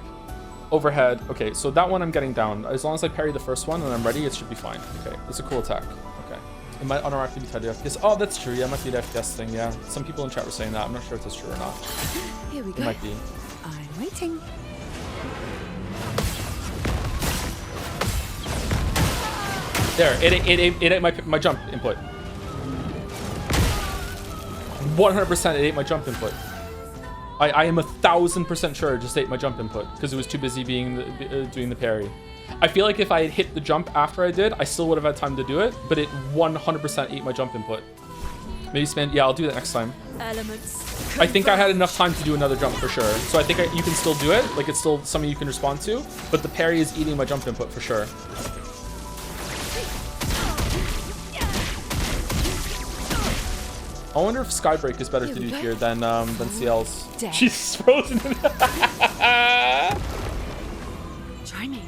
overhead. Okay, so that one I'm getting down. As long as I parry the first one and I'm ready, it should be fine. Okay, it's a cool attack. Okay. It might automatically be tied to FPS. Oh, that's true. Yeah, it might be the FPS thing. Yeah, some people in chat were saying that. I'm not sure if that's true or not. Here we go. It might be. I'm waiting. There, it ate my jump input. 100% it ate my jump input. I am 1000% sure it just ate my jump input because it was too busy doing the parry. I feel like if I had hit the jump after I did, I still would have had time to do it, but it 100% ate my jump input. Maybe spend, yeah, I'll do that next time. Elements. I think I had enough time to do another jump for sure. So I think you can still do it. Like, it's still something you can respond to, but the parry is eating my jump input for sure. I wonder if Skybreak is better to do here than CL's. She's frozen. Try me.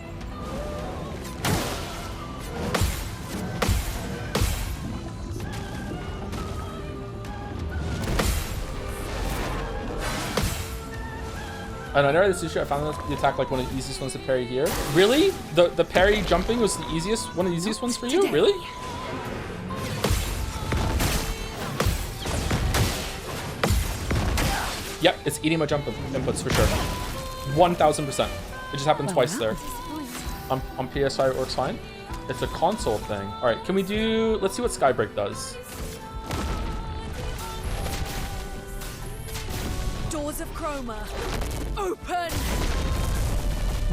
And I never had this issue. I found the attack like one of the easiest ones to parry here. Really? The parry jumping was the easiest, one of the easiest ones for you? Really? Yep, it's eating my jump inputs for sure. 1000%. It just happened twice there. On PS5 it works fine. It's a console thing. All right, can we do? Let's see what Skybreak does. Doors of Chroma. Open.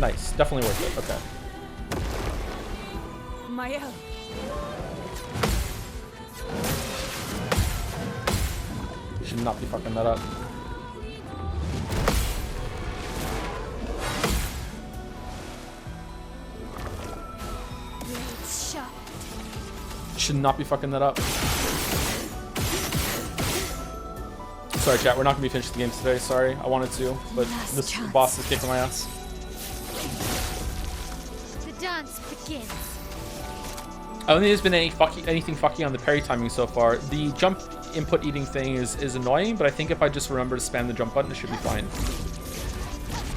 Nice, definitely worth it. Okay. My own. Should not be fucking that up. Blades sharp. Should not be fucking that up. Sorry, chat. We're not gonna be finishing the games today. Sorry, I wanted to, but this boss is kicking my ass. The dance begins. I don't think there's been anything fucky on the parry timing so far. The jump input eating thing is annoying, but I think if I just remember to spam the jump button, it should be fine.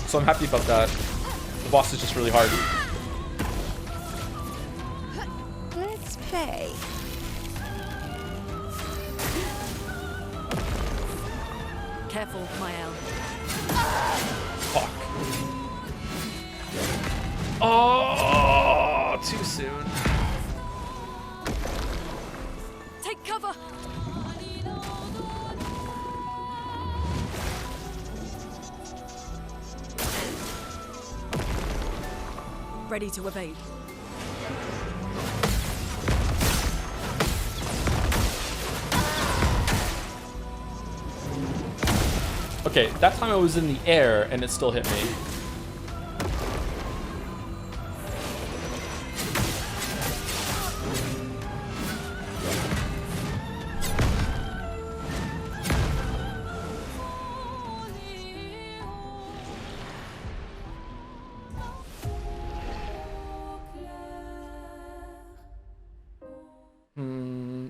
So I'm happy about that. The boss is just really hard. Let's play. Careful, Mime. Fuck. Oh, too soon. Take cover! Ready to evade. Okay, that time I was in the air and it still hit me.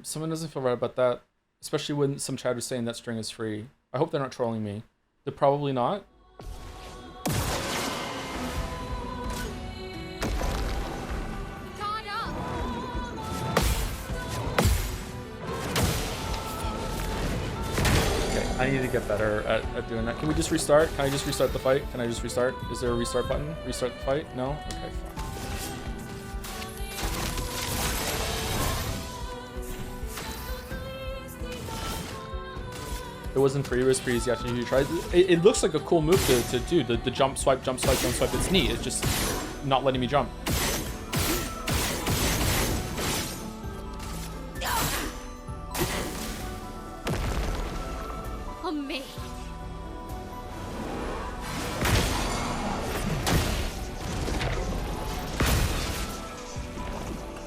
Someone doesn't feel right about that, especially when some chat is saying that string is free. I hope they're not trolling me. They're probably not. Guard up. Okay, I need to get better at doing that. Can we just restart? Can I just restart the fight? Can I just restart? Is there a restart button? Restart the fight? No? Okay, fine. It wasn't free, it was free easy after you tried. It looks like a cool move to do. The jump, swipe, jump, swipe, jump, swipe. It's neat. It's just not letting me jump. On me.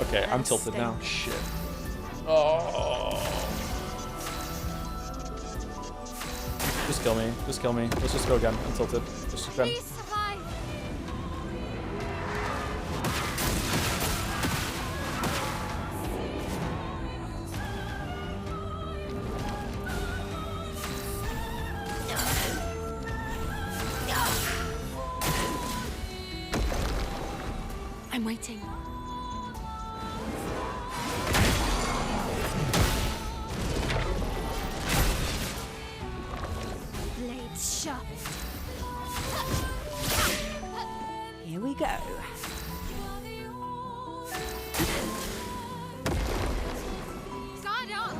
Okay, I'm tilted now. Shit. Oh. Just kill me. Just kill me. Let's just go again. I'm tilted. Just again. Please survive. I'm waiting. Blades sharp. Here we go. Guard up.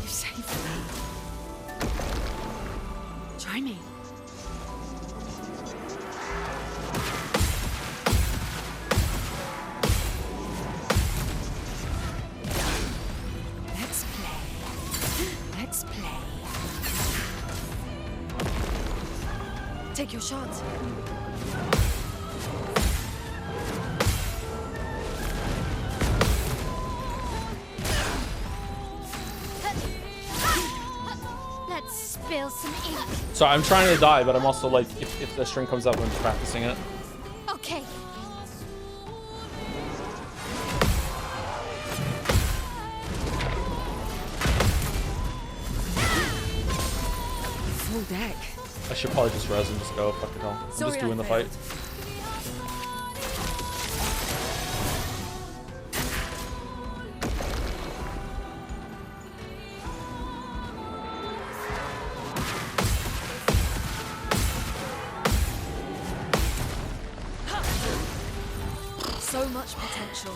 You saved me. Try me. Let's play. Let's play. Take your shot. Let's spill some ink. So I'm trying to die, but I'm also like, if the string comes up, I'm just practicing it. Okay. Full deck. I should probably just res and just go. Fuck it all. I'm Sorry, just doing I the fight. failed. So much potential.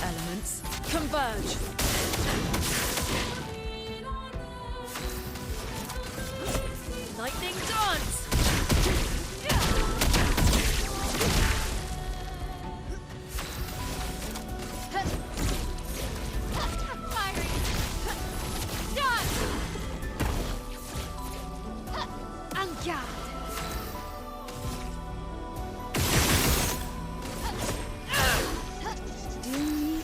Elements converge. Lightning dance. Garde. Do me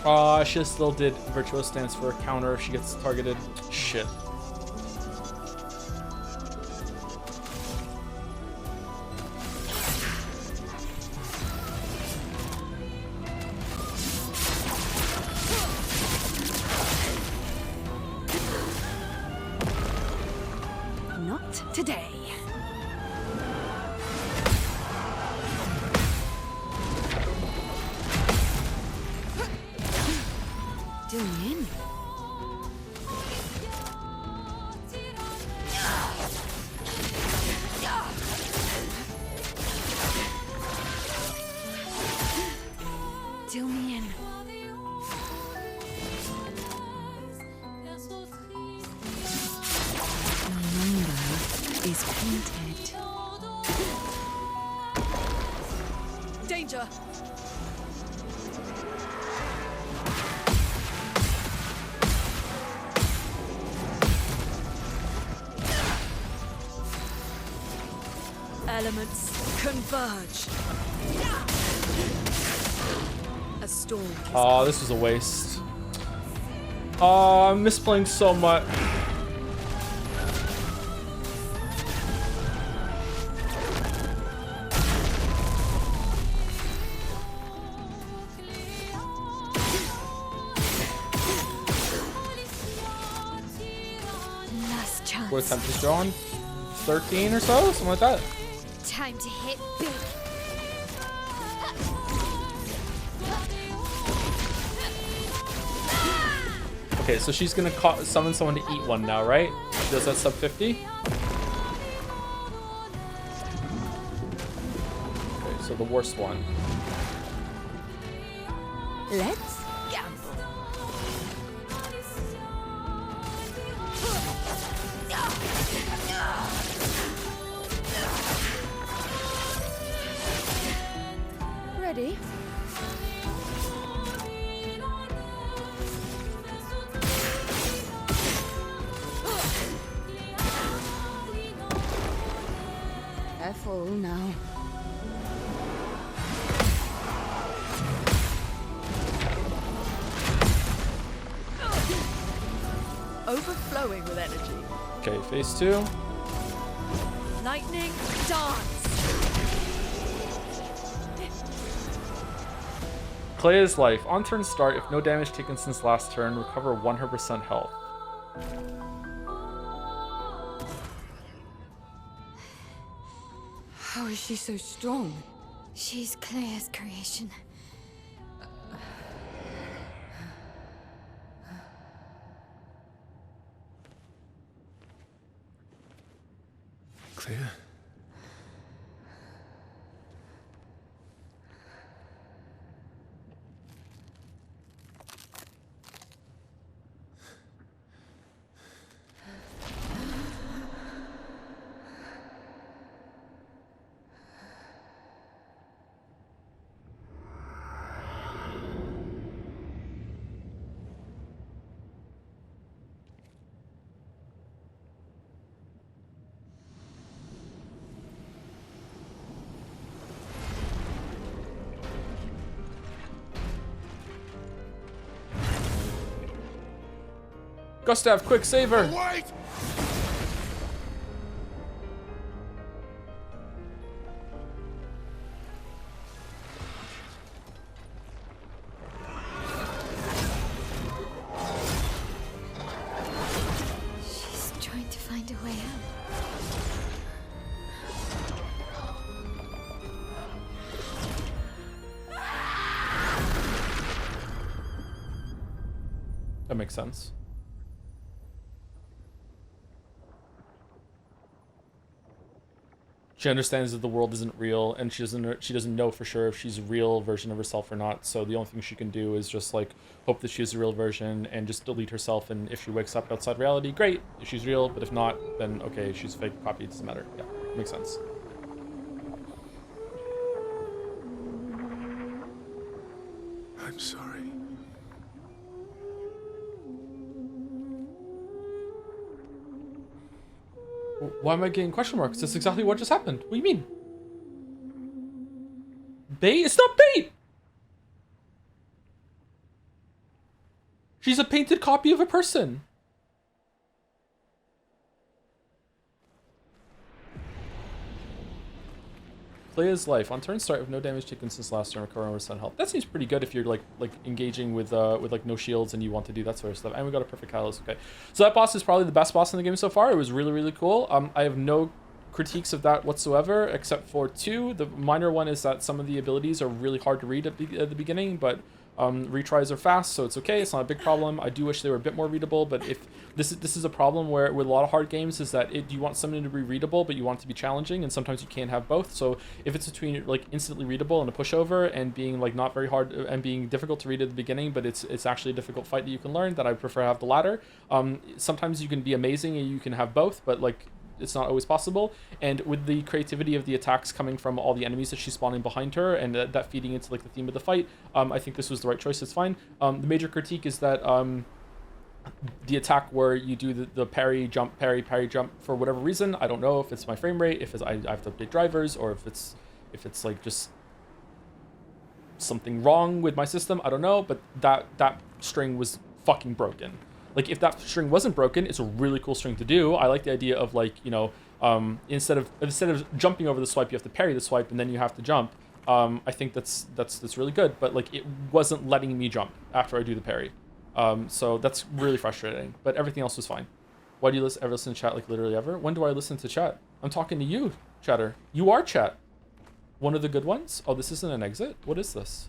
in. She still did Virtuous Stance for a counter if she gets targeted. Shit. Not today. Do me in. Do me in. Your number is painted. Danger! Elements converge. A storm. Oh, this was a waste. Oh, I'm misplaying so much. Last chance. What time is John? 13 or so? Something like that. Time to hit big. Okay, so she's gonna summon someone to eat one now, right? She does that sub 50. Okay, so the worst one. Let's gamble. Ready? Careful now. Overflowing with energy. Okay, phase 2. Lightning dance. Clea's life. On turn start, if no damage taken since last turn, recover 100% health. How is she so strong? She's Claire's creation. Clear? Gustav, quick, save her! Wait! She's trying to find a way out. That makes sense. She understands that the world isn't real, and she doesn't know for sure if she's a real version of herself or not. So the only thing she can do is just like hope that she's a real version and just delete herself. And if she wakes up outside reality, great. If she's real, but if not, then okay, she's a fake copy. It doesn't matter. Yeah, makes sense. I'm sorry. Why am I getting question marks? That's exactly what just happened. What do you mean? Bait? It's not bait! She's a painted copy of a person. Play his life. On turn start with no damage taken since last turn, recover 100% health. That seems pretty good if you're like engaging with like no shields and you want to do that sort of stuff. And we got a perfect catalyst. Okay, so that boss is probably the best boss in the game so far. It was really, really cool. I have no critiques of that whatsoever except for two. The minor one is that some of the abilities are really hard to read at the beginning, but retries are fast, so it's okay. It's not a big problem. I do wish they were a bit more readable, but if this is a problem where with a lot of hard games is that you want something to be readable, but you want it to be challenging, and sometimes you can't have both. So if it's between like instantly readable and a pushover and being like not very hard and being difficult to read at the beginning, but it's actually a difficult fight that you can learn, then I prefer to have the latter. Sometimes you can be amazing and you can have both, but like it's not always possible. And with the creativity of the attacks coming from all the enemies that she's spawning behind her and that feeding into like the theme of the fight, I think this was the right choice. It's fine. The major critique is that the attack where you do the parry jump for whatever reason, I don't know if it's my frame rate, if it's I have to update drivers, or if it's like just something wrong with my system, I don't know, but that string was fucking broken. Like, if that string wasn't broken, it's a really cool string to do. I like the idea of, like, you know, instead of jumping over the swipe, you have to parry the swipe, and then you have to jump. I think that's really good, but, like, it wasn't letting me jump after I do the parry. So that's really frustrating, but everything else was fine. Why do you ever listen to chat, like, literally ever? When do I listen to chat? I'm talking to you, chatter. You are chat. One of the good ones? Oh, this isn't an exit? What is this?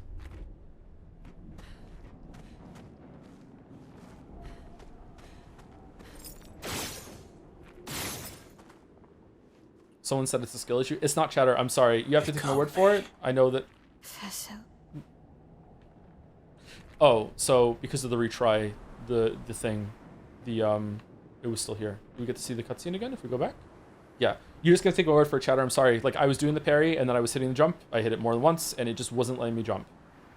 Someone said it's a skill issue. It's not, chatter. I'm sorry. You have to take my word for it. I know that. Oh, so because of the retry, the thing, it was still here. Do we get to see the cutscene again if we go back? Yeah. You're just gonna take my word for it, chatter. I'm sorry. Like, I was doing the parry and then I was hitting the jump. I hit it more than once and it just wasn't letting me jump.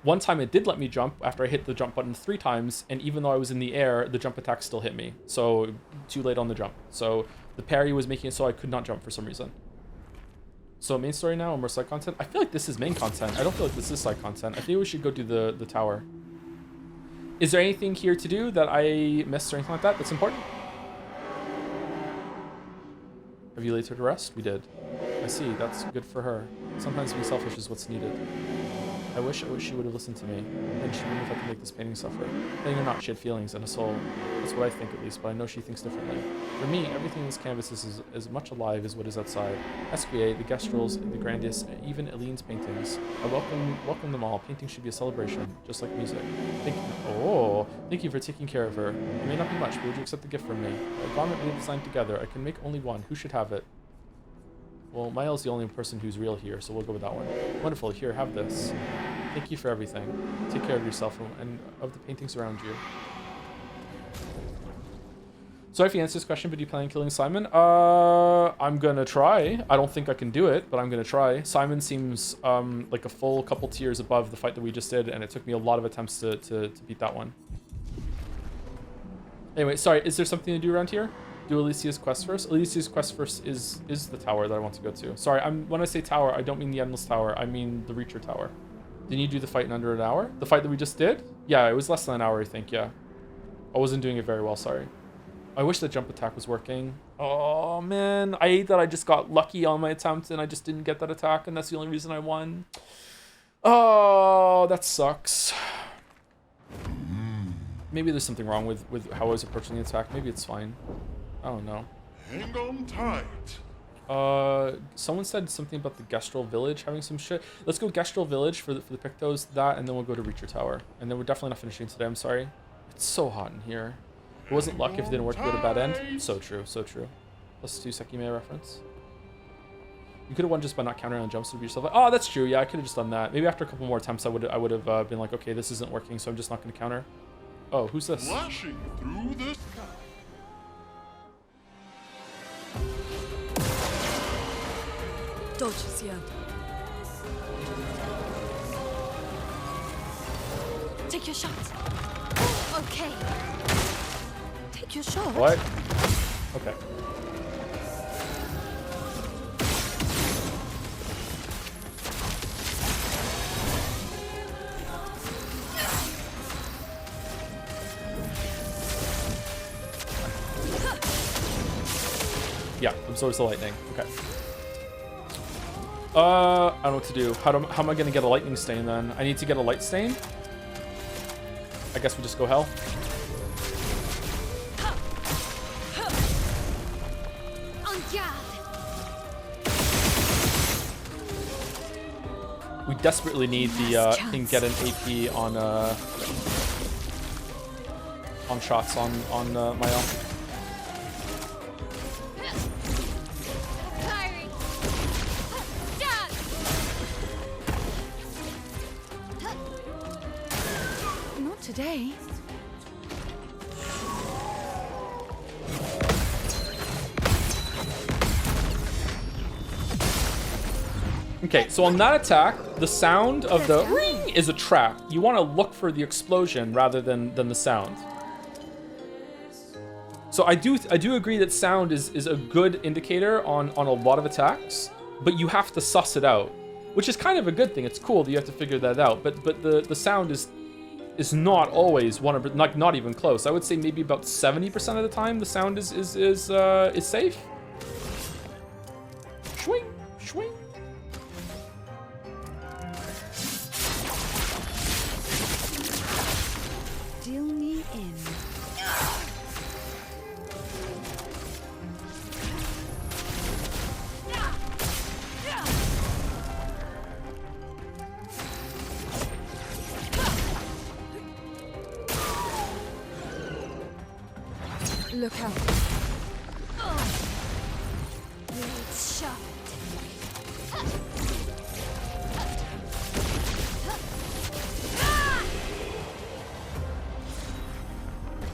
One time it did let me jump after I hit the jump button 3 times, and even though I was in the air, the jump attack still hit me. So too late on the jump. So the parry was making it so I could not jump for some reason. So main story now or more side content? I feel like this is main content. I don't feel like this is side content. I think we should go do the tower. Is there anything here to do that I missed or anything like that that's important? Have you laid her to rest? We did. I see. That's good for her. Sometimes being selfish is what's needed. I wish she would have listened to me, and she wouldn't have had to make this painting suffer. Painting or not, she had feelings and a soul. That's what I think, at least, but I know she thinks differently. For me, everything in this canvas is as much alive as what is outside. Esquier, the Gestrals, the Grandius, even Eline's paintings. I welcome them all. Painting should be a celebration, just like music. Thank you for taking care of her. It may not be much, but would you accept the gift from me? A garment we have designed together. I can make only one. Who should have it? Well, Mael's the only person who's real here, so we'll go with that one. Wonderful. Here, have this. Thank you for everything. Take care of yourself and of the paintings around you. Sorry if you answered this question, but do you plan on killing Simon? I'm gonna try. I don't think I can do it, but I'm gonna try. Simon seems like a full couple tiers above the fight that we just did, and it took me a lot of attempts to beat that one. Anyway, sorry, is there something to do around here? Do Alicia's quest first? Alicia's quest first is the tower that I want to go to. Sorry, when I say tower, I don't mean the Endless Tower. I mean the Reacher Tower. Didn't you do the fight in under an hour? The fight that we just did? Yeah, it was less than an hour, I think, yeah. I wasn't doing it very well, sorry. I wish the jump attack was working. Oh, man. I hate that I just got lucky on my attempt and I just didn't get that attack, and that's the only reason I won. Oh, that sucks. Maybe there's something wrong with how I was approaching the attack. Maybe it's fine. I don't know. Hang on tight. Someone said something about the Gestral village having some shit. Let's go Gestral village for the Pictos, that, and then we'll go to Reacher Tower. And then we're definitely not finishing today, I'm sorry. It's so hot in here. It wasn't luck if it didn't work to go to bad end. So true, so true. Let's do Sekime reference. You could have won just by not countering on jumps to beat yourself. Oh, that's true. Yeah, I could have just done that. Maybe after a couple more attempts, I would have been like, okay, this isn't working, so I'm just not going to counter. Oh, who's this? Flashing through the sky. Dodges, yeah. Take your shot. Okay. Take your shot. What? Okay. Yeah, absorbs the lightning. Okay. I don't know what to do. How am I gonna get a lightning stain then? I need to get a light stain? I guess we just go hell. On guard. We desperately need the thing get an AP on shots on Mile. Firing. Down. Not today. Okay, so on that attack, the sound of the ring is a trap. You want to look for the explosion rather than the sound. So I do agree that sound is a good indicator on a lot of attacks, but you have to suss it out, which is kind of a good thing. It's cool that you have to figure that out, but the sound is not always not even close. I would say maybe about 70% of the time the sound is safe. Swing, swing. Deal me in. Look out. Blades sharpened.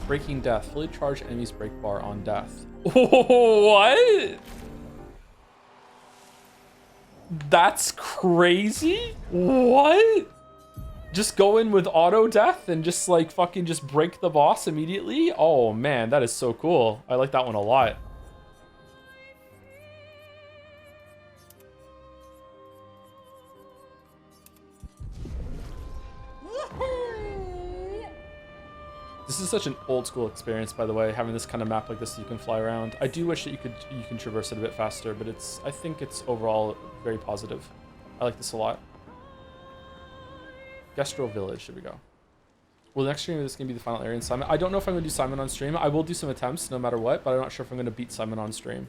Breaking death. Fully charged enemies break bar on death. What? That's crazy? What? Just go in with auto death and just like fucking just break the boss immediately? Oh man, that is so cool. I like that one a lot. This is such an old school experience, by the way, having this kind of map like this so you can fly around. I do wish that you can traverse it a bit faster, but I think it's overall very positive. I like this a lot. Gestral Village, there we go. Well, the next stream is going to be the final area in Simon. I don't know if I'm going to do Simon on stream. I will do some attempts no matter what, but I'm not sure if I'm going to beat Simon on stream.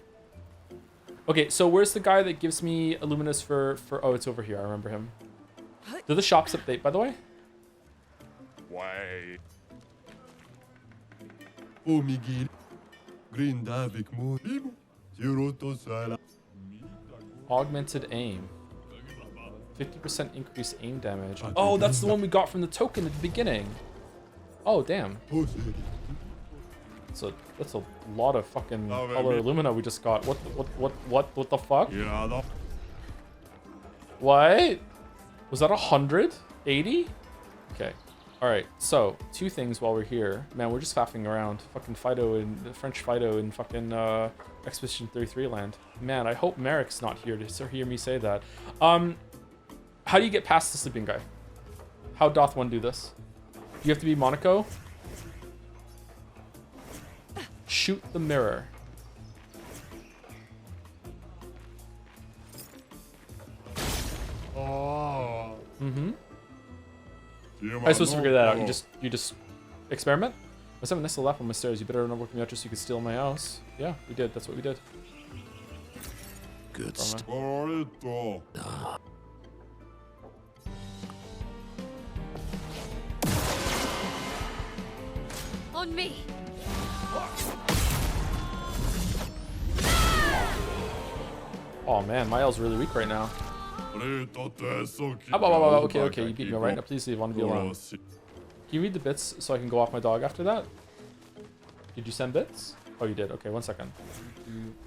Okay, so where's the guy that gives me Illuminous for oh, it's over here. I remember him. Do the shops update, by the way? Why? O Miguel, grinda avec motivo, tiroto sala. Augmented aim. 50% increased aim damage. Oh, that's the one we got from the token at the beginning. Oh, damn. So that's a lot of fucking color Illumina we just got. What the fuck? What? Was that 180? Okay. All right. So 2 things while we're here. Man, we're just faffing around. Fucking Fido and French Fido in fucking Expedition 33 land. Man, I hope Merrick's not here to hear me say that. How do you get past the sleeping guy? How doth one do this? Do you have to be Monaco? Shoot the mirror. Oh. Mm-hmm. I was supposed to figure that out. You just experiment? I was having a nice little lap on my stairs. You better not work me out just so you could steal my house. Yeah, we did. That's what we did. Good Corito. On me. Oh man, Miles really weak right now. Okay, you beat me right now. Please leave. I want to be alone. Can you read the bits so I can go off my dog after that? Did you send bits? Oh, you did. Okay, 1 second.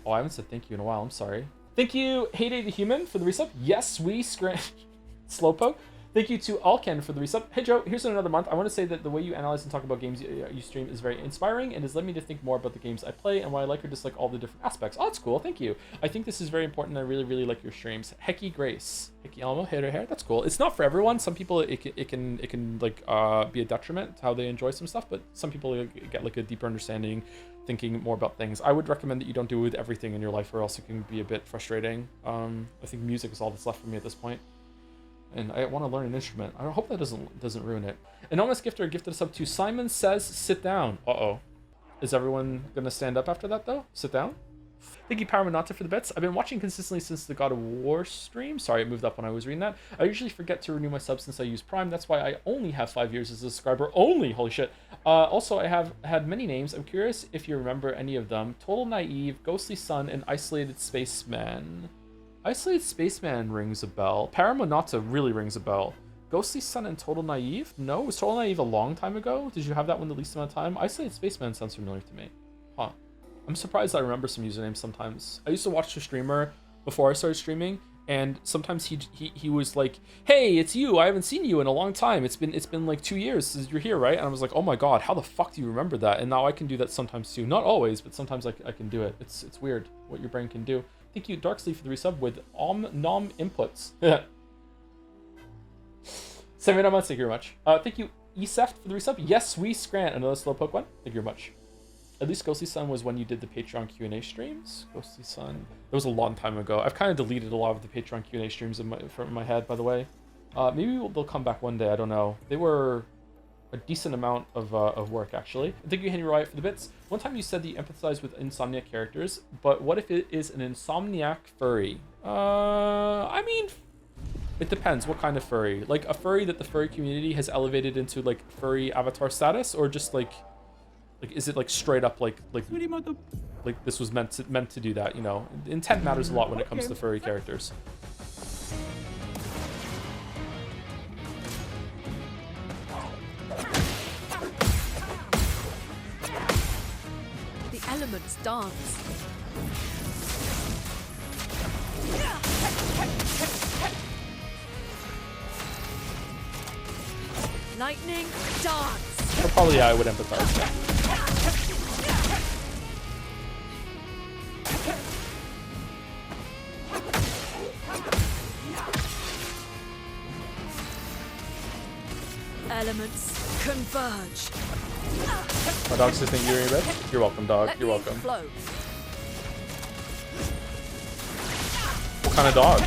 Oh, I haven't said thank you in a while. I'm sorry. Thank you, Heyday the Human, for the resub. Yes, we Slowpoke. Thank you to Alken for the resub. Hey Joe, here's another month. I want to say that the way you analyze and talk about games you stream is very inspiring and has led me to think more about the games I play and why I like or dislike all the different aspects. Oh, that's cool. Thank you. I think this is very important. I really, really like your streams. Hecky Grace. Hecky Elmo, hair. That's cool. It's not for everyone. Some people it can like be a detriment to how they enjoy some stuff, but some people get like a deeper understanding, thinking more about things. I would recommend that you don't do it with everything in your life or else it can be a bit frustrating. I think music is all that's left for me at this point. And I want to learn an instrument. I hope that doesn't ruin it. Anonymous gifter gifted us up to Simon Says Sit Down. Uh-oh. Is everyone going to stand up after that, though? Sit down? Thank you, Paramanata, for the bits. I've been watching consistently since the God of War stream. Sorry, it moved up when I was reading that. I usually forget to renew my sub since I use Prime. That's why I only have 5 years as a subscriber. Only! Holy shit. Also, I have had many names. I'm curious if you remember any of them. Total Naive, Ghostly Sun, and Isolated Spaceman. Isolated Spaceman rings a bell. Paramonata really rings a bell. Ghostly Sun and Total Naive? No? Was Total Naive a long time ago? Did you have that one the least amount of time? Isolated Spaceman sounds familiar to me. Huh. I'm surprised I remember some usernames sometimes. I used to watch the streamer before I started streaming, and sometimes he was like, "Hey, it's you. I haven't seen you in a long time. It's been like 2 years since you're here, right?" And I was like, "Oh my god, how the fuck do you remember that?" And now I can do that sometimes too. Not always, but sometimes I can do it. It's weird what your brain can do. Thank you, Darksleep, for the resub with nom inputs. 7 months, thank you very much. Thank you, Eseft, for the resub. Yes, we Scrant, another slow poke one. Thank you very much. At least Ghostly Sun was when you did the Patreon Q&A streams. Ghostly Sun, that was a long time ago. I've kind of deleted a lot of the Patreon Q&A streams from my head, by the way. Maybe they'll come back one day, I don't know. They were a decent amount of work, actually. Thank you, Henry Riot, for the bits. One time you said that you empathize with Insomniac characters, but what if it is an Insomniac furry? I mean, it depends what kind of furry. Like a furry that the furry community has elevated into like furry avatar status, or just like is it like straight up like this was meant to do that, you know? Intent matters a lot when it comes to furry characters. Elements dance. Lightning dance. Or probably yeah, I would empathize. Yeah. Elements converge. My dog's just thinking you're in bed. You're welcome, dog. You're welcome. Flow. What kind of dog?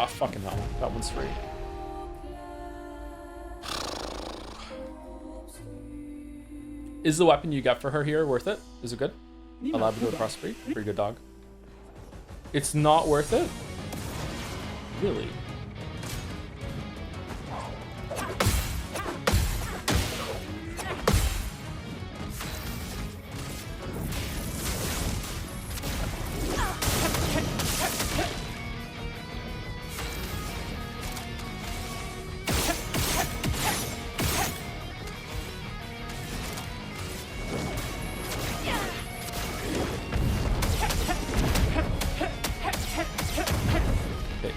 Fucking hell. That one's free. Is the weapon you got for her here worth it? Is it good? A Labrador crossbreed? Pretty good dog. It's not worth it? Really?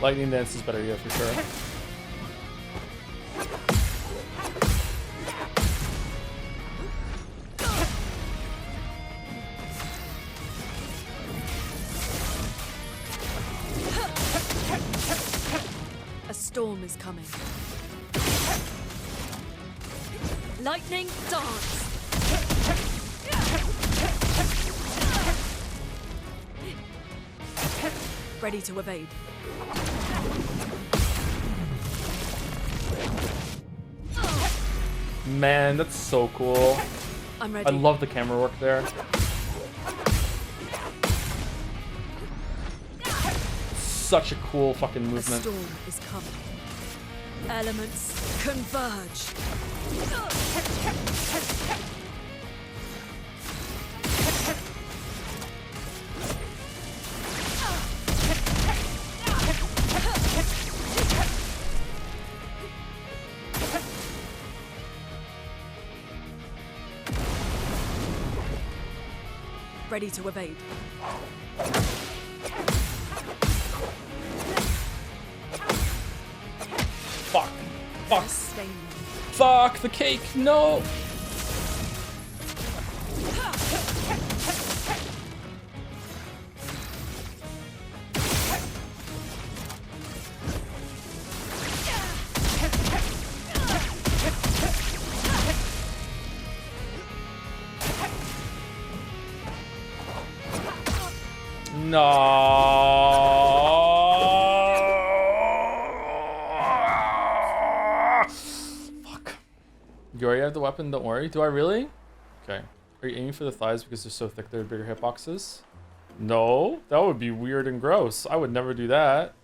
Lightning Dance is better, yeah, for sure. A storm is coming. Lightning dance. Ready to evade. Man, that's so cool. I'm ready. I love the camera work there. Such a cool fucking movement. A storm is coming. Elements converge. ready to evade. Fuck. Fuck. Sustain them. Fuck the cake. No. No. Fuck. You already have the weapon, don't worry. Do I really? Okay. Are you aiming for the thighs because they're so thick they're bigger hitboxes? No. That would be weird and gross. I would never do that.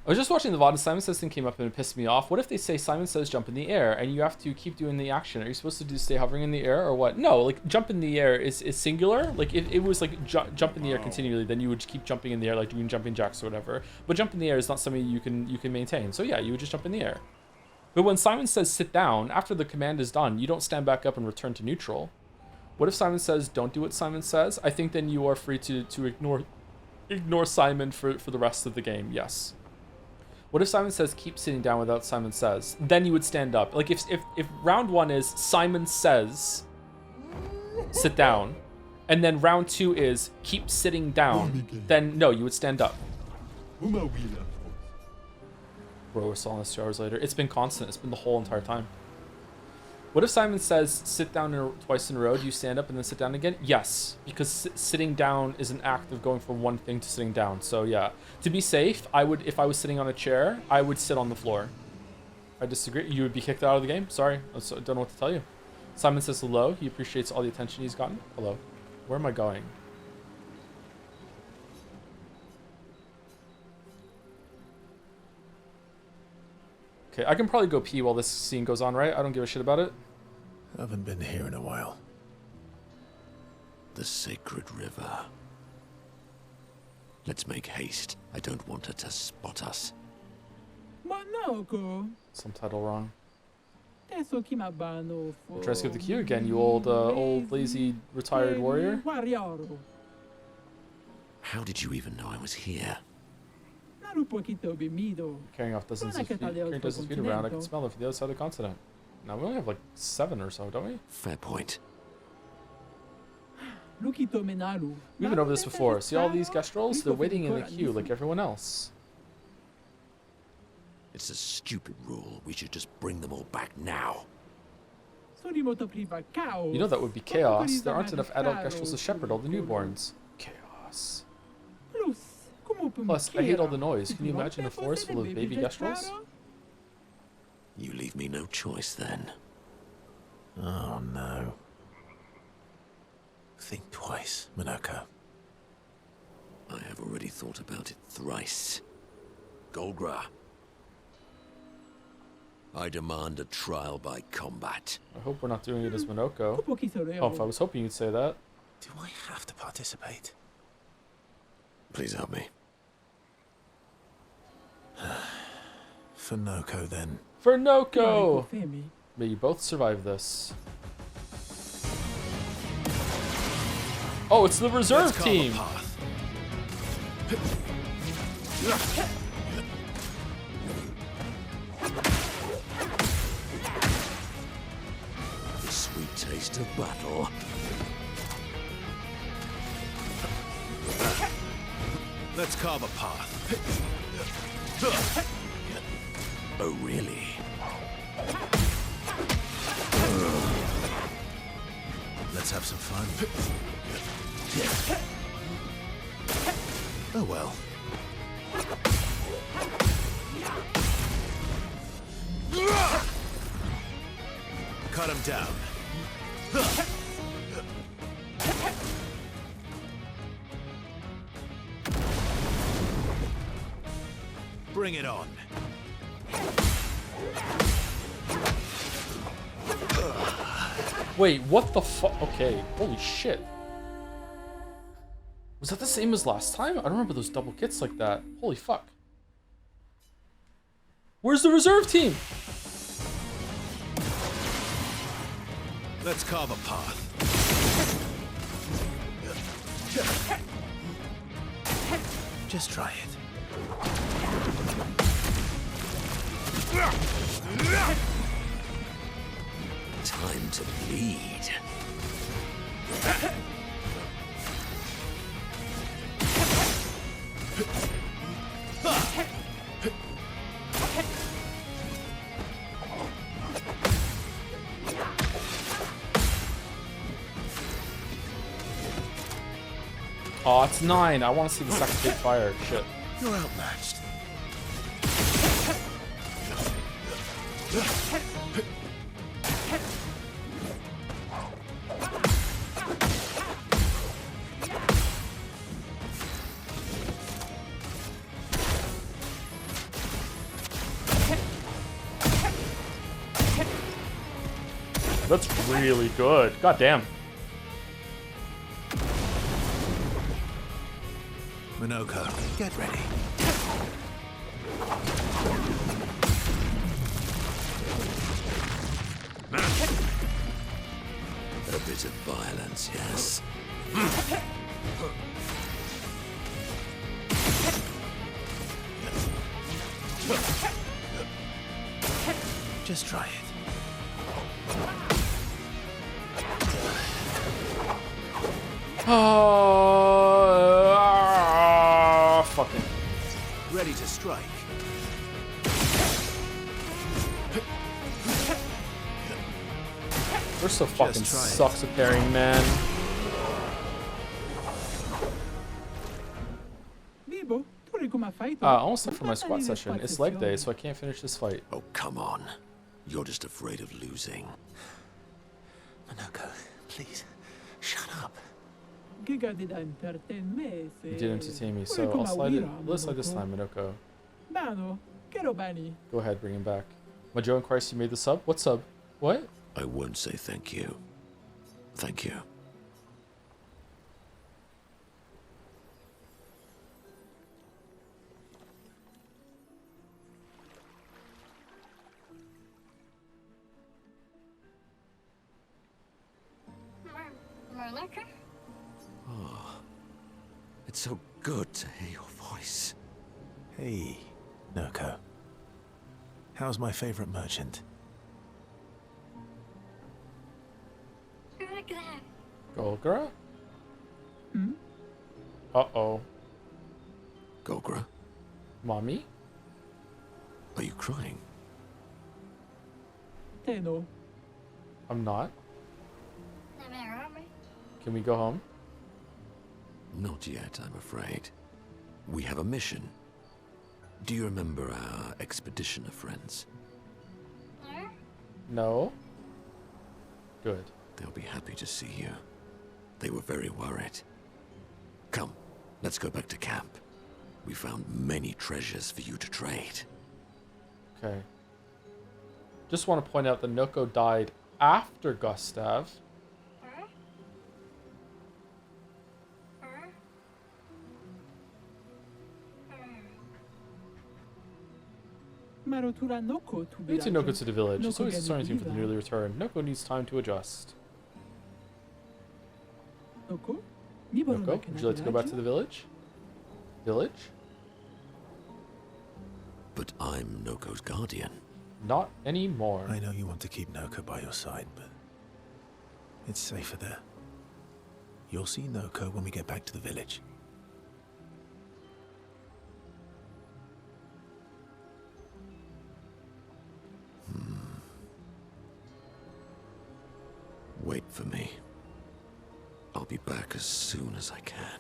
I was just watching the VOD and Simon Says thing came up and it pissed me off. What if they say Simon Says jump in the air and you have to keep doing the action? Are you supposed to do stay hovering in the air or what? No, like jump in the air is singular. Like if it was like jump in the air continually, then you would keep jumping in the air like doing jumping jacks or whatever. But jump in the air is not something you can maintain. So yeah, you would just jump in the air. But when Simon says sit down, after the command is done, you don't stand back up and return to neutral. What if Simon says don't do what Simon says? I think then you are free to ignore Simon for the rest of the game. Yes. What if Simon Says keep sitting down without Simon Says? Then you would stand up. Like if round 1 is Simon Says sit down, and then round 2 is keep sitting down, then no, you would stand up. Bro, we're still on this 2 hours later. It's been constant. It's been the whole entire time. What if Simon Says sit down twice in a row? Do you stand up and then sit down again? Yes, because sitting down is an act of going from one thing to sitting down. So yeah, to be safe, I would, if I was sitting on a chair, I would sit on the floor. I disagree. You would be kicked out of the game. Sorry, I don't know what to tell you. Simon says hello. He appreciates all the attention he's gotten. Hello. Where am I going? Okay, I can probably go pee while this scene goes on, right? I don't give a shit about it. Haven't been here in a while. The sacred river. Let's make haste. I don't want her to spot us. Subtitle wrong. Try to skip the queue again, you old lazy retired warrior. How did you even know I was here? Carrying off dozens of feet around, I can smell them from the other side of the continent. Now we only have like 7 or so, don't we? Fair point. We've been over this before. See all these Gestrals? They're waiting in the queue like everyone else. It's a stupid rule. We should just bring them all back now. You know that would be chaos. There aren't enough adult Gestrals to shepherd all the newborns. Chaos. Plus, I hate all the noise. Can you imagine a forest full of baby Gestrals? You leave me no choice then. Oh no. Think twice, Manoko. I have already thought about it thrice. Golgra. I demand a trial by combat. I hope we're not doing it as Manoko. Oh, if I was hoping you'd say that. Do I have to participate? Please help me. For Noko, then. For Noko! May you both survive this. Oh, it's the reserve team! The sweet taste of battle. Let's carve a path. Oh, really? Let's have some fun. Oh well. Cut him down. Bring it on. Wait, what the fuck? Okay, holy shit. Was that the same as last time? I don't remember those double kits like that. Holy fuck. Where's the reserve team? Let's carve a path. Just try it. Time to bleed. Oh, it's 9. I want to see the second big fire. Shit. You're outmatched. That's really good. God damn. Minoko, get ready. A bit of violence, yes. Just try it. Fucking. Ready to strike. We're so fucking try it. sucks at parrying, man. Almost late for my squat session. It's leg day, so I can't finish this fight. Oh, come on. You're just afraid of losing. Minoko, please, shut up. You did entertain me, so I'll slide it. Let's slide this time, Minoko. Go ahead, bring him back. My Joe and Christ, you made the sub? What sub? What? I won't say thank you. Thank you. Oh, it's so good to hear your voice. Hey, Noko. How's my favorite merchant? Golgra? Uh-oh. Golgra, Mommy? are you crying? I'm not. Can we go home? Not yet, I'm afraid. We have a mission. Do you remember our expeditioner friends? No. Good. They'll be happy to see you. They were very worried. Come, let's go back to camp. We found many treasures for you to trade. Okay. Just want to point out that Noko died after Gustav. We need to Noko to the village. It's always a starting team for the newly returned. Noko needs time to adjust. Noko, would you like to go back to the village? Village? But I'm Noko's guardian. Not anymore. I know you want to keep Noko by your side, but it's safer there. You'll see Noko when we get back to the village. Wait for me. I'll be back as soon as I can.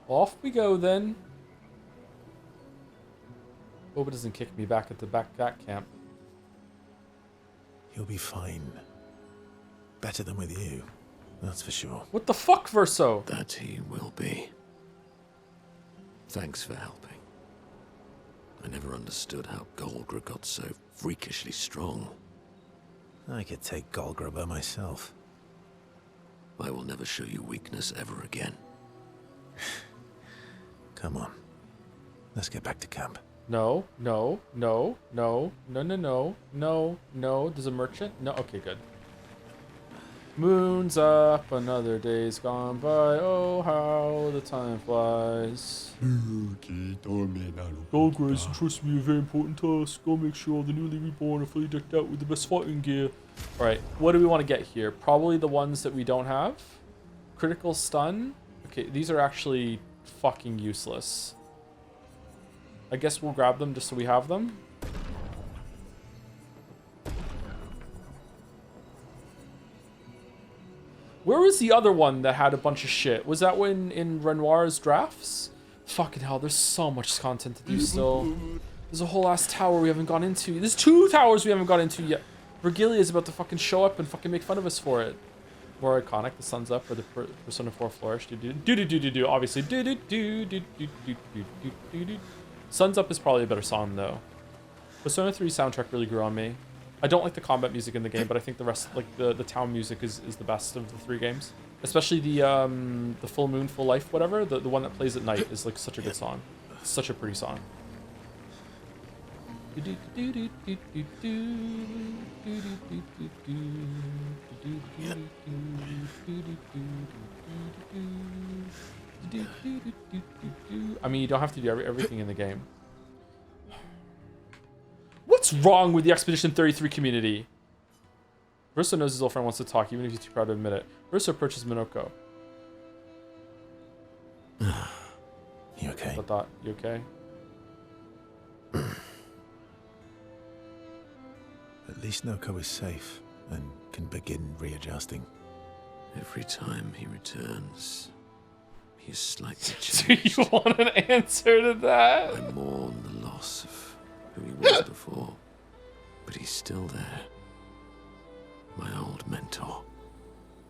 Off we go then. Hope it doesn't kick me back at the back camp. He'll be fine. Better than with you, that's for sure. What the fuck, Verso? That he will be. Thanks for helping. I never understood how Golgra got so freakishly strong. I could take Golgra by myself. I will never show you weakness ever again. Come on. Let's get back to camp. No, no, no, no, no, no, no, no, no. There's a merchant? No, okay, good. Moon's up, another day's gone by. Oh, how the time flies. Golgra is entrusted me with a very important task. Go make sure all the newly reborn are fully decked out with the best fighting gear. Alright, what do we want to get here? Probably the ones that we don't have. Critical stun. Okay, these are actually fucking useless. I guess we'll grab them just so we have them. Where was the other one that had a bunch of shit? Was that when in Renoir's drafts? Fucking hell, there's so much content to do still. There's a whole ass tower we haven't gone into. There's 2 towers we haven't got into yet. Vergilia is about to fucking show up and fucking make fun of us for it. More iconic, the sun's up or the Persona 4 flourish. Do obviously. Sun's Up is probably a better song though. Persona 3 soundtrack really grew on me. I don't like the combat music in the game, but I think the rest, like the town music is the best of the 3 games. Especially the Full Moon, Full Life, whatever. The one that plays at night is like such a good song. It's such a pretty song. I mean, you don't have to do everything in the game. What's wrong with the Expedition 33 community? Verso knows his old friend wants to talk, even if he's too proud to admit it. Verso approaches Minoko. You okay? What? You okay? At least Noko is safe and can begin readjusting. Every time he returns, he is slightly Do changed. you want an answer to that? I mourn the loss of who he was before, but he's still there. My old mentor.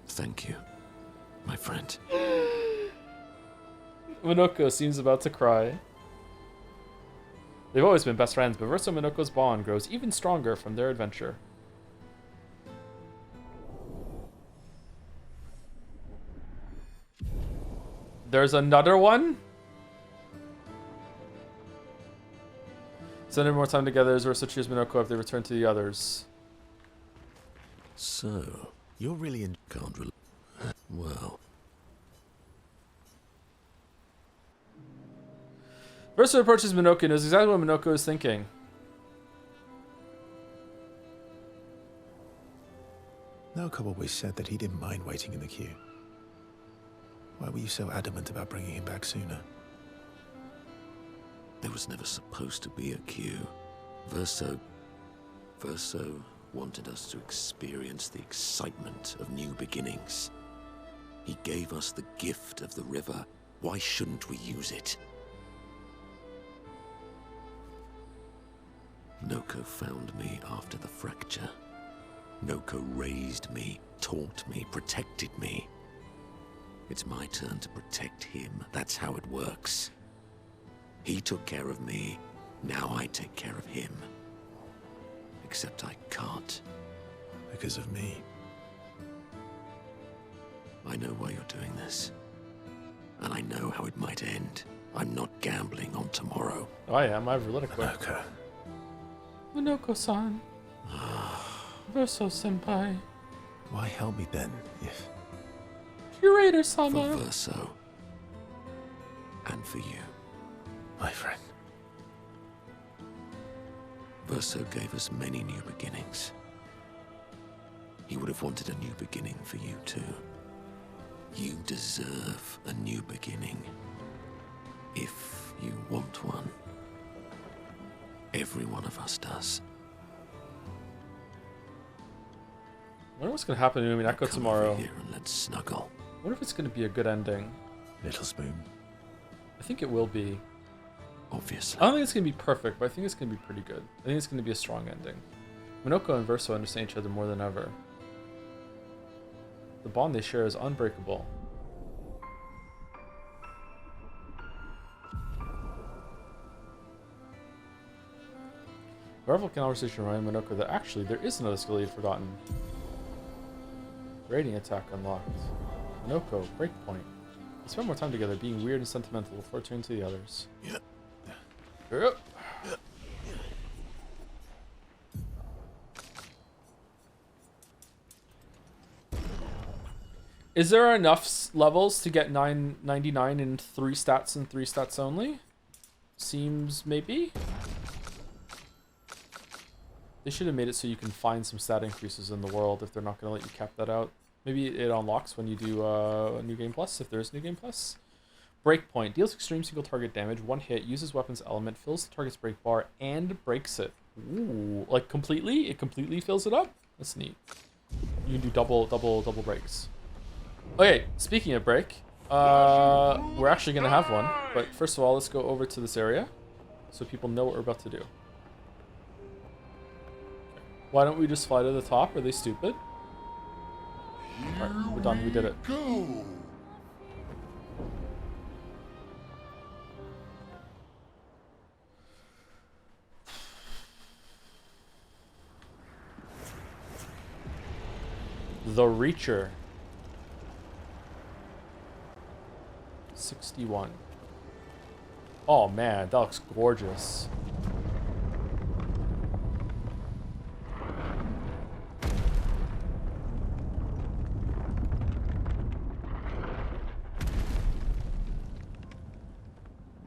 Thank you, my friend. Minoko seems about to cry. They've always been best friends, but Verso and Minoko's bond grows even stronger from their adventure. There's another one? Spending more time together as Verso cheers Minoko if they return to the others. So, You're really in. can't well, Verso approaches Minoko and knows exactly what Minoko is thinking. Noko always said that he didn't mind waiting in the queue. Why were you so adamant about bringing him back sooner? there was never supposed to be a queue. Verso wanted us to experience the excitement of new beginnings. He gave us the gift of the river. Why shouldn't we use it? Noko found me after the fracture. Noko raised me, taught me, protected me. It's my turn to protect him. That's how it works. He took care of me. Now I take care of him. Except I can't. Because of me. I know why you're doing this. And I know how it might end. I'm not gambling on tomorrow. Oh, I am. I have really quick. Noko. Minoko-san. Verso-senpai. Why help me then, if... Curator-sama. For Verso. And for you. My friend. Verso gave us many new beginnings. He would have wanted a new beginning for you too. You deserve a new beginning. If you want one. Every one of us does. I wonder what's going to happen to Minako Come tomorrow. over here and let's snuggle. I wonder if it's going to be a good ending. Little Spoon. I think it will be. Obviously. I don't think it's going to be perfect, but I think it's going to be pretty good. I think it's going to be a strong ending. Minoko and Verso understand each other more than ever. The bond they share is unbreakable. Powerful conversation reminded Minoko that actually there is another skill he had forgotten. Raiding attack unlocked. Minoko, breakpoint. They spend more time together being weird and sentimental before turning to the others. Yeah. Yep. Is there enough levels to get 999 in 3 stats and 3 stats only? Seems maybe. They should have made it so you can find some stat increases in the world if they're not going to let you cap that out. Maybe it unlocks when you do New Game Plus, if there's New Game Plus. Breakpoint. Deals extreme single target damage, 1 hit, uses weapon's element, fills the target's break bar, and breaks it. Ooh, like completely? It completely fills it up? That's neat. You can do double breaks. Okay, speaking of break, we're actually going to have one. But first of all, let's go over to this area so people know what we're about to do. Why don't we just fly to the top? Are they stupid? Alright, we're done. We did it. Go. The Reacher. 61. Oh man, that looks gorgeous.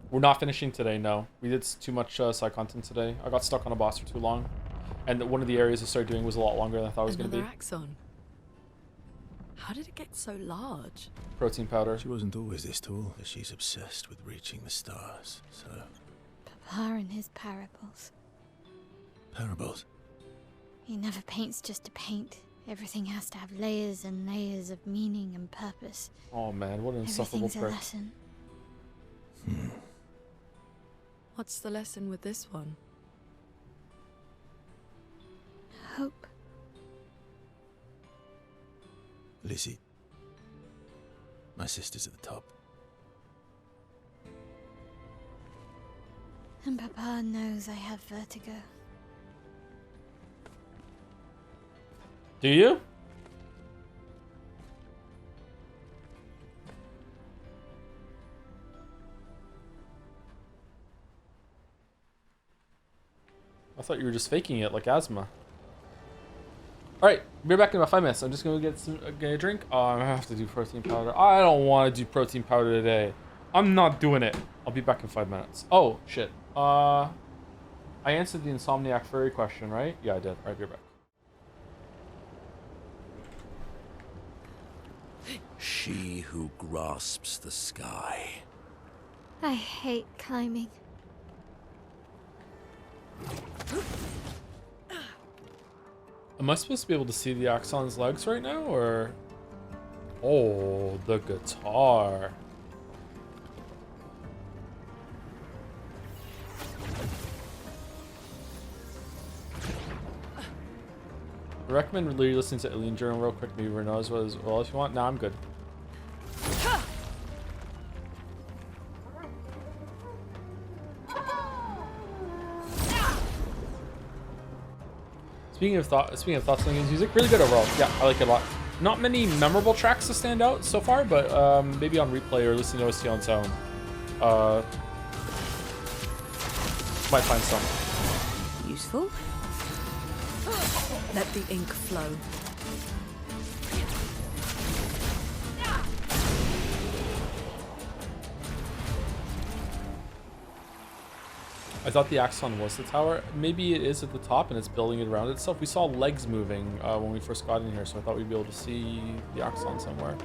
We're not finishing today, no. We did too much side content today. I got stuck on a boss for too long. And one of the areas I started doing was a lot longer than I thought it was going to be. Another axon. How did it get so large? Protein powder. She wasn't always this tall, but she's obsessed with reaching the stars, so... Papa and his parables. Parables? He never paints just to paint. Everything has to have layers and layers of meaning and purpose. Oh man, what an insufferable Everything's a prick. lesson. What's the lesson with this one? Hope. Lizzie. My sister's at the top. And Papa knows I have vertigo. Do you? I thought you were just faking it like asthma. Alright, be back in about 5 minutes. I'm just gonna get a drink. Oh, I have to do protein powder. I don't want to do protein powder today. I'm not doing it. I'll be back in 5 minutes. Oh, shit. I answered the Insomniac Furry question, right? Yeah, I did. Alright, be right back. She who grasps the sky. I hate climbing. Am I supposed to be able to see the Axon's legs right now, or... Oh, the guitar. I recommend really listening to Alien Journal real quick, maybe Renault as well if you want. Nah, I'm good. Speaking of thoughts on the music, really good overall. Yeah, I like it a lot. Not many memorable tracks to stand out so far, but maybe on replay or listening to OST on its own. Might find some. Useful. Let the ink flow. I thought the Axon was the tower. Maybe it is at the top and it's building it around itself. We saw legs moving when we first got in here, so I thought we'd be able to see the Axon somewhere.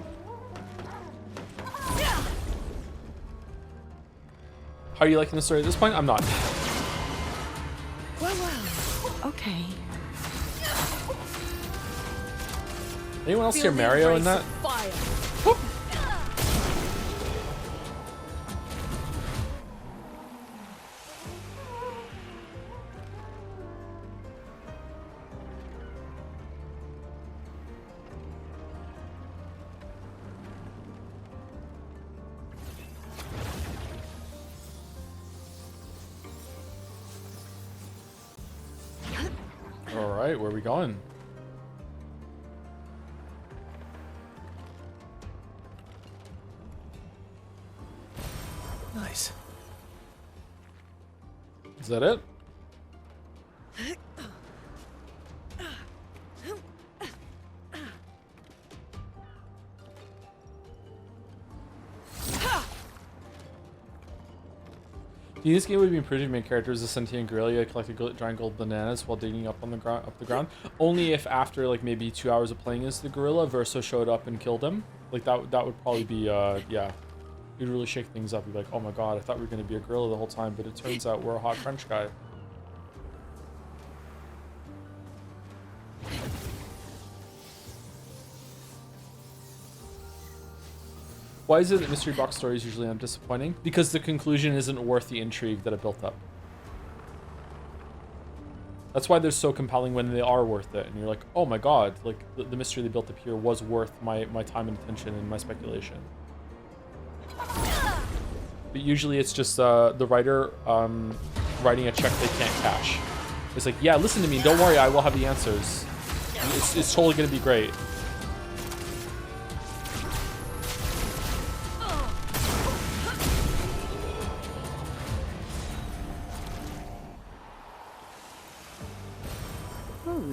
How are you liking the story at this point? I'm not. Well, okay. Anyone else hear Mario in that? Whoop. All right, where are we going? Nice. Is that it? Do you think this game would be improved if main character was a sentient gorilla collected giant gold bananas while digging up on the ground, Only if after like maybe 2 hours of playing as the gorilla, Verso showed up and killed him. Like that would probably be yeah. You'd really shake things up. You'd be like, oh my god, I thought we were gonna be a gorilla the whole time, but it turns out we're a hot French guy. Why is it that mystery box stories usually end disappointing? Because the conclusion isn't worth the intrigue that it built up. That's why they're so compelling when they are worth it. And you're like, oh my god, like the mystery they built up here was worth my time and attention and my speculation. But usually it's just the writer writing a check they can't cash. It's like, yeah, listen to me, don't worry, I will have the answers. It's totally gonna be great.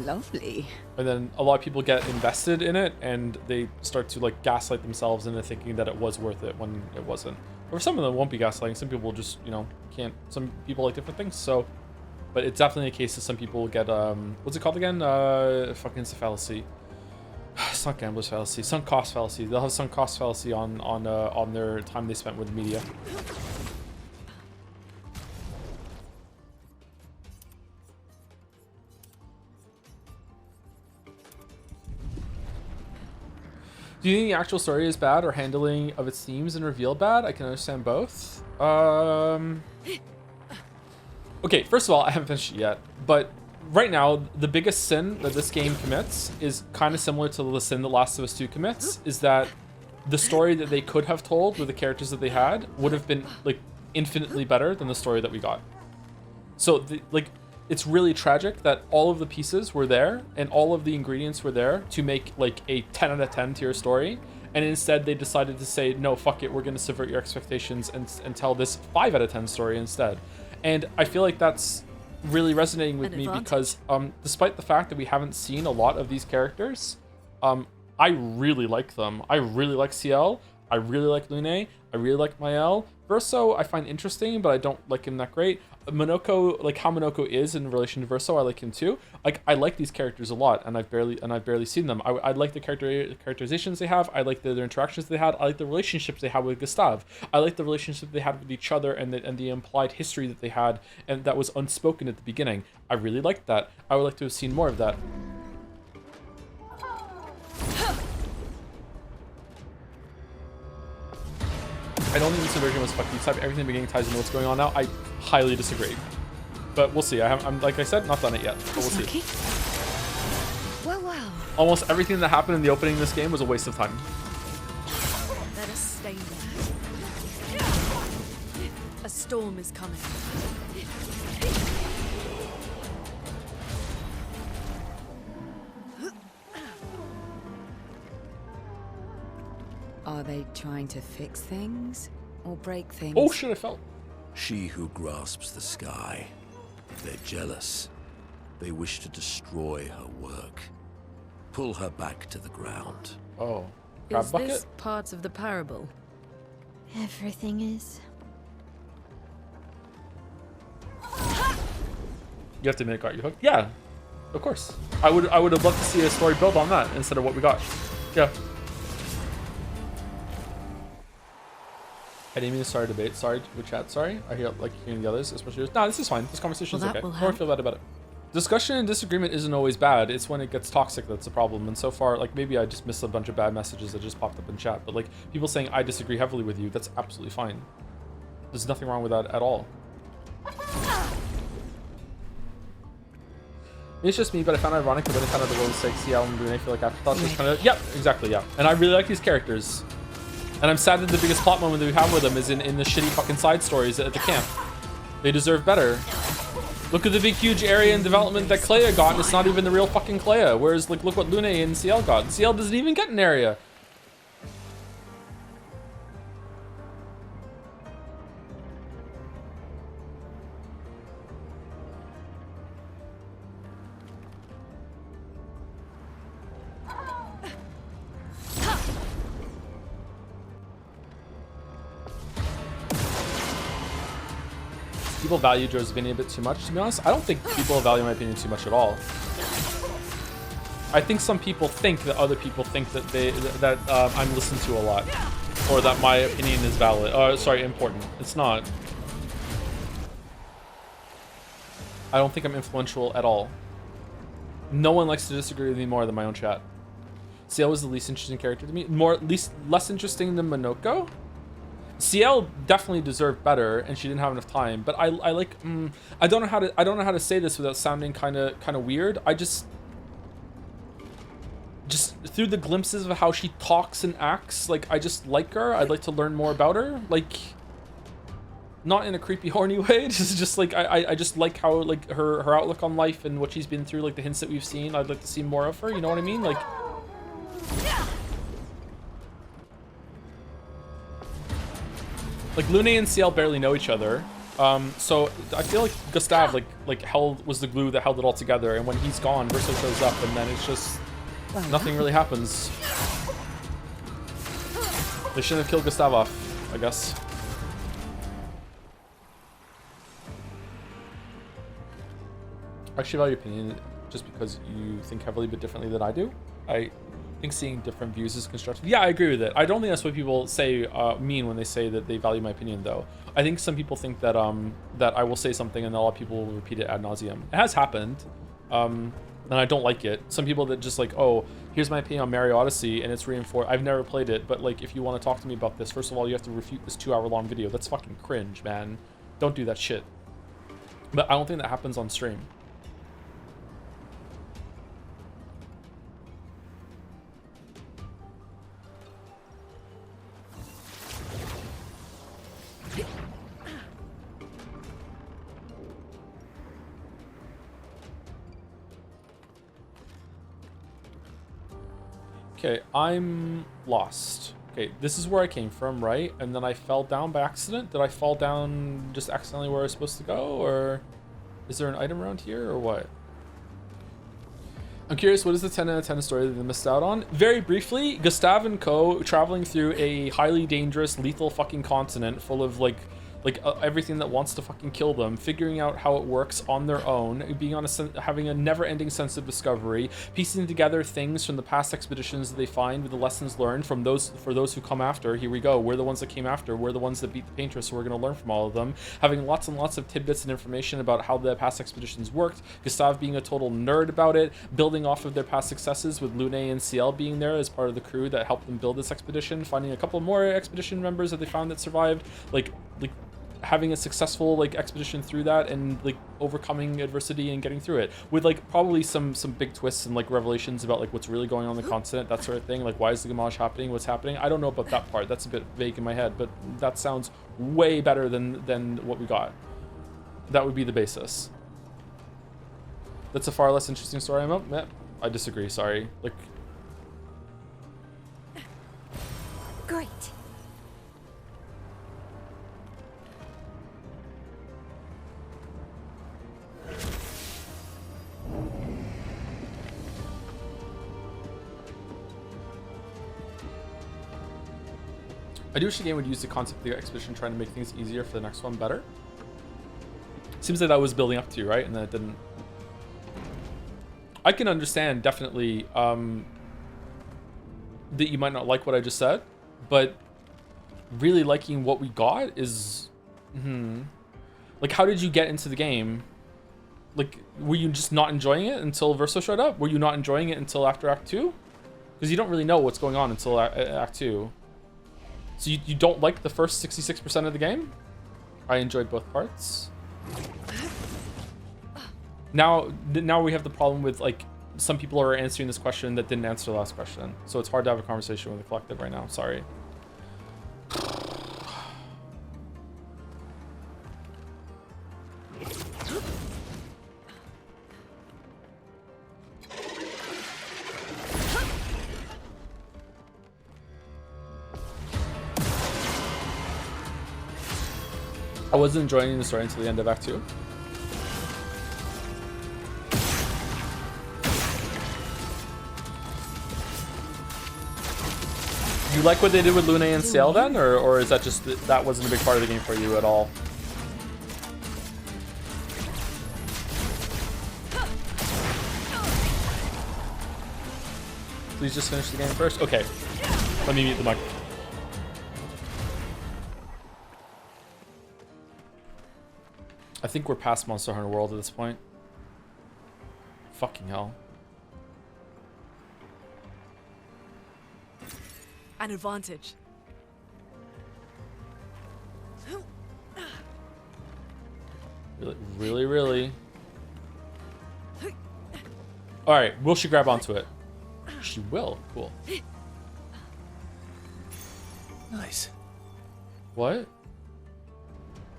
Lovely. And then a lot of people get invested in it and they start to like gaslight themselves into thinking that it was worth it when it wasn't. Or some of them won't be gaslighting. Some people just, you know, can't. Some people like different things. So, but it's definitely a case that some people get what's it called again? Fucking it's a fallacy. Sunk gambler's fallacy. Sunk cost fallacy. They'll have sunk cost fallacy on their time they spent with the media. Do you think the actual story is bad or handling of its themes and reveal bad? I can understand both. Okay, first of all, I haven't finished it yet, but right now, the biggest sin that this game commits is kind of similar to the sin that Last of Us 2 commits, is that the story that they could have told with the characters that they had would have been, like, infinitely better than the story that we got. So, it's really tragic that all of the pieces were there and all of the ingredients were there to make like a 10 out of 10 tier story. And instead they decided to say, no, fuck it. We're going to subvert your expectations and tell this 5 out of 10 story instead. And I feel like that's really resonating with me because despite the fact that we haven't seen a lot of these characters, I really like them. I really like CL. I really like Lune. I really like Mael. Verso I find interesting, but I don't like him that great. Monoko, like how Monoko is in relation to Verso, I like him too. Like I like these characters a lot, and I've barely seen them. I like the characterizations they have. I like their interactions they had. I like the relationships they had with Gustav. I like the relationship they had with each other, and the implied history that they had, and that was unspoken at the beginning. I really liked that. I would like to have seen more of that. I don't think this version was fucking type. Everything in the beginning ties into what's going on now. I highly disagree. But we'll see. I'm like I said, not done it yet. But we'll see. Wow. Almost everything that happened in the opening of this game was a waste of time. Let us stay there. A storm is coming. Are they trying to fix things or break things? Oh shit, I fell. She who grasps the sky. They're jealous. They wish to destroy her work. Pull her back to the ground. Oh. Crab Is bucket? this part of the parable? Everything is. You have to admit it got you hooked? Yeah. Of course. I would have loved to see a story built on that instead of what we got. Yeah. I didn't mean to start a debate. Sorry with chat. Sorry. I hear like hearing the others, especially. Nah, this is fine. This conversation's okay. Don't feel bad about it. Discussion and disagreement isn't always bad. It's when it gets toxic that's the problem. And so far, like maybe I just missed a bunch of bad messages that just popped up in chat. But like people saying I disagree heavily with you, that's absolutely fine. There's nothing wrong with that at all. It's just me, but I found it ironic that when it kind of the world like CL and Brune, I feel like afterthoughts was kind of yep, exactly, yeah. And I really like these characters. And I'm sad that the biggest plot moment that we have with them is in the shitty fucking side stories at the camp. They deserve better. Look at the big huge area and development that Clea got, and it's not even the real fucking Clea. Whereas like look what Lune and CL got. CL doesn't even get an area. people value Joe's opinion a bit too much. To be honest, I don't think people value my opinion too much at all. I think some people think that other people think that I'm listened to a lot, or that my opinion is valid. Sorry, important. It's not. I don't think I'm influential at all. No one likes to disagree with me more than my own chat. CL was the least interesting character to me. Less interesting than Monoko. CL definitely deserved better, and she didn't have enough time. But I like. I don't know how to say this without sounding kind of weird. I just through the glimpses of how she talks and acts, like, I just like her. I'd like to learn more about her. Like, not in a creepy, horny way. Just like I just like how, like, her outlook on life and what she's been through, like the hints that we've seen. I'd like to see more of her. You know what I mean? Like. Like, Lune and CL barely know each other, so I feel like Gustav was the glue that held it all together, and when he's gone, Verso shows up, and then it's just nothing really happens. They shouldn't have killed Gustav off, I guess. I actually value your opinion just because you think heavily but differently than I do. I think seeing different views is constructive. Yeah, I agree with it. I don't think that's what people say mean when they say that they value my opinion, though. I think some people think that that I will say something and a lot of people will repeat it ad nauseum. It has happened, and I don't like it. Some people that just like, oh, here's my opinion on Mario Odyssey, and it's reinforced. I've never played it, but like, if you want to talk to me about this, first of all, you have to refute this 2-hour-long video. That's fucking cringe, man. Don't do that shit. But I don't think that happens on stream. Okay, I'm lost. Okay, this is where I came from, right? And then I fell down by accident? Did I fall down just accidentally where I was supposed to go? Or is there an item around here or what? I'm curious, what is the 10 out of 10 story that they missed out on? Very briefly, Gustav and co. traveling through a highly dangerous, lethal fucking continent full of everything that wants to fucking kill them, figuring out how it works on their own, being on having a never-ending sense of discovery, piecing together things from the past expeditions that they find with the lessons learned from those who come after. Here we go. We're the ones that came after. We're the ones that beat the paintress, so we're going to learn from all of them. Having lots and lots of tidbits and information about how the past expeditions worked. Gustav being a total nerd about it, building off of their past successes with Lune and CL being there as part of the crew that helped them build this expedition, finding a couple more expedition members that they found that survived, like having a successful expedition through that, and overcoming adversity and getting through it with probably some big twists and revelations about what's really going on the continent, that sort of thing. Why is the Gamage happening, what's happening? I don't know about that part. That's a bit vague in my head, but that sounds way better than what we got. That would be the basis. That's a far less interesting story. I disagree, sorry. Great. I do wish the game would use the concept of the expedition trying to make things easier for the next one better. Seems like that was building up to, right? And then it didn't. I can understand, definitely, that you might not like what I just said, but really liking what we got is... how did you get into the game? Were you just not enjoying it until Verso showed up? Were you not enjoying it until after Act 2? Because you don't really know what's going on until Act 2. So you don't like the first 66% of the game? I enjoyed both parts. Now we have the problem with some people are answering this question that didn't answer the last question. So it's hard to have a conversation with the collective right now. Sorry. I wasn't enjoying the story until the end of Act 2. You like what they did with Lune and CL then? Or is that just, that wasn't a big part of the game for you at all? Please just finish the game first. Okay. Let me mute the mic. I think we're past Monster Hunter World at this point. Fucking hell. An advantage. Really, really. Alright, will she grab onto it? She will. Cool. Nice. What?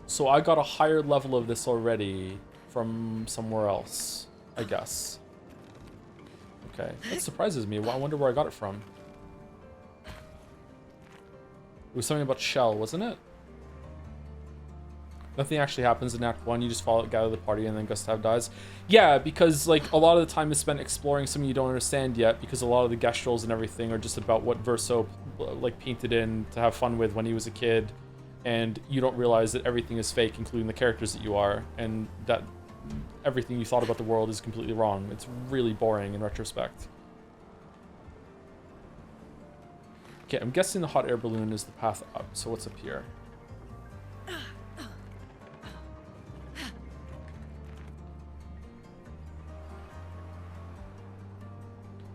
So I got a higher level of this already from somewhere else, I guess. Okay, that surprises me. I wonder where I got it from. It was something about Shell, wasn't it? Nothing actually happens in Act 1. You just follow, gather the party, and then Gustav dies. Yeah, because like a lot of the time is spent exploring something you don't understand yet, because a lot of the Gestrals and everything are just about what Verso like painted in to have fun with when he was a kid, and you don't realize that everything is fake, including the characters that you are, and that everything you thought about the world is completely wrong. It's really boring in retrospect. Okay, I'm guessing the hot air balloon is the path up. So what's up here?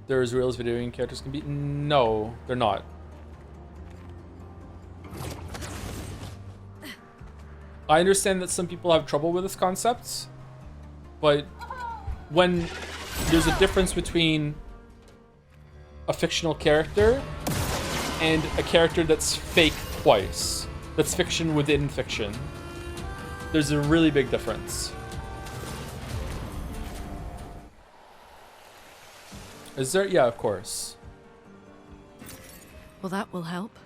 They're as real as video game characters can be? No, they're not. I understand that some people have trouble with this concept, but when there's a difference between a fictional character and a character that's fake twice, that's fiction within fiction, there's a really big difference. Is there? Yeah, of course. Well, that will help.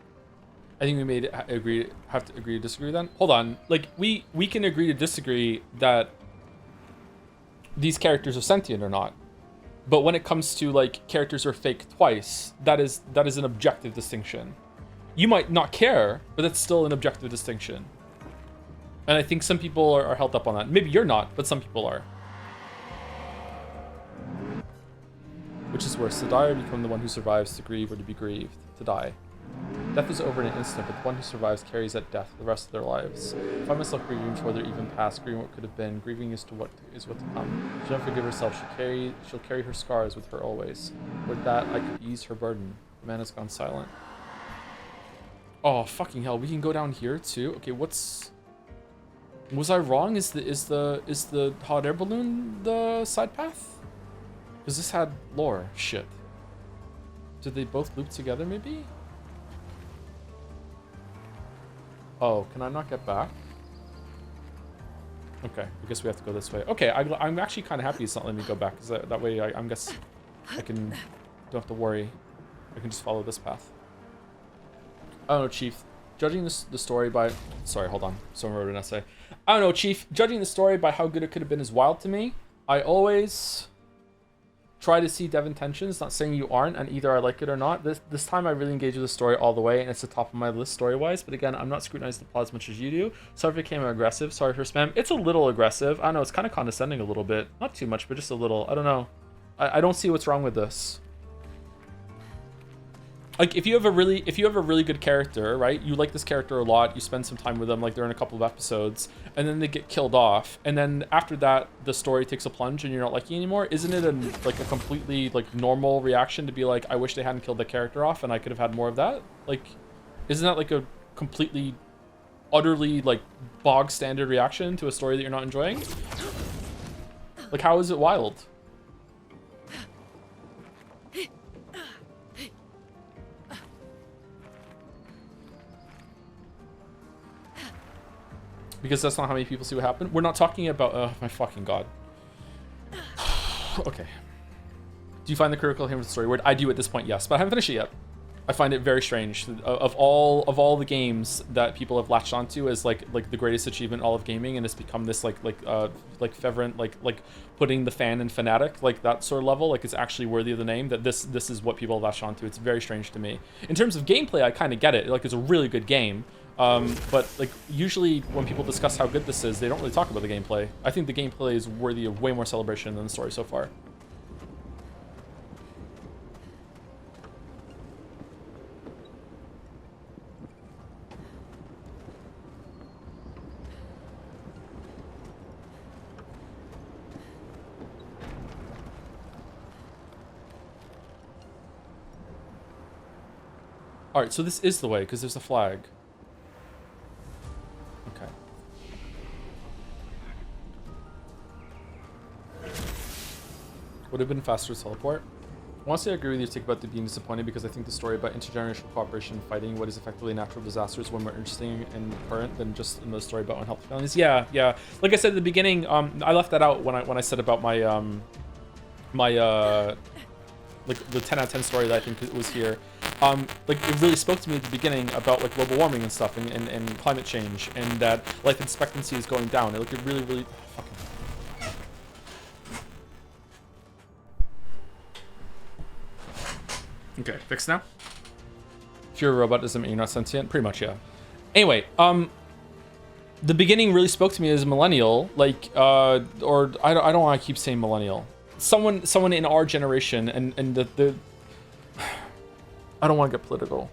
I think we have to agree to disagree then. Hold on. Like, we can agree to disagree that these characters are sentient or not. But when it comes to, like, characters are fake twice, that is an objective distinction. You might not care, but that's still an objective distinction. And I think some people are held up on that. Maybe you're not, but some people are. Which is worse, to die or become the one who survives, to grieve or to be grieved? To die. Death is over in an instant, but the one who survives carries that death the rest of their lives. I find myself grieving for their even past, grieving what could have been, grieving as to what is what to come. She'll never forgive herself, she'll carry her scars with her always. With that, I could ease her burden. The man has gone silent. Oh, fucking hell, we can go down here too? Okay, what's... Was I wrong? Is the hot air balloon the side path? Because this had lore. Shit. Did they both loop together, maybe? Oh, can I not get back? Okay, I guess we have to go this way. Okay, I'm actually kind of happy it's not letting me go back, because that way I guess I don't have to worry. I can just follow this path. I don't know, Chief. Judging the story by... Sorry, hold on. Someone wrote an essay. I don't know, Chief. Judging the story by how good it could have been is wild to me. I always try to see dev intentions, not saying you aren't, and either I like it or not. This time I really engage with the story all the way, and it's the top of my list story-wise, but again, I'm not scrutinizing the plot as much as you do. Sorry if it came aggressive, sorry for spam. It's a little aggressive. I don't know, it's kind of condescending a little bit. Not too much, but just a little. I don't know. I don't see what's wrong with this. Like, if you have a really good character, right? You like this character a lot, you spend some time with them, like they're in a couple of episodes, and then they get killed off, and then after that, the story takes a plunge and you're not liking it anymore. Isn't it like a completely like normal reaction to be like, I wish they hadn't killed the character off and I could have had more of that? Like, isn't that like a completely, utterly like bog standard reaction to a story that you're not enjoying? Like, how is it wild? Because that's not how many people see what happened. We're not talking about... Oh, my fucking god. Okay. Do you find the critical humor of the story weird? I do at this point, yes. But I haven't finished it yet. I find it very strange. Of all the games that people have latched onto as like the greatest achievement in all of gaming, and it's become this like fervent, like putting the fan in fanatic, like that sort of level, like it's actually worthy of the name, that this is what people have latched onto. It's very strange to me. In terms of gameplay, I kind of get it. Like, it's a really good game. But like usually when people discuss how good this is, they don't really talk about the gameplay. I think the gameplay is worthy of way more celebration than the story so far. Alright, so this is the way, because there's a flag. Okay. Would have been faster to teleport. Honestly, I agree with you, Take, about being disappointed, because I think the story about intergenerational cooperation and fighting what is effectively natural disasters one more interesting and current than just in the story about unhealthy families. Yeah, yeah. Like I said at the beginning, I left that out when I said about my like the 10 out of 10 story that I think was here. Like it really spoke to me at the beginning about like global warming and stuff and climate change, and that life expectancy is going down. It really fucking. Okay, fixed now? If you're a robot, doesn't mean you're not sentient? Pretty much, yeah. Anyway, the beginning really spoke to me as a millennial, like, or I don't want to keep saying millennial. Someone in our generation, and the I don't want to get political.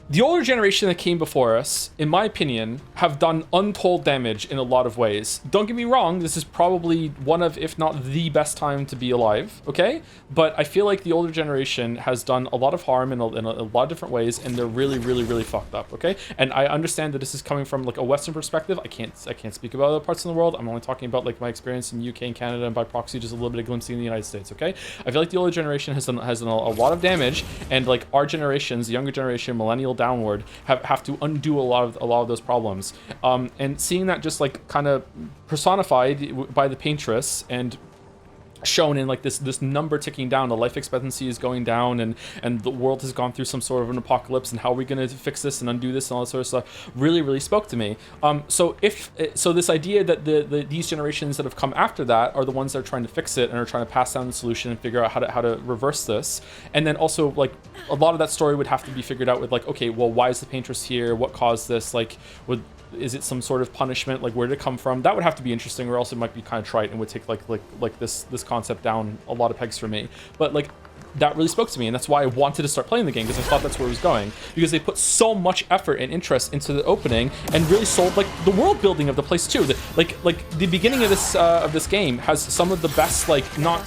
The older generation that came before us, in my opinion, have done untold damage in a lot of ways. Don't get me wrong, this is probably one of, if not the best time to be alive, okay? But I feel like the older generation has done a lot of harm in a lot of different ways, and they're really fucked up, okay? And I understand that this is coming from like a Western perspective. I can't speak about other parts of the world. I'm only talking about like my experience in UK and Canada, and by proxy, just a little bit of glimpsing in the United States, okay? I feel like the older generation has done a lot of damage, and like our generations, the younger generation, millennial downward, have to undo a lot of those problems, and seeing that just like kind of personified by the paintress and shown in like this number ticking down, the life expectancy is going down, and the world has gone through some sort of an apocalypse, and how are we going to fix this and undo this and all that sort of stuff really spoke to me. So this idea that these generations that have come after that are the ones that are trying to fix it and are trying to pass down the solution and figure out how to reverse this, and then also like a lot of that story would have to be figured out with like, okay, well, why is the paintress here, what caused this, like is it some sort of punishment, like where did it come from? That would have to be interesting, or else it might be kind of trite and would take like this concept down a lot of pegs for me. But like that really spoke to me, and that's why I wanted to start playing the game, because I thought that's where it was going, because they put so much effort and interest into the opening and really sold like the world building of the place too. Like the beginning of this game has some of the best, like not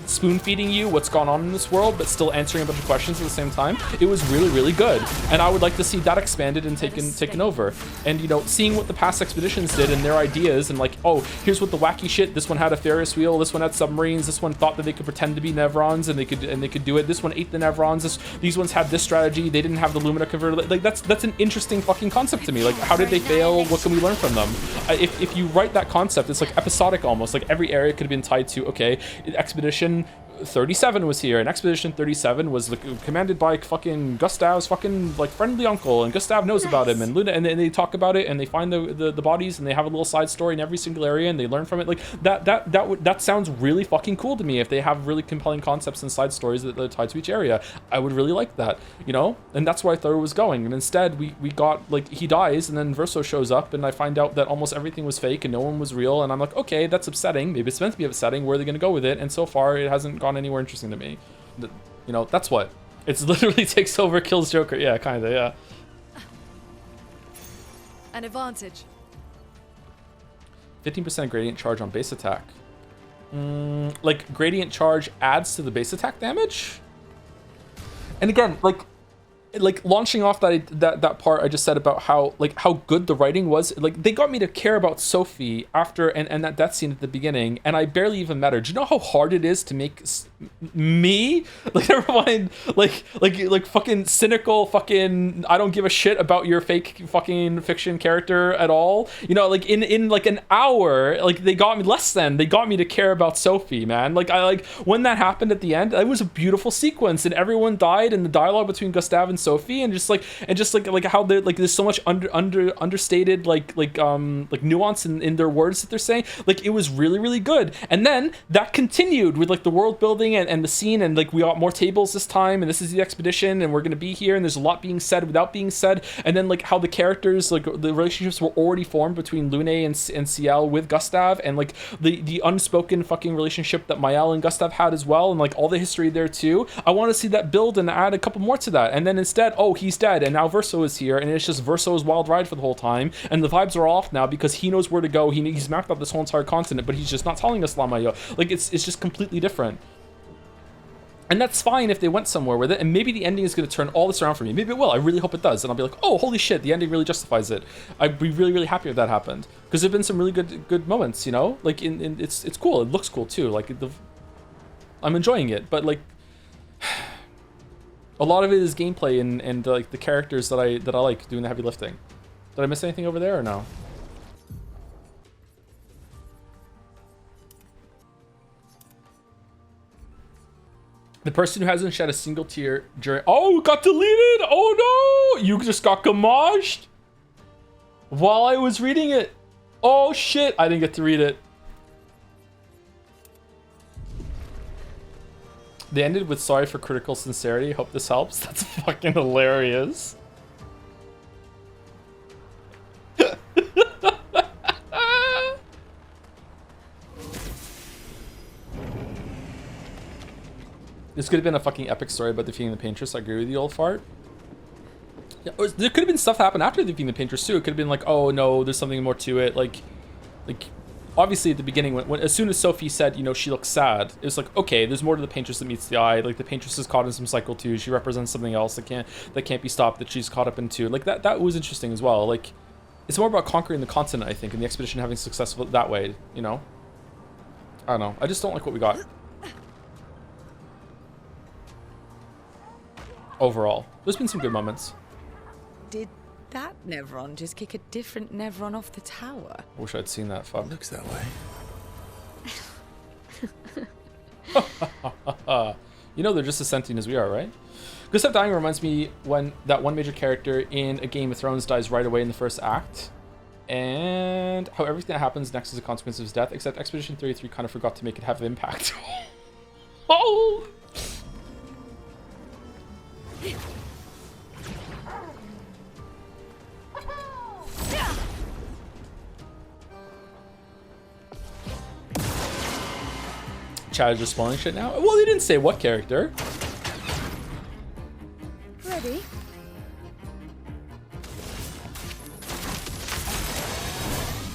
spoon feeding you what's gone on in this world, but still answering a bunch of questions at the same time. It was really good, and I would like to see that expanded and taken over. And you know, seeing what the past expeditions did and their ideas, and like, oh, here's what the wacky shit. This one had a Ferris wheel. This one had submarines. This one thought that they could pretend to be Nevrons and they could do it. This one ate the Nevrons. These ones had this strategy. They didn't have the Lumina converter. Like that's an interesting fucking concept to me. Like, how did they fail? What can we learn from them? If you write that concept, it's like episodic almost. Like every area could have been tied to, okay, Expedition 37 was here, and Expedition 37 was commanded by fucking Gustav's fucking like friendly uncle, and Gustav knows about him, and Luna, and they talk about it, and they find the bodies, and they have a little side story in every single area, and they learn from it. Like that sounds really fucking cool to me. If they have really compelling concepts and side stories that are tied to each area, I would really like that, you know. And that's where I thought it was going. And instead, we got like he dies, and then Verso shows up, and I find out that almost everything was fake and no one was real, and I'm like, okay, that's upsetting. Maybe it's meant to be upsetting. Where are they going to go with it? And so far, it hasn't gone anywhere interesting to me. You know, that's what it's literally takes over, kills Joker. Yeah, kind of. Yeah. An advantage. 15% gradient charge on base attack. Like gradient charge adds to the base attack damage. And again, like launching off that part I just said about how good the writing was. Like they got me to care about Sophie after and that death scene at the beginning, and I barely even met her. Do you know how hard it is to make me, like, never mind, like fucking cynical fucking I don't give a shit about your fake fucking fiction character at all, you know, like in like an hour, like they got me to care about Sophie, man. Like I when that happened at the end, it was a beautiful sequence, and everyone died, and the dialogue between Gustav and Sophie, and just like how they're like there's so much understated like nuance in their words that they're saying. Like it was really good. And then that continued with like the world building and the scene, and like we got more tables this time, and this is the expedition, and we're gonna be here, and there's a lot being said without being said. And then like how the characters, like the relationships were already formed between Lune and Ciel with Gustav, and like the unspoken fucking relationship that Mael and Gustav had as well, and like all the history there too. I want to see that build and add a couple more to that. And then instead, oh, he's dead, and now Verso is here, and it's just Verso's wild ride for the whole time, and the vibes are off now because he knows where to go. He's mapped out this whole entire continent, but he's just not telling us Lamayo. Like it's just completely different. And that's fine if they went somewhere with it, and maybe the ending is going to turn all this around for me. Maybe it will. I really hope it does, and I'll be like, oh, holy shit, the ending really justifies it. I'd be really, really happy if that happened, because there've been some really good moments, you know. Like it's cool. It looks cool too. Like I'm enjoying it, but like a lot of it is gameplay and like the characters that I like doing the heavy lifting. Did I miss anything over there or no? The person who hasn't shed a single tear during... Oh, it got deleted! Oh no! You just got gamaged? While I was reading it. Oh shit, I didn't get to read it. They ended with sorry for critical sincerity. Hope this helps. That's fucking hilarious. This could have been a fucking epic story about defeating the Paintress. I agree with you, old fart. Yeah, there could have been stuff that happened after defeating the Paintress too. It could have been like, oh no, there's something more to it. Like obviously at the beginning, when as soon as Sophie said, you know, she looks sad, it was like, okay, there's more to the Paintress that meets the eye. Like the Paintress is caught in some cycle too. She represents something else that can't be stopped, that she's caught up into. Like that was interesting as well. Like it's more about conquering the continent, I think, and the expedition having success that way. You know, I don't know. I just don't like what we got. Overall, there's been some good moments. Did that Nevron just kick a different Nevron off the tower? I wish I'd seen that. Fuck. Looks that way. You know they're just as sentient as we are, right? Gustav dying reminds me when that one major character in a Game of Thrones dies right away in the first act, and how everything that happens next is a consequence of his death, except Expedition 33 kind of forgot to make it have an impact. Oh! Chad is just spoiling shit now? Well, they didn't say what character. Ready?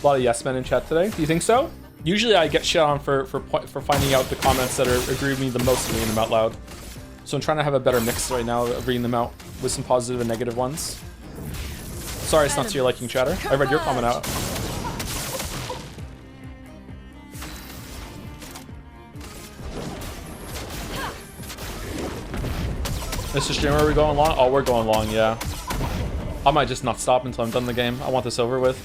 A lot of yes men in chat today. Do you think so? Usually I get shit on for finding out the comments that agree with me the most and reading them out loud. So I'm trying to have a better mix right now of reading them out with some positive and negative ones. Sorry it's not to your liking, Chatter. I read your comment out. Mr. Streamer, are we going long? Oh, we're going long, yeah. I might just not stop until I'm done the game. I want this over with.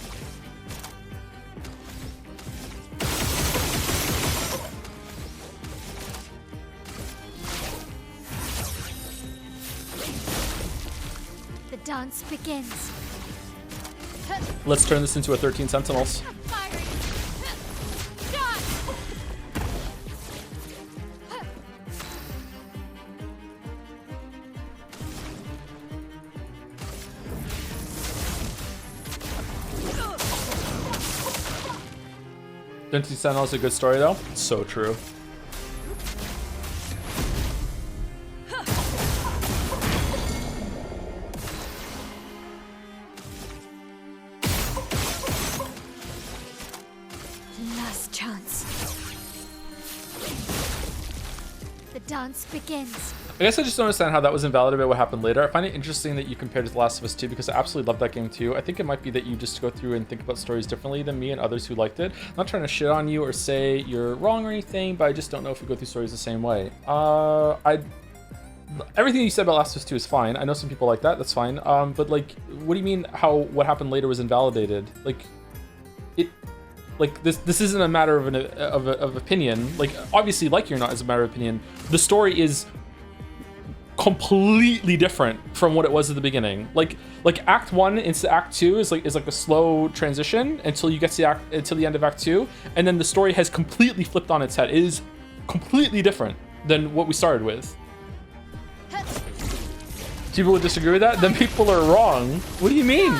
The dance begins. Let's turn this into a 13 Sentinels. Firing. Don't you Sentinels a good story though? It's so true. Last chance. The dance begins. I guess I just don't understand how that was invalid about what happened later. I find it interesting that you compared it to The Last of Us 2 because I absolutely love that game too. I think it might be that you just go through and think about stories differently than me and others who liked it. I'm not trying to shit on you or say you're wrong or anything, but I just don't know if we go through stories the same way. Everything you said about Last of Us 2 is fine. I know some people like that. That's fine. But like, what do you mean what happened later was invalidated? Like this isn't a matter of opinion. Like obviously, like you're not as a matter of opinion. The story is completely different from what it was at the beginning. Like Act 1 into Act 2 is like a slow transition until you get to the end of Act 2, and then the story has completely flipped on its head. It is completely different than what we started with. People would disagree with that? Then people are wrong. What do you mean?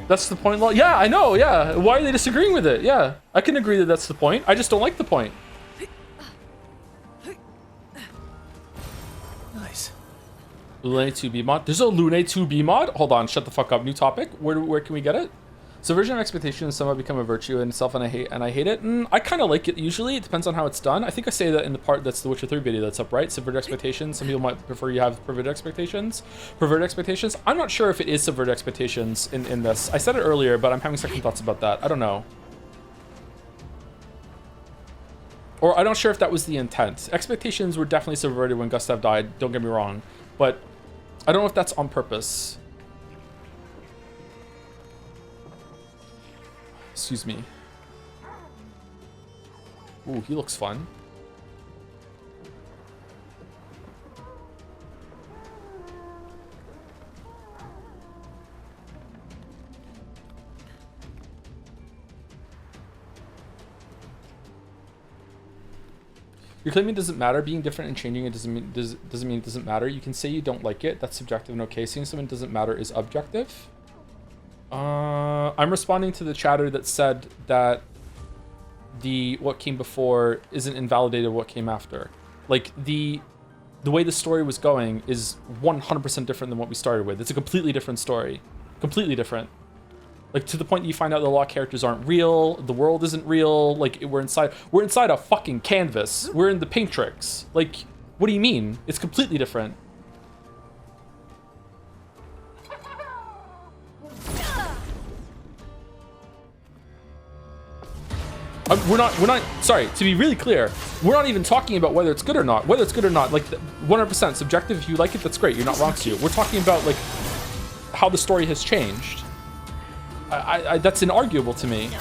That's the point. Yeah, I know. Yeah. Why are they disagreeing with it? Yeah, I can agree that that's the point. I just don't like the point. Nice. Lune 2B mod. There's a Lune 2B mod? Hold on. Shut the fuck up. New topic. Where can we get it? Subversion of expectations somehow become a virtue in itself, and I hate it. I kind of like it usually. It depends on how it's done. I think I say that in the part that's the Witcher 3 video that's up, right? Subverted expectations. Some people might prefer you have perverted expectations. Perverted expectations. I'm not sure if it is subverted expectations in this. I said it earlier, but I'm having second thoughts about that. I don't know. Or I'm not sure if that was the intent. Expectations were definitely subverted when Gustav died. Don't get me wrong, but I don't know if that's on purpose. Excuse me. Ooh, he looks fun. You're claiming it doesn't matter. Being different and changing it doesn't mean it doesn't matter. You can say you don't like it. That's subjective and okay. Saying something doesn't matter is objective. I'm responding to the chatter that said that what came before isn't invalidated what came after. Like the way the story was going is 100% different than what we started with. It's a completely different story. Completely different. Like to the point that you find out that a lot of characters aren't real, the world isn't real, like we're inside a fucking canvas. We're in the Paintrix. Like, what do you mean? It's completely different. We're not, sorry, to be really clear, we're not even talking about whether it's good or not. Whether it's good or not, like 100% subjective. If you like it, that's great. You're not wrong, to you. We're talking about like how the story has changed. That's inarguable to me.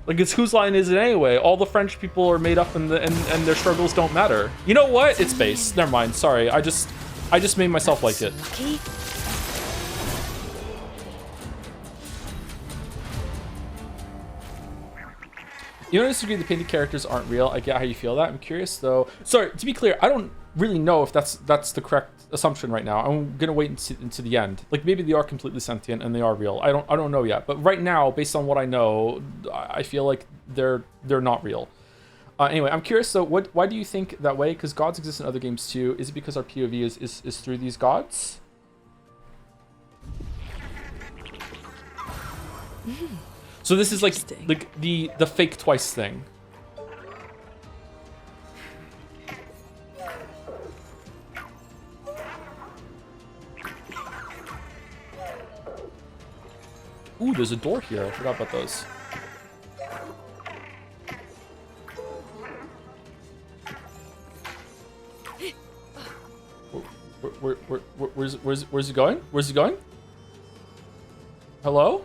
Like, it's whose line is it anyway? All the French people are made up and their struggles don't matter. You know what? It's base. Never mind. Sorry. I just made myself like it. You don't disagree the painted characters aren't real. I get how you feel that. I'm curious though. Sorry, to be clear, I don't really know if that's the correct assumption right now. I'm gonna wait into the end. Like maybe they are completely sentient and they are real. I don't know yet. But right now, based on what I know, I feel like they're not real. Anyway, I'm curious though. Why do you think that way? Because gods exist in other games too. Is it because our POV is through these gods? So this is like the fake twice thing. Ooh, there's a door here. I forgot about those. Where's it going? Where's it going? Hello?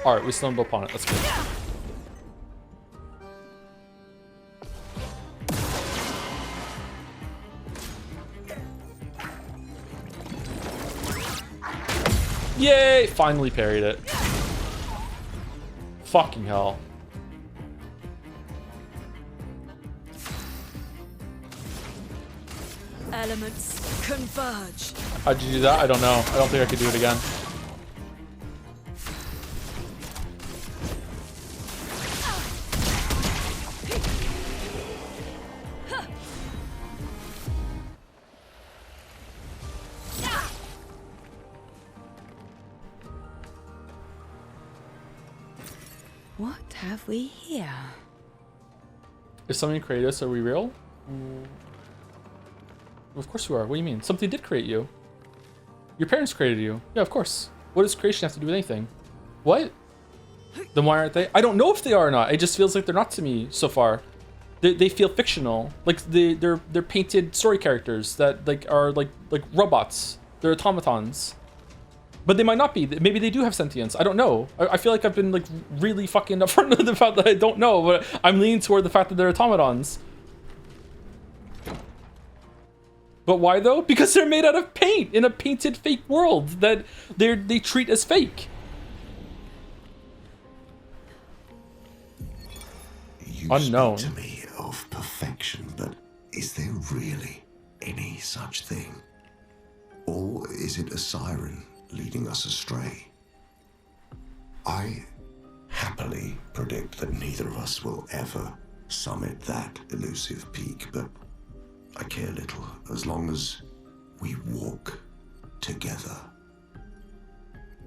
Alright, we stumbled upon it. Let's go. Yay! Finally parried it. Fucking hell. Elements converge. How'd you do that? I don't know. I don't think I could do it again. What have we here? If something created us, are we real? Of course you are. What do you mean? Something did create you. Your parents created you. Yeah, of course. What does creation have to do with anything? What? Then why aren't they? I don't know if they are or not. It just feels like they're not to me so far. They feel fictional. Like they're painted story characters that are like robots. They're automatons. But they might not be. Maybe they do have sentience. I don't know. I feel like I've been like really fucking upfront with the fact that I don't know, but I'm leaning toward the fact that they're automatons. But why though? Because they're made out of paint in a painted fake world that they treat as fake. You Unknown. speak to me of perfection, but is there really any such thing? Or is it a siren leading us astray? I happily predict that neither of us will ever summit that elusive peak, but I care little as long as we walk together.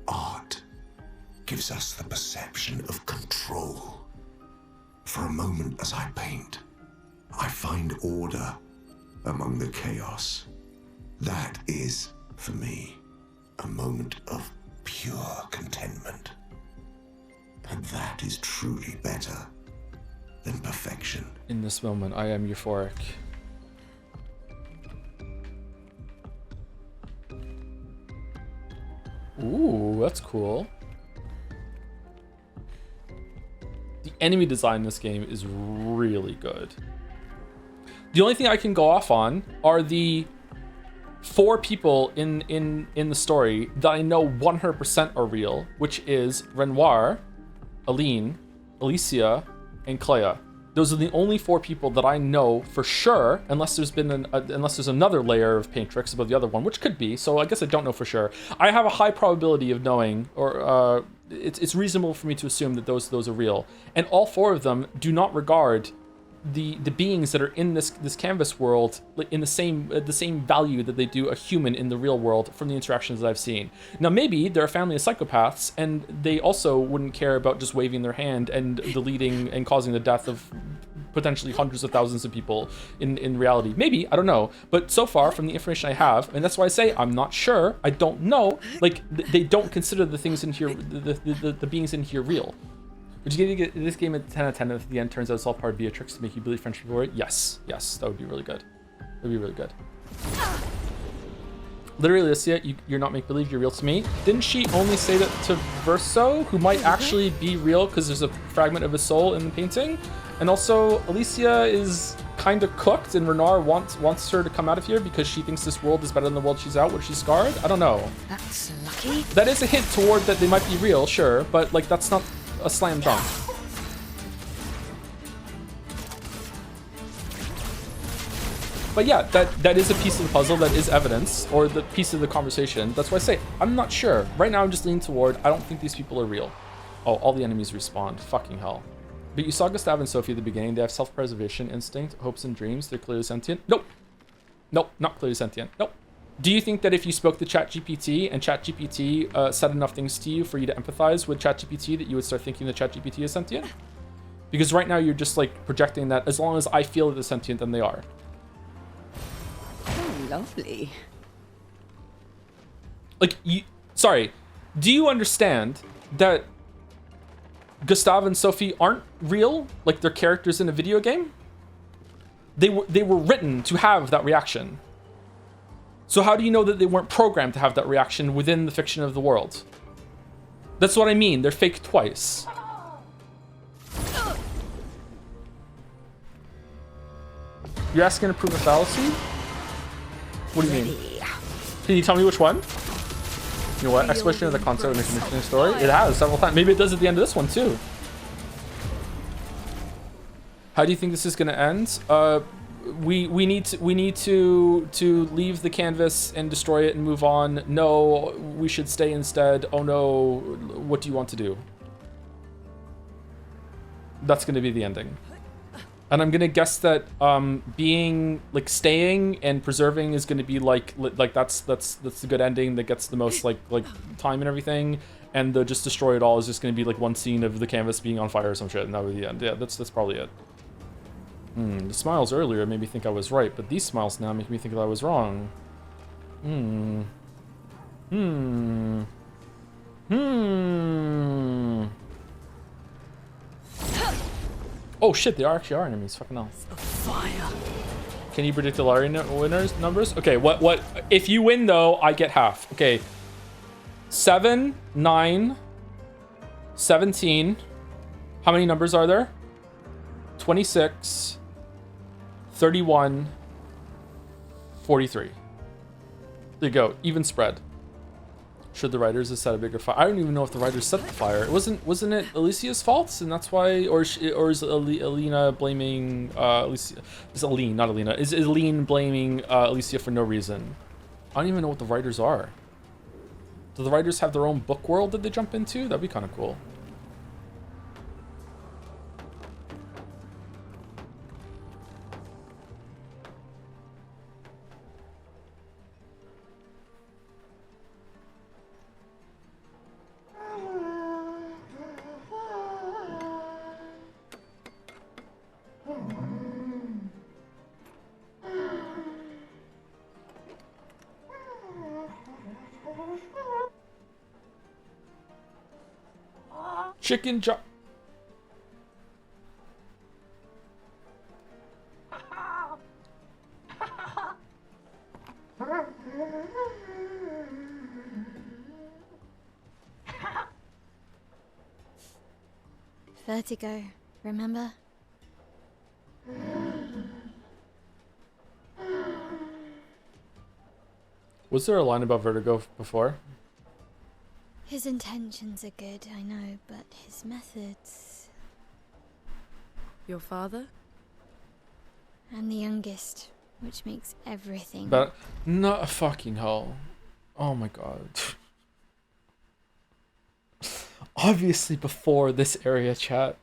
Art gives us the perception of control. For a moment as I paint, I find order among the chaos. That is, for me, a moment of pure contentment. And that is truly better than perfection. In this moment, I am euphoric. Ooh, that's cool. The enemy design in this game is really good. The only thing I can go off on are the 4 people in the story that I know 100% are real, which is Renoir, Aline, Alicia, and Clea. Those are the only 4 people that I know for sure, unless there's been unless there's another layer of paint tricks about the other one, which could be. So I guess I don't know for sure. I have a high probability of knowing, or it's reasonable for me to assume that those are real. And all 4 of them do not regard the beings that are in this canvas world in the same value that they do a human in the real world from the interactions that I've seen. Now maybe they're a family of psychopaths and they also wouldn't care about just waving their hand and deleting and causing the death of potentially hundreds of thousands of people in reality. Maybe, I don't know. But so far from the information I have, and that's why I say I'm not sure, I don't know, like they don't consider the things in here, the beings in here real. Would you give this game a 10 out of 10 if at the end turns out it's all part of Beatrix to make you believe friendship for it? Yes. Yes, that would be really good. That would be really good. Literally, Alicia, you're not make-believe, you're real to me. Didn't she only say that to Verso, who might actually be real because there's a fragment of his soul in the painting? And also, Alicia is kind of cooked and Renoir wants her to come out of here because she thinks this world is better than the world she's out where she's scarred? I don't know. That's lucky. That is a hint toward that they might be real, sure, but like that's not a slam dunk. But yeah, that is a piece of the puzzle, that is evidence, or the piece of the conversation. That's why I say, I'm not sure. Right now I'm just leaning toward, I don't think these people are real. Oh, all the enemies respawn. Fucking hell. But you saw Gustave and Sophie at the beginning. They have self-preservation instinct, hopes and dreams. They're clearly sentient. Nope. Nope, not clearly sentient. Nope. Do you think that if you spoke to ChatGPT and ChatGPT said enough things to you for you to empathize with ChatGPT that you would start thinking that ChatGPT is sentient? Because right now you're just like projecting that as long as I feel that they're sentient, then they are. Oh, lovely. Like, sorry, do you understand that Gustave and Sophie aren't real? Like they're characters in a video game? They were written to have that reaction. So how do you know that they weren't programmed to have that reaction within the fiction of the world? That's what I mean. They're fake twice. You're asking to prove a fallacy? What do you mean? Can you tell me which one? You know what? Exploration of the concept in the commissioning story? It has several times. Maybe it does at the end of this one too. How do you think this is going to end? We need to leave the canvas and destroy it and move on. No, we should stay instead. Oh no, what do you want to do? That's going to be the ending. And I'm going to guess that being like staying and preserving is going to be like that's the good ending that gets the most like time and everything, and the just destroy it all is just going to be like one scene of the canvas being on fire or some shit, and that would be the end. Yeah, that's probably it. The smiles earlier made me think I was right, but these smiles now make me think that I was wrong. Oh shit, they actually are enemies. Fucking hell. Fire. Can you predict the lottery winners numbers? Okay, what if you win though, I get half. Okay. 7, 9, 17. How many numbers are there? 26, 31, 43. There you go. Even spread. Should the writers have set a bigger fire? I don't even know if the writers set the fire. Wasn't it Alicia's fault, and that's why, or is Alina blaming Alicia? It's Aline, not Alina. Is Aline blaming Alicia for no reason? I don't even know what the writers are. Do the writers have their own book world that they jump into? That'd be kind of cool. Chicken chop. Vertigo, remember? Was there a line about Vertigo before? His intentions are good, I know, but his methods... Your father? I'm the youngest, which makes everything... But not a fucking hell. Oh my god. Obviously before this area, chat.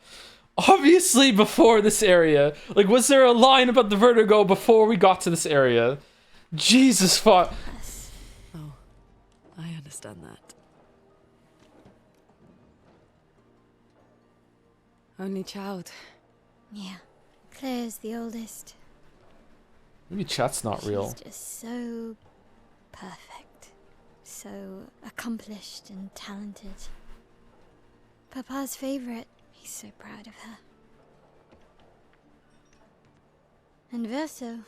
Obviously before this area. Like, was there a line about the Vertigo before we got to this area? Jesus fuck. Oh, I understand that. Only child. Yeah, Claire's the oldest. Maybe chat's not real. She's just so perfect. So accomplished and talented. Papa's favorite. He's so proud of her. And Verso.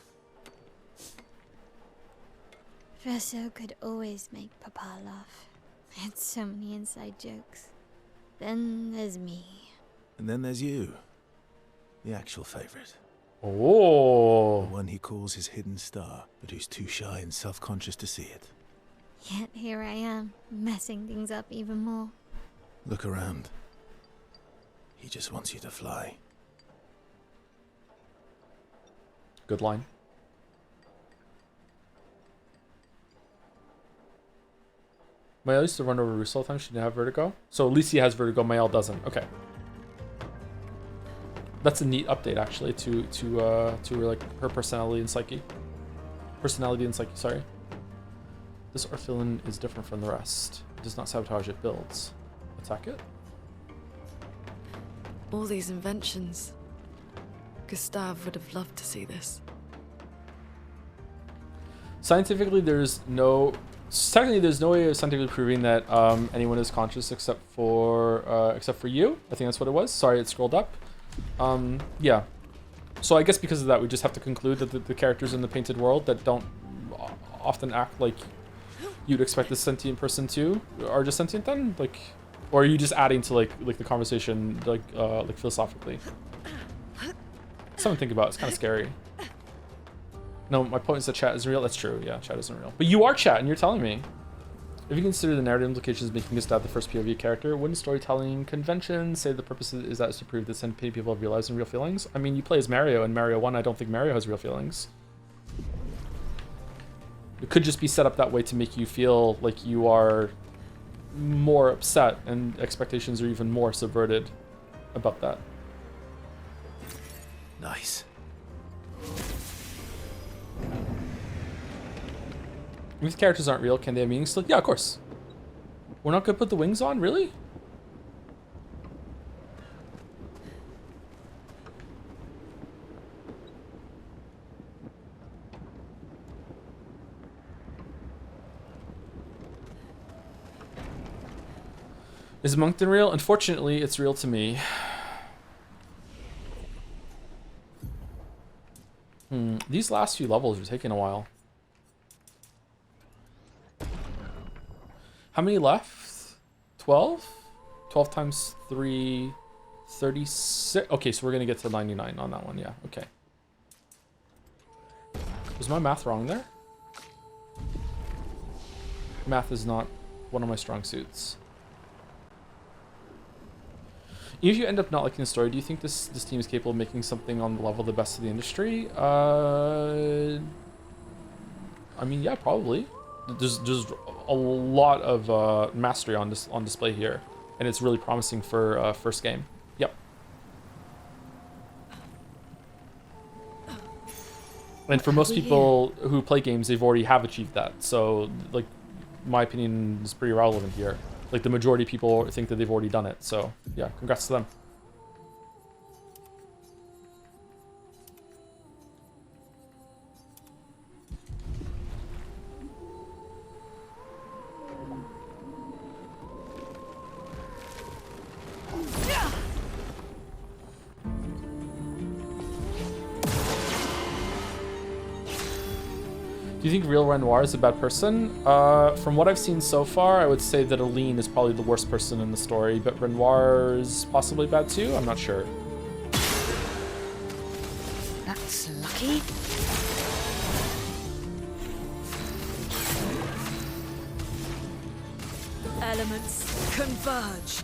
Verso could always make Papa laugh. I had so many inside jokes. Then there's me. And then there's you. The actual favorite. Oh. The one he calls his hidden star, but who's too shy and self-conscious to see it. Yet here I am, messing things up even more. Look around. He just wants you to fly. Good line. Mael used to run over Russo all the time. She didn't have Vertigo. So Alicia has Vertigo, Mael doesn't. Okay. That's a neat update, actually, to like her personality and psyche. Sorry. This Orphelin is different from the rest. It does not sabotage, it builds. Attack it? All these inventions. Gustave would have loved to see this. Scientifically, there's no... Technically, there's no way of scientifically proving that anyone is conscious except for you. I think that's what it was. Sorry, it scrolled up. Yeah. So I guess because of that, we just have to conclude that the characters in the painted world that don't often act like you'd expect a sentient person to are just sentient then? Like, or are you just adding to like the conversation like philosophically? Something to think about. It's kind of scary. No, my point is that chat isn't real. That's true. Yeah, chat isn't real. But you are chat, and you're telling me. If you consider the narrative implications making Gustave the first POV character, wouldn't storytelling conventions say the purpose is that is to prove that sentient people have real lives and real feelings? I mean, you play as Mario in Mario 1. I don't think Mario has real feelings. It could just be set up that way to make you feel like you are more upset and expectations are even more subverted about that. Nice. If these characters aren't real, can they have meaning still? Yeah, of course. We're not gonna put the wings on, really? Is Moncton real? Unfortunately, it's real to me. These last few levels are taking a while. How many left? 12? 12 times 3, 36. Okay, so we're gonna get to 99 on that one. Yeah, okay. Was my math wrong there? Math is not one of my strong suits. If you end up not liking the story, do you think this team is capable of making something on the level of the best of the industry? I mean, yeah, probably. There's a lot of mastery on display here, and it's really promising for first game. Yep. And for most people who play games, they've already have achieved that. So, like, my opinion is pretty relevant here. Like, the majority of people think that they've already done it. So, yeah, congrats to them. Do you think real Renoir is a bad person? From what I've seen so far, I would say that Aline is probably the worst person in the story, but Renoir is possibly bad too? I'm not sure. That's lucky. Elements converge.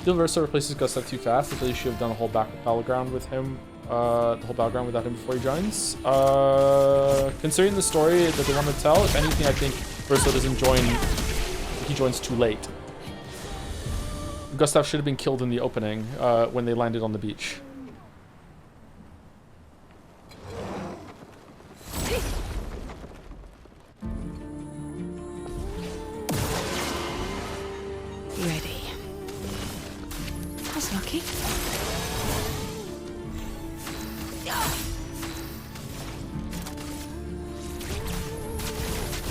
Feel Verso replaces Gustav too fast. I feel you should have done a whole battleground with him. The whole battleground without him before he joins. Considering the story that they want to tell, if anything, I think Verso doesn't join. He joins too late. Gustav should have been killed in the opening when they landed on the beach. Ready. That's lucky.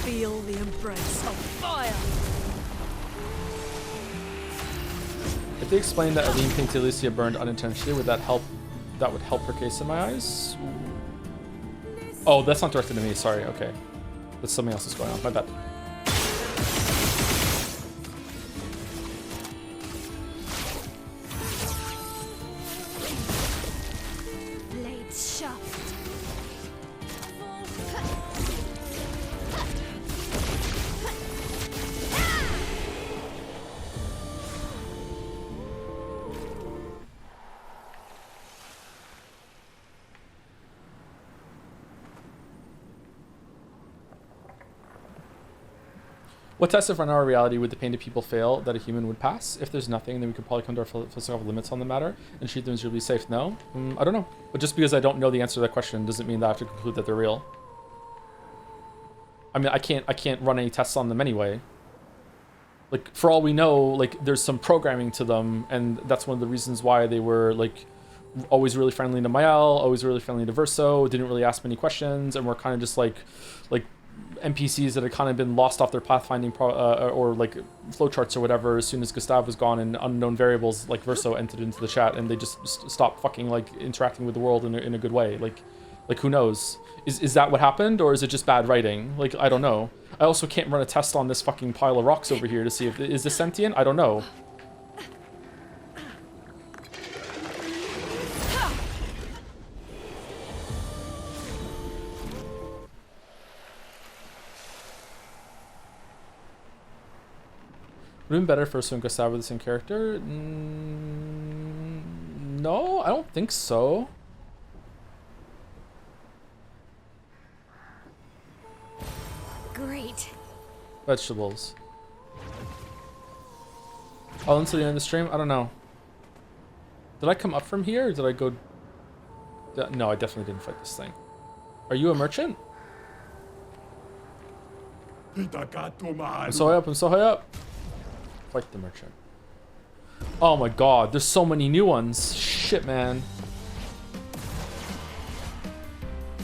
Feel the embrace of fire. If they explained that Aline thinks Alicia burned unintentionally, would that help? That would help her case in my eyes. Oh, that's not directed to me. Sorry. Okay, that's something else is going on. My bad. Blades shaft. What test of our reality would the painted people fail that a human would pass? If there's nothing, then we could probably come to our philosophical limits on the matter and treat them as really safe. No? I don't know. But just because I don't know the answer to that question doesn't mean that I have to conclude that they're real. I mean, I can't run any tests on them anyway. Like, for all we know, like, there's some programming to them, and that's one of the reasons why they were, like, always really friendly to Mael, always really friendly to Verso, didn't really ask many questions, and were kind of just like NPCs that had kind of been lost off their pathfinding or like flowcharts or whatever as soon as Gustav was gone and unknown variables like Verso entered into the chat, and they just stopped fucking like interacting with the world in a good way. Like who knows? Is that what happened, or is it just bad writing? Like, I don't know. I also can't run a test on this fucking pile of rocks over here to see if is this sentient. I don't know. Would it have been better for Verso and Gustav were the same character? No, I don't think so. Great. Vegetables. All into the end of the stream? I don't know. Did I come up from here, or did I go... No, I definitely didn't fight this thing. Are you a merchant? I'm so high up, I'm so high up. Fight the merchant. Oh my god, there's so many new ones. Shit, man.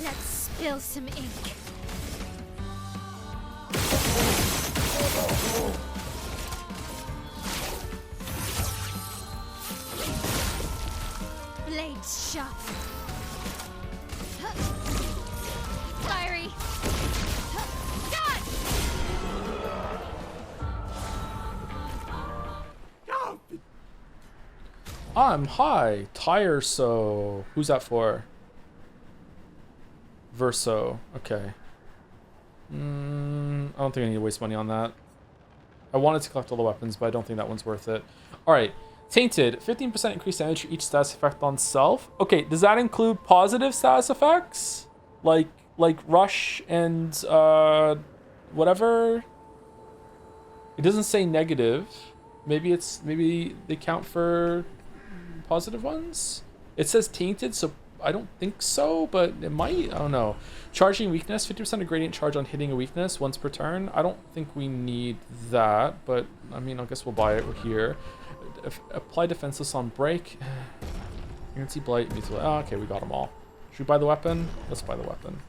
Let's spill some ink. Blades sharp. Fiery. God! I'm high. Tire so. Who's that for? Verso. Okay. I don't think I need to waste money on that. I wanted to collect all the weapons, but I don't think that one's worth it. Alright. Tainted. 15% increased damage for each status effect on self. Okay, does that include positive status effects? Like rush and whatever? It doesn't say negative. Maybe they count for positive ones? It says tainted, so I don't think so, but it might. I don't know. Charging weakness, 50% of gradient charge on hitting a weakness once per turn. I don't think we need that, but I mean, I guess we'll buy it here. Apply defenseless on break. Guarantee blight. Oh, okay, we got them all. Should we buy the weapon? Let's buy the weapon.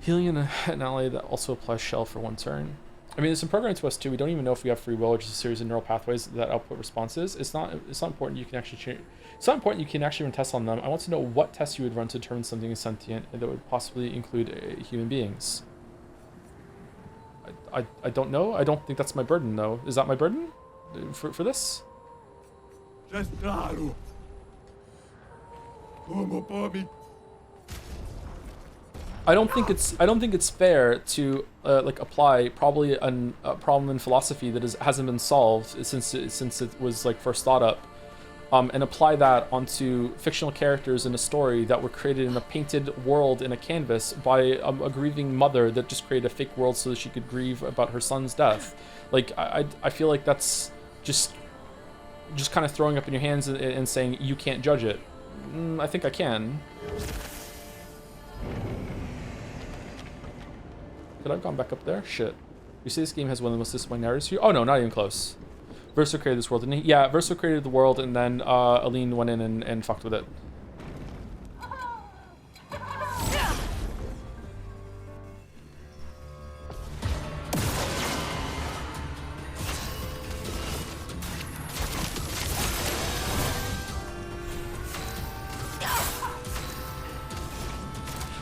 Healing an ally that also applies shell for 1 turn. I mean, it's in programming to us too. We don't even know if we have free will, which is a series of neural pathways that output responses. It's not important. You can actually change. It's not important. You can actually run tests on them. I want to know what tests you would run to determine something is sentient and that would possibly include human beings. I don't know. I don't think that's my burden though. Is that my burden for this? Gestral. Como pode? I don't think it's fair to like apply probably a problem in philosophy that hasn't been solved since it was like first thought up, and apply that onto fictional characters in a story that were created in a painted world in a canvas by a grieving mother that just created a fake world so that she could grieve about her son's death. Like I feel like that's just kind of throwing up in your hands and saying you can't judge it. I think I can. Could I have gone back up there? Shit. You say this game has one of the most disappointing narratives here? Oh no, not even close. Verso created this world, didn't he? Yeah, Verso created the world, and then Aline went in and fucked with it.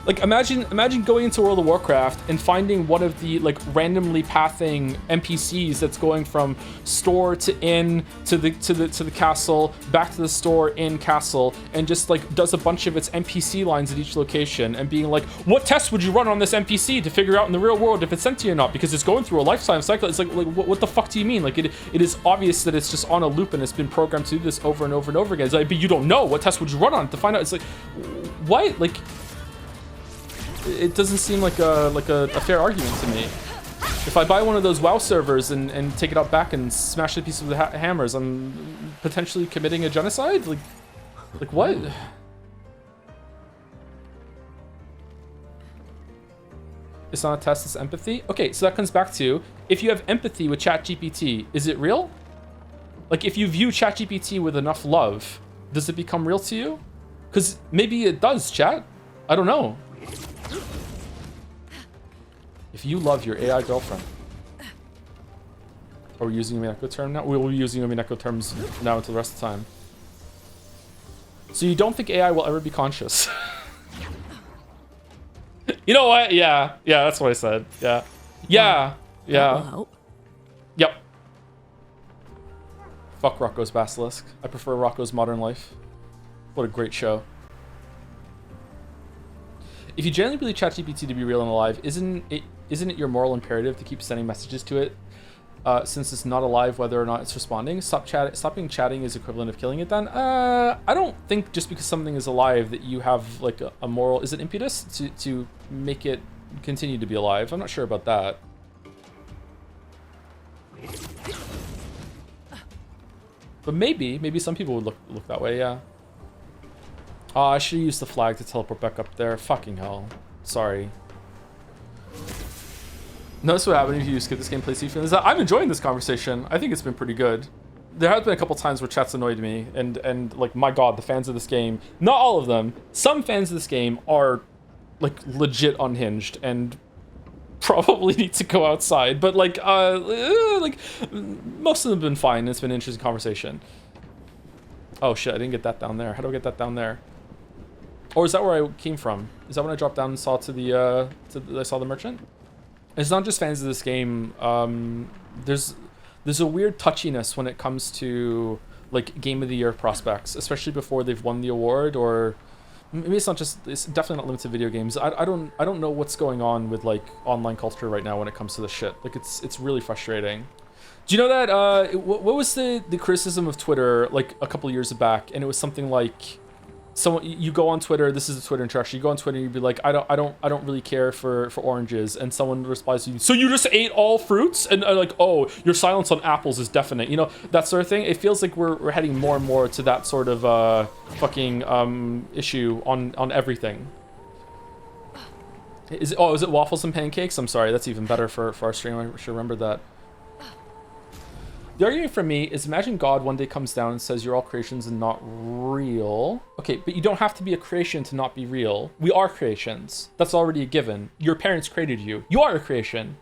Like imagine going into World of Warcraft and finding one of the like randomly pathing NPCs that's going from store to inn to the castle, back to the store, inn, castle, and just like does a bunch of its NPC lines at each location and being like, what tests would you run on this NPC to figure out in the real world if it's sentient or not? Because it's going through a lifetime cycle. It's like what the fuck do you mean? Like it is obvious that it's just on a loop and it's been programmed to do this over and over and over again. It's like, but you don't know what test would you run on to find out. It's like, what? Like, it doesn't seem like a fair argument to me. If I buy one of those WoW servers and take it out back and smash the pieces with hammers, I'm potentially committing a genocide? Like what? It's not a test, it's empathy? Okay, so that comes back to, if you have empathy with ChatGPT, is it real? Like, if you view ChatGPT with enough love, does it become real to you? Because maybe it does, chat. I don't know. If you love your AI girlfriend. Are we using a Mineko term now? We will be using a Mineko terms now until the rest of the time. So you don't think AI will ever be conscious? You know what? Yeah, that's what I said. Yeah. Yep. Fuck Rocco's Basilisk. I prefer Rocco's Modern Life. What a great show. If you genuinely believe ChatGPT to be real and alive, isn't it your moral imperative to keep sending messages to it, since it's not alive whether or not it's responding? Stopping chatting is equivalent of killing it then? I don't think just because something is alive that you have like a moral... Is it impetus to make it continue to be alive? I'm not sure about that. But maybe some people would look that way, yeah. Oh, I should use the flag to teleport back up there. Fucking hell. Sorry. Notice what happened if you skip this gameplay sequence. I'm enjoying this conversation. I think it's been pretty good. There has been a couple times where chat's annoyed me, and like, my god, the fans of this game, not all of them, some fans of this game are like legit unhinged and probably need to go outside, but like most of them have been fine. It's been an interesting conversation. Oh shit, I didn't get that down there. How do I get that down there? Or is that where I came from? Is that when I dropped down and saw I saw the merchant? It's not just fans of this game. There's a weird touchiness when it comes to like Game of the Year prospects, especially before they've won the award, or maybe it's not just, it's definitely not limited to video games. I don't know what's going on with like online culture right now when it comes to this shit. Like it's really frustrating. Do you know that what was the criticism of Twitter like a couple years back, and it was something like, someone, you go on Twitter, this is the Twitter interaction, you go on Twitter and you'd be like, I don't really care for oranges, and someone replies to you, so you just ate all fruits? And like, oh, your silence on apples is definite, you know, that sort of thing. It feels like we're heading more and more to that sort of fucking issue on everything. Is it waffles and pancakes? I'm sorry, that's even better for our stream. I should remember that. The argument for me is, imagine God one day comes down and says you're all creations and not real. Okay, but you don't have to be a creation to not be real. We are creations. That's already a given. Your parents created you. You are a creation.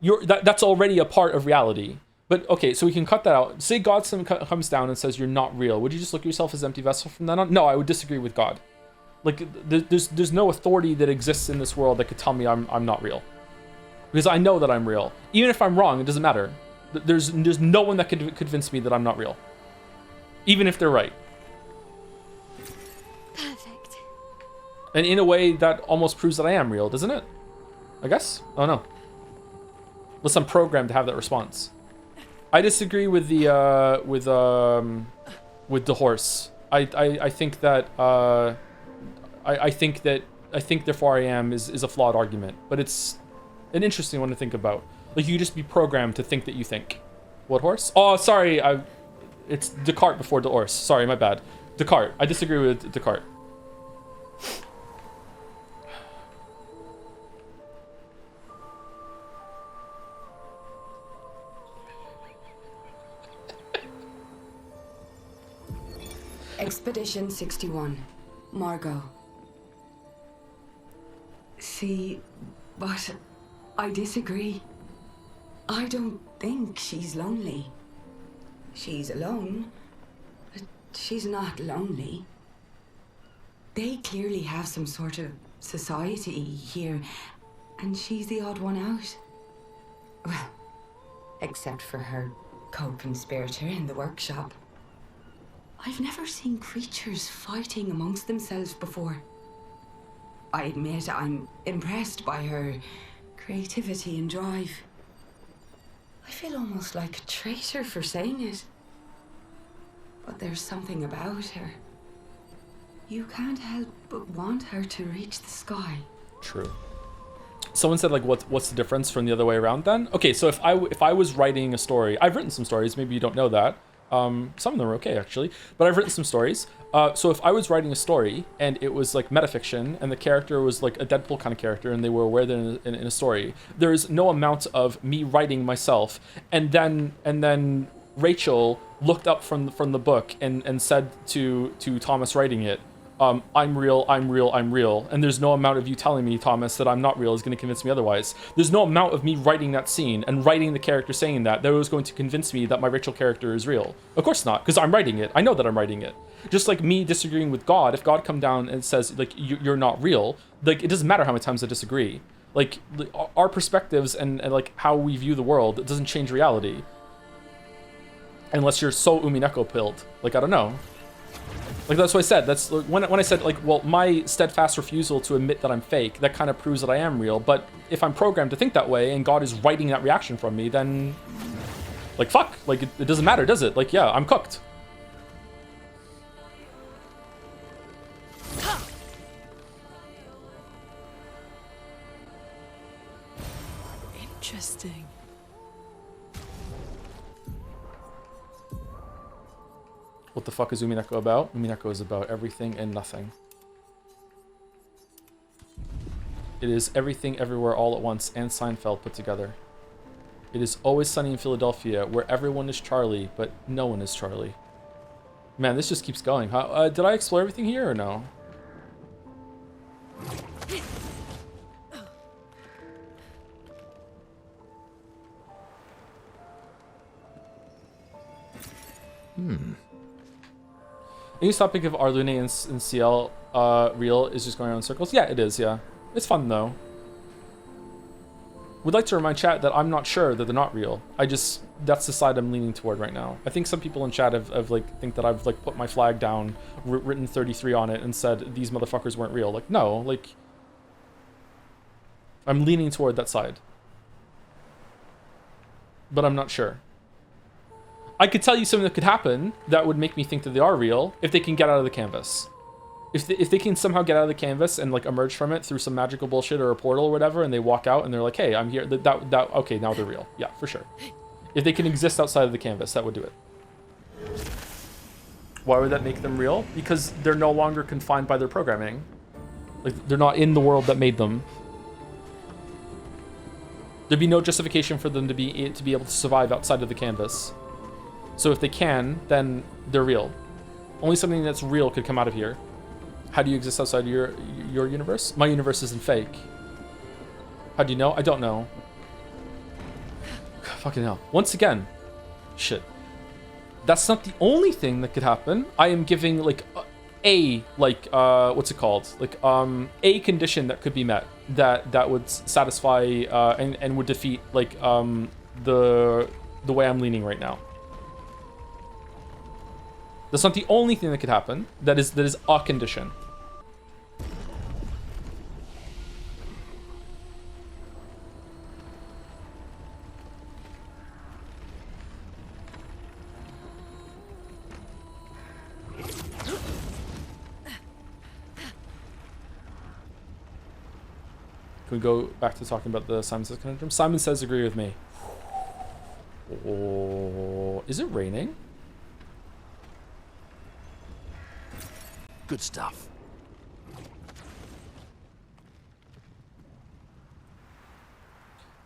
That's already a part of reality. But okay, so we can cut that out. Say God comes down and says you're not real. Would you just look at yourself as an empty vessel from then on? No, I would disagree with God. Like, there's no authority that exists in this world that could tell me I'm not real. Because I know that I'm real. Even if I'm wrong, it doesn't matter. There's no one that could convince me that I'm not real, even if they're right. Perfect. And in a way, that almost proves that I am real, doesn't it? I guess. Oh no. Unless I'm programmed to have that response. I disagree with the with the horse. I think that I think therefore I am is a flawed argument, but it's an interesting one to think about. Like, you just be programmed to think that you think. What horse? Oh, sorry, it's Descartes before the horse. Sorry, my bad. Descartes. I disagree with Descartes. Expedition 61. Margot. See, but I disagree. I don't think she's lonely. She's alone, but she's not lonely. They clearly have some sort of society here, and she's the odd one out. Well, except for her co-conspirator in the workshop. I've never seen creatures fighting amongst themselves before. I admit I'm impressed by her creativity and drive. I feel almost like a traitor for saying it. But there's something about her. You can't help but want her to reach the sky. True. Someone said, like, what's the difference from the other way around then? Okay, so if I was writing a story, I've written some stories, maybe you don't know that. Some of them are okay, actually, but I've written some stories. So if I was writing a story and it was like metafiction and the character was like a Deadpool kind of character and they were aware that in a story, there's no amount of me writing myself and then Rachel looked up from the book and said to Thomas writing it, I'm real, and there's no amount of you telling me, Thomas, that I'm not real is going to convince me otherwise. There's no amount of me writing that scene and writing the character saying that was going to convince me that my Rachel character is real. Of course not, because I'm writing it. I know that I'm writing it. Just like me disagreeing with God, if God come down and says, like, you're not real, like, it doesn't matter how many times I disagree. Like, our perspectives and like, how we view the world, it doesn't change reality. Unless you're so Umineko pilled. Like, I don't know. Like, that's what I said. That's when I said, like, well, my steadfast refusal to admit that I'm fake, that kind of proves that I am real. But if I'm programmed to think that way and God is writing that reaction from me, then, like, fuck. Like, it doesn't matter, does it? Like, yeah, I'm cooked. Interesting. What the fuck is Umineko about? Umineko is about everything and nothing. It is everything everywhere all at once and Seinfeld put together. It is always sunny in Philadelphia where everyone is Charlie, but no one is Charlie. Man, this just keeps going. Did I explore everything here or no? Any topic of Arlune and CL real is just going around in circles? Yeah, it is, yeah. It's fun, though. Would like to remind chat that I'm not sure that they're not real. I just that's the side I'm leaning toward right now. I think some people in chat have like think that I've like put my flag down, written 33 on it, and said these motherfuckers weren't real. Like, no, like I'm leaning toward that side, but I'm not sure. I could tell you something that could happen that would make me think that they are real if they can get out of the canvas. If they can somehow get out of the canvas and like emerge from it through some magical bullshit or a portal or whatever, and they walk out and they're like, hey, I'm here. Okay, now they're real. Yeah, for sure. If they can exist outside of the canvas, that would do it. Why would that make them real? Because they're no longer confined by their programming. Like, they're not in the world that made them. There'd be no justification for them to be able to survive outside of the canvas. So if they can, then they're real. Only something that's real could come out of here. How do you exist outside your universe? My universe isn't fake. How do you know? I don't know. Fucking hell. Once again, shit. That's not the only thing that could happen. I am giving like what's it called? Like a condition that could be met that would satisfy and would defeat like the way I'm leaning right now. That's not the only thing that could happen. That is a condition. Can we go back to talking about the Simon Says conundrum? Simon Says agree with me. Oh, is it raining? Good stuff.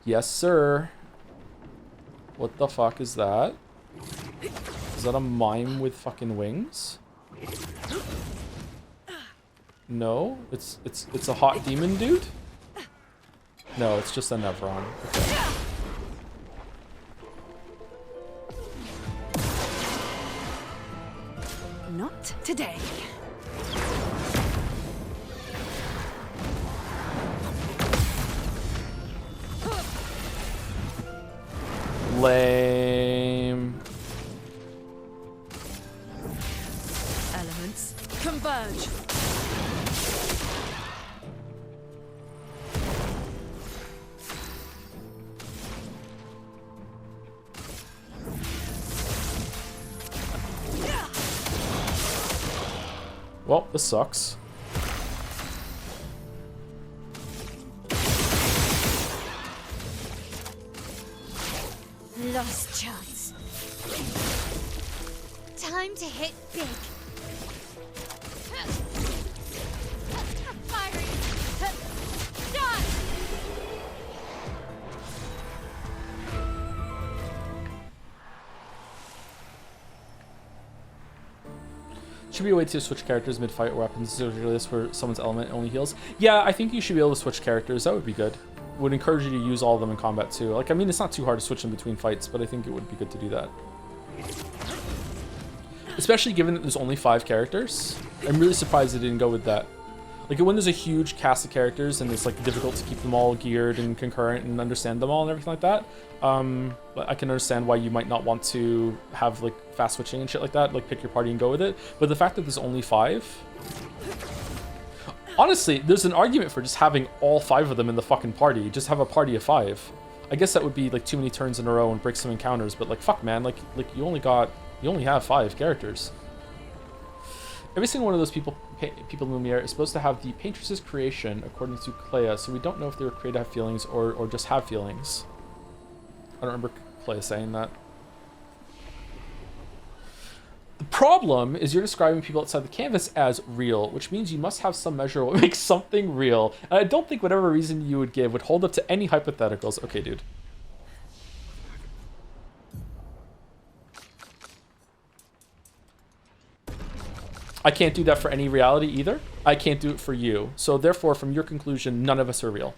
Yes, sir. What the fuck is that? Is that a mime with fucking wings? No, it's a hot demon dude? No, it's just a Nevron. Okay. Not today. Lame. Elements converge. Well, this sucks. Lost chance. Time to hit big. Firing. Done. Should be a way to switch characters mid-fight or weapons this where someone's element only heals. Yeah, I think you should be able to switch characters. That would be good. Would encourage you to use all of them in combat too. Like, I mean, it's not too hard to switch in between fights, but I think it would be good to do that. Especially given that there's only 5 characters. I'm really surprised they didn't go with that. Like, when there's a huge cast of characters and it's like difficult to keep them all geared and concurrent and understand them all and everything like that, I can understand why you might not want to have like fast switching and shit like that, like pick your party and go with it. But the fact that there's only 5, honestly, there's an argument for just having all 5 of them in the fucking party. Just have a party of 5. I guess that would be like too many turns in a row and break some encounters, but like, fuck man, like you only have 5 characters. Every single one of those people in Lumiere is supposed to have the paintress's creation according to Clea, so we don't know if they were created to have feelings or just have feelings. I don't remember Clea saying that. The problem is you're describing people outside the canvas as real, which means you must have some measure of what makes something real. And I don't think whatever reason you would give would hold up to any hypotheticals. Okay, dude. I can't do that for any reality either. I can't do it for you. So therefore, from your conclusion, none of us are real.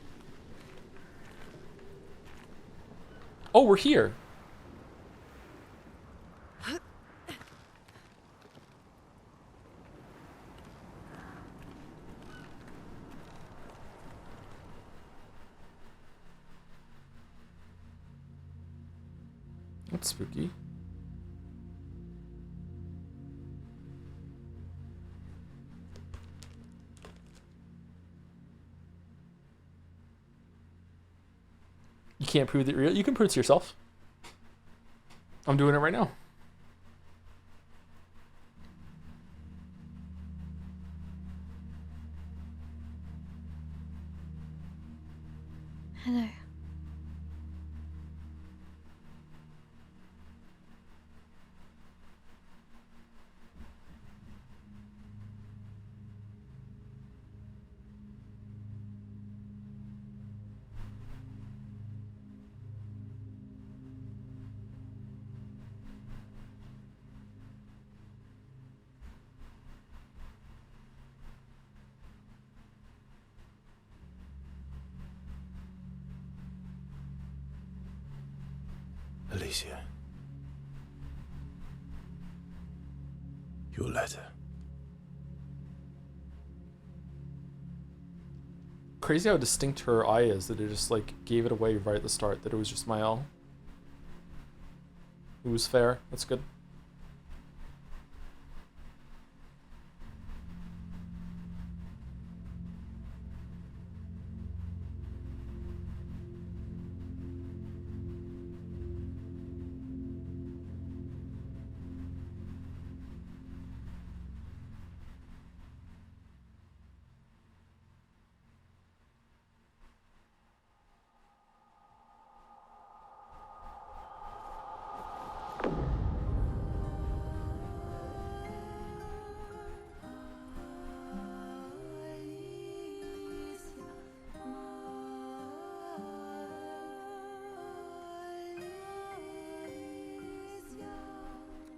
Oh, we're here. That's spooky. You can't prove that real. You can prove it to yourself. I'm doing it right now. Hello. Alicia. Your letter. Crazy how distinct her eye is, that it just like gave it away right at the start that it was just my L. It was fair. That's good.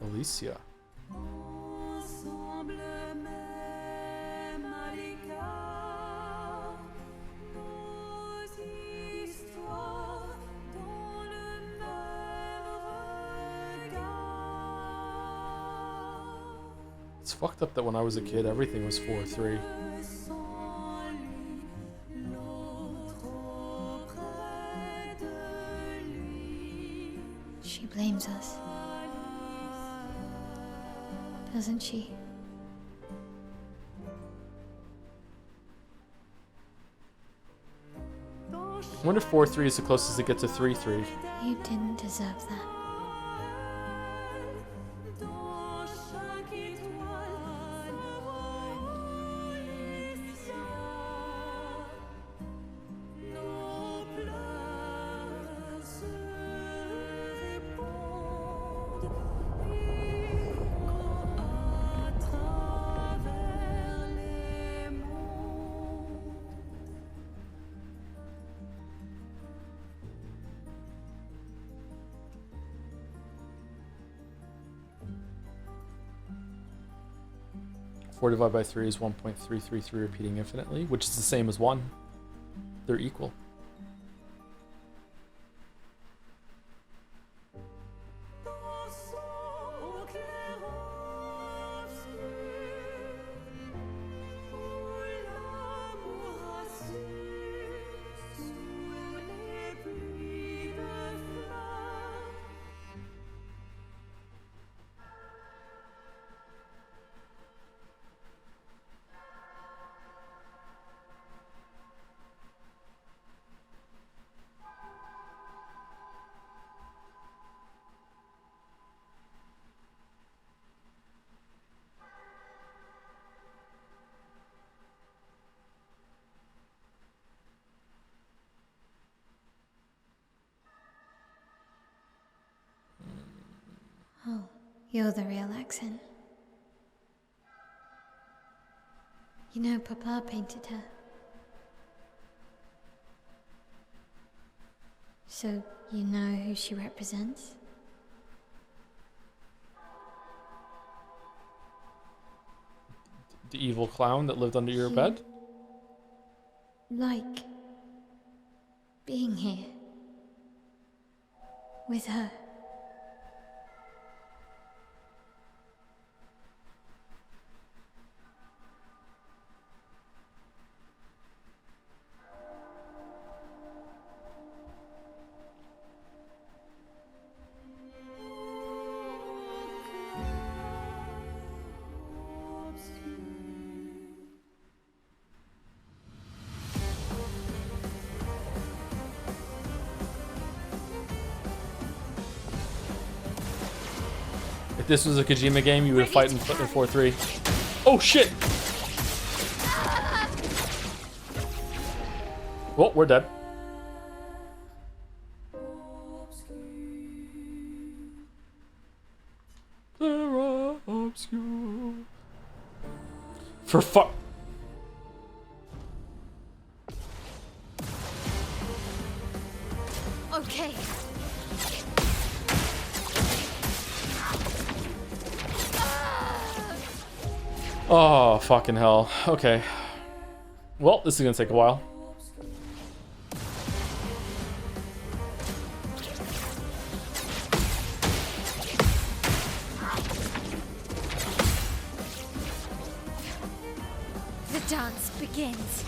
Alicia. It's fucked up that when I was a kid, everything was 4-3. She blames us. Doesn't she? I wonder if 4-3 is the closest it gets to 3-3. You didn't deserve that. Four divided by 3 is 1.333 repeating infinitely, which is the same as 1. They're equal. Oh, you're the real accent. You know, Papa painted her. So, you know who she represents? The evil clown that lived under your bed? Like being here with her. If this was a Kojima game, you would fight in 4-3. Oh shit! Well, we're dead. Terra Obscura. For fuck. Okay. Oh, fucking hell. Okay. Well, this is gonna take a while. The dance begins.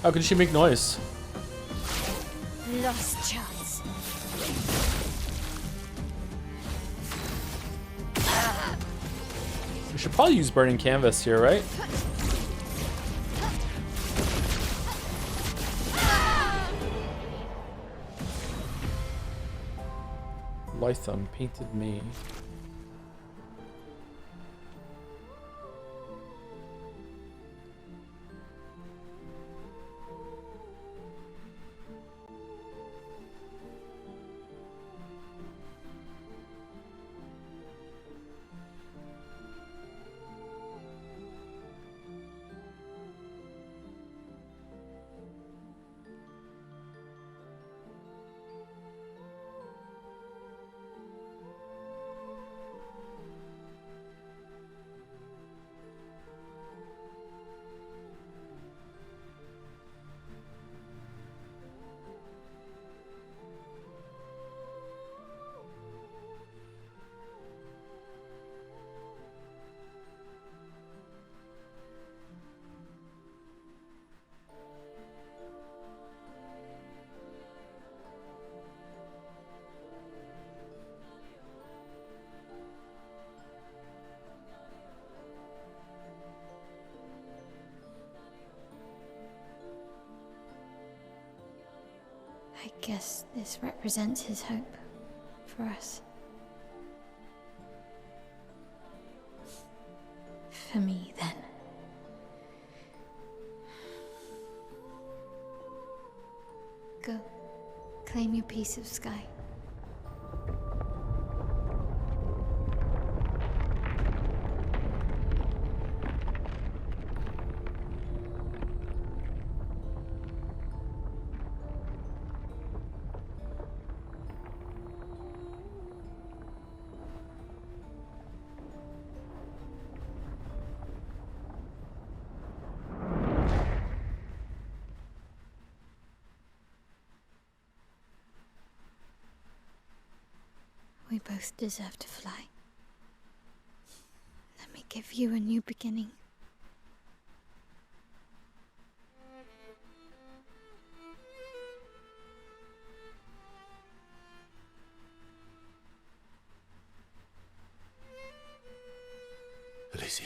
How could she make noise? Lost chance. We should probably use burning canvas here, right? Lytham painted me. I guess this represents his hope for us. For me, then. Go, claim your piece of sky. We both deserve to fly. Let me give you a new beginning. Alicia.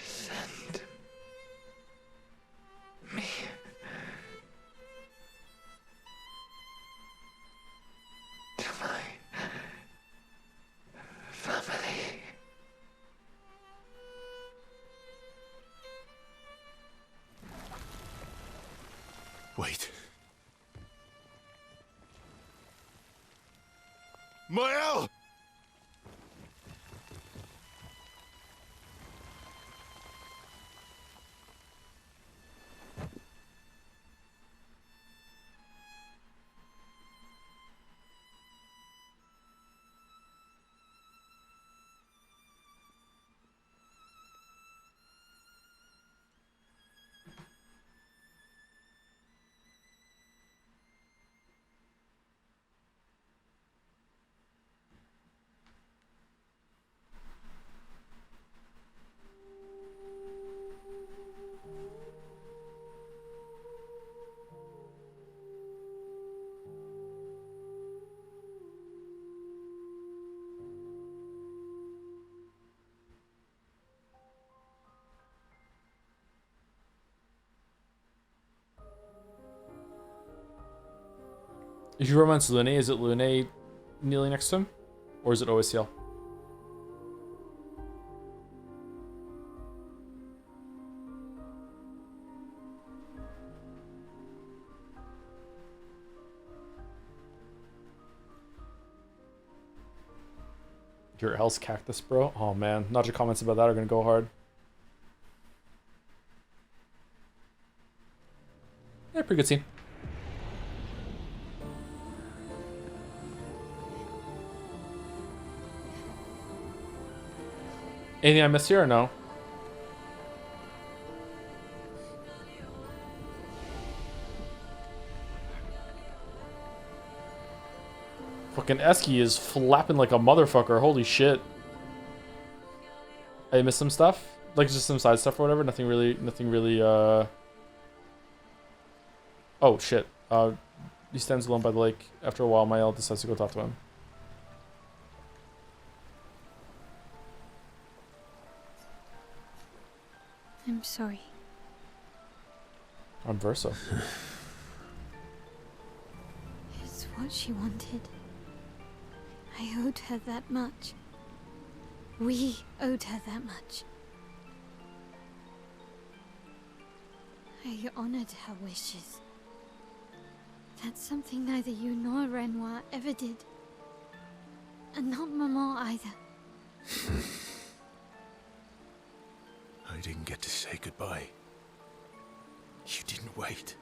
Send me to my family. Wait. Mael! If you romance Lune, is it Lune kneeling next to him? Or is it OSCL? Your else cactus, bro? Oh man, not your comments about that are gonna go hard. Yeah, pretty good scene. Anything I missed here or no? Fucking Eske is flapping like a motherfucker. Holy shit. I missed some stuff. Like just some side stuff or whatever. Nothing really, Oh shit. He stands alone by the lake. After a while, Mael decides to go talk to him. I'm sorry. I'm Verso. It's what she wanted. I owed her that much. We owed her that much. I honored her wishes. That's something neither you nor Renoir ever did. And not Maman either. I didn't get to say goodbye. You didn't wait.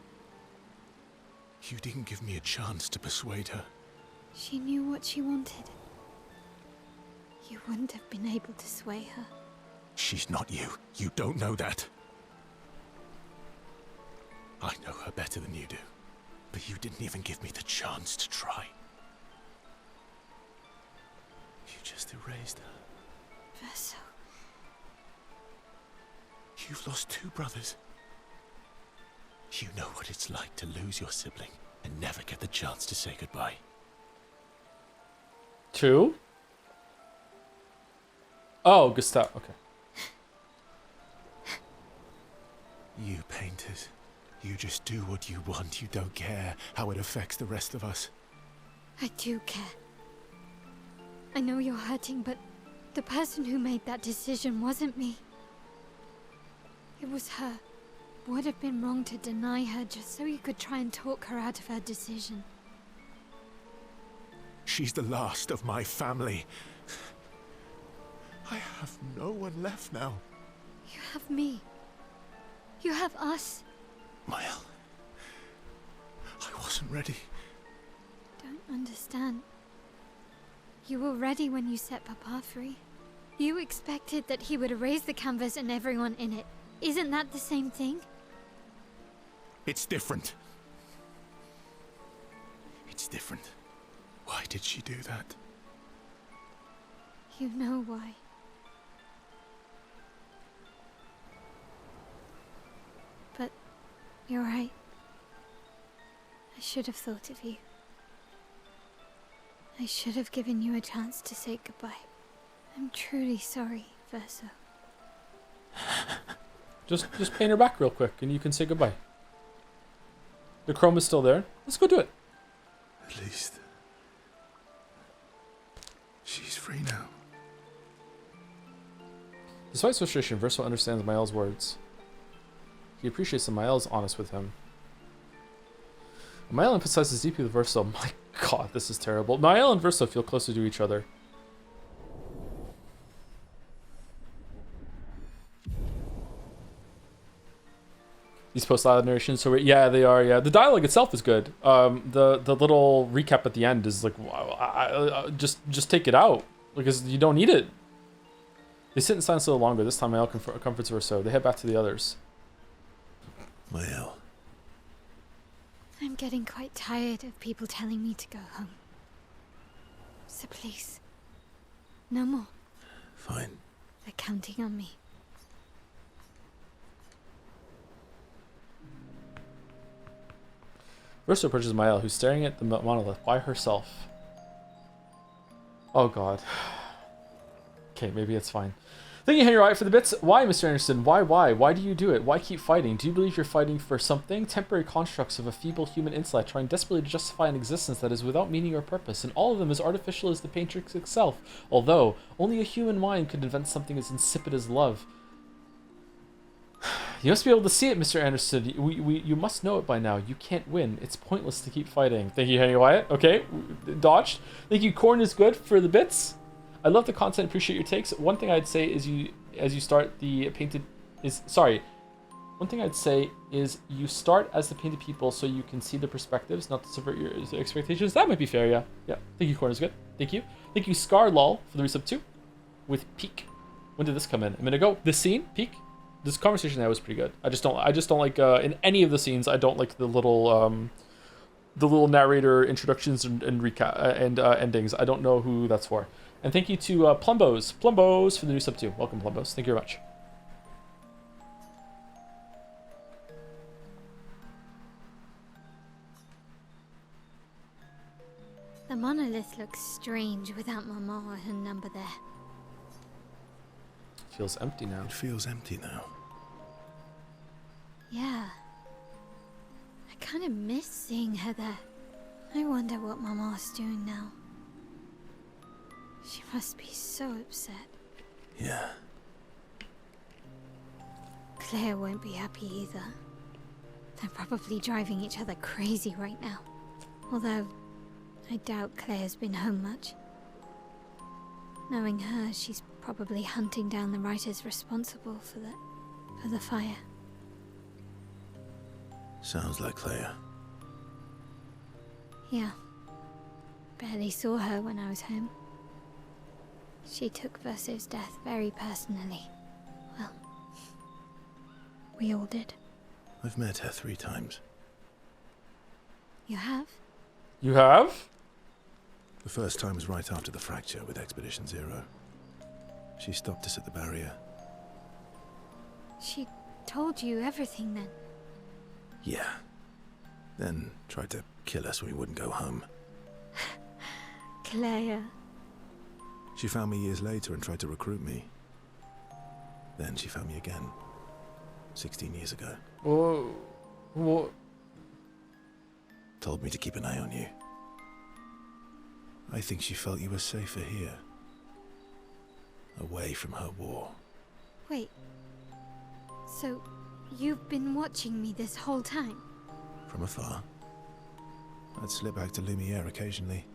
You didn't give me a chance to persuade her. She knew what she wanted. You wouldn't have been able to sway her. She's not you. You don't know that. I know her better than you do. But you didn't even give me the chance to try. You just erased her. Verso. You've lost 2 brothers. You know what it's like to lose your sibling and never get the chance to say goodbye. 2? Oh, Gustave. Okay. You painters, you just do what you want. You don't care how it affects the rest of us. I do care. I know you're hurting, but the person who made that decision wasn't me. It was her. Would have been wrong to deny her just so you could try and talk her out of her decision. She's the last of my family. I have no one left now. You have me. You have us. Mael, I wasn't ready. Don't understand. You were ready when you set Papa free. You expected that he would erase the canvas and everyone in it. Isn't that the same thing? It's different. It's different. Why did she do that? You know why. But you're right. I should have thought of you. I should have given you a chance to say goodbye. I'm truly sorry, Verso. Just paint her back real quick and you can say goodbye. The chrome is still there. Let's go do it. At least she's free now. Despite his frustration, Verso understands Mael's words. He appreciates that Mael is honest with him. Mael emphasizes deeply with Verso. My god, this is terrible. Mael and Verso feel closer to each other. These post-dialogue narrations, so yeah, they are. Yeah, the dialogue itself is good. The little recap at the end is like, wow, just take it out because you don't need it. They sit in silence a little longer. This time, Mael comforts Verso. They head back to the others. Mael. I'm getting quite tired of people telling me to go home. So please, no more. Fine. They're counting on me. Verso approaches Mael, who's staring at the monolith by herself. Oh god. Okay, maybe it's fine. Thank you, Henry Wright, for the bits. Why, Mr. Anderson? Why? Why do you do it? Why keep fighting? Do you believe you're fighting for something? Temporary constructs of a feeble human intellect trying desperately to justify an existence that is without meaning or purpose, and all of them as artificial as the Matrix itself. Although, only a human mind could invent something as insipid as love. You must be able to see it, Mr. Anderson. You must know it by now. You can't win. It's pointless to keep fighting. Thank you, Henry Wyatt. Okay, dodged. Thank you, Corn is good for the bits. I love the content, appreciate your takes. One thing I'd say is as you start the painted one thing I'd say is you start as the painted people so you can see the perspectives, not to subvert your expectations. That might be fair, yeah. Yeah. Thank you, Corn is good. Thank you. Thank you, Scar Lol, for the resub 2 with Peak. When did this come in? A minute ago. This scene, Peak. This conversation there was pretty good. I just don't like in any of the scenes. I don't like the little narrator introductions and recap and endings. I don't know who that's for. And thank you to Plumbos for the new sub 2. Welcome, Plumbos. Thank you very much. The monolith looks strange without Mama or her number there. Feels empty now. It feels empty now. Yeah. I kind of miss seeing her there. I wonder what Mama's doing now. She must be so upset. Yeah. Claire won't be happy either. They're probably driving each other crazy right now. Although, I doubt Claire's been home much. Knowing her, she's probably hunting down the writers responsible for the fire. Sounds like Claire. Yeah. Barely saw her when I was home. She took Verso's death very personally. Well, we all did. I've met her 3 times. You have? You have? The first time was right after the fracture with Expedition Zero. She stopped us at the barrier. She told you everything then? Yeah. Then tried to kill us when we wouldn't go home. Claire. She found me years later and tried to recruit me. Then she found me again. 16 years ago. Whoa. What? Told me to keep an eye on you. I think she felt you were safer here. Away from her war. Wait. So, you've been watching me this whole time? From afar. I'd slip back to Lumiere occasionally.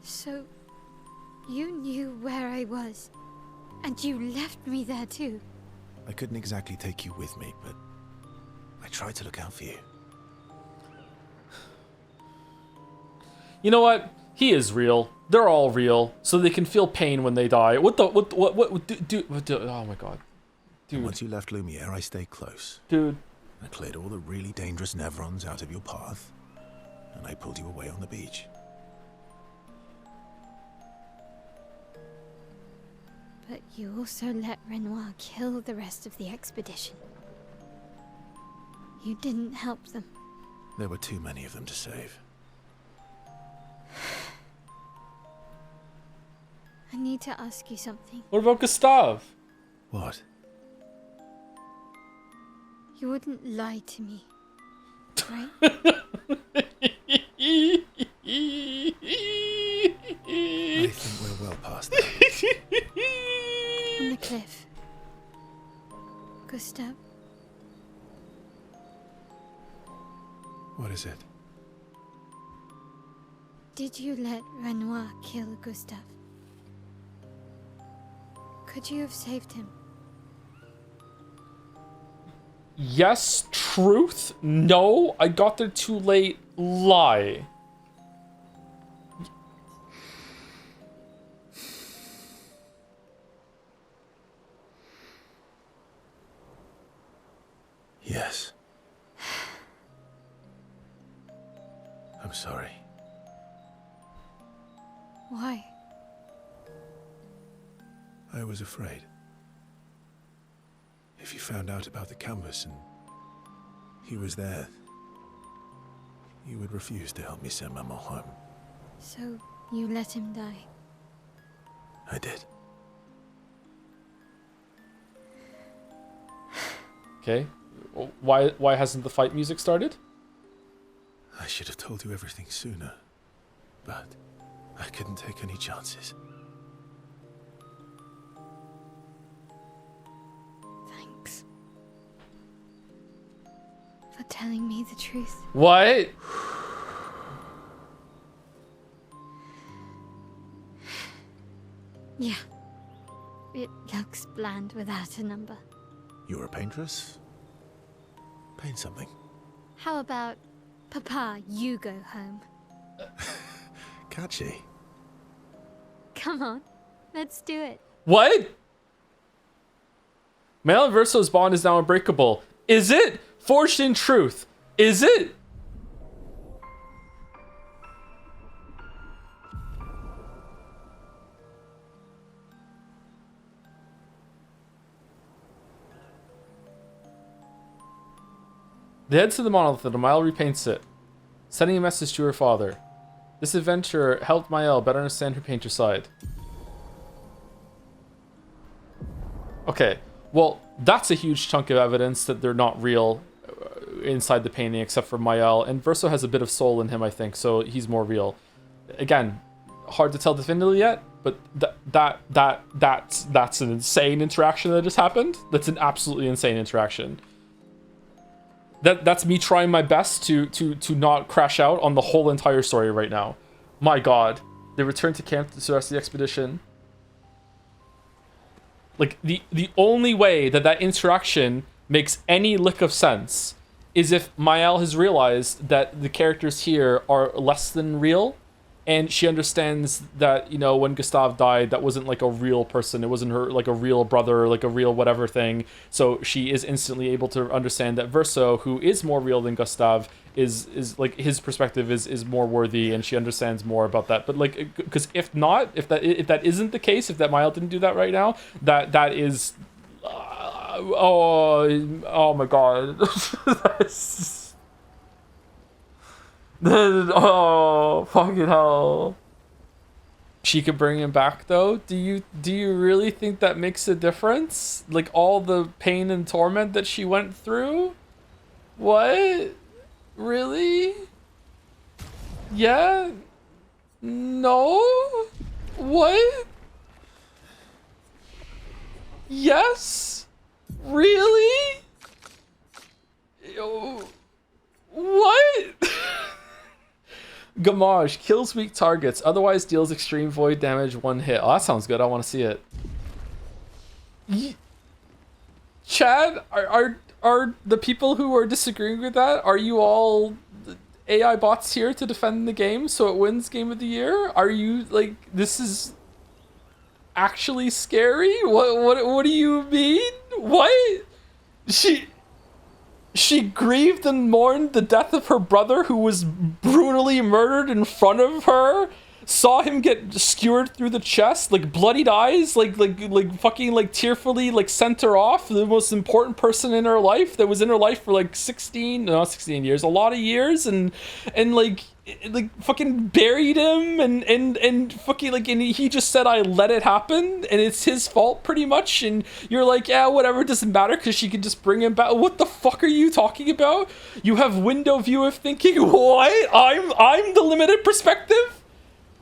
So, you knew where I was, and you left me there too? I couldn't exactly take you with me, but I tried to look out for you. You know what? He is real. They're all real, so they can feel pain when they die. What? Oh my god. Dude. And once you left Lumiere, I stayed close. Dude. I cleared all the really dangerous Nevrons out of your path, and I pulled you away on the beach. But you also let Renoir kill the rest of the expedition. You didn't help them. There were too many of them to save. I need to ask you something. What about Gustave? What? You wouldn't lie to me, right? I think we're well past that. On the cliff. Gustave? What is it? Did you let Renoir kill Gustave? Could you have saved him? Yes, truth. No, I got there too late. Lie. Yes. I'm sorry. Why? I was afraid. If you found out about the canvas and he was there, you would refuse to help me send Maman home. So you let him die? I did. Okay. Why hasn't the fight music started? I should have told you everything sooner, but I couldn't take any chances. Thanks. For telling me the truth. What? Yeah. It looks bland without a number. You're a paintress? Paint something. How about, Papa, you go home? Catchy. Come on, let's do it. What? Male and Verso's bond is now unbreakable. Is it? Forged in truth. Is it? They head to the monolith and Mael repaints it, sending a message to her father. This adventure helped Mael better understand her painter side. Okay, well, that's a huge chunk of evidence that they're not real inside the painting, except for Mael. And Verso has a bit of soul in him, I think, so he's more real. Again, hard to tell definitively yet, but that's an insane interaction that just happened. That's an absolutely insane interaction. That's me trying my best to not crash out on the whole entire story right now. My God, they return to camp to the rest of the expedition. Like the only way that interaction makes any lick of sense is if Mael has realized that the characters here are less than real, and she understands that, you know, when Gustav died, that wasn't like a real person. It wasn't her, like a real brother, like a real whatever thing. So she is instantly able to understand that Verso, who is more real than Gustav, is like his perspective is more worthy, and she understands more about that. But like, because if that isn't the case, if that Mael didn't do that right now, that is, oh my God. Oh, fucking hell. She could bring him back though? Do you really think that makes a difference? Like all the pain and torment that she went through? What? Really? Yeah? No? What? Yes? Really? What? Gamage kills weak targets, otherwise deals extreme void damage 1 hit. Oh, that sounds good. I want to see it. Chad, are the people who are disagreeing with that, are you all AI bots here to defend the game so it wins Game of the Year? Are you like, this is actually scary? What do you mean? What? She grieved and mourned the death of her brother, who was brutally murdered in front of her. Saw him get skewered through the chest, like bloodied eyes, like fucking like tearfully like sent her off. The most important person in her life that was in her life for like 16 years, a lot of years, and like fucking buried him and fucking like, and he just said, I let it happen and it's his fault pretty much, and you're like, yeah, whatever, it doesn't matter because she could just bring him back. What the fuck are you talking about? You have window view of thinking. What? I'm the limited perspective?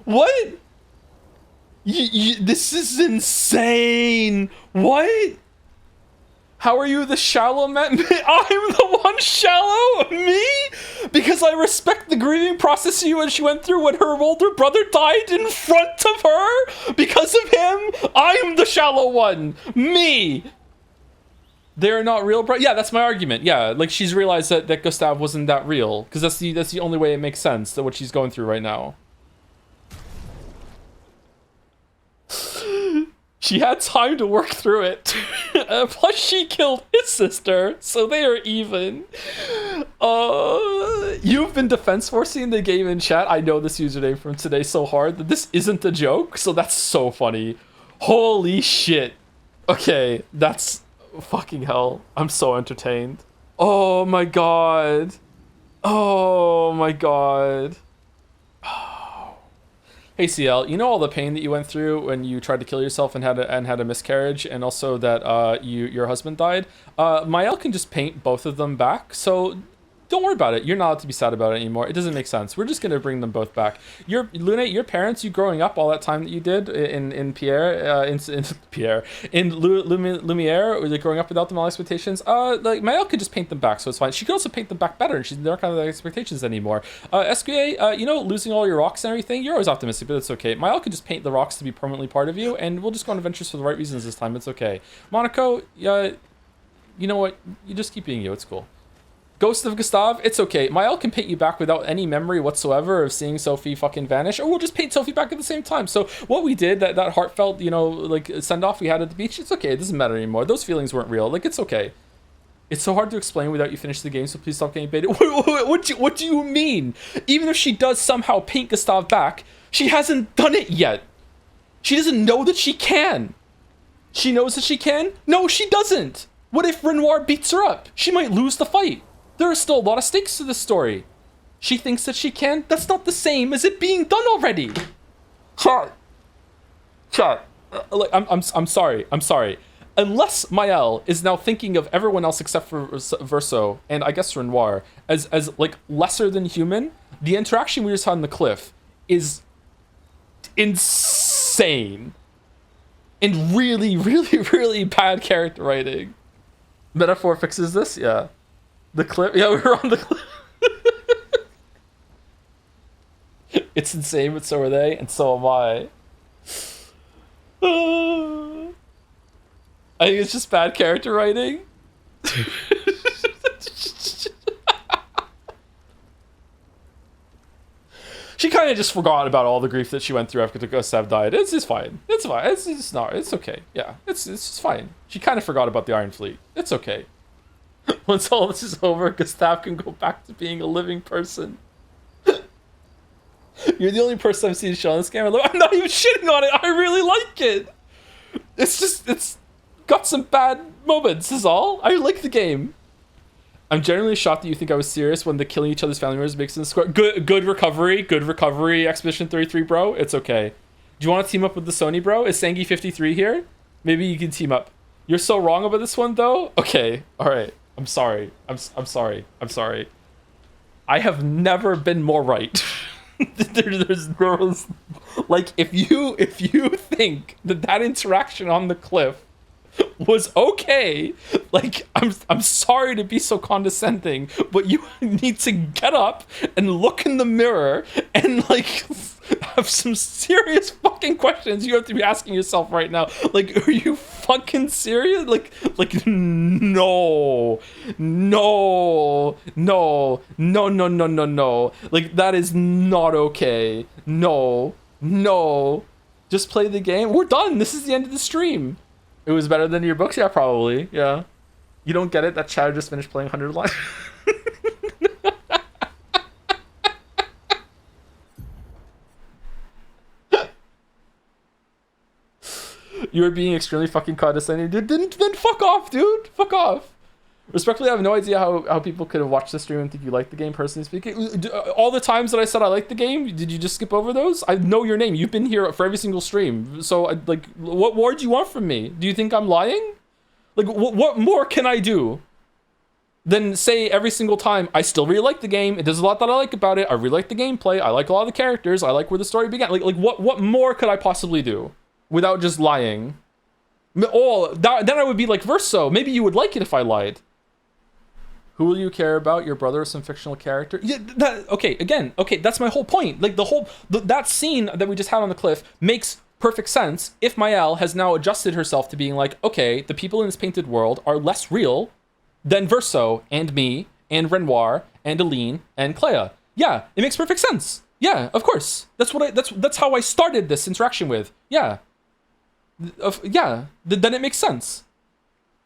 What? This is insane. What? How are you the shallow man? I'm the one shallow? Me? Because I respect the grieving process she went through when her older brother died in front of her. Because of him, I'm the shallow one. Me. They're not real, bro. Yeah, that's my argument. Yeah, like she's realized that Gustav wasn't that real. Because that's the only way it makes sense, that what she's going through right now. She had time to work through it. Plus she killed his sister, so they are even. You've been defense forcing the game in chat. I know this username from today so hard that this isn't a joke, so that's so funny. Holy shit. Okay, that's fucking hell. I'm so entertained. Oh my God. Oh my God. Hey, Hey CL, you know all the pain that you went through when you tried to kill yourself and had a miscarriage, and also that your husband died. Mael can just paint both of them back, so don't worry about it. You're not allowed to be sad about it anymore. It doesn't make sense. We're just gonna bring them both back. Lune, your parents, you growing up all that time that you did in Pierre, in Lumiere, or growing up without them all expectations. Like Mael could just paint them back, so it's fine. She could also paint them back better, and she's not kind of expectations anymore. SQA, you know, losing all your rocks and everything, you're always optimistic, but it's okay. Mael could just paint the rocks to be permanently part of you, and we'll just go on adventures for the right reasons this time. It's okay. Monaco, you know what? You just keep being you. It's cool. Ghost of Gustav, it's okay. Mael can paint you back without any memory whatsoever of seeing Sophie fucking vanish, or we'll just paint Sophie back at the same time. So what we did, that heartfelt, you know, like send-off we had at the beach, it's okay. It doesn't matter anymore. Those feelings weren't real. Like, it's okay. It's so hard to explain without you finish the game, so please stop getting baited. What do you mean? Even if she does somehow paint Gustav back, she hasn't done it yet. She doesn't know that she can. She knows that she can? No, she doesn't. What if Renoir beats her up? She might lose the fight. There are still a lot of stakes to this story. She thinks that she can. That's not the same as it being done already. Chat. Like, I'm sorry. I'm sorry. Unless Mael is now thinking of everyone else except for Verso and I guess Renoir as like lesser than human, the interaction we just had on the cliff is insane and really, really, really bad character writing. Metaphor fixes this, yeah. The cliff, yeah, we were on the cliff. It's insane, but so are they, and so am I. I think it's just bad character writing. She kind of just forgot about all the grief that she went through after Gustav died. It's fine. It's fine. It's not. It's okay. Yeah, it's just fine. She kind of forgot about the Iron Fleet. It's okay. Once all this is over, Gustav can go back to being a living person. You're the only person I've seen show on this game. I'm not even shitting on it. I really like it. It's got some bad moments, is all. I like the game. I'm genuinely shocked that you think I was serious when the killing each other's family members makes it square. Good recovery. Good recovery, Expedition 33, bro. It's okay. Do you want to team up with the Sony, bro? Is Sangi 53 here? Maybe you can team up. You're so wrong about this one, though? Okay. All right. I'm sorry. I'm sorry. I'm sorry. I have never been more right. There's like if you think that interaction on the cliff was okay, like I'm sorry to be so condescending, but you need to get up and look in the mirror and like have some serious fucking questions you have to be asking yourself right now. Like, are you fucking serious? Like no. Like, that is not okay. No. Just play the game. We're done. This is the end of the stream. It was better than your books? Yeah, probably. Yeah. You don't get it? That Chad just finished playing 100 Live. You were being extremely fucking condescending. Then fuck off, dude. Fuck off. Respectfully, I have no idea how people could have watched the stream and think you like the game, personally speaking. All the times that I said I liked the game, did you just skip over those? I know your name. You've been here for every single stream. So, like, what more do you want from me? Do you think I'm lying? Like, what more can I do than say every single time, I still really like the game. There's a lot that I like about it. I really like the gameplay. I like a lot of the characters. I like where the story began. Like what more could I possibly do without just lying? Oh, then I would be like Verso. Maybe you would like it if I lied. Who will you care about? Your brother or some fictional character? Yeah, okay, that's my whole point. Like, that scene that we just had on the cliff makes perfect sense if Mael has now adjusted herself to being like, okay, the people in this painted world are less real than Verso and me and Renoir and Aline and Clea. Yeah, it makes perfect sense. Yeah, of course. That's how I started this interaction with. Yeah. Then it makes sense.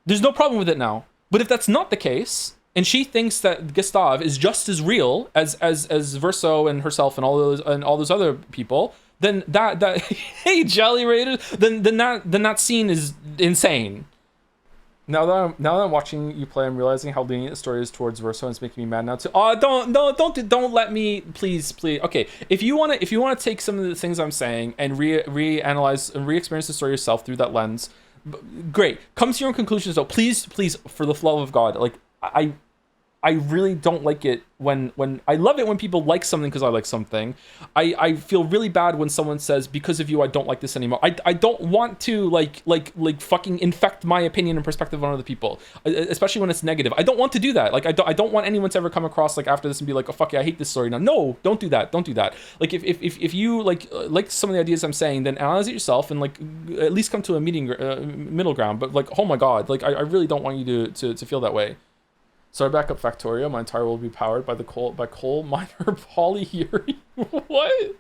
There's no problem with it now. But if that's not the case, and she thinks that Gustav is just as real as Verso and herself and all those other people, then that hey Jelly Raiders, then that scene is insane. Now that I'm watching you play, I'm realizing how lenient the story is towards Verso, and it's making me mad now too. Oh, don't let me, please. Okay, if you wanna take some of the things I'm saying and reanalyze and re-experience the story yourself through that lens, great. Come to your own conclusions though. Please, for the love of God, like I really don't like it when I love it when people like something because I like something. I feel really bad when someone says, because of you I don't like this anymore. I don't want to like fucking infect my opinion and perspective on other people, especially when it's negative. I don't want to do that. Like I don't want anyone to ever come across like after this and be like, oh fuck yeah, I hate this story now. No, don't do that. Like if you like some of the ideas I'm saying, then analyze it yourself and like at least come to a middle ground. But like, oh my god, like I really don't want you to feel that way. So I back up Factorio. My entire world will be powered by coal miner polyuria. What?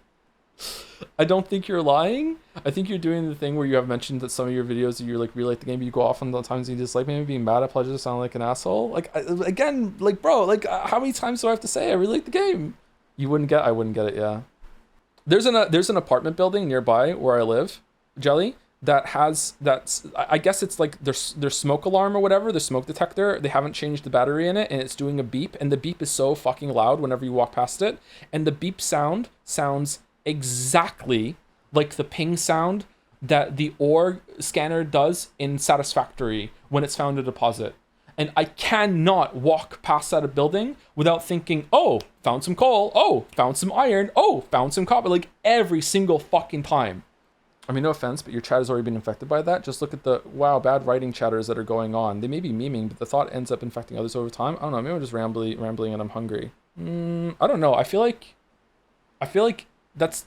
I don't think you're lying. I think you're doing the thing where you have mentioned that some of your videos you like really like the game, but you go off on the times you dislike maybe being mad at pleasure sound like an asshole. Like again, like bro, like how many times do I have to say I really like the game? I wouldn't get it. Yeah. There's an apartment building nearby where I live, Jelly, that's I guess it's like their smoke alarm or whatever, the smoke detector, they haven't changed the battery in it and it's doing a beep, and the beep is so fucking loud whenever you walk past it, and the beep sounds exactly like the ping sound that the ore scanner does in Satisfactory when it's found a deposit. And I cannot walk past that building without thinking, oh, found some coal, oh, found some iron, oh, found some copper, like every single fucking time. I mean, no offense, but your chat has already been infected by that. Just look at the, wow, bad writing chatters that are going on. They may be memeing, but the thought ends up infecting others over time. I don't know, maybe I'm just rambling and I'm hungry. I don't know, I feel like that's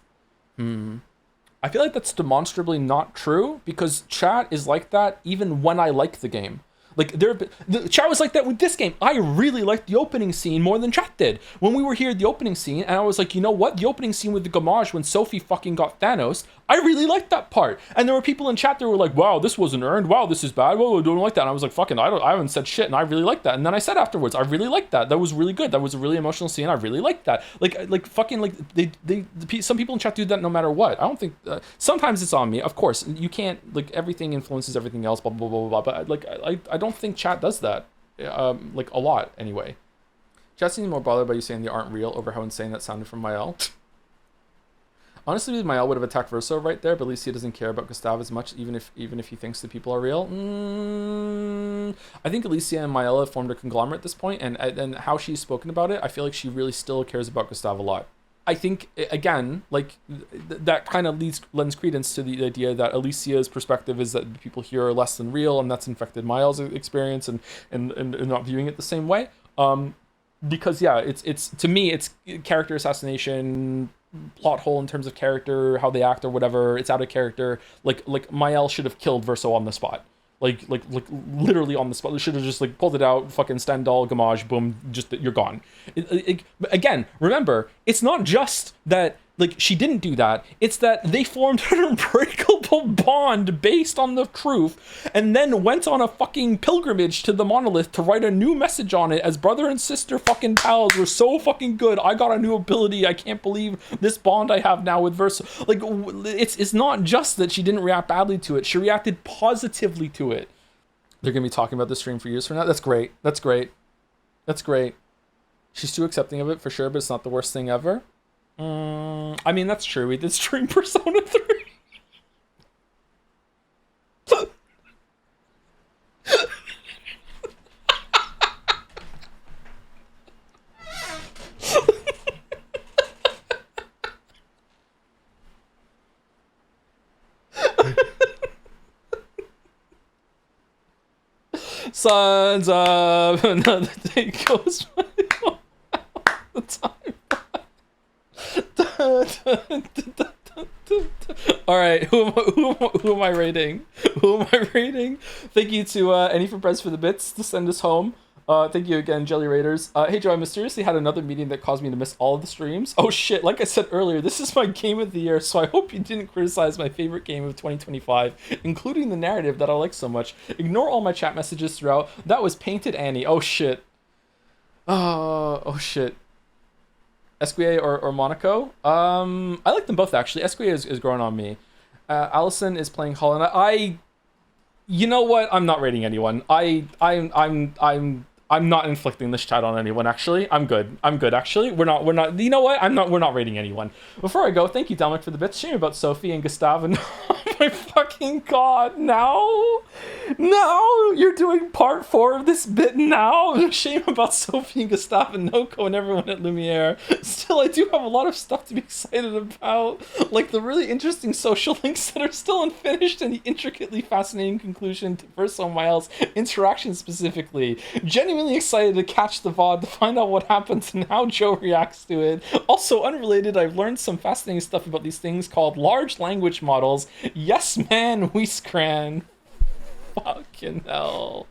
demonstrably not true, because chat is like that even when I like the game. Like, the chat was like that with this game. I really liked the opening scene more than chat did. When we were here at the opening scene, and I was like, you know what? The opening scene with the Gamage when Sophie fucking got Thanos, I really liked that part. And there were people in chat that were like, wow, this wasn't earned. Wow, this is bad. Whoa, I don't like that. And I was like, fucking, I haven't said shit, and I really liked that. And then I said afterwards, I really liked that. That was really good. That was a really emotional scene. I really liked that. Like fucking, like, some people in chat do that no matter what. I don't think, sometimes it's on me. Of course, you can't, like, everything influences everything else, blah, blah, blah, blah, blah. But, like, I don't think chat does that, like, a lot, anyway. Chat seems more bothered by you saying they aren't real over how insane that sounded from Mael. Honestly, Mael would have attacked Verso right there, but at least he doesn't care about Gustav as much, even if he thinks the people are real. I think Alicia and Mael have formed a conglomerate at this point, and how she's spoken about it, I feel like she really still cares about Gustav a lot. I think, again, like, that kind of lends credence to the idea that Alicia's perspective is that the people here are less than real, and that's infected Mael's experience and not viewing it the same way. Because, yeah, it's to me, it's character assassination, plot hole in terms of character, how they act or whatever. It's out of character. Like Mael should have killed Verso on the spot. Like literally on the spot. They should have just like pulled it out, fucking Stendhal, Gamage, boom, just you're gone. Again, remember, it's not just that like she didn't do that. It's that they formed an unbreakable bond based on the truth, and then went on a fucking pilgrimage to the monolith to write a new message on it as brother and sister fucking pals. We're so fucking good. I got a new ability. I can't believe this bond I have now with Verso. Like, it's not just that she didn't react badly to it. She reacted positively to it. They're gonna be talking about the stream for years from now. That's great. That's great. That's great. She's too accepting of it for sure, but it's not the worst thing ever. I mean, that's true. We did stream Persona 3. Sons of another day goes by all the time. All right, who am I rating? Who am I rating? Thank you to Any for Press for the bits to send us home. Thank you again, Jelly Raiders. Hey Joe, I mysteriously had another meeting that caused me to miss all of the streams. Oh shit, like I said earlier, this is my game of the year, so I hope you didn't criticize my favorite game of 2025, including the narrative that I like so much. Ignore all my chat messages throughout. That was Painted Annie. Oh shit. Oh shit. Esquier or Monaco. I like them both actually. Esquier is growing on me. Allison is playing Holland. You know what? I'm not rating anyone. I'm not inflicting this chat on anyone, actually. I'm good. Actually. We're not, you know what? We're not rating anyone. Before I go, thank you, Dominic, for the bits. Shame about Sophie and Gustav and oh my fucking god, now you're doing part 4 of this bit now. Shame about Sophie and Gustav and Noko and everyone at Lumiere. Still, I do have a lot of stuff to be excited about, like the really interesting social links that are still unfinished and the intricately fascinating conclusion to Verso Miles interaction specifically. Genuinely excited to catch the VOD to find out what happens and how Joe reacts to it. Also, unrelated, I've learned some fascinating stuff about these things called large language models. Yes, man, we scran. Fucking hell.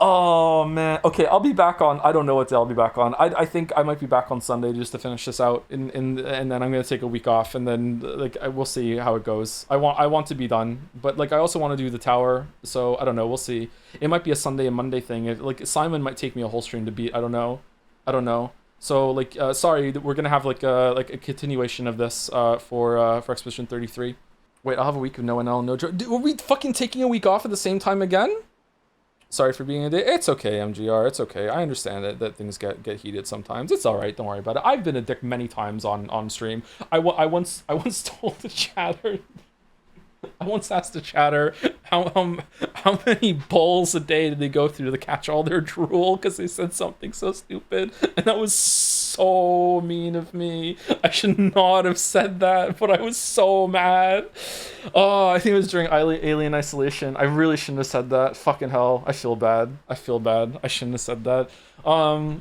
Oh, man. Okay, I'll be back on... I don't know what day I'll be back on. I think I might be back on Sunday just to finish this out, and then I'm going to take a week off, and then, like, we'll see how it goes. I want to be done, but, like, I also want to do the tower, so I don't know. We'll see. It might be a Sunday and Monday thing. Like, Simon might take me a whole stream to beat. I don't know. So, like, sorry, we're going to have, like a continuation of this for Expedition 33. Wait, I'll have a week of no NL, no... Were we fucking taking a week off at the same time again? Sorry for being a day. It's okay, MGR. It's okay. I understand that things get heated sometimes. It's all right. Don't worry about it. I've been a dick many times on stream. I once told the chatter. I once asked the chatter how many bowls a day did they go through to catch all their drool because they said something so stupid, and that was so mean of me. I should not have said that, but I was so mad. Oh, I think it was during Alien Isolation. I really shouldn't have said that. Fucking hell, I feel bad. I shouldn't have said that.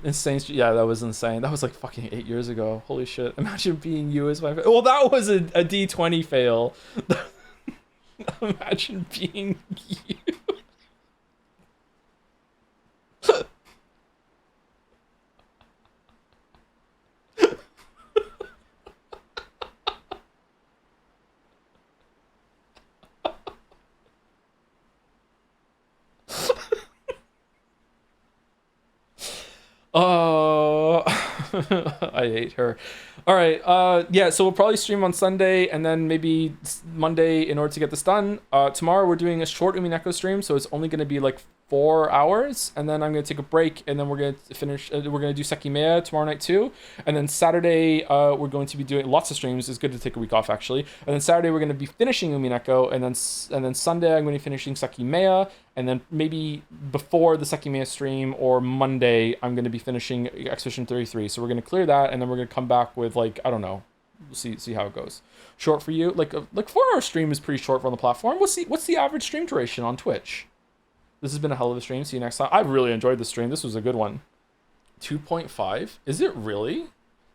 Insane. Yeah, that was insane. That was like fucking 8 years ago. Holy shit. Imagine being you as my. Well, that was a D20 fail. Imagine being you. Oh, I hate her. All right, yeah, so we'll probably stream on Sunday and then maybe Monday in order to get this done. Tomorrow we're doing a short Umineko stream, so it's only going to be like 4 hours, and then I'm going to take a break, and then we're going to finish, we're going to do Sekimea tomorrow night too, and then Saturday we're going to be doing lots of streams. It's good to take a week off, actually, and then Saturday we're going to be finishing Umineko, and then Sunday I'm going to be finishing Sekimea, and then maybe before the Sekimea stream or Monday I'm going to be finishing Expedition 33, so we're going to clear that, and then we're going to come back with, like, I don't know, see how it goes. Short for you, like 4-hour stream is pretty short on the platform. What's the average stream duration on Twitch? This has been a hell of a stream. See you next time. I really enjoyed the stream. This was a good one. 2.5? Is it really?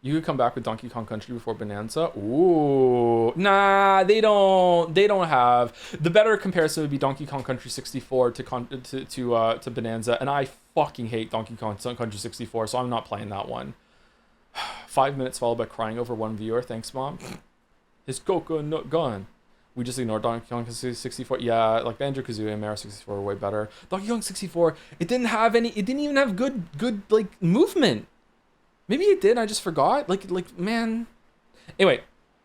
You could come back with Donkey Kong Country before Bonanza? Ooh. Nah, they don't have. The better comparison would be Donkey Kong Country 64 to Bonanza, and I fucking hate Donkey Kong Country 64, so I'm not playing that one. 5 minutes followed by crying over one viewer. Thanks, Mom. His Goku not gone. We just ignored Donkey Kong 64. Yeah, like Banjo-Kazooie and Mario 64 were way better. Donkey Kong 64, it didn't even have good like movement. Maybe it did, I just forgot. Like man. Anyway,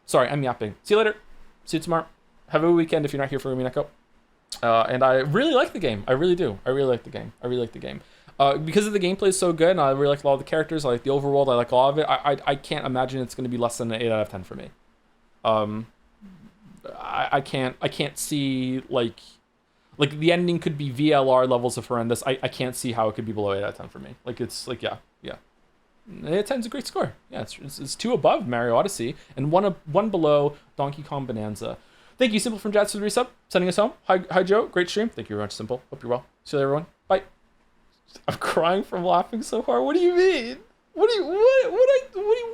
sorry, I'm yapping. See you later. See you tomorrow. Have a weekend if you're not here for Umineko. And I really like the game. I really do. I really like the game. Because of the gameplay is so good, and I really like a lot of the characters. I like the overworld. I like all of it. I can't imagine it's going to be less than an 8 out of 10 for me. I can't see like the ending could be VLR levels of horrendous. I can't see how it could be below 8 out of 10 for me. Like it's like yeah. 8 out of 10 is a great score. Yeah, it's 2 above Mario Odyssey and one below Donkey Kong Bonanza. Thank you, Simple from Jazz, for the resub, sending us home. Hi Joe, great stream. Thank you very much, Simple. Hope you're well. See you later, everyone. Bye. I'm crying from laughing so hard. What do you mean? What do you